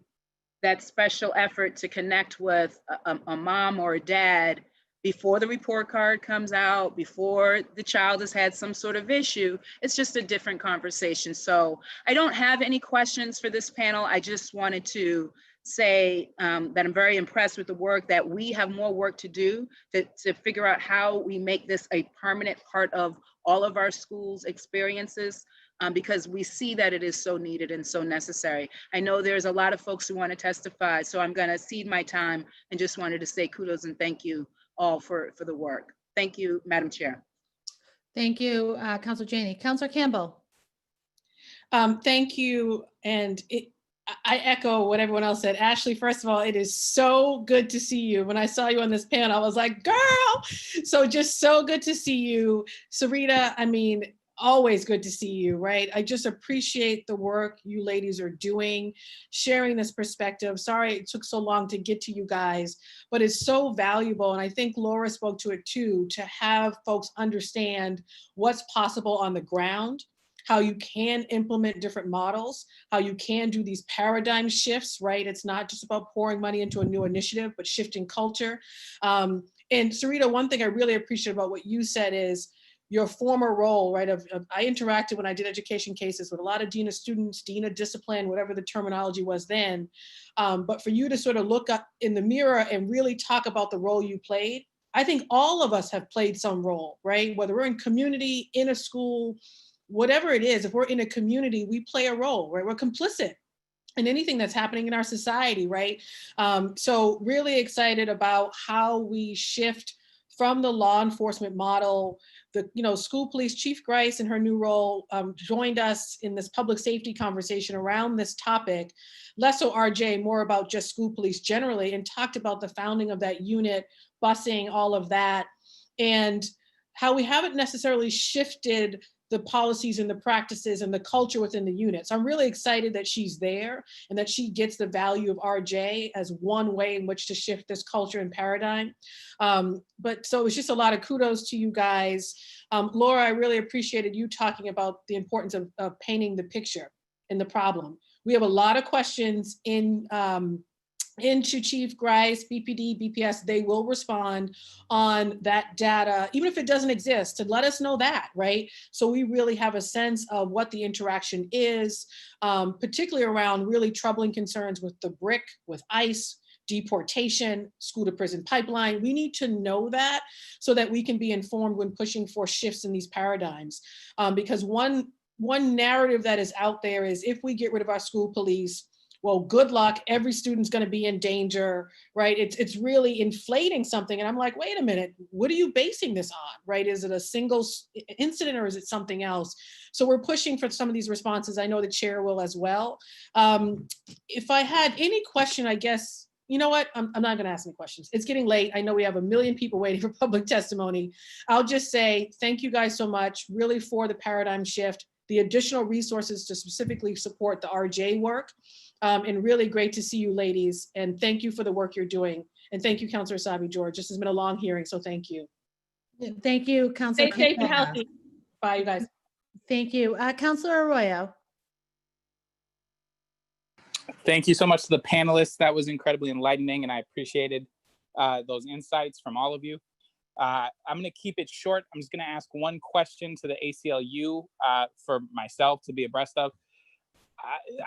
that special effort to connect with a mom or a dad before the report card comes out, before the child has had some sort of issue, it's just a different conversation. So I don't have any questions for this panel. I just wanted to say that I'm very impressed with the work, that we have more work to do to figure out how we make this a permanent part of all of our schools' experiences, because we see that it is so needed and so necessary. I know there's a lot of folks who want to testify, so I'm going to cede my time and just wanted to say kudos and thank you all for the work. Thank you, Madam Chair. Thank you, Councilor Janey. Councilor Campbell. Thank you. And I echo what everyone else said. Ashley, first of all, it is so good to see you. When I saw you on this panel, I was like, girl, so just so good to see you. Sarita, I mean, always good to see you, right? I just appreciate the work you ladies are doing, sharing this perspective. Sorry it took so long to get to you guys, but it's so valuable. And I think Laura spoke to it too, to have folks understand what's possible on the ground, how you can implement different models, how you can do these paradigm shifts, right? It's not just about pouring money into a new initiative, but shifting culture. And Sarita, one thing I really appreciate about what you said is your former role, right? I interacted when I did education cases with a lot of DINA students, DINA discipline, whatever the terminology was then. But for you to sort of look up in the mirror and really talk about the role you played, I think all of us have played some role, right? Whether we're in community, in a school, whatever it is, if we're in a community, we play a role, right? We're complicit in anything that's happening in our society, right? So really excited about how we shift from the law enforcement model. The school police chief Grice in her new role joined us in this public safety conversation around this topic, less so RJ, more about just school police generally, and talked about the founding of that unit, busing, all of that, and how we haven't necessarily shifted the policies and the practices and the culture within the unit. So I'm really excited that she's there and that she gets the value of RJ as one way in which to shift this culture and paradigm. But so it was just a lot of kudos to you guys. Laura, I really appreciated you talking about the importance of painting the picture and the problem. We have a lot of questions into Chief Grice, BPD, BPS. They will respond on that data, even if it doesn't exist, to let us know that, right? So we really have a sense of what the interaction is, particularly around really troubling concerns with the BRIC, with ICE, deportation, school to prison pipeline. We need to know that so that we can be informed when pushing for shifts in these paradigms. Because one narrative that is out there is if we get rid of our school police, well, good luck, every student's going to be in danger, right? It's really inflating something. And I'm like, wait a minute, what are you basing this on, right? Is it a single incident or is it something else? So we're pushing for some of these responses. I know the chair will as well. If I had any question, I guess, you know what? I'm not going to ask any questions. It's getting late. I know we have 1 million people waiting for public testimony. I'll just say thank you guys so much, really, for the paradigm shift, the additional resources to specifically support the RJ work. And really great to see you ladies. And thank you for the work you're doing. And thank you, Councilor Asabi-George. This has been a long hearing, so thank you. Thank you, Councilor. Stay safe and healthy. Bye, you guys. Thank you. Councilor Arroyo. Thank you so much to the panelists. That was incredibly enlightening, and I appreciated those insights from all of you. I'm going to keep it short. I'm just going to ask one question to the ACLU for myself to be abreast of.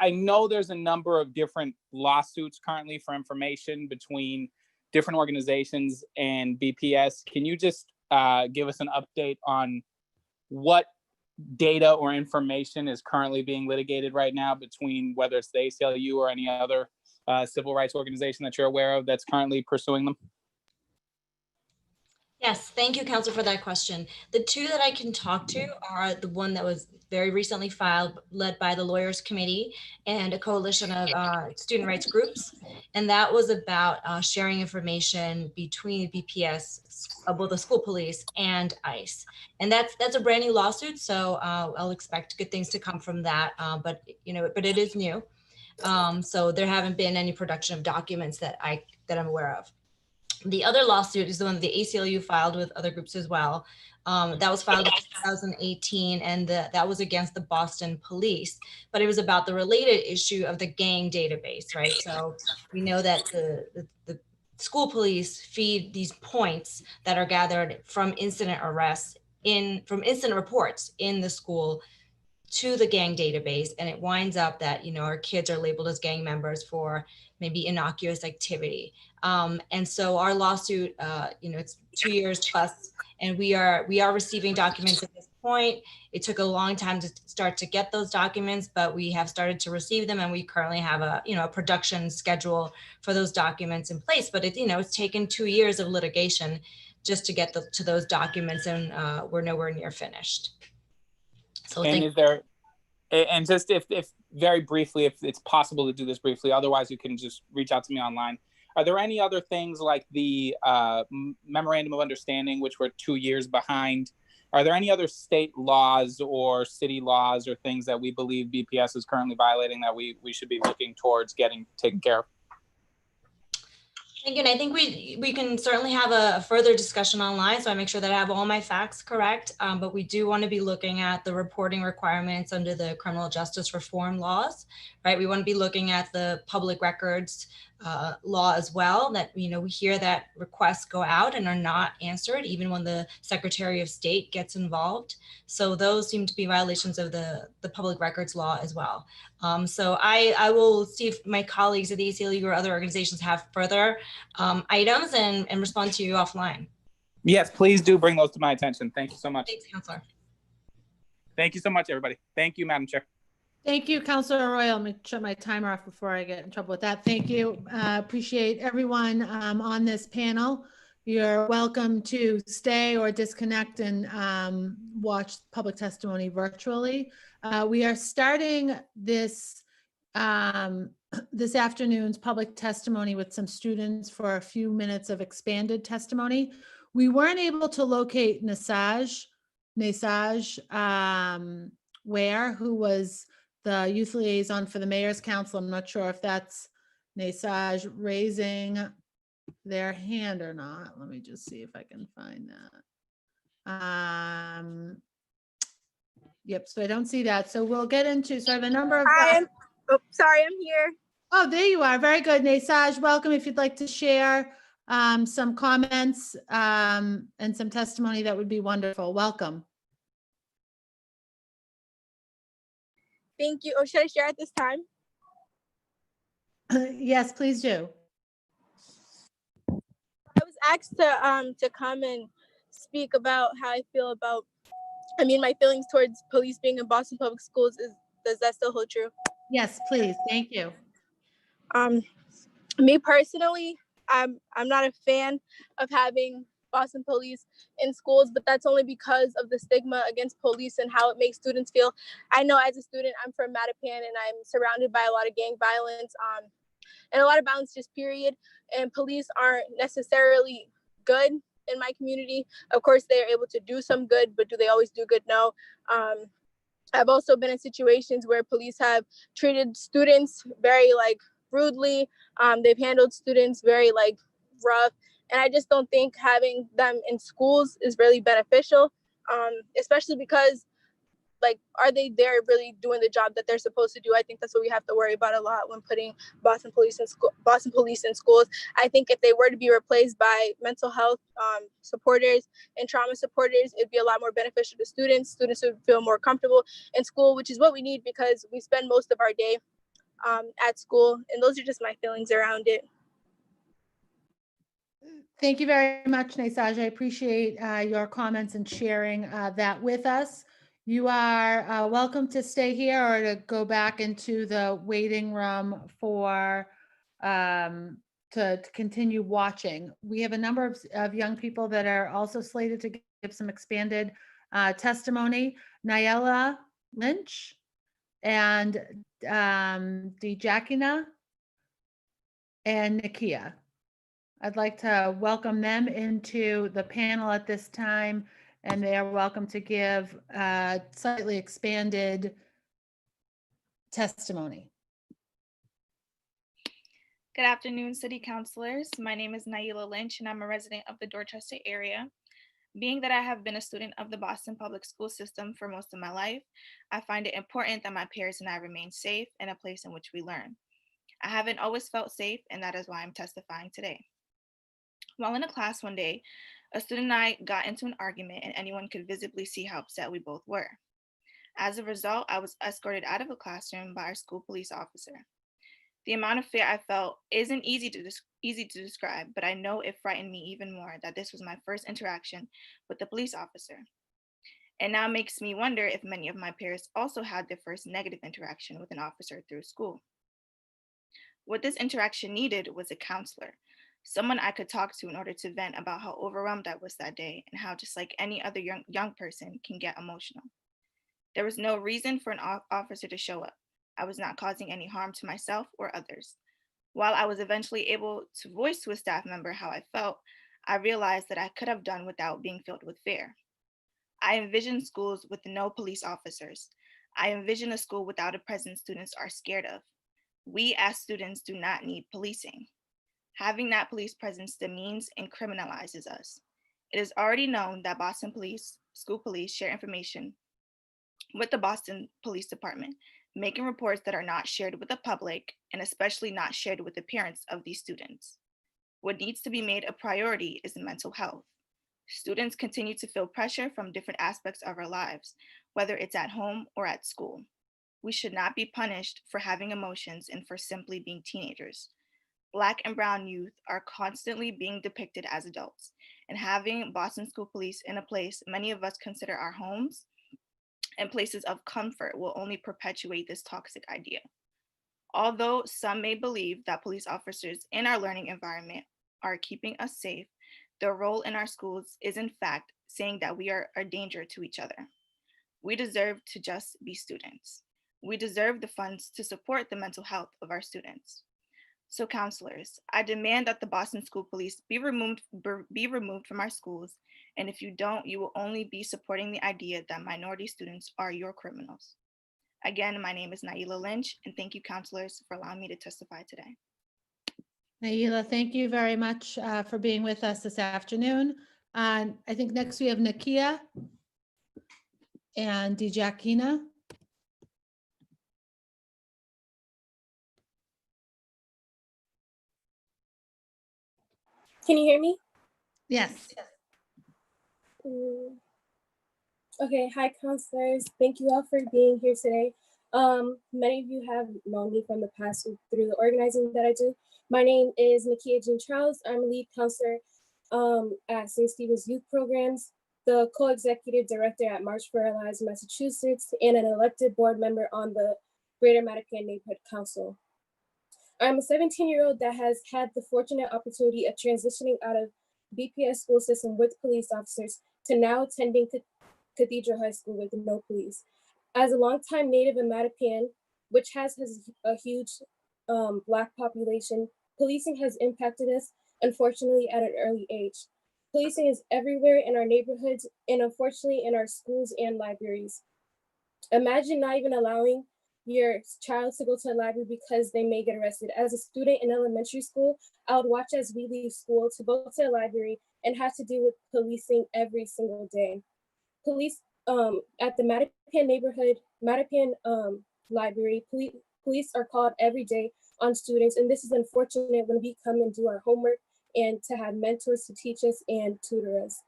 I know there's a number of different lawsuits currently for information between different organizations and BPS. Can you just give us an update on what data or information is currently being litigated right now between whether it's the ACLU or any other civil rights organization that you're aware of that's currently pursuing them? Yes, thank you, Council, for that question. The two that I can talk to are the one that was very recently filed, led by the Lawyers Committee and a coalition of student rights groups. And that was about sharing information between BPS, both the school police and ICE. And that's a brand new lawsuit, so I'll expect good things to come from that. But it is new. So there haven't been any production of documents that I'm aware of. The other lawsuit is the one that the ACLU filed with other groups as well. That was filed in 2018, and that was against the Boston police, but it was about the related issue of the gang database, right? So we know that the school police feed these points that are gathered from incident arrests from incident reports in the school to the gang database, and it winds up that our kids are labeled as gang members for maybe innocuous activity. And so our lawsuit, it's 2 years plus, and we are receiving documents at this point. It took a long time to start to get those documents, but we have started to receive them, and we currently have a production schedule for those documents in place. But it's taken 2 years of litigation just to get to those documents, and we're nowhere near finished. So and just if very briefly, if it's possible to do this briefly, otherwise you can just reach out to me online. Are there any other things like the memorandum of understanding, which we're 2 years behind? Are there any other state laws or city laws or things that we believe BPS is currently violating that we should be looking towards getting taken care of? Thank you. And I think we can certainly have a further discussion online, so I make sure that I have all my facts correct. But we do want to be looking at the reporting requirements under the criminal justice reform laws, right? We want to be looking at the public records law as well, that we hear that requests go out and are not answered even when the Secretary of State gets involved. So those seem to be violations of the public records law as well. So I will see if my colleagues at the ACLU or other organizations have further items and respond to you offline. Yes, please do bring those to my attention. Thank you so much. Thanks, Councilor. Thank you so much, everybody. Thank you, Madam Chair. Thank you, Councilor Arroyo. Let me shut my timer off before I get in trouble with that. Thank you. Appreciate everyone on this panel. You're welcome to stay or disconnect and watch public testimony virtually. We are starting this afternoon's public testimony with some students for a few minutes of expanded testimony. We weren't able to locate Nesaj Ware, who was the youth liaison for the Mayor's Council. I'm not sure if that's Nesaj raising their hand or not. Let me just see if I can find that. Yep, so I don't see that. So we'll get into, so I have a number of- Sorry, I'm here. Oh, there you are. Very good. Nesaj, welcome. If you'd like to share some comments and some testimony, that would be wonderful. Welcome. Thank you. Oh, should I share at this time? Yes, please do. I was asked to come and speak about how I feel about, my feelings towards police being in Boston Public Schools. Does that still hold true? Yes, please. Thank you. Me personally, I'm not a fan of having Boston police in schools, but that's only because of the stigma against police and how it makes students feel. I know as a student, I'm from Mattapan and I'm surrounded by a lot of gang violence and a lot of violence just period. And police aren't necessarily good in my community. Of course, they're able to do some good, but do they always do good? No. I've also been in situations where police have treated students very like rudely. They've handled students very like rough. And I just don't think having them in schools is really beneficial, especially because like, are they there really doing the job that they're supposed to do? I think that's what we have to worry about a lot when putting Boston police in schools. I think if they were to be replaced by mental health supporters and trauma supporters, it'd be a lot more beneficial to students. Students would feel more comfortable in school, which is what we need because we spend most of our day at school. And those are just my feelings around it. Thank you very much, Naisaj. I appreciate your comments and sharing that with us. You are welcome to stay here or to go back into the waiting room for to continue watching. We have a number of young people that are also slated to give some expanded testimony. Nayela Lynch and Djakina and Nakia. I'd like to welcome them into the panel at this time, and they are welcome to give slightly expanded testimony. Good afternoon, City Councilors. My name is Nayela Lynch, and I'm a resident of the Dorchester area. Being that I have been a student of the Boston Public School System for most of my life, I find it important that my peers and I remain safe in a place in which we learn. I haven't always felt safe, and that is why I'm testifying today. While in a class one day, a student and I got into an argument and anyone could visibly see how upset we both were. As a result, I was escorted out of the classroom by our school police officer. The amount of fear I felt isn't easy to describe, but I know it frightened me even more that this was my first interaction with the police officer. It now makes me wonder if many of my peers also had their first negative interaction with an officer through school. What this interaction needed was a counselor, someone I could talk to in order to vent about how overwhelmed I was that day and how just like any other young person can get emotional. There was no reason for an officer to show up. I was not causing any harm to myself or others. While I was eventually able to voice to a staff member how I felt, I realized that I could have done without being filled with fear. I envision schools with no police officers. I envision a school without a presence students are scared of. We as students do not need policing. Having that police presence demeans and criminalizes us. It is already known that Boston police, school police share information with the Boston Police Department, making reports that are not shared with the public and especially not shared with the parents of these students. What needs to be made a priority is mental health. Students continue to feel pressure from different aspects of our lives, whether it's at home or at school. We should not be punished for having emotions and for simply being teenagers. Black and brown youth are constantly being depicted as adults, and having Boston School Police in a place many of us consider our homes and places of comfort will only perpetuate this toxic idea. Although some may believe that police officers in our learning environment are keeping us safe, their role in our schools is in fact saying that we are a danger to each other. We deserve to just be students. We deserve the funds to support the mental health of our students. So counselors, I demand that the Boston School Police be removed from our schools, and if you don't, you will only be supporting the idea that minority students are your criminals. Again, my name is Nayela Lynch, and thank you counselors for allowing me to testify today. Nayela, thank you very much for being with us this afternoon. I think next we have Nakia and Djakina. Can you hear me? Yes. Okay, hi counselors. Thank you all for being here today. Many of you have known me from the past through the organizing that I do. My name is Nakia Jean Charles. I'm a lead counselor at St. Stephen's Youth Programs, the co-executive director at March for Our Lives, Massachusetts, and an elected board member on the Greater Mattapan Neighborhood Council. I'm a 17-year-old that has had the fortunate opportunity of transitioning out of BPS school system with police officers to now attending Cathedral High School with no police. As a longtime native of Mattapan, which has a huge Black population, policing has impacted us, unfortunately, at an early age. Policing is everywhere in our neighborhoods and unfortunately in our schools and libraries. Imagine not even allowing your child to go to a library because they may get arrested. As a student in elementary school, I would watch as we leave school to go to a library and have to deal with policing every single day. Police at the Mattapan neighborhood, Mattapan library, police are called every day on students, and this is unfortunate when we come and do our homework and to have mentors to teach us and tutor us.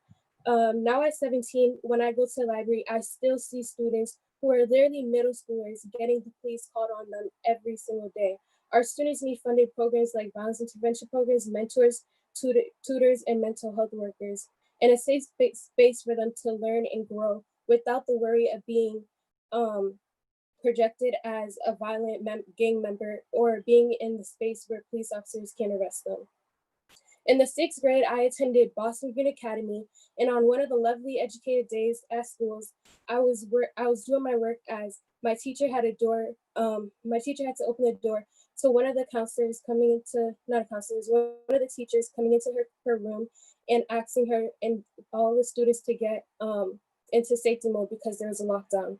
Now at 17, when I go to the library, I still see students who are literally middle schoolers getting the police called on them every single day. Our students need funded programs like violence intervention programs, mentors, tutors, and mental health workers, and a safe space for them to learn and grow without the worry of being projected as a violent gang member or being in the space where police officers can arrest them. In the 6th grade, I attended Boston Green Academy, and on one of the lovely educated days at schools, I was doing my work as my teacher had my teacher had to open the door to one of the counselors coming into, not a counselor, one of the teachers coming into her room and asking her and all the students to get into safety mode because there was a lockdown.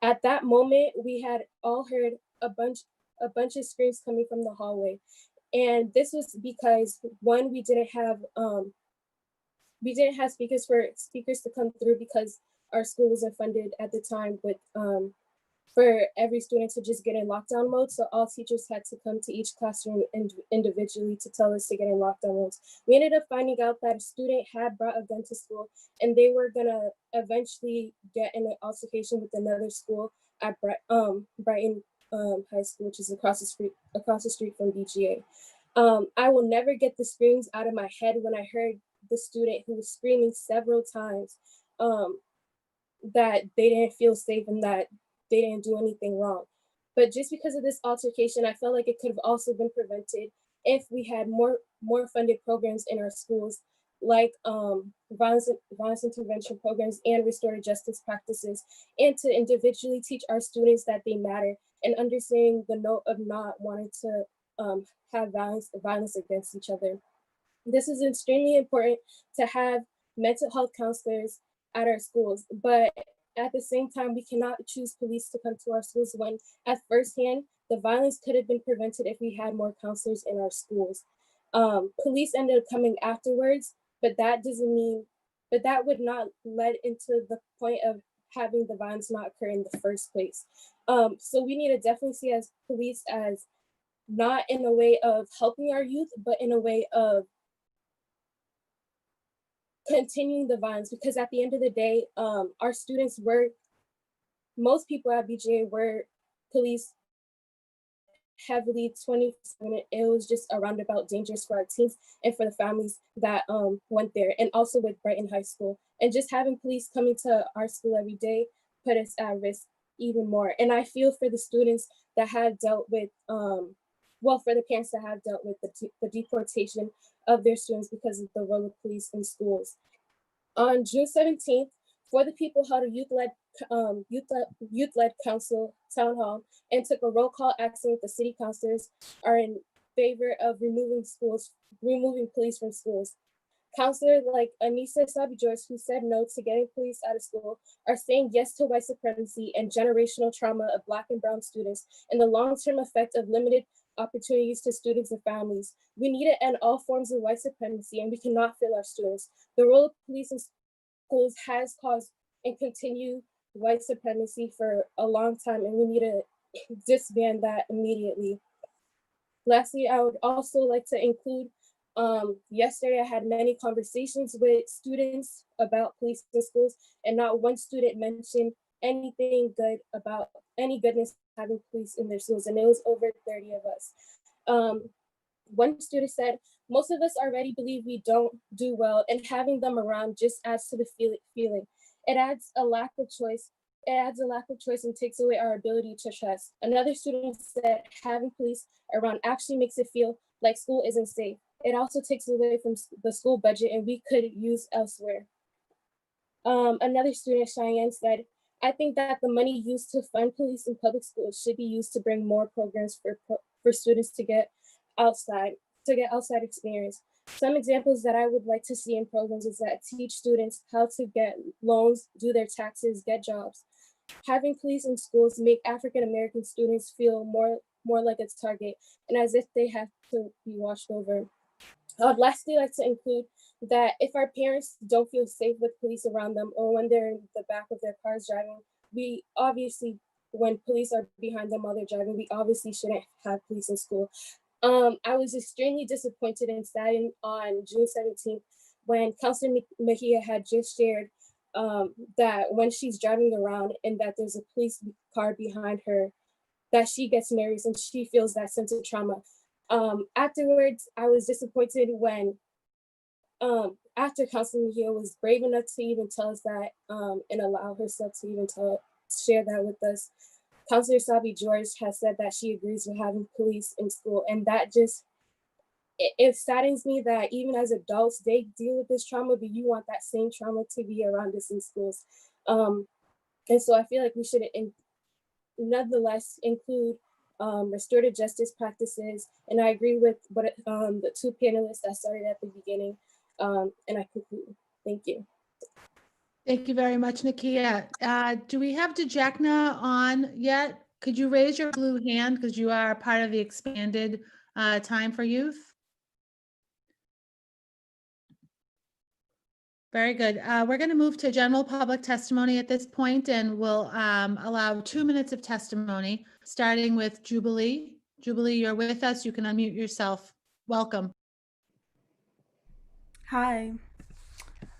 At that moment, we had all heard a bunch of screams coming from the hallway. And this was because one, we didn't have speakers to come through because our school wasn't funded at the time with for every student to just get in lockdown mode. So all teachers had to come to each classroom individually to tell us to get in lockdown modes. We ended up finding out that a student had brought a gun to school and they were gonna eventually get in an altercation with another school at Brighton High School, which is across the street from BGA. I will never get the screams out of my head when I heard the student who was screaming several times that they didn't feel safe and that they didn't do anything wrong. But just because of this altercation, I felt like it could have also been prevented if we had more funded programs in our schools, like violence intervention programs and restorative justice practices, and to individually teach our students that they matter and understanding the note of not wanting to have violence against each other. This is extremely important to have mental health counselors at our schools, but at the same time, we cannot choose police to come to our schools when at firsthand, the violence could have been prevented if we had more counselors in our schools. Police ended up coming afterwards, but that would not lead into the point of having the violence not occur in the first place. So we need to definitely see as police as not in a way of helping our youth, but in a way of continuing the violence, because at the end of the day, our students most people at BGA were police heavily 24/7. It was just a roundabout dangerous for our teens and for the families that went there, and also with Brighton High School. And just having police coming to our school every day put us at risk even more. And I feel for the students that have dealt with, for the parents that have dealt with the deportation of their students because of the role of police in schools. On June 17th, For the People held a youth-led council town hall and took a roll call asking if the city councilors are in favor of removing police from schools. Counselors like Anissa Sabi-George, who said no to getting police out of school, are saying yes to white supremacy and generational trauma of Black and Brown students and the long-term effect of limited opportunities to students and families. We need to end all forms of white supremacy, and we cannot fail our students. The role of police in schools has caused and continue white supremacy for a long time, and we need to disband that immediately. Lastly, I would also like to include, yesterday I had many conversations with students about police in schools, and not one student mentioned anything good about any goodness having police in their schools, and it was over 30 of us. One student said, most of us already believe we don't do well, and having them around just adds to the feeling. It adds a lack of choice It adds a lack of choice and takes away our ability to trust. Another student said having police around actually makes it feel like school isn't safe. It also takes away from the school budget and we could use elsewhere. Another student, Cheyenne, said, I think that the money used to fund police in public schools should be used to bring more programs for students to get outside experience. Some examples that I would like to see in programs is that teach students how to get loans, do their taxes, get jobs. Having police in schools make African American students feel more like a target and as if they have to be watched over. I would lastly like to include that if our parents don't feel safe with police around them or when they're in the back of their cars driving, we obviously, when police are behind them while they're driving, we obviously shouldn't have police in school. I was extremely disappointed and saddened on June 17th when Councilor Mejia had just shared that when she's driving around and that there's a police car behind her, that she gets nervous and she feels that sense of trauma. Afterwards, I was disappointed when after Councilor Mejia was brave enough to even tell us that and allow herself to even share that with us. Councilor Sabi George has said that she agrees with having police in school, and that just it saddens me that even as adults they deal with this trauma, but you want that same trauma to be around us in schools. And so I feel like we should nonetheless include restorative justice practices, and I agree with what the two panelists that started at the beginning, and I conclude. Thank you. Thank you very much, Nakia. Do we have Dejekna on yet? Could you raise your blue hand because you are part of the expanded time for youth? Very good. We're going to move to general public testimony at this point, and we'll allow 2 minutes of testimony, starting with Jubilee. Jubilee, you're with us. You can unmute yourself. Welcome. Hi.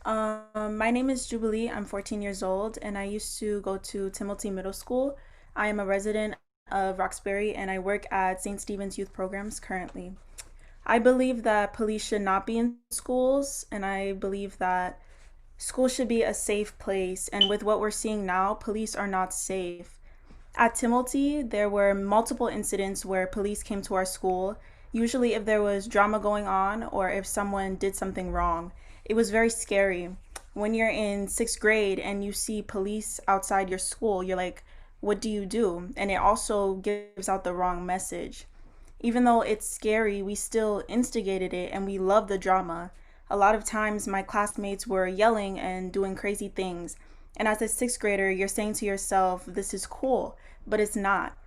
My name is Jubilee. I'm 14 years old, and I used to go to Timothy Middle School. I am a resident of Roxbury, and I work at St. Stephen's Youth Programs currently. I believe that police should not be in schools, and I believe that schools should be a safe place. And with what we're seeing now, police are not safe. At Timothy, there were multiple incidents where police came to our school, usually if there was drama going on or if someone did something wrong. It was very scary. When you're in 6th grade and you see police outside your school, you're like, what do you do? And it also gives out the wrong message. Even though it's scary, we still instigated it and we love the drama. A lot of times my classmates were yelling and doing crazy things. And as a 6th grader, you're saying to yourself, this is cool, but it's not.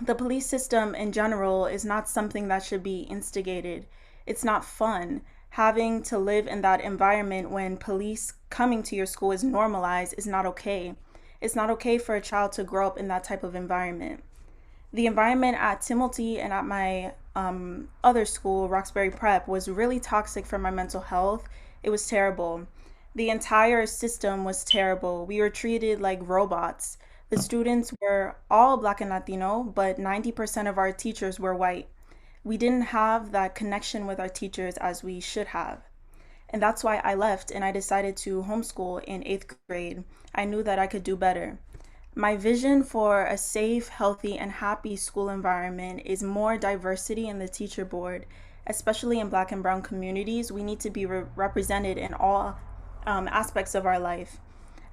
The police system in general is not something that should be instigated. It's not fun. Having to live in that environment when police coming to your school is normalized is not okay. It's not okay for a child to grow up in that type of environment. The environment at Timothy and at my other school, Roxbury Prep, was really toxic for my mental health. It was terrible. The entire system was terrible. We were treated like robots. The students were all Black and Latino, but 90% of our teachers were white. We didn't have that connection with our teachers as we should have. And that's why I left and I decided to homeschool in 8th grade. I knew that I could do better. My vision for a safe, healthy, and happy school environment is more diversity in the teacher board, especially in Black and brown communities. We need to be represented in all aspects of our life.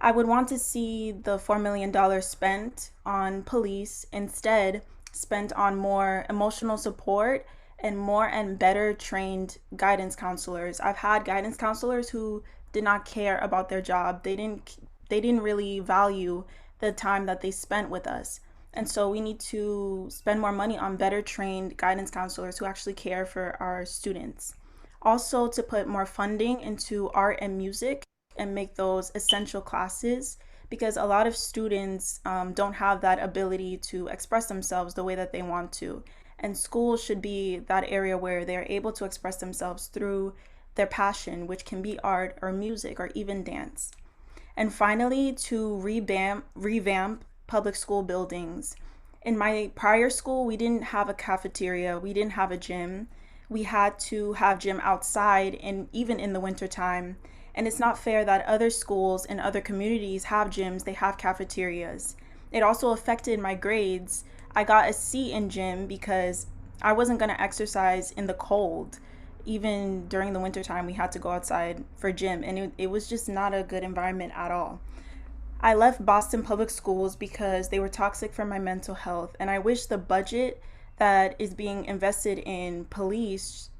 I would want to see the $4 million spent on police instead spent on more emotional support and more and better trained guidance counselors. I've had guidance counselors who did not care about their job. They didn't really value the time that they spent with us. And so we need to spend more money on better trained guidance counselors who actually care for our students. Also to put more funding into art and music and make those essential classes, because a lot of students don't have that ability to express themselves the way that they want to. And school should be that area where they're able to express themselves through their passion, which can be art or music or even dance. And finally, to revamp public school buildings. In my prior school, we didn't have a cafeteria, we didn't have a gym. We had to have gym outside and even in the wintertime. And it's not fair that other schools and other communities have gyms, they have cafeterias. It also affected my grades. I got a C in gym because I wasn't going to exercise in the cold. Even during the wintertime, we had to go outside for gym, and it was just not a good environment at all. I left Boston Public Schools because they were toxic for my mental health, and I wish the budget that is being invested in police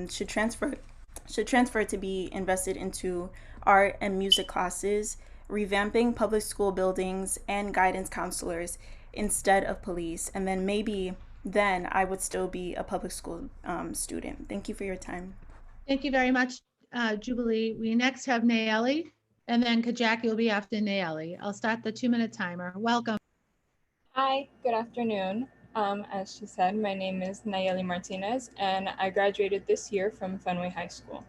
should transfer to be invested into art and music classes, revamping public school buildings and guidance counselors instead of police, and then maybe then I would still be a public school student. Thank you for your time. Thank you very much, Jubilee. We next have Nayeli, and then Kajaki will be after Nayeli. I'll start the 2-minute timer. Welcome. Hi, good afternoon. As she said, my name is Nayeli Martinez, and I graduated this year from Fenway High School.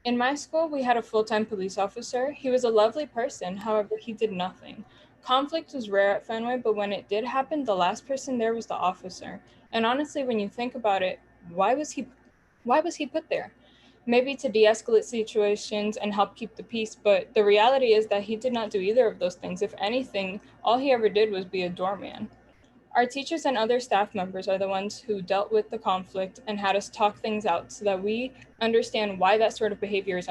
In my school, we had a full-time police officer. He was a lovely person, however, he did nothing. Conflict was rare at Fenway, but when it did happen, the last person there was the officer. And honestly, when you think about it, why was he put there? Maybe to de-escalate situations and help keep the peace, but the reality is that he did not do either of those things. If anything, all he ever did was be a doorman. Our teachers and other staff members are the ones who dealt with the conflict and had us talk things out so that we understand why that sort of behavior is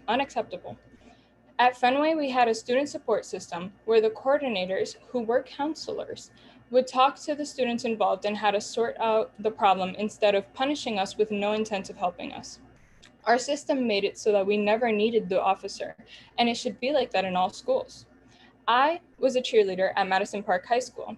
unacceptable. At Fenway, we had a student support system where the coordinators, who were counselors, would talk to the students involved and how to sort out the problem instead of punishing us with no intent of helping us. Our system made it so that we never needed the officer, and it should be like that in all schools. I was a cheerleader at Madison Park High School,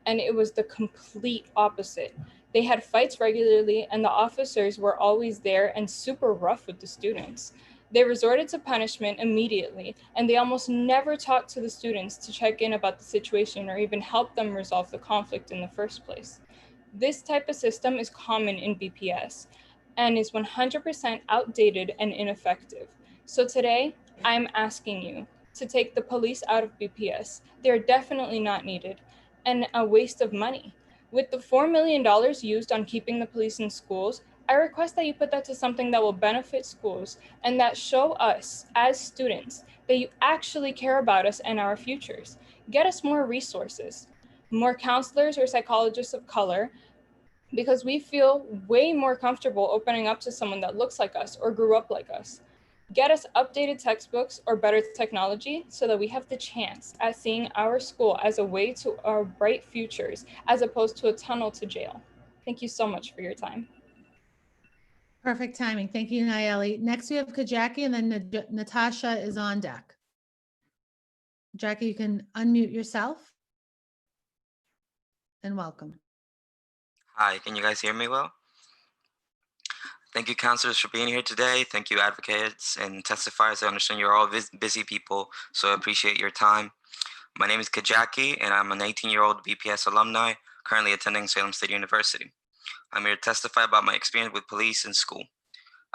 and it was the complete opposite. They had fights regularly, and the officers were always there and super rough with the students. They resorted to punishment immediately, and they almost never talked to the students to check in about the situation or even help them resolve the conflict in the first place. This type of system is common in BPS and is 100% outdated and ineffective. So today, I'm asking you to take the police out of BPS. They're definitely not needed and a waste of money. With the $4 million used on keeping the police in schools, I request that you put that to something that will benefit schools and that show us as students that you actually care about us and our futures. Get us more resources, more counselors or psychologists of color, because we feel way more comfortable opening up to someone that looks like us or grew up like us. Get us updated textbooks or better technology so that we have the chance at seeing our school as a way to our bright futures as opposed to a tunnel to jail. Thank you so much for your time. Perfect timing. Thank you, Nayeli. Next, we have Kajaki, and then Natasha is on deck. Jackie, you can unmute yourself. And welcome. Hi, can you guys hear me well? Thank you, counselors, for being here today. Thank you, advocates and testifiers. I understand you're all busy people, so I appreciate your time. My name is Kajaki, and I'm an 18-year-old BPS alumni currently attending Salem State University. I'm here to testify about my experience with police in school.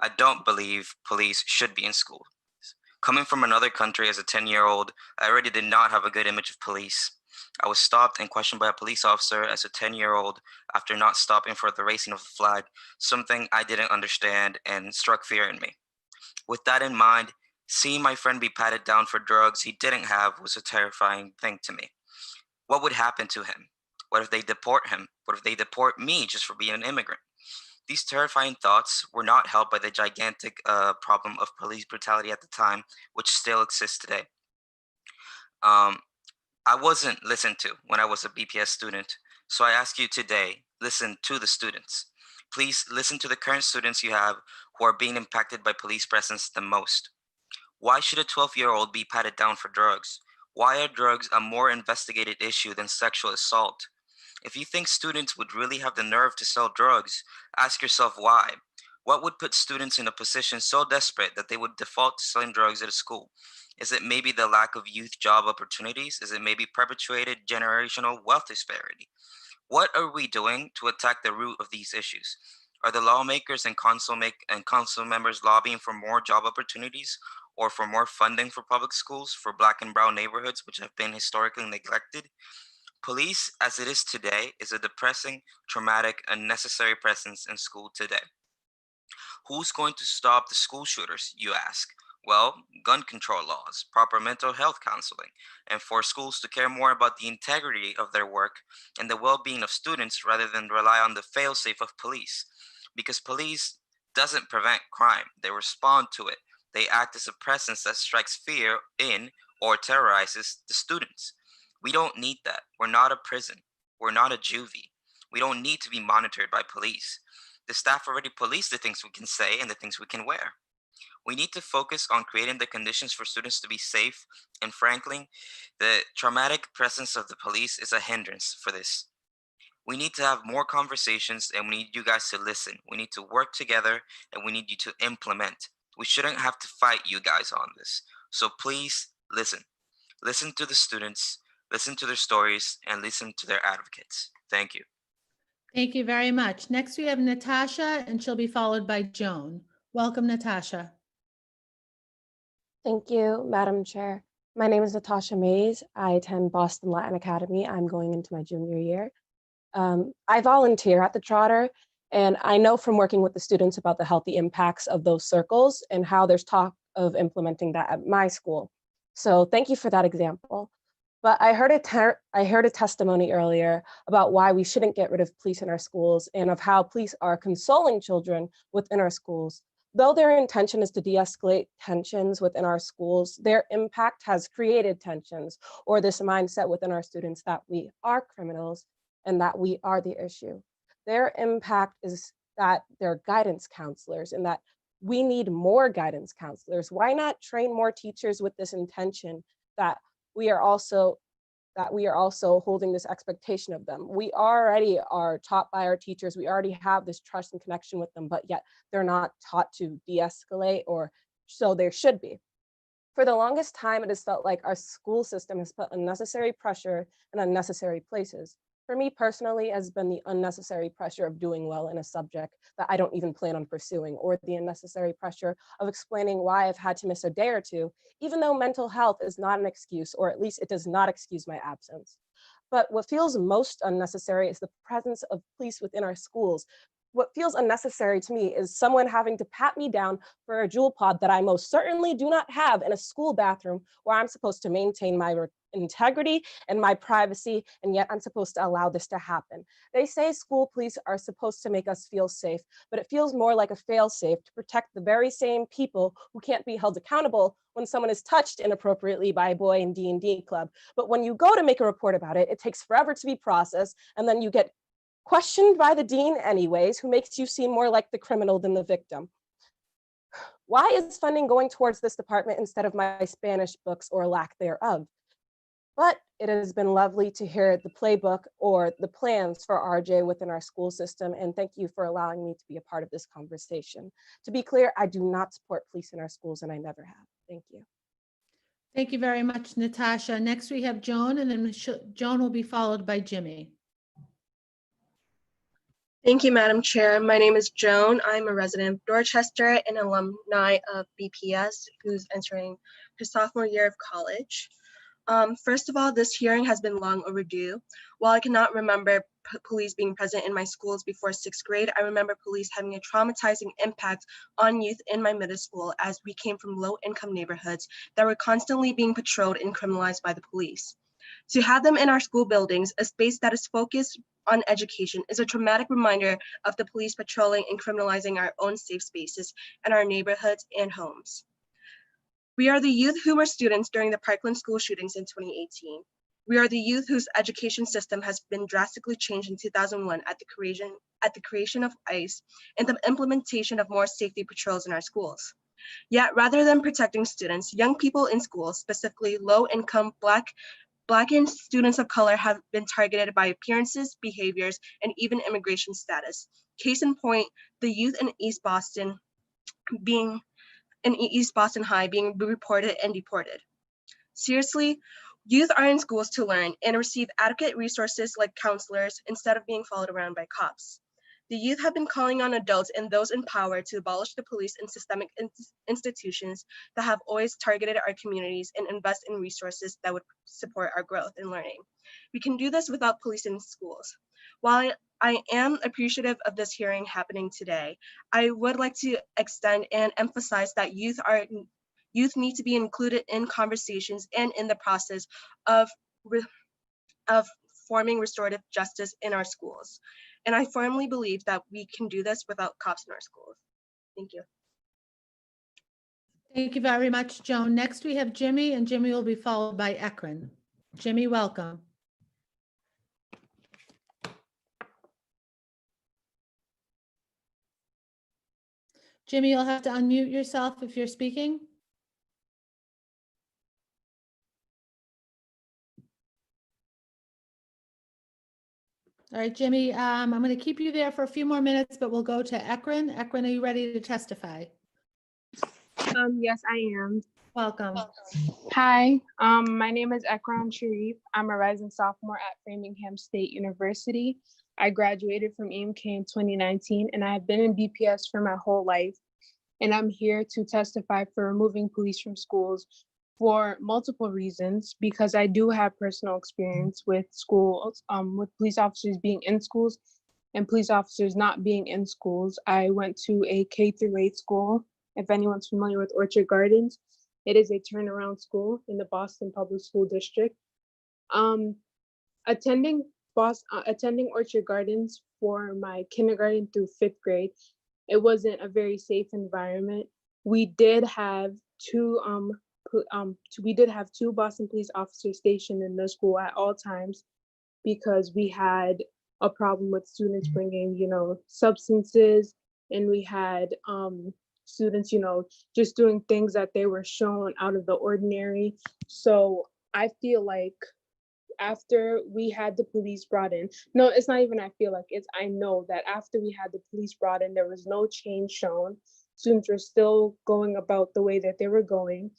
I don't believe police should be in school. Coming from another country as a 10-year-old, I already did not have a good image of police. I was stopped and questioned by a police officer as a 10-year-old after not stopping for the raising of the flag, something I didn't understand and struck fear in me. With that in mind, seeing my friend be patted down for drugs he didn't have was a terrifying thing to me. What would happen to him? What if they deport him? What if they deport me just for being an immigrant? These terrifying thoughts were not helped by the gigantic problem of police brutality at the time, which still exists today. I wasn't listened to when I was a BPS student, so I ask you today, listen to the students. Please listen to the current students you have who are being impacted by police presence the most. Why should a 12-year-old be patted down for drugs? Why are drugs a more investigated issue than sexual assault? If you think students would really have the nerve to sell drugs, ask yourself why. What would put students in a position so desperate that they would default to selling drugs at a school? Is it maybe the lack of youth job opportunities? Is it maybe perpetuated generational wealth disparity? What are we doing to attack the root of these issues? Are the lawmakers and council members lobbying for more job opportunities or for more funding for public schools for Black and brown neighborhoods which have been historically neglected? Police, as it is today, is a depressing, traumatic, unnecessary presence in school today. Who's going to stop the school shooters, you ask? Well, gun control laws, proper mental health counseling, and for schools to care more about the integrity of their work and the well-being of students rather than rely on the fail-safe of police. Because police doesn't prevent crime, they respond to it. They act as a presence that strikes fear in or terrorizes the students. We don't need that. We're not a prison. We're not a juvie. We don't need to be monitored by police. The staff already police the things we can say and the things we can wear. We need to focus on creating the conditions for students to be safe, and frankly, the traumatic presence of the police is a hindrance for this. We need to have more conversations, and we need you guys to listen. We need to work together, and we need you to implement. We shouldn't have to fight you guys on this. So please listen. Listen to the students, listen to their stories, and listen to their advocates. Thank you. Thank you very much. Next, we have Natasha, and she'll be followed by Joan. Welcome, Natasha. Thank you, Madam Chair. My name is Natasha Mays. I attend Boston Latin Academy. I'm going into my junior year. I volunteer at the Trotter, and I know from working with the students about the healthy impacts of those circles and how there's talk of implementing that at my school. So thank you for that example. But I heard a testimony earlier about why we shouldn't get rid of police in our schools and of how police are consoling children within our schools. Though their intention is to de-escalate tensions within our schools, their impact has created tensions or this mindset within our students that we are criminals and that we are the issue. Their impact is that they're guidance counselors and that we need more guidance counselors. Why not train more teachers with this intention that we are also holding this expectation of them. We already are taught by our teachers. We already have this trust and connection with them, but yet they're not taught to de-escalate, or so there should be. For the longest time, it has felt like our school system has put unnecessary pressure in unnecessary places. For me personally, has been the unnecessary pressure of doing well in a subject that I don't even plan on pursuing, or the unnecessary pressure of explaining why I've had to miss a day or two, even though mental health is not an excuse, or at least it does not excuse my absence. But what feels most unnecessary is the presence of police within our schools. What feels unnecessary to me is someone having to pat me down for a jewel pod that I most certainly do not have in a school bathroom where I'm supposed to maintain my integrity and my privacy, and yet I'm supposed to allow this to happen. They say school police are supposed to make us feel safe, but it feels more like a fail-safe to protect the very same people who can't be held accountable when someone is touched inappropriately by a boy in D&D club. But when you go to make a report about it, it takes forever to be processed, and then you get questioned by the dean anyways, who makes you seem more like the criminal than the victim. Why is funding going towards this department instead of my Spanish books or lack thereof? But it has been lovely to hear the playbook or the plans for RJ within our school system, and thank you for allowing me to be a part of this conversation. To be clear, I do not support police in our schools, and I never have. Thank you. Thank you very much, Natasha. Next, we have Joan, and then Joan will be followed by Jimmy. Thank you, Madam Chair. My name is Joan. I'm a resident of Dorchester and alumni of BPS who's entering her sophomore year of college. First of all, this hearing has been long overdue. While I cannot remember police being present in my schools before 6th grade, I remember police having a traumatizing impact on youth in my middle school, as we came from low-income neighborhoods that were constantly being patrolled and criminalized by the police. To have them in our school buildings, a space that is focused on education, is a traumatic reminder of the police patrolling and criminalizing our own safe spaces in our neighborhoods and homes. We are the youth who were students during the Parkland school shootings in 2018. We are the youth whose education system has been drastically changed in 2001 at the creation of ICE and the implementation of more safety patrols in our schools. Yet, rather than protecting students, young people in schools, specifically low-income Black and students of color, have been targeted by appearances, behaviors, and even immigration status. Case in point, the youth in East Boston High being reported and deported. Seriously, youth are in schools to learn and receive adequate resources like counselors instead of being followed around by cops. The youth have been calling on adults and those in power to abolish the police and systemic institutions that have always targeted our communities and invest in resources that would support our growth and learning. We can do this without police in schools. While I am appreciative of this hearing happening today, I would like to extend and emphasize that youth Youth need to be included in conversations and in the process of forming restorative justice in our schools. And I firmly believe that we can do this without cops in our schools. Thank you. Thank you very much, Joan. Next, we have Jimmy, and Jimmy will be followed by Ekron. Jimmy, welcome. Jimmy, you'll have to unmute yourself if you're speaking. All right, Jimmy, I'm going to keep you there for a few more minutes, but we'll go to Ekron. Ekron, are you ready to testify? Yes, I am. Welcome. Hi, my name is Ekron Sharif. I'm a rising sophomore at Framingham State University. I graduated from EMK in 2019, and I have been in BPS for my whole life. And I'm here to testify for removing police from schools for multiple reasons, because I do have personal experience with schools, with police officers being in schools and police officers not being in schools. I went to a K-8 school. If anyone's familiar with Orchard Gardens, it is a turnaround school in the Boston Public School District. Attending Orchard Gardens for my kindergarten through 5th grade, it wasn't a very safe environment. We did have two Boston police officers stationed in the school at all times, because we had a problem with students bringing, substances, and we had students, just doing things that they were shown out of the ordinary. So I feel like after we had the police brought in, no, it's not even I feel like, it's I know that after we had the police brought in, there was no change shown. Students were still going about the way that they were going.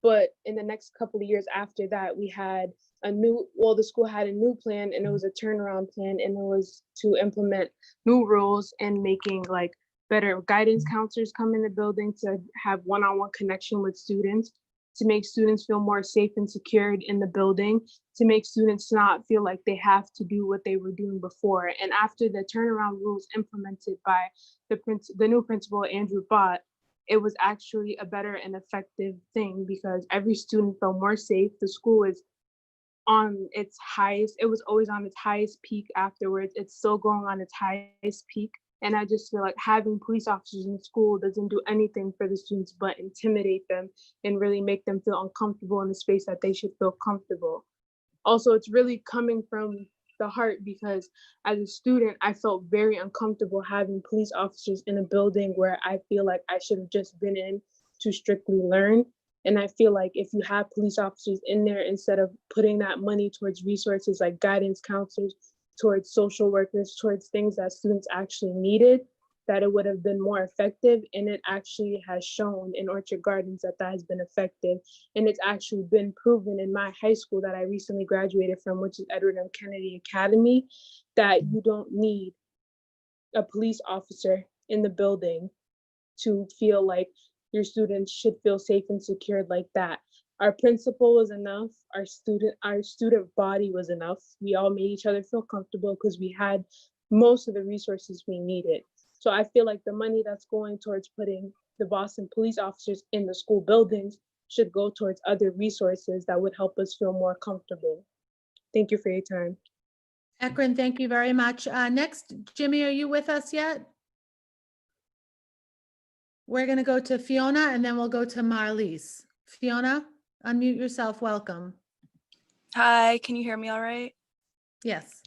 But in the next couple of years after that, we had the school had a new plan, and it was a turnaround plan, and it was to implement new rules and making like better guidance counselors come in the building to have one-on-one connection with students, to make students feel more safe and secured in the building, to make students not feel like they have to do what they were doing before. And after the turnaround rules implemented by the new principal, Andrew Bott, it was actually a better and effective thing, because every student felt more safe. The school is on its highest, it was always on its highest peak afterwards. It's still going on its highest peak. And I just feel like having police officers in school doesn't do anything for the students but intimidate them and really make them feel uncomfortable in the space that they should feel comfortable. Also, it's really coming from the heart, because as a student, I felt very uncomfortable having police officers in a building where I feel like I should have just been in to strictly learn. And I feel like if you have police officers in there, instead of putting that money towards resources like guidance counselors, towards social workers, towards things that students actually needed, that it would have been more effective. And it actually has shown in Orchard Gardens that has been effective. And it's actually been proven in my high school that I recently graduated from, which is Edward M. Kennedy Academy, that you don't need a police officer in the building to feel like your students should feel safe and secured like that. Our principal was enough. Our student body was enough. We all made each other feel comfortable because we had most of the resources we needed. So I feel like the money that's going towards putting the Boston police officers in the school buildings should go towards other resources that would help us feel more comfortable. Thank you for your time. Ekron, thank you very much. Next, Jimmy, are you with us yet? We're going to go to Fiona, and then we'll go to Marlise. Fiona, unmute yourself. Welcome. Hi, can you hear me all right? Yes.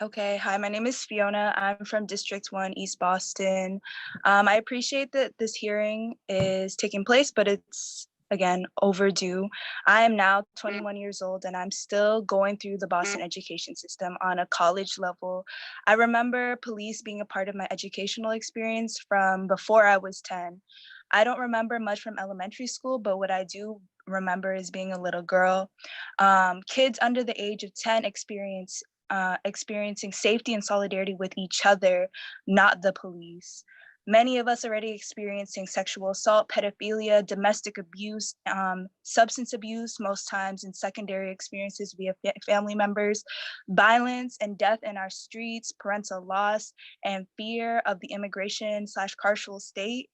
Okay, hi, my name is Fiona. I'm from District 1, East Boston. I appreciate that this hearing is taking place, but it's, again, overdue. I am now 21 years old, and I'm still going through the Boston education system on a college level. I remember police being a part of my educational experience from before I was 10. I don't remember much from elementary school, but what I do remember is being a little girl. Kids under the age of 10 experiencing safety and solidarity with each other, not the police. Many of us already experiencing sexual assault, pedophilia, domestic abuse, substance abuse, most times in secondary experiences via family members, violence and death in our streets, parental loss, and fear of the immigration/carceral state.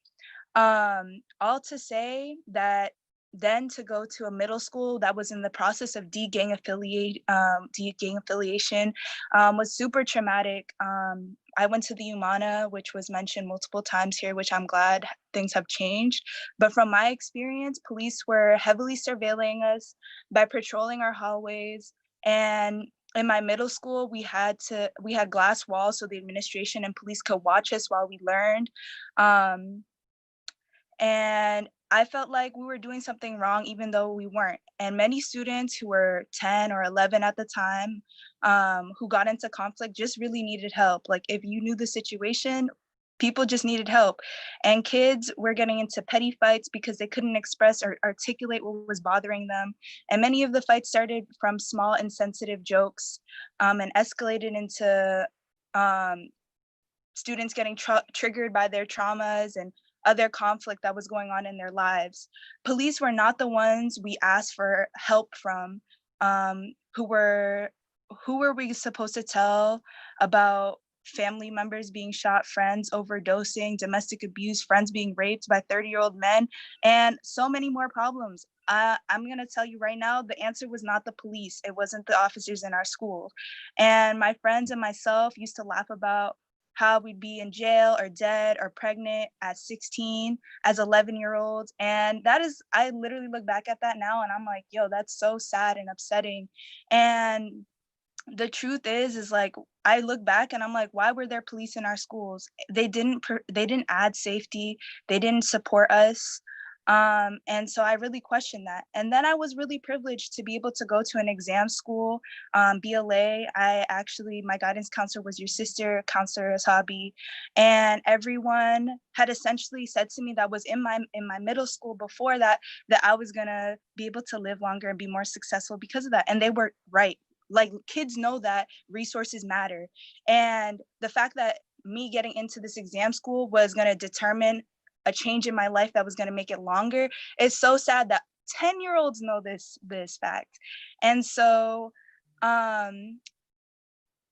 All to say that then to go to a middle school that was in the process of de-gang affiliation was super traumatic. I went to the Umana, which was mentioned multiple times here, which I'm glad things have changed. But from my experience, police were heavily surveilling us by patrolling our hallways. And in my middle school, we had glass walls so the administration and police could watch us while we learned. And I felt like we were doing something wrong, even though we weren't. And many students who were 10 or 11 at the time, who got into conflict just really needed help. Like if you knew the situation, people just needed help. And kids were getting into petty fights because they couldn't express or articulate what was bothering them. And many of the fights started from small insensitive jokes and escalated into students getting triggered by their traumas and other conflict that was going on in their lives. Police were not the ones we asked for help from. Who were we supposed to tell about family members being shot, friends overdosing, domestic abuse, friends being raped by 30-year-old men, and so many more problems? I'm gonna tell you right now, the answer was not the police. It wasn't the officers in our school. And my friends and myself used to laugh about how we'd be in jail or dead or pregnant at 16 as 11-year-olds. And that is, I literally look back at that now and I'm like, yo, that's so sad and upsetting. And the truth is like, I look back and I'm like, why were there police in our schools? They didn't add safety. They didn't support us. And so I really questioned that. And then I was really privileged to be able to go to an exam school, BLA. My guidance counselor was your sister, Counselor Asabi, and everyone had essentially said to me that was in my middle school before that I was gonna be able to live longer and be more successful because of that. And they were right. Like kids know that resources matter. And the fact that me getting into this exam school was gonna determine a change in my life that was going to make it longer. It's so sad that 10-year-olds know this fact. And so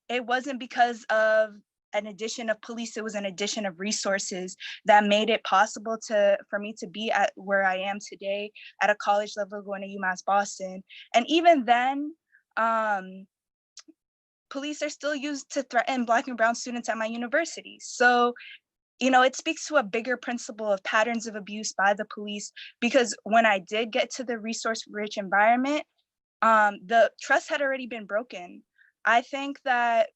it wasn't because of an addition of police, it was an addition of resources that made it possible for me to be at where I am today at a college level going to UMass Boston. And even then, police are still used to threaten Black and brown students at my university. So it speaks to a bigger principle of patterns of abuse by the police, because when I did get to the resource-rich environment, the trust had already been broken. I think that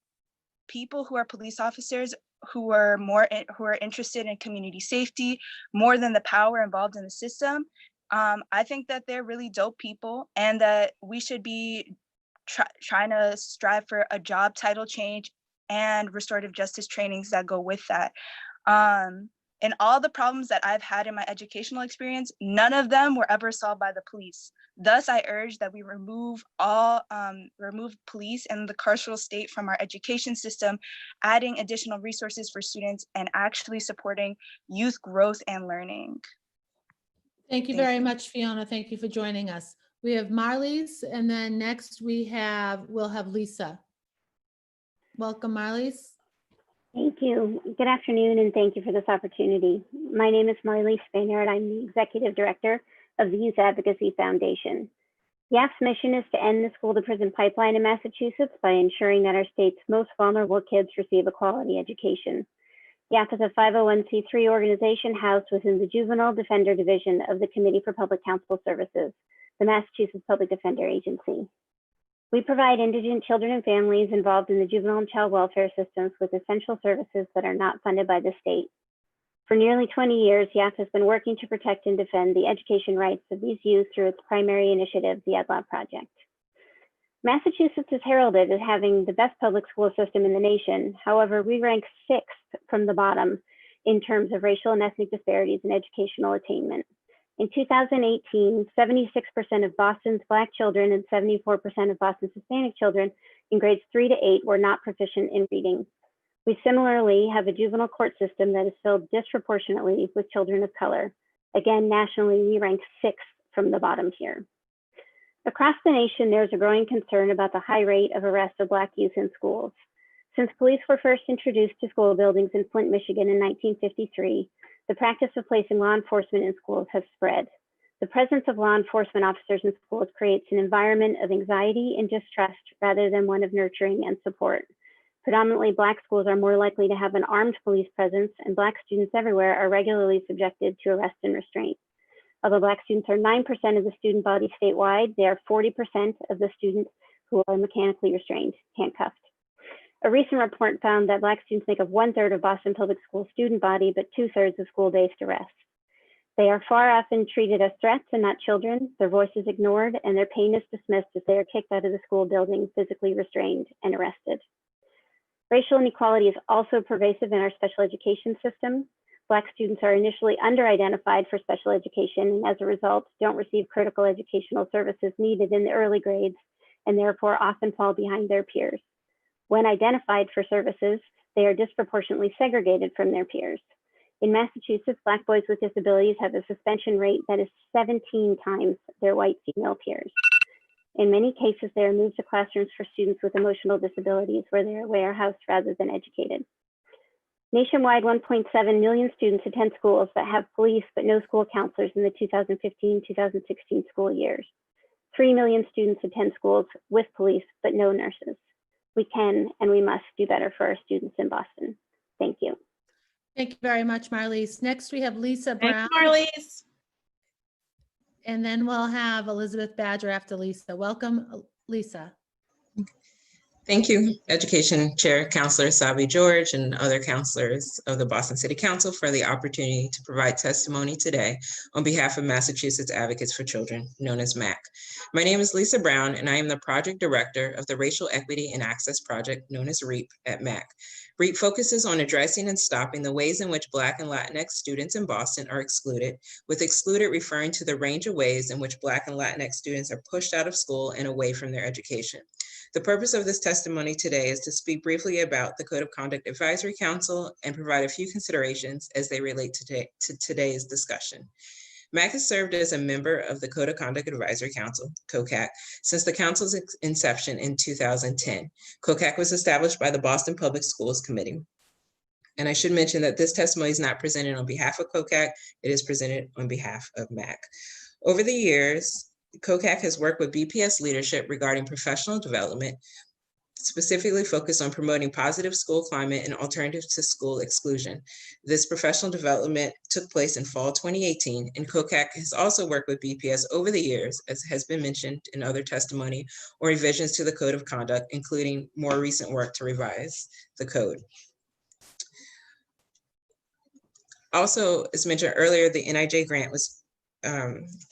people who are police officers who are interested in community safety more than the power involved in the system, I think that they're really dope people, and that we should be trying to strive for a job title change and restorative justice trainings that go with that. And all the problems that I've had in my educational experience, none of them were ever solved by the police. Thus, I urge that we remove police and the carceral state from our education system, adding additional resources for students and actually supporting youth growth and learning. Thank you very much, Fiona. Thank you for joining us. We have Marlies, and then next we'll have Lisa. Welcome, Marlies. Thank you. Good afternoon, and thank you for this opportunity. My name is Marley Spaniard. I'm the Executive Director of the Youth Advocacy Foundation. YAF's mission is to end the school-to-prison pipeline in Massachusetts by ensuring that our state's most vulnerable kids receive a quality education. YAF is a 501c3 organization housed within the Juvenile Defender Division of the Committee for Public Counsel Services, the Massachusetts Public Defender Agency. We provide indigent children and families involved in the juvenile and child welfare systems with essential services that are not funded by the state. For nearly 20 years, YAF has been working to protect and defend the education rights of these youth through its primary initiative, the EdLab Project. Massachusetts is heralded as having the best public school system in the nation. However, we rank 6th from the bottom in terms of racial and ethnic disparities in educational attainment. In 2018, 76% of Boston's Black children and 74% of Boston's Hispanic children in grades 3 to 8 were not proficient in reading. We similarly have a juvenile court system that is filled disproportionately with children of color. Again, nationally, we rank 6th from the bottom here. Across the nation, there's a growing concern about the high rate of arrest of Black youth in schools. Since police were first introduced to school buildings in Flint, Michigan in 1953, the practice of placing law enforcement in schools has spread. The presence of law enforcement officers in schools creates an environment of anxiety and distrust rather than one of nurturing and support. Predominantly Black schools are more likely to have an armed police presence, and Black students everywhere are regularly subjected to arrest and restraint. Although Black students are 9% of the student body statewide, they are 40% of the students who are mechanically restrained, handcuffed. A recent report found that Black students make up 1/3 of Boston Public Schools student body, but 2/3 of school-based arrests. They are far often treated as threats and not children. Their voice is ignored and their pain is dismissed as they are kicked out of the school building, physically restrained and arrested. Racial inequality is also pervasive in our special education system. Black students are initially under-identified for special education and as a result don't receive critical educational services needed in the early grades and therefore often fall behind their peers. When identified for services, they are disproportionately segregated from their peers. In Massachusetts, Black boys with disabilities have a suspension rate that is 17 times their white female peers. In many cases, they are moved to classrooms for students with emotional disabilities where they are warehoused rather than educated. Nationwide, 1.7 million students attend schools that have police but no school counselors in the 2015-2016 school years. 3 million students attend schools with police but no nurses. We can and we must do better for our students in Boston. Thank you. Thank you very much, Marlise. Next, we have Lisa Brown. Thanks, Marlise. And then we'll have Elizabeth Badger after Lisa. Welcome, Lisa. Thank you, Education Chair, Counselor Sabi George, and other counselors of the Boston City Council for the opportunity to provide testimony today on behalf of Massachusetts Advocates for Children, known as MAC. My name is Lisa Brown, and I am the Project Director of the Racial Equity and Access Project, known as REAP, at MAC. REAP focuses on addressing and stopping the ways in which Black and Latinx students in Boston are excluded, with excluded referring to the range of ways in which Black and Latinx students are pushed out of school and away from their education. The purpose of this testimony today is to speak briefly about the Code of Conduct Advisory Council and provide a few considerations as they relate to today's discussion. MAC has served as a member of the Code of Conduct Advisory Council, COCAC, since the council's inception in 2010. COCAC was established by the Boston Public Schools Committee. And I should mention that this testimony is not presented on behalf of COCAC, it is presented on behalf of MAC. Over the years, COCAC has worked with BPS leadership regarding professional development, specifically focused on promoting positive school climate and alternatives to school exclusion. This professional development took place in fall 2018, and COCAC has also worked with BPS over the years, as has been mentioned in other testimony, or revisions to the Code of Conduct, including more recent work to revise the code. Also, as mentioned earlier, the NIJ grant was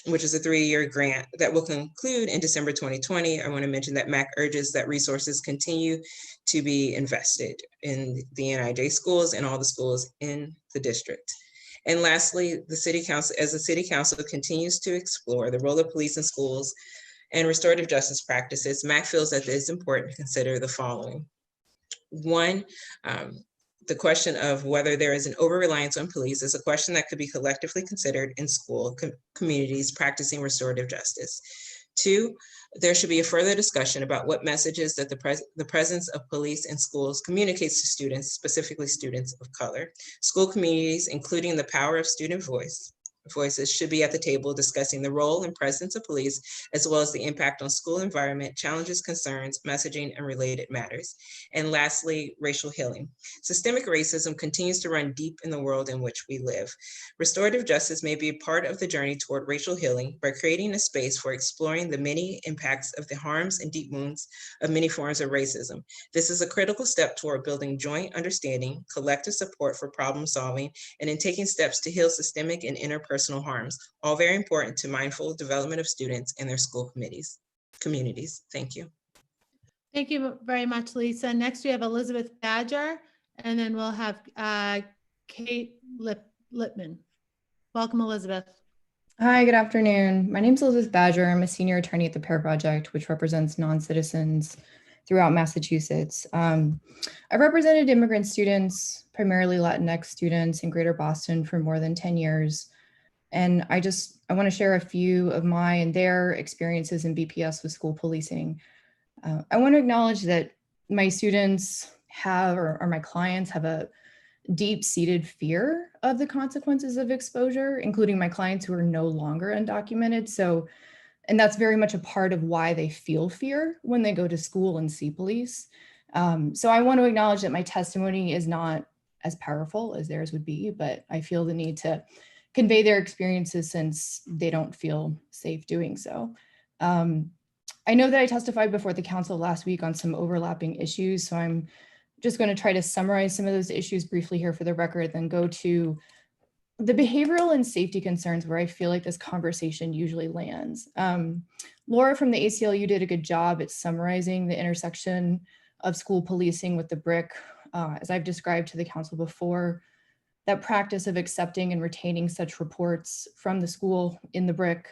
which is a 3-year grant that will conclude in December 2020. I want to mention that MAC urges that resources continue to be invested in the NIJ schools and all the schools in the district. And lastly, the City Council, as the City Council continues to explore the role of police in schools and restorative justice practices, MAC feels that it is important to consider the following. One, the question of whether there is an over-reliance on police is a question that could be collectively considered in school communities practicing restorative justice. Two, there should be a further discussion about what messages that the presence of police in schools communicates to students, specifically students of color. School communities, including the power of student voices, should be at the table discussing the role and presence of police, as well as the impact on school environment, challenges, concerns, messaging, and related matters. And lastly, racial healing. Systemic racism continues to run deep in the world in which we live. Restorative justice may be a part of the journey toward racial healing by creating a space for exploring the many impacts of the harms and deep wounds of many forms of racism. This is a critical step toward building joint understanding, collective support for problem solving, and in taking steps to heal systemic and interpersonal harms, all very important to mindful development of students and their school communities. Thank you. Thank you very much, Lisa. Next, we have Elizabeth Badger, and then we'll have Kate Lippman. Welcome, Elizabeth. Hi, good afternoon. My name is Elizabeth Badger. I'm a senior attorney at the PAIR Project, which represents non-citizens throughout Massachusetts. I've represented immigrant students, primarily Latinx students in Greater Boston for more than 10 years. And I want to share a few of my and their experiences in BPS with school policing. I want to acknowledge that my students have, or my clients have a deep-seated fear of the consequences of exposure, including my clients who are no longer undocumented. So, and that's very much a part of why they feel fear when they go to school and see police. So I want to acknowledge that my testimony is not as powerful as theirs would be, but I feel the need to convey their experiences since they don't feel safe doing so. I know that I testified before the council last week on some overlapping issues, so I'm just going to try to summarize some of those issues briefly here for the record, then go to the behavioral and safety concerns where I feel like this conversation usually lands. Laura from the ACLU did a good job at summarizing the intersection of school policing with the BRIC. As I've described to the council before, that practice of accepting and retaining such reports from the school in the BRIC,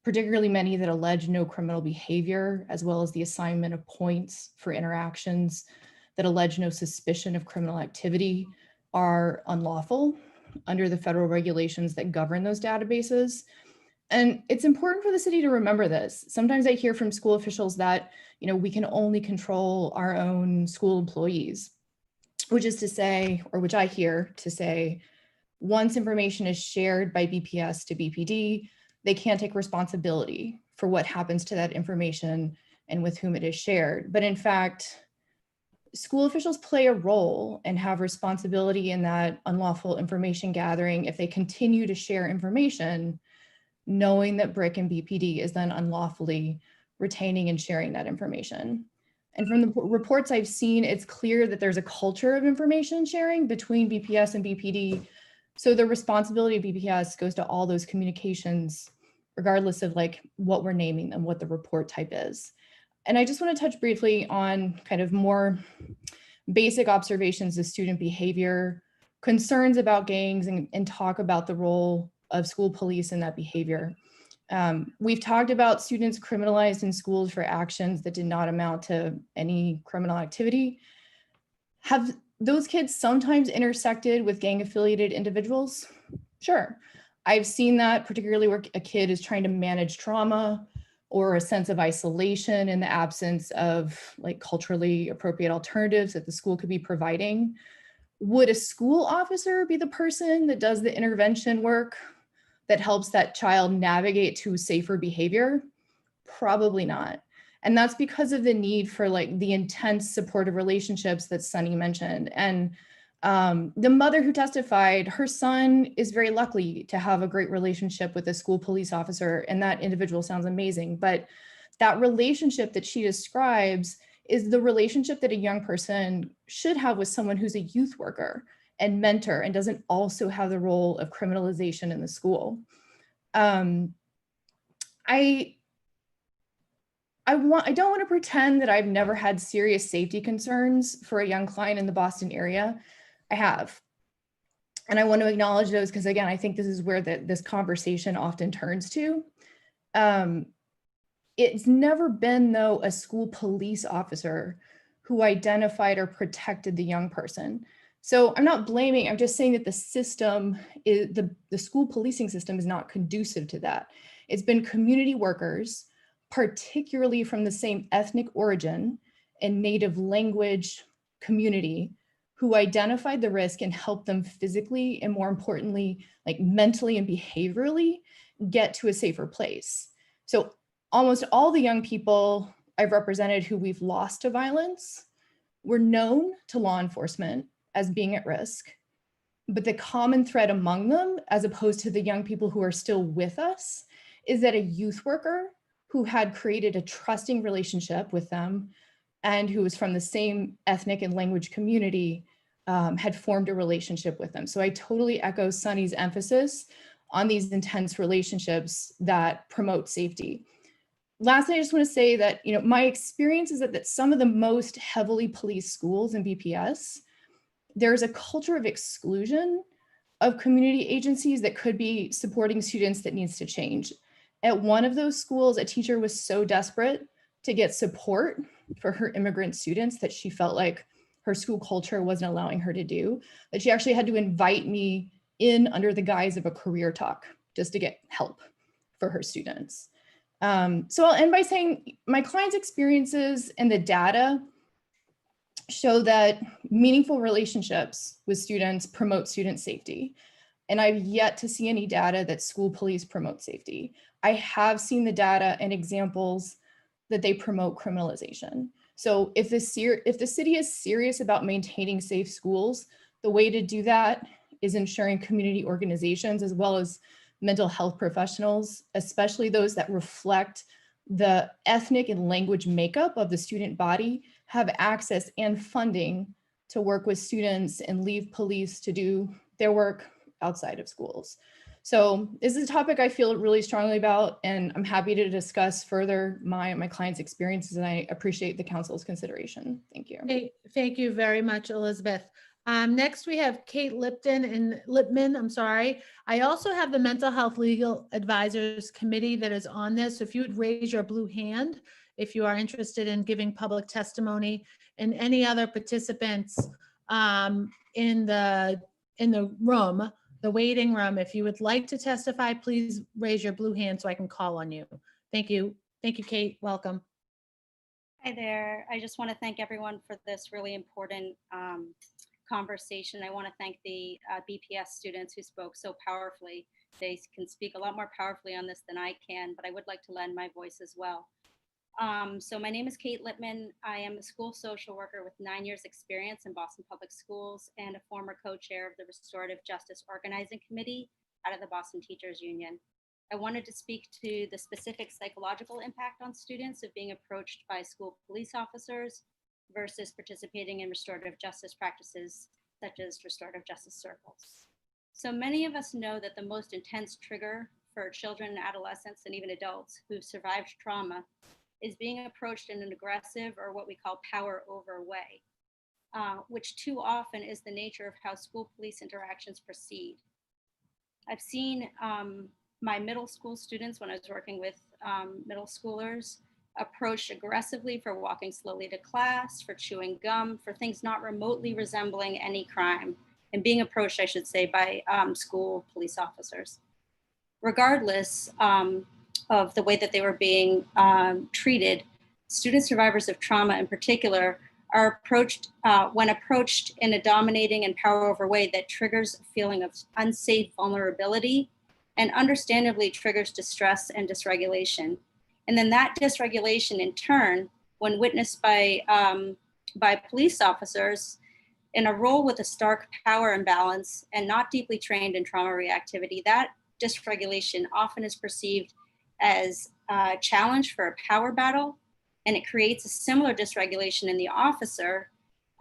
particularly many that allege no criminal behavior, as well as the assignment of points for interactions that allege no suspicion of criminal activity, are unlawful under the federal regulations that govern those databases. And it's important for the city to remember this. Sometimes I hear from school officials that, you know, we can only control our own school employees, which is to say, or which I hear to say, once information is shared by BPS to BPD, they can't take responsibility for what happens to that information and with whom it is shared. But in fact, school officials play a role and have responsibility in that unlawful information gathering if they continue to share information, knowing that BRIC and BPD is then unlawfully retaining and sharing that information. And from the reports I've seen, it's clear that there's a culture of information sharing between BPS and BPD. So the responsibility of BPS goes to all those communications, regardless of like what we're naming them, what the report type is. And I just want to touch briefly on kind of more basic observations of student behavior, concerns about gangs, and talk about the role of school police in that behavior. We've talked about students criminalized in schools for actions that did not amount to any criminal activity. Have those kids sometimes intersected with gang-affiliated individuals? Sure. I've seen that, particularly where a kid is trying to manage trauma or a sense of isolation in the absence of like culturally appropriate alternatives that the school could be providing. Would a school officer be the person that does the intervention work that helps that child navigate to safer behavior? Probably not. And that's because of the need for like the intense supportive relationships that Sunny mentioned. And the mother who testified, her son is very lucky to have a great relationship with a school police officer, and that individual sounds amazing. But that relationship that she describes is the relationship that a young person should have with someone who's a youth worker and mentor and doesn't also have the role of criminalization in the school. I don't want to pretend that I've never had serious safety concerns for a young client in the Boston area. I have. And I want to acknowledge those because, again, I think this is where this conversation often turns to. It's never been, though, a school police officer who identified or protected the young person. So I'm not blaming, I'm just saying that the system, the school policing system is not conducive to that. It's been community workers, particularly from the same ethnic origin and native language community, who identified the risk and helped them physically and, more importantly, like mentally and behaviorally get to a safer place. So almost all the young people I've represented who we've lost to violence were known to law enforcement as being at risk, but the common thread among them, as opposed to the young people who are still with us, is that a youth worker who had created a trusting relationship with them and who was from the same ethnic and language community had formed a relationship with them. So I totally echo Sunny's emphasis on these intense relationships that promote safety. Lastly, I just want to say that, you know, my experience is that some of the most heavily policed schools in BPS, there's a culture of exclusion of community agencies that could be supporting students that needs to change. At one of those schools, a teacher was so desperate to get support for her immigrant students that she felt like her school culture wasn't allowing her to do, that she actually had to invite me in under the guise of a career talk just to get help for her students. So I'll end by saying my clients' experiences and the data show that meaningful relationships with students promote student safety. And I've yet to see any data that school police promote safety. I have seen the data and examples that they promote criminalization. So if the city is serious about maintaining safe schools, the way to do that is ensuring community organizations as well as mental health professionals, especially those that reflect the ethnic and language makeup of the student body, have access and funding to work with students and leave police to do their work outside of schools. So this is a topic I feel really strongly about, and I'm happy to discuss further my clients' experiences, and I appreciate the council's consideration. Thank you. Hey, thank you very much, Elizabeth. Next, we have Kate Lipman, I'm sorry. I also have the Mental Health Legal Advisors Committee that is on this. So if you would raise your blue hand, if you are interested in giving public testimony, and any other participants in the room, the waiting room, if you would like to testify, please raise your blue hand so I can call on you. Thank you. Thank you, Kate. Welcome. Hi there. I just want to thank everyone for this really important conversation. I want to thank the BPS students who spoke so powerfully. They can speak a lot more powerfully on this than I can, but I would like to lend my voice as well. So my name is Kate Lippman. I am a school social worker with 9 years experience in Boston Public Schools and a former co-chair of the Restorative Justice Organizing Committee out of the Boston Teachers Union. I wanted to speak to the specific psychological impact on students of being approached by school police officers versus participating in restorative justice practices such as restorative justice circles. So many of us know that the most intense trigger for children and adolescents and even adults who've survived trauma is being approached in an aggressive or what we call power over way, which too often is the nature of how school police interactions proceed. I've seen my middle school students, when I was working with middle schoolers, approached aggressively for walking slowly to class, for chewing gum, for things not remotely resembling any crime, and being approached, I should say, by school police officers. Regardless of the way that they were being treated, student survivors of trauma in particular are approached, when approached in a dominating and power over way that triggers a feeling of unsafe vulnerability and understandably triggers distress and dysregulation. And then that dysregulation in turn, when witnessed by police officers in a role with a stark power imbalance and not deeply trained in trauma reactivity, that dysregulation often is perceived as a challenge for a power battle, and it creates a similar dysregulation in the officer,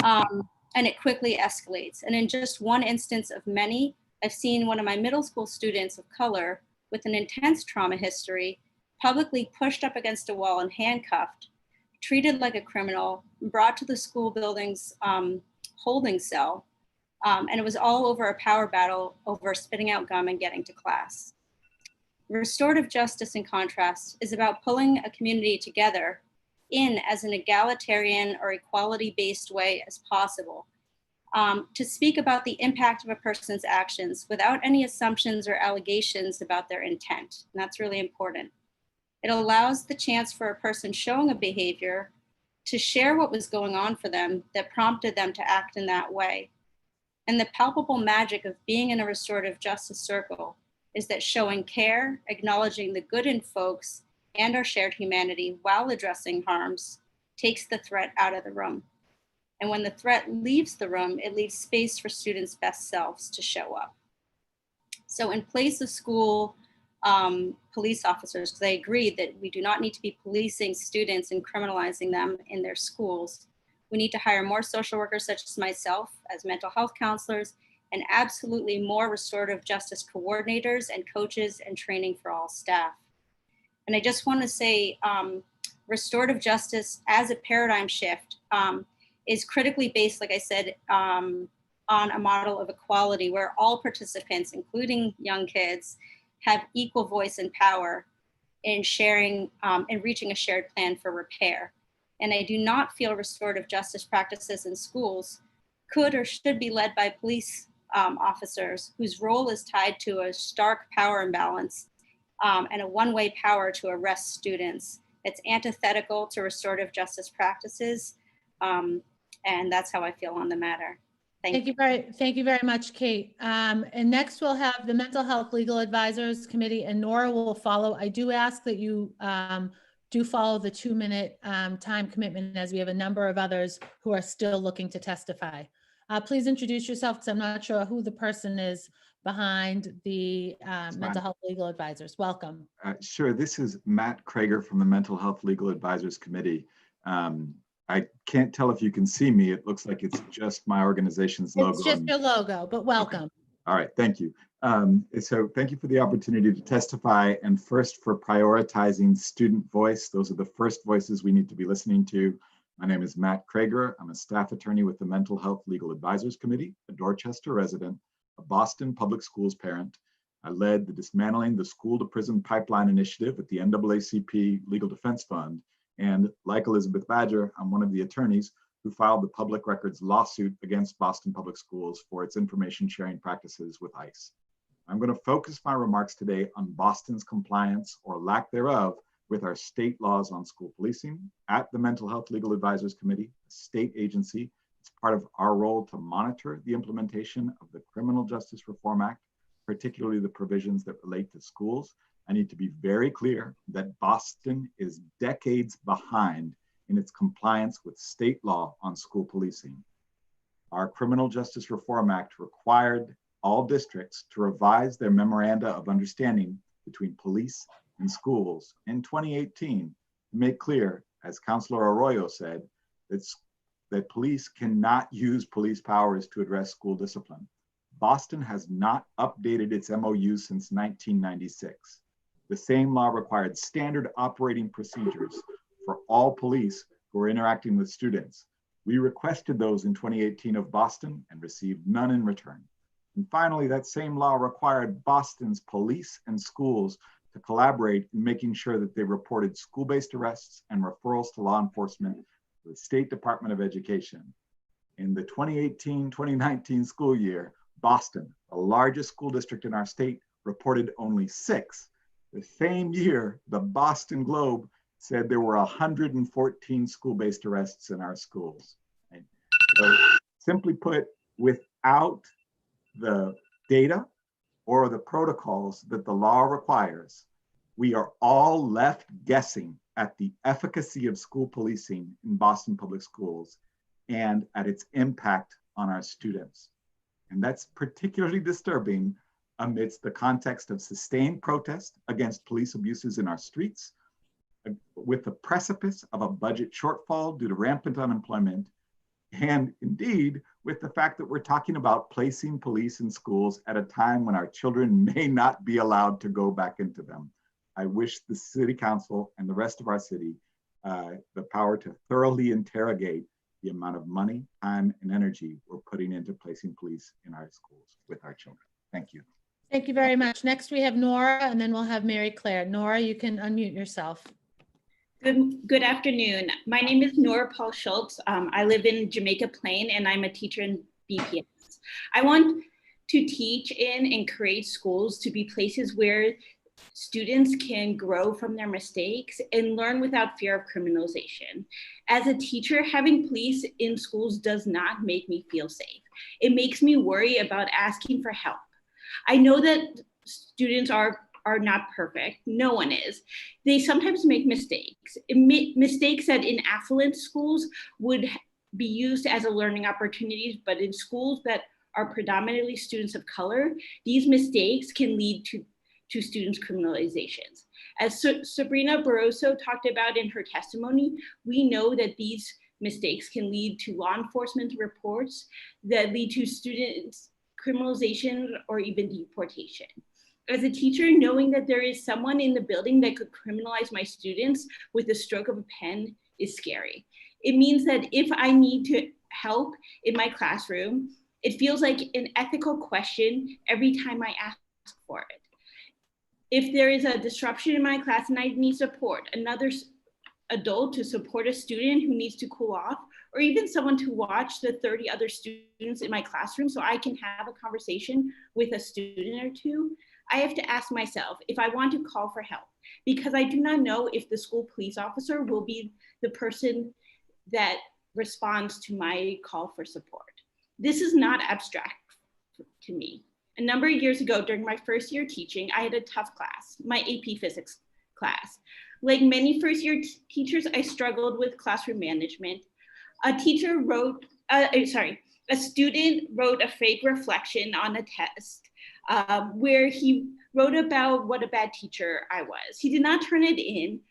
and it quickly escalates. And in just one instance of many, I've seen one of my middle school students of color with an intense trauma history publicly pushed up against a wall and handcuffed, treated like a criminal, brought to the school building's holding cell, and it was all over a power battle over spitting out gum and getting to class. Restorative justice, in contrast, is about pulling a community together in as an egalitarian or equality-based way as possible, to speak about the impact of a person's actions without any assumptions or allegations about their intent. And that's really important. It allows the chance for a person showing a behavior to share what was going on for them that prompted them to act in that way. And the palpable magic of being in a restorative justice circle is that showing care, acknowledging the good in folks and our shared humanity while addressing harms takes the threat out of the room. And when the threat leaves the room, it leaves space for students' best selves to show up. So in place of school police officers, because I agree that we do not need to be policing students and criminalizing them in their schools, we need to hire more social workers such as myself as mental health counselors, and absolutely more restorative justice coordinators and coaches and training for all staff. And I just want to say restorative justice as a paradigm shift is critically based, like I said, on a model of equality where all participants, including young kids, have equal voice and power in sharing and reaching a shared plan for repair. And I do not feel restorative justice practices in schools could or should be led by police officers whose role is tied to a stark power imbalance and a one-way power to arrest students. It's antithetical to restorative justice practices. And And that's how I feel on the matter. Thank you very much, Kate. And next we'll have the Mental Health Legal Advisors Committee, and Nora will follow. I do ask that you do follow the 2-minute time commitment, as we have a number of others who are still looking to testify. Please introduce yourself, because I'm not sure who the person is behind the Mental Health Legal Advisors. Welcome. Sure. This is Matt Krager from the Mental Health Legal Advisors Committee. I can't tell if you can see me. It looks like it's just my organization's logo. It's just your logo, but welcome. Okay. All right, thank you. So thank you for the opportunity to testify, and first for prioritizing student voice. Those are the first voices we need to be listening to. My name is Matt Krager. I'm a staff attorney with the Mental Health Legal Advisors Committee, a Dorchester resident, a Boston Public Schools parent. I led the Dismantling the School to Prison Pipeline Initiative at the NAACP Legal Defense Fund. And like Elizabeth Badger, I'm one of the attorneys who filed the public records lawsuit against Boston Public Schools for its information sharing practices with ICE. I'm going to focus my remarks today on Boston's compliance, or lack thereof, with our state laws on school policing. At the Mental Health Legal Advisors Committee, a state agency, it's part of our role to monitor the implementation of the Criminal Justice Reform Act, particularly the provisions that relate to schools. I need to be very clear that Boston is decades behind in its compliance with state law on school policing. Our Criminal Justice Reform Act required all districts to revise their memoranda of understanding between police and schools in 2018 to make clear, as Councilor Arroyo said, that police cannot use police powers to address school discipline. Boston has not updated its MOU since 1996. The same law required standard operating procedures for all police who are interacting with students. We requested those in 2018 of Boston and received none in return. And finally, that same law required Boston's police and schools to collaborate in making sure that they reported school-based arrests and referrals to law enforcement to the State Department of Education. In the 2018-2019 school year, Boston, the largest school district in our state, reported only 6. The same year, the Boston Globe said there were 114 school-based arrests in our schools. Right? So simply put, without the data or the protocols that the law requires, we are all left guessing at the efficacy of school policing in Boston Public Schools and at its impact on our students. And that's particularly disturbing amidst the context of sustained protest against police abuses in our streets, with the precipice of a budget shortfall due to rampant unemployment, and indeed with the fact that we're talking about placing police in schools at a time when our children may not be allowed to go back into them. I wish the City Council and the rest of our city the power to thoroughly interrogate the amount of money, time, and energy we're putting into placing police in our schools with our children. Thank you. Thank you very much. Next we have Nora, and then we'll have Mary Claire. Nora, you can unmute yourself. Good afternoon. My name is Nora Paul Schultz. I live in Jamaica Plain, and I'm a teacher in BPS. I want to teach in and create schools to be places where students can grow from their mistakes and learn without fear of criminalization. As a teacher, having police in schools does not make me feel safe. It makes me worry about asking for help. I know that students are not perfect. No one is. They sometimes make mistakes. Mistakes that in affluent schools would be used as a learning opportunities, but in schools that are predominantly students of color, these mistakes can lead to students' criminalizations. As Sabrina Barroso talked about in her testimony, we know that these mistakes can lead to law enforcement reports that lead to students' criminalization or even deportation. As a teacher, knowing that there is someone in the building that could criminalize my students with the stroke of a pen is scary. It means that if I need to help in my classroom, it feels like an ethical question every time I ask for it. If there is a disruption in my class and I need support, another adult to support a student who needs to cool off, or even someone to watch the 30 other students in my classroom so I can have a conversation with a student or two, I have to ask myself if I want to call for help, because I do not know if the school police officer will be the person that responds to my call for support. This is not abstract to me. A number of years ago, during my first year teaching, I had a tough class, my AP physics class. Like many first year teachers, I struggled with classroom management. A student wrote a fake reflection on a test where he wrote about what a bad teacher I was. He did not turn it in,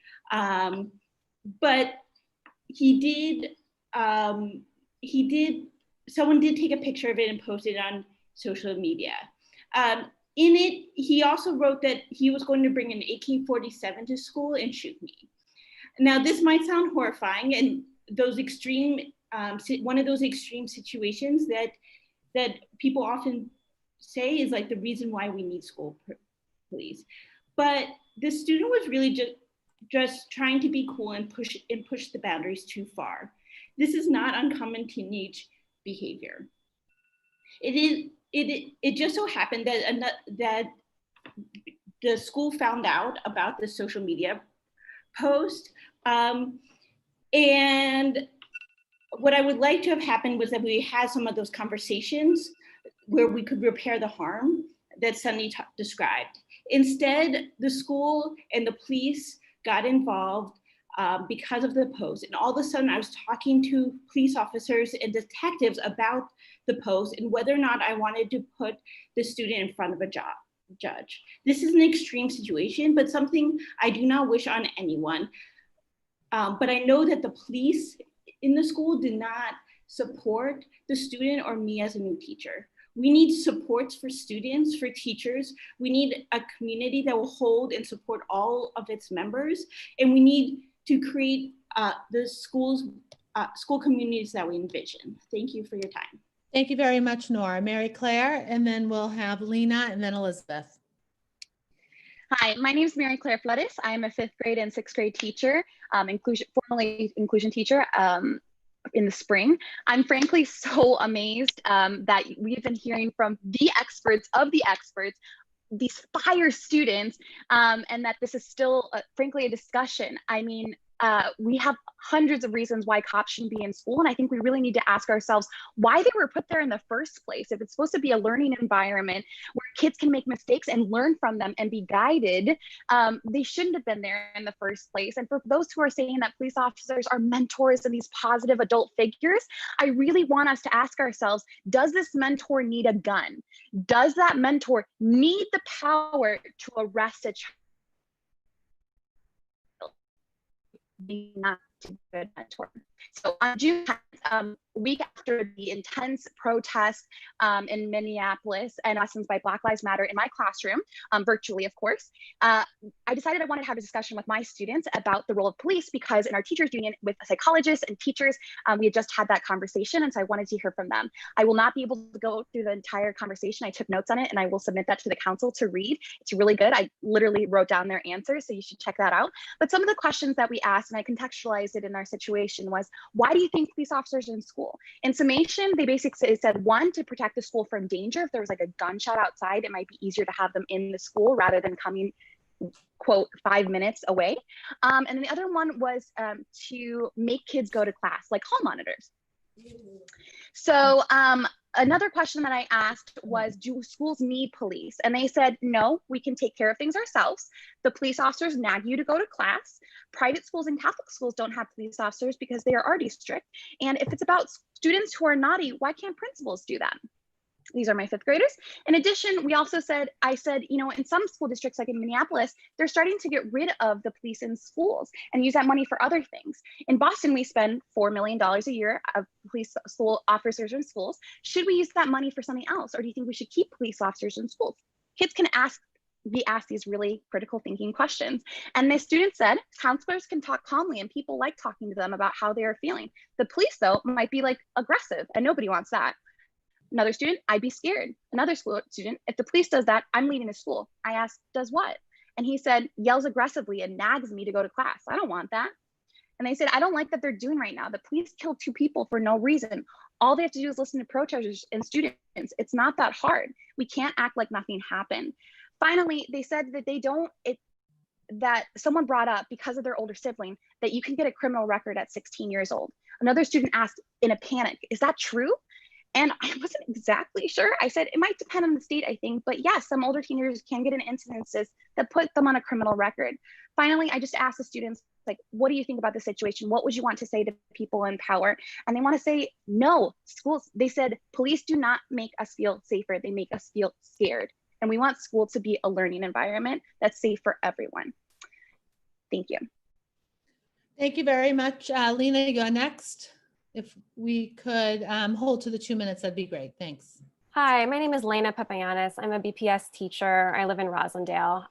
but someone did take a picture of it and post it on social media. In it, he also wrote that he was going to bring an AK-47 to school and shoot me. Now, this might sound horrifying, and one of those extreme situations that people often say is like the reason why we need school police. But the student was really just trying to be cool and push the boundaries too far. This is not uncommon teenage behavior. It just so happened that the school found out about the social media post, and what I would like to have happened was that we had some of those conversations where we could repair the harm that Sunny described. Instead, the school and the police got involved because of the post. And all of a sudden I was talking to police officers and detectives about the post and whether or not I wanted to put the student in front of a judge. This is an extreme situation, but something I do not wish on anyone. But I know that the police in the school did not support the student or me as a new teacher. We need supports for students, for teachers. We need a community that will hold and support all of its members. And we need to create the school communities that we envision. Thank you for your time. Thank you very much, Nora. Mary Claire, and then we'll have Lena and then Elizabeth. Hi, my name is Mary Claire Flores. I'm a 5th grade and 6th grade teacher, formerly inclusion teacher in the spring. I'm frankly so amazed that we've been hearing from the experts of the experts, these fire students, and that this is still, frankly, a discussion. I mean, we have hundreds of reasons why cops shouldn't be in school. And I think we really need to ask ourselves why they were put there in the first place. If it's supposed to be a learning environment where kids can make mistakes and learn from them and be guided, they shouldn't have been there in the first place. And for those who are saying that police officers are mentors and these positive adult figures, I really want us to ask ourselves, does this mentor need a gun? Does that mentor need the power to arrest a child? Not a good mentor. So on June 10th, week after the intense protest in Minneapolis and lessons by Black Lives Matter in my classroom, virtually of course, I decided I wanted to have a discussion with my students about the role of police, because in our teachers union with psychologists and teachers, we had just had that conversation, and so I wanted to hear from them. I will not be able to go through the entire conversation. I took notes on it and I will submit that to the council to read. It's really good. I literally wrote down their answers, so you should check that out. But some of the questions that we asked, and I contextualized it in our situation, was, why do you think police officers are in school? In summation, they basically said, one, to protect the school from danger. If there was like a gunshot outside, it might be easier to have them in the school rather than coming, quote, 5 minutes away. And then the other one was to make kids go to class, like hall monitors. So another question that I asked was, do schools need police? And they said, no, we can take care of things ourselves. The police officers nag you to go to class. Private schools and Catholic schools don't have police officers because they are already strict. And if it's about students who are naughty, why can't principals do that? These are my 5th graders. In addition, we also said, I said, you know, in some school districts, like in Minneapolis, they're starting to get rid of the police in schools and use that money for other things. In Boston, we spend $4 million a year of police school officers in schools. Should we use that money for something else? Or do you think we should keep police officers in schools? Kids can be asked these really critical thinking questions. And the student said, counselors can talk calmly and people like talking to them about how they are feeling. The police, though, might be like aggressive, and nobody wants that. Another student, I'd be scared. Another school student, if the police does that, I'm leaving the school. I asked, does what? And he said, yells aggressively and nags me to go to class. I don't want that. And they said, I don't like that they're doing right now. The police killed 2 people for no reason. All they have to do is listen to protesters and students. It's not that hard. We can't act like nothing happened. Finally, they said that that someone brought up, because of their older sibling, that you can get a criminal record at 16 years old. Another student asked in a panic, is that true? And I wasn't exactly sure. I said, it might depend on the state, I think, but yes, some older teenagers can get in incidences that put them on a criminal record. Finally, I just asked the students, like, what do you think about the situation? What would you want to say to people in power? And they want to say, no, schools, they said, police do not make us feel safer. They make us feel scared. And we want school to be a learning environment that's safe for everyone. Thank you. Thank you very much. Lena, you're next. If we could hold to the 2 minutes, that'd be great. Thanks. Hi, my name is Lena Papayanis. I'm a BPS teacher. I live in Roslindale.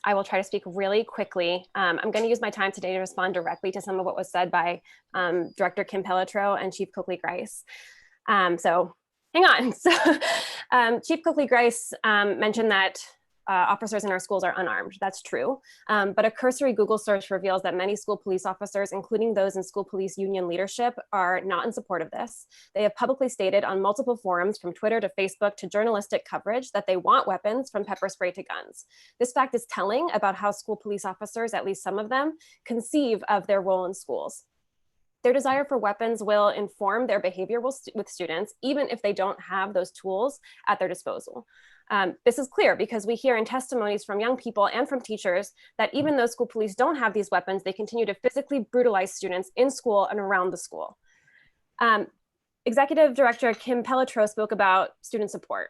I will try to speak really quickly. I'm going to use my time today to respond directly to some of what was said by Director Kim Pelletreau and Chief Coakley-Grice. So hang on. So Chief Coakley-Grice mentioned that officers in our schools are unarmed. That's true. But a cursory Google search reveals that many school police officers, including those in school police union leadership, are not in support of this. They have publicly stated on multiple forums, from Twitter to Facebook to journalistic coverage, that they want weapons from pepper spray to guns. This fact is telling about how school police officers, at least some of them, conceive of their role in schools. Their desire for weapons will inform their behavior with students, even if they don't have those tools at their disposal. This is clear because we hear in testimonies from young people and from teachers that even though school police don't have these weapons, they continue to physically brutalize students in school and around the school. Executive Director Kim Pelletreau spoke about student support.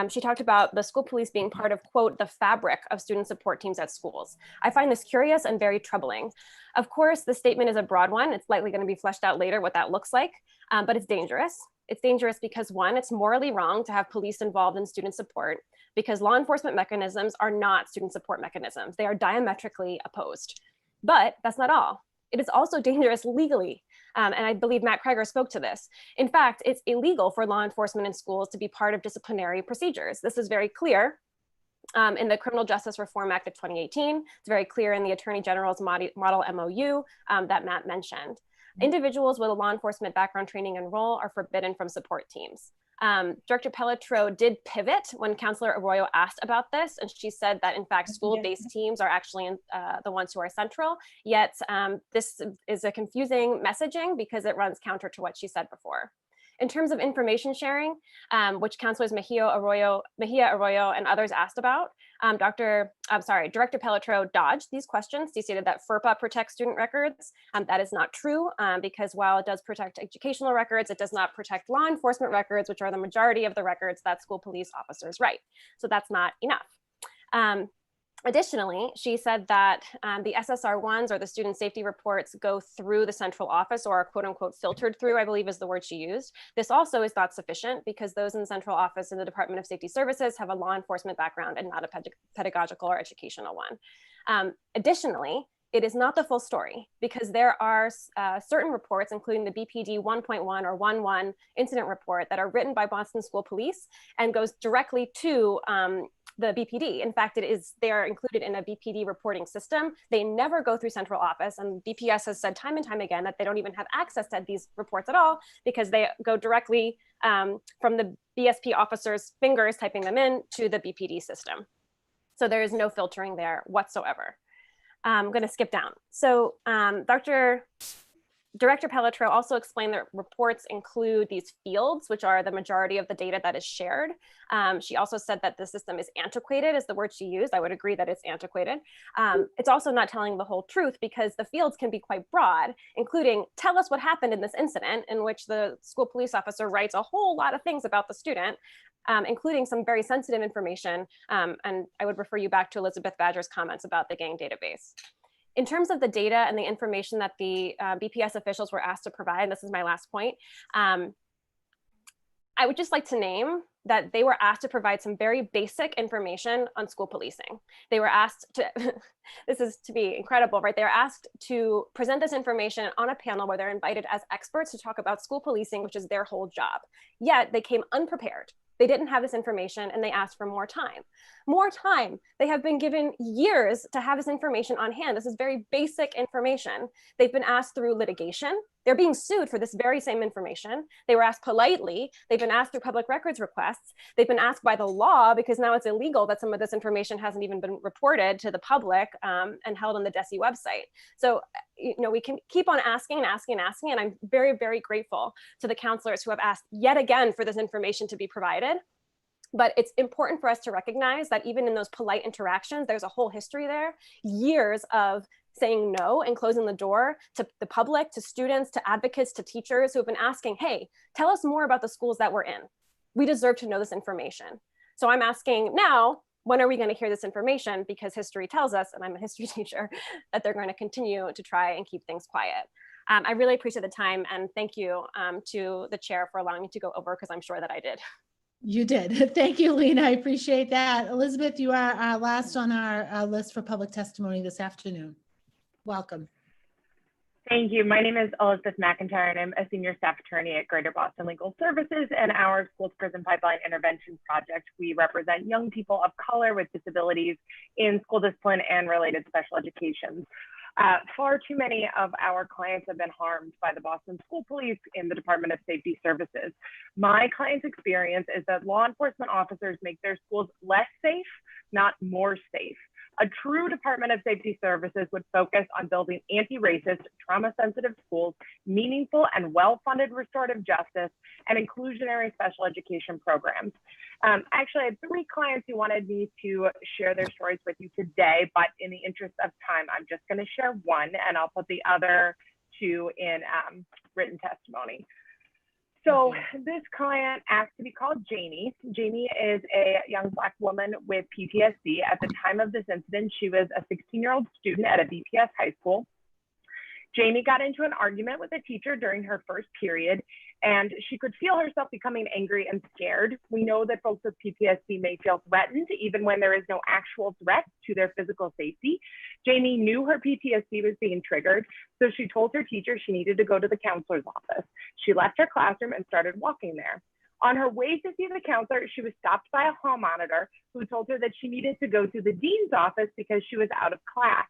She talked about the school police being part of, quote, the fabric of student support teams at schools. I find this curious and very troubling. Of course, the statement is a broad one. It's likely going to be fleshed out later what that looks like, but it's dangerous. It's dangerous because, one, it's morally wrong to have police involved in student support, because law enforcement mechanisms are not student support mechanisms. They are diametrically opposed. But that's not all. It is also dangerous legally. And I believe Matt Kreger spoke to this. In fact, it's illegal for law enforcement in schools to be part of disciplinary procedures. This is very clear in the Criminal Justice Reform Act of 2018. It's very clear in the Attorney General's model MOU that Matt mentioned. Individuals with a law enforcement background, training, and role are forbidden from support teams. Director Pelletreau did pivot when Councilor Arroyo asked about this, and she said that in fact school-based teams are actually the ones who are central, yet this is a confusing messaging because it runs counter to what she said before. In terms of information sharing, which Councilors Mejia, Arroyo, and others asked about, Director Pelletreau dodged these questions. He stated that FERPA protects student records. That is not true, because while it does protect educational records, it does not protect law enforcement records, which are the majority of the records that school police officers write. So that's not enough. Additionally, she said that the SSR1s, or the student safety reports, go through the central office, or are quote unquote filtered through, I believe is the word she used. This also is not sufficient because those in the central office in the Department of Safety Services have a law enforcement background and not a pedagogical or educational one. Additionally, it is not the full story because there are certain reports, including the BPD 1.1 or 1.1 incident report, that are written by Boston School Police and goes directly to the BPD. In fact, they are included in a BPD reporting system. They never go through central office, and BPS has said time and time again that they don't even have access to these reports at all because they go directly from the BSP officer's fingers typing them in to the BPD system. So there is no filtering there whatsoever. I'm going to skip down. So Director Pelletreau also explained that reports include these fields, which are the majority of the data that is shared. She also said that the system is antiquated, is the word she used. I would agree that it's antiquated. It's also not telling the whole truth because the fields can be quite broad, including tell us what happened in this incident, in which the school police officer writes a whole lot of things about the student, including some very sensitive information. And I would refer you back to Elizabeth Badger's comments about the gang database. In terms of the data and the information that the BPS officials were asked to provide, and this is my last point, I would just like to name that they were asked to provide some very basic information on school policing. They were asked to, this is to be incredible, right? They were asked to present this information on a panel where they're invited as experts to talk about school policing, which is their whole job. Yet they came unprepared. They didn't have this information and they asked for more time. More time. They have been given years to have this information on hand. This is very basic information. They've been asked through litigation. They're being sued for this very same information. They were asked politely. They've been asked through public records requests. They've been asked by the law, because now it's illegal that some of this information hasn't even been reported to the public and held on the DESE website. So, we can keep on asking and asking and asking. And I'm very, very grateful to the counselors who have asked yet again for this information to be provided. But it's important for us to recognize that even in those polite interactions, there's a whole history there, years of saying no and closing the door to the public, to students, to advocates, to teachers who have been asking, hey, tell us more about the schools that we're in. We deserve to know this information. So I'm asking now, when are we going to hear this information? Because history tells us, and I'm a history teacher, that they're going to continue to try and keep things quiet. I really appreciate the time, and thank you to the chair for allowing me to go over, because I'm sure that I did. You did. Thank you, Lena. I appreciate that. Elizabeth, you are last on our list for public testimony this afternoon. Welcome. Thank you. My name is Elizabeth McIntyre, and I'm a senior staff attorney at Greater Boston Legal Services and our School to Prison Pipeline Intervention Project. We represent young people of color with disabilities in school discipline and related special education. Far too many of our clients have been harmed by the Boston School Police in the Department of Safety Services. My client's experience is that law enforcement officers make their schools less safe, not more safe. A true Department of Safety Services would focus on building anti-racist, trauma-sensitive schools, meaningful and well-funded restorative justice, and inclusionary special education programs. Actually, I had 3 clients who wanted me to share their stories with you today, but in the interest of time, I'm just going to share one, and I'll put the other 2 in written testimony. So this client asked to be called Janie. Janie is a young Black woman with PTSD. At the time of this incident, she was a 16-year-old student at a BPS high school. Janie got into an argument with a teacher during her first period, and she could feel herself becoming angry and scared. We know that folks with PTSD may feel threatened even when there is no actual threat to their physical safety. Janie knew her PTSD was being triggered, so she told her teacher she needed to go to the counselor's office. She left her classroom and started walking there. On her way to see the counselor, she was stopped by a hall monitor who told her that she needed to go to the dean's office because she was out of class.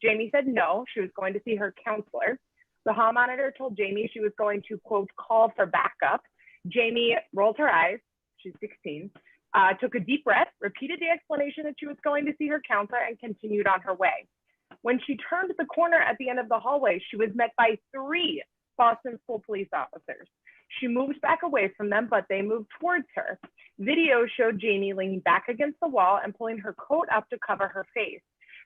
Jamie said no, she was going to see her counselor. The hall monitor told Jamie she was going to, quote, call for backup. Jamie rolled her eyes, she's 16, took a deep breath, repeated the explanation that she was going to see her counselor, and continued on her way. When she turned the corner at the end of the hallway, she was met by 3 Boston School Police officers. She moved back away from them, but they moved towards her. Video showed Jamie leaning back against the wall and pulling her coat up to cover her face.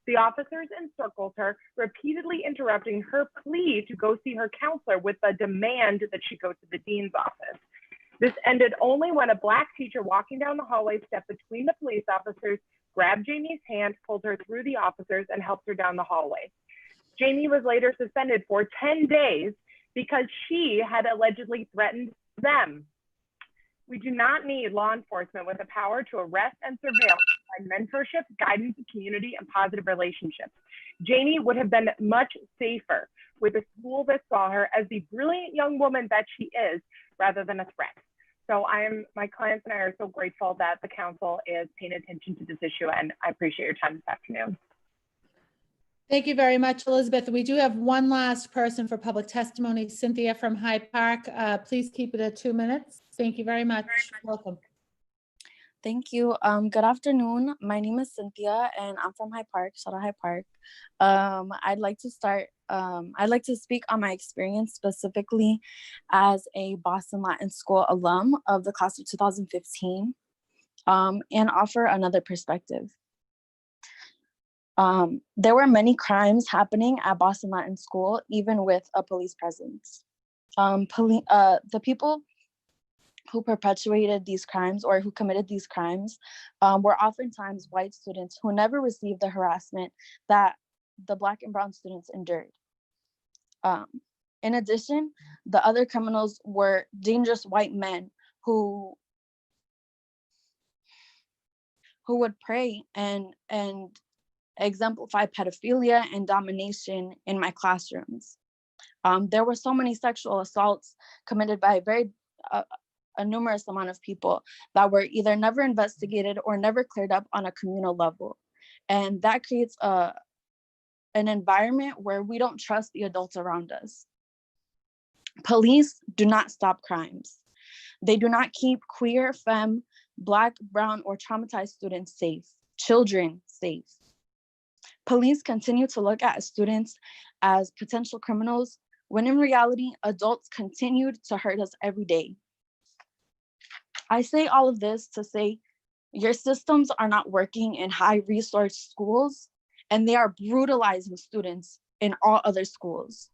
The officers encircled her, repeatedly interrupting her plea to go see her counselor with the demand that she go to the dean's office. This ended only when a Black teacher walking down the hallway stepped between the police officers, grabbed Jamie's hand, pulled her through the officers, and helped her down the hallway. Jamie was later suspended for 10 days because she had allegedly threatened them. We do not need law enforcement with the power to arrest and surveil, provide mentorship, guidance, community, and positive relationships. Janie would have been much safer with a school that saw her as the brilliant young woman that she is, rather than a threat. So my clients and I are so grateful that the council is paying attention to this issue, and I appreciate your time this afternoon. Thank you very much, Elizabeth. We do have one last person for public testimony, Cynthia from Hyde Park. Please keep it at 2 minutes. Thank you very much. Welcome. Thank you. Good afternoon. My name is Cynthia and I'm from Hyde Park. Shout out Hyde Park. I'd like to speak on my experience specifically as a Boston Latin School alum of the class of 2015 and offer another perspective. There were many crimes happening at Boston Latin School, even with a police presence. The people who perpetuated these crimes or who committed these crimes were oftentimes white students who never received the harassment that the Black and brown students endured. In addition, the other criminals were dangerous white men who would prey and exemplify pedophilia and domination in my classrooms. There were so many sexual assaults committed by a numerous amount of people that were either never investigated or never cleared up on a communal level. And that creates an environment where we don't trust the adults around us. Police do not stop crimes. They do not keep queer, femme, Black, brown, or traumatized students safe, children safe. Police continue to look at students as potential criminals, when in reality, adults continued to hurt us every day. I say all of this to say your systems are not working in high-resource schools, and they are brutalizing students in all other schools.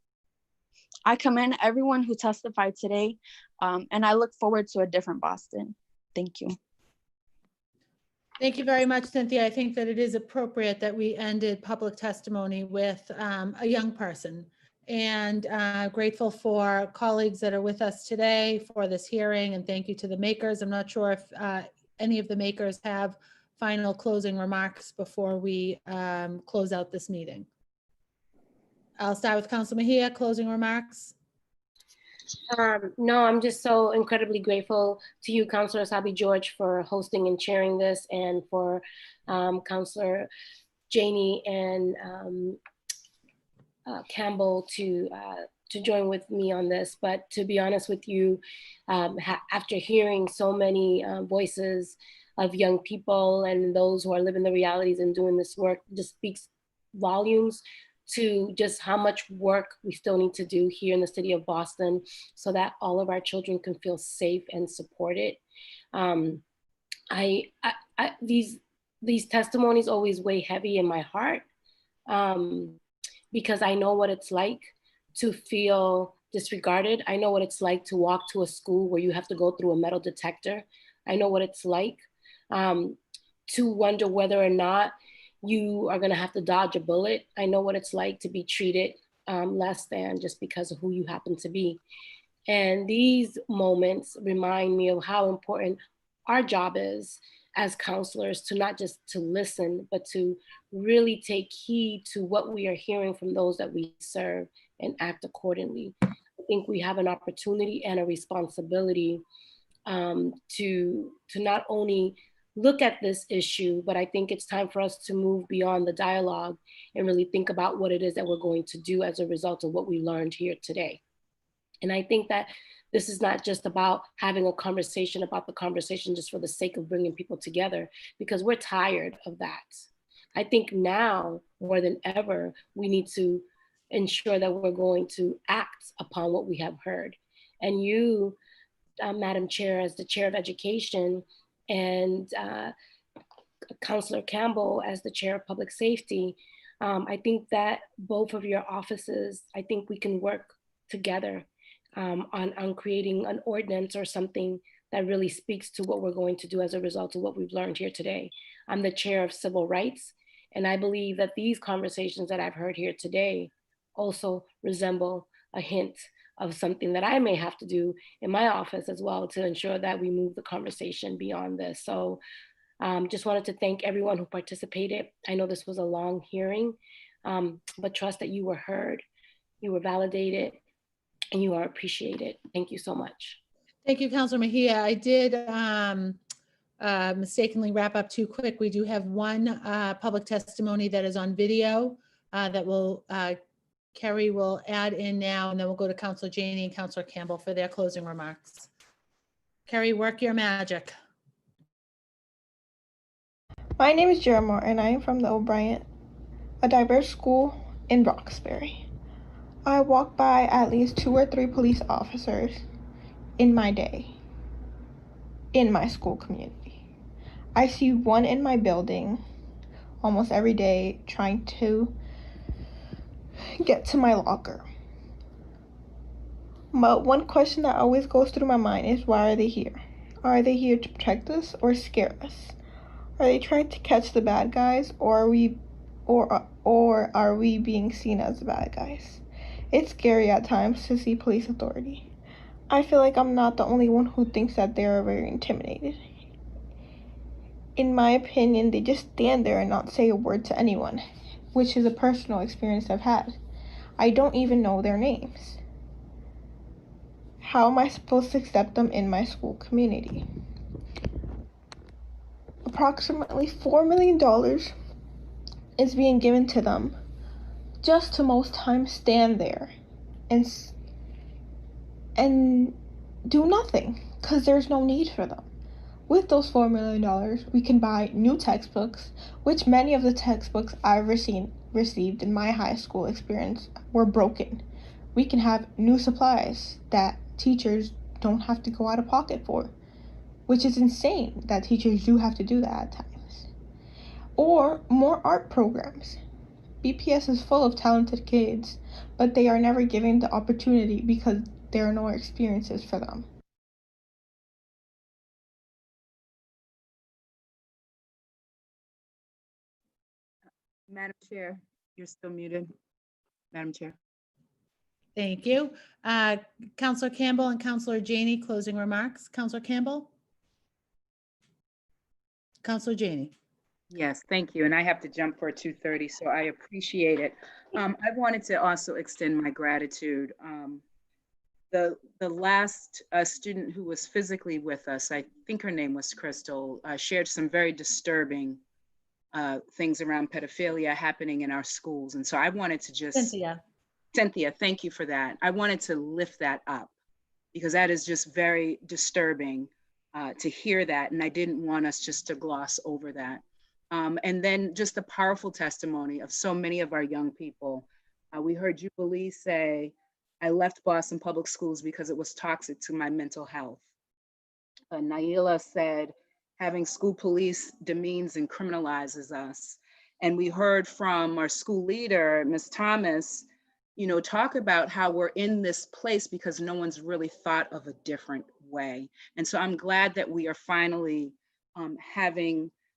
I commend everyone who testified today, and I look forward to a different Boston. Thank you. Thank you very much, Cynthia. I think that it is appropriate that we ended public testimony with a young person, and grateful for colleagues that are with us today for this hearing, and thank you to the makers. I'm not sure if any of the makers have final closing remarks before we close out this meeting. I'll start with Council Mejia, closing remarks. No, I'm just so incredibly grateful to you, Councilor Asabi George, for hosting and chairing this, and for Councilor Janey and Campbell to join with me on this. But to be honest with you, after hearing so many voices of young people and those who are living the realities and doing this work, just speaks volumes to just how much work we still need to do here in the city of Boston so that all of our children can feel safe and supported. These testimonies always weigh heavy in my heart because I know what it's like to feel disregarded. I know what it's like to walk to a school where you have to go through a metal detector. I know what it's like to wonder whether or not you are gonna have to dodge a bullet. I know what it's like to be treated less than just because of who you happen to be. And these moments remind me of how important our job is as counselors, to not just to listen, but to really take heed to what we are hearing from those that we serve and act accordingly. I think we have an opportunity and a responsibility to not only look at this issue, but I think it's time for us to move beyond the dialogue and really think about what it is that we're going to do as a result of what we learned here today. And I think that this is not just about having a conversation about the conversation just for the sake of bringing people together, because we're tired of that. I think now more than ever, we need to ensure that we're going to act upon what we have heard. And you, Madam Chair, as the Chair of Education, and Councilor Campbell as the Chair of Public Safety, I think that both of your offices, I think we can work together on creating an ordinance or something that really speaks to what we're going to do as a result of what we've learned here today. I'm the Chair of Civil Rights, and I believe that these conversations that I've heard here today also resemble a hint of something that I may have to do in my office as well to ensure that we move the conversation beyond this. So just wanted to thank everyone who participated. I know this was a long hearing, but trust that you were heard, you were validated, and you are appreciated. Thank you so much. Thank you, Councilor Mejia. I did mistakenly wrap up too quick. We do have one public testimony that is on video that will Kerry will add in now, and then we'll go to Councilor Janey and Councilor Campbell for their closing remarks. Kerry, work your magic. My name is Jeremiah, and I am from the O'Brien, a diverse school in Roxbury. I walk by at least 2 or 3 police officers in my day, in my school community. I see one in my building almost every day trying to get to my locker. But one question that always goes through my mind is, why are they here? Are they here to protect us or scare us? Are they trying to catch the bad guys, or are we being seen as the bad guys? It's scary at times to see police authority. I feel like I'm not the only one who thinks that they are very intimidated. In my opinion, they just stand there and not say a word to anyone, which is a personal experience I've had. I don't even know their names. How am I supposed to accept them in my school community? Approximately $4 million is being given to them just to most times stand there and do nothing because there's no need for them. With those $4 million, we can buy new textbooks, which many of the textbooks I've received in my high school experience were broken. We can have new supplies that teachers don't have to go out of pocket for, which is insane that teachers do have to do that at times. Or more art programs. BPS is full of talented kids, but they are never given the opportunity because there are no experiences for them. Madam Chair, you're still muted. Madam Chair. Thank you. Councilor Campbell and Councilor Janey, closing remarks. Councilor Campbell? Councilor Janey. Yes, thank you. And I have to jump for 2:30, so I appreciate it. I wanted to also extend my gratitude. The last student who was physically with us, I think her name was Crystal, shared some very disturbing things around pedophilia happening in our schools. And so I wanted to just— Cynthia, thank you for that. I wanted to lift that up because that is just very disturbing to hear that. And I didn't want us just to gloss over that. And then just the powerful testimony of so many of our young people. We heard Jubilee say, I left Boston Public Schools because it was toxic to my mental health. Naila said, having school police demeans and criminalizes us. And we heard from our school leader, Ms. Thomas, talk about how we're in this place because no one's really thought of a different way. And so I'm glad that we are finally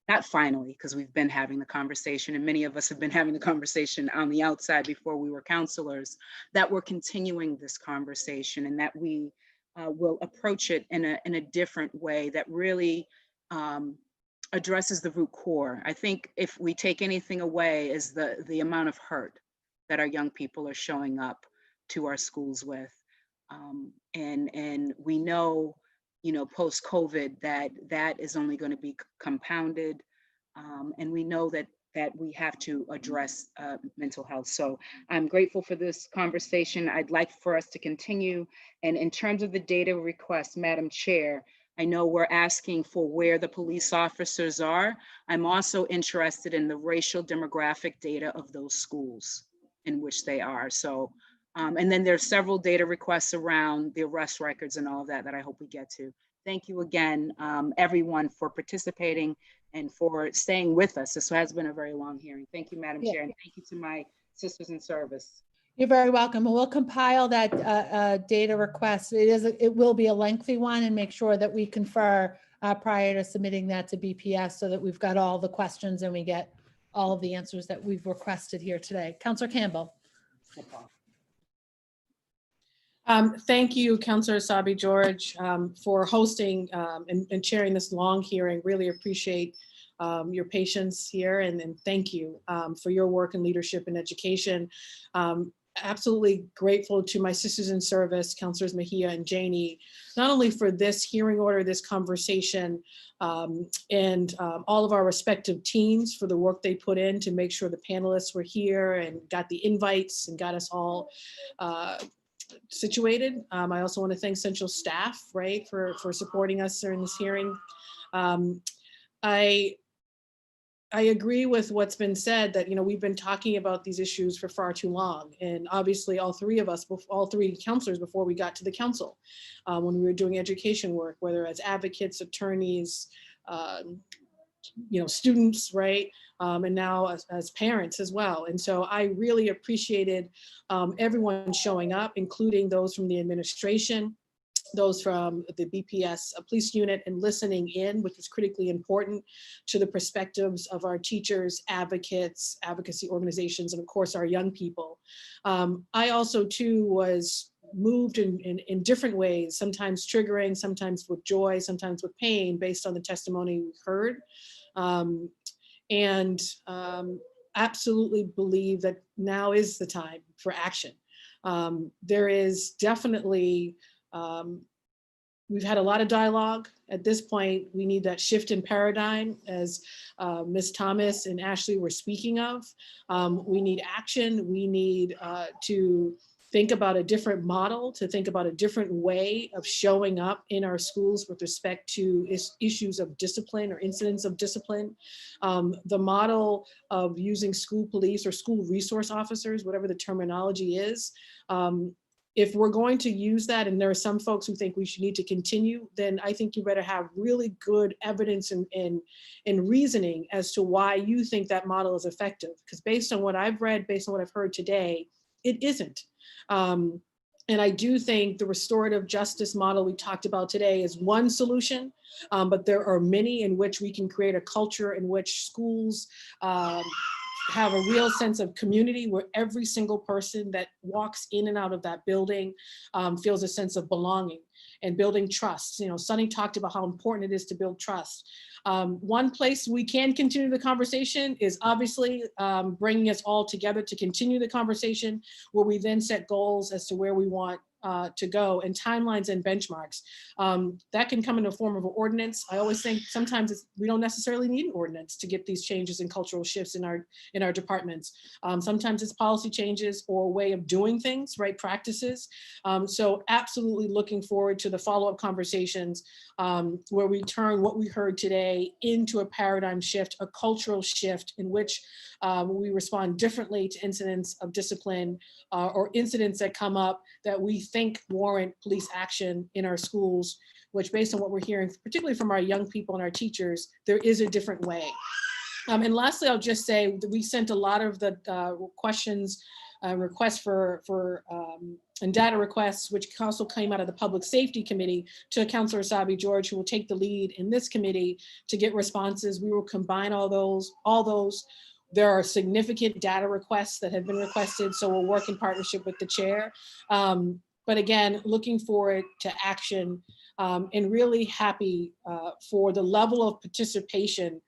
not finally, because we've been having the conversation and many of us have been having the conversation on the outside before we were counselors, that we're continuing this conversation and that we will approach it in a different way that really addresses the root core. I think if we take anything away is the amount of hurt that our young people are showing up to our schools with. And we know, post-COVID that is only going to be compounded. And we know that we have to address mental health. So I'm grateful for this conversation. I'd like for us to continue. And in terms of the data request, Madam Chair, I know we're asking for where the police officers are. I'm also interested in the racial demographic data of those schools in which they are. So, and then there's several data requests around the arrest records and all of that I hope we get to. Thank you again, everyone, for participating and for staying with us. This has been a very long hearing. Thank you, Madam Chair, and thank you to my sisters in service. You're very welcome. We'll compile that data request. It will be a lengthy one, and make sure that we confer prior to submitting that to BPS so that we've got all the questions and we get all of the answers that we've requested here today. Councilor Campbell. Thank you, Councilor Asabi George, for hosting and chairing this long hearing. Really appreciate your patience here, and thank you for your work and leadership in education. Absolutely grateful to my sisters in service, Councilors Mejia and Janey, not only for this hearing order, this conversation, and all of our respective teams for the work they put in to make sure the panelists were here and got the invites and got us all situated. I also want to thank Central staff, right, for supporting us during this hearing. I agree with what's been said that, we've been talking about these issues for far too long. And obviously all three of us, all three counselors before we got to the council, when we were doing education work, whether as advocates, attorneys, students, right? And now as parents as well. And so I really appreciated everyone showing up, including those from the administration, those from the BPS police unit, and listening in, which is critically important to the perspectives of our teachers, advocates, advocacy organizations, and of course our young people. I also too was moved in different ways, sometimes triggering, sometimes with joy, sometimes with pain, based on the testimony we heard. Absolutely believe that now is the time for action. There is definitely, we've had a lot of dialogue. At this point, we need that shift in paradigm, as Ms. Thomas and Ashley were speaking of. We need action. We need to think about a different model, to think about a different way of showing up in our schools with respect to issues of discipline or incidents of discipline. The model of using school police or school resource officers, whatever the terminology is. If we're going to use that, and there are some folks who think we should need to continue, then I think you better have really good evidence and reasoning as to why you think that model is effective. Because based on what I've read, based on what I've heard today, it isn't. And I do think the restorative justice model we talked about today is one solution, but there are many in which we can create a culture in which schools have a real sense of community, where every single person that walks in and out of that building feels a sense of belonging and building trust. You know, Sunny talked about how important it is to build trust. One place we can continue the conversation is obviously bringing us all together to continue the conversation, where we then set goals as to where we want to go, and timelines and benchmarks. That can come in the form of an ordinance. I always think sometimes we don't necessarily need an ordinance to get these changes and cultural shifts in our departments. Sometimes it's policy changes or a way of doing things, right, practices. So absolutely looking forward to the follow-up conversations where we turn what we heard today into a paradigm shift, a cultural shift in which we respond differently to incidents of discipline or incidents that come up that we think warrant police action in our schools, which, based on what we're hearing, particularly from our young people and our teachers, there is a different way. And lastly, I'll just say that we sent a lot of the questions, requests for and data requests, which also came out of the Public Safety Committee, to Councilor Asabi-George, who will take the lead in this committee to get responses. We will combine all those. There are significant data requests that have been requested, so we'll work in partnership with the chair. But again, looking forward to action and really happy for the level of participation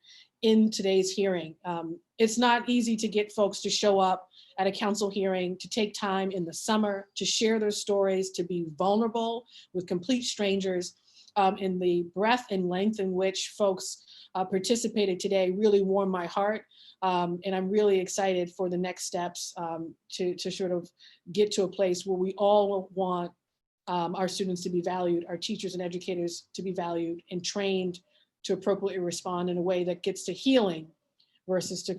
in today's hearing. It's not easy to get folks to show up at a council hearing, to take time in the summer, to share their stories, to be vulnerable with complete strangers. And the breadth and length in which folks participated today really warmed my heart. And I'm really excited for the next steps to sort of get to a place where we all want our students to be valued, our teachers and educators to be valued and trained to appropriately respond in a way that gets to healing versus to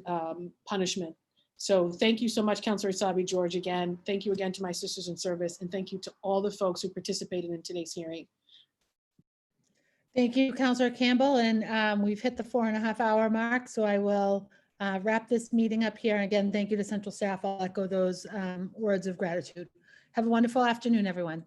punishment. So thank you so much, Councilor Asabi-George, again. Thank you again to my sisters in service, and thank you to all the folks who participated in today's hearing. Thank you, Councilor Campbell. And we've hit the 4.5 hour mark, so I will wrap this meeting up here. And again, thank you to Central staff. I'll echo those words of gratitude. Have a wonderful afternoon, everyone.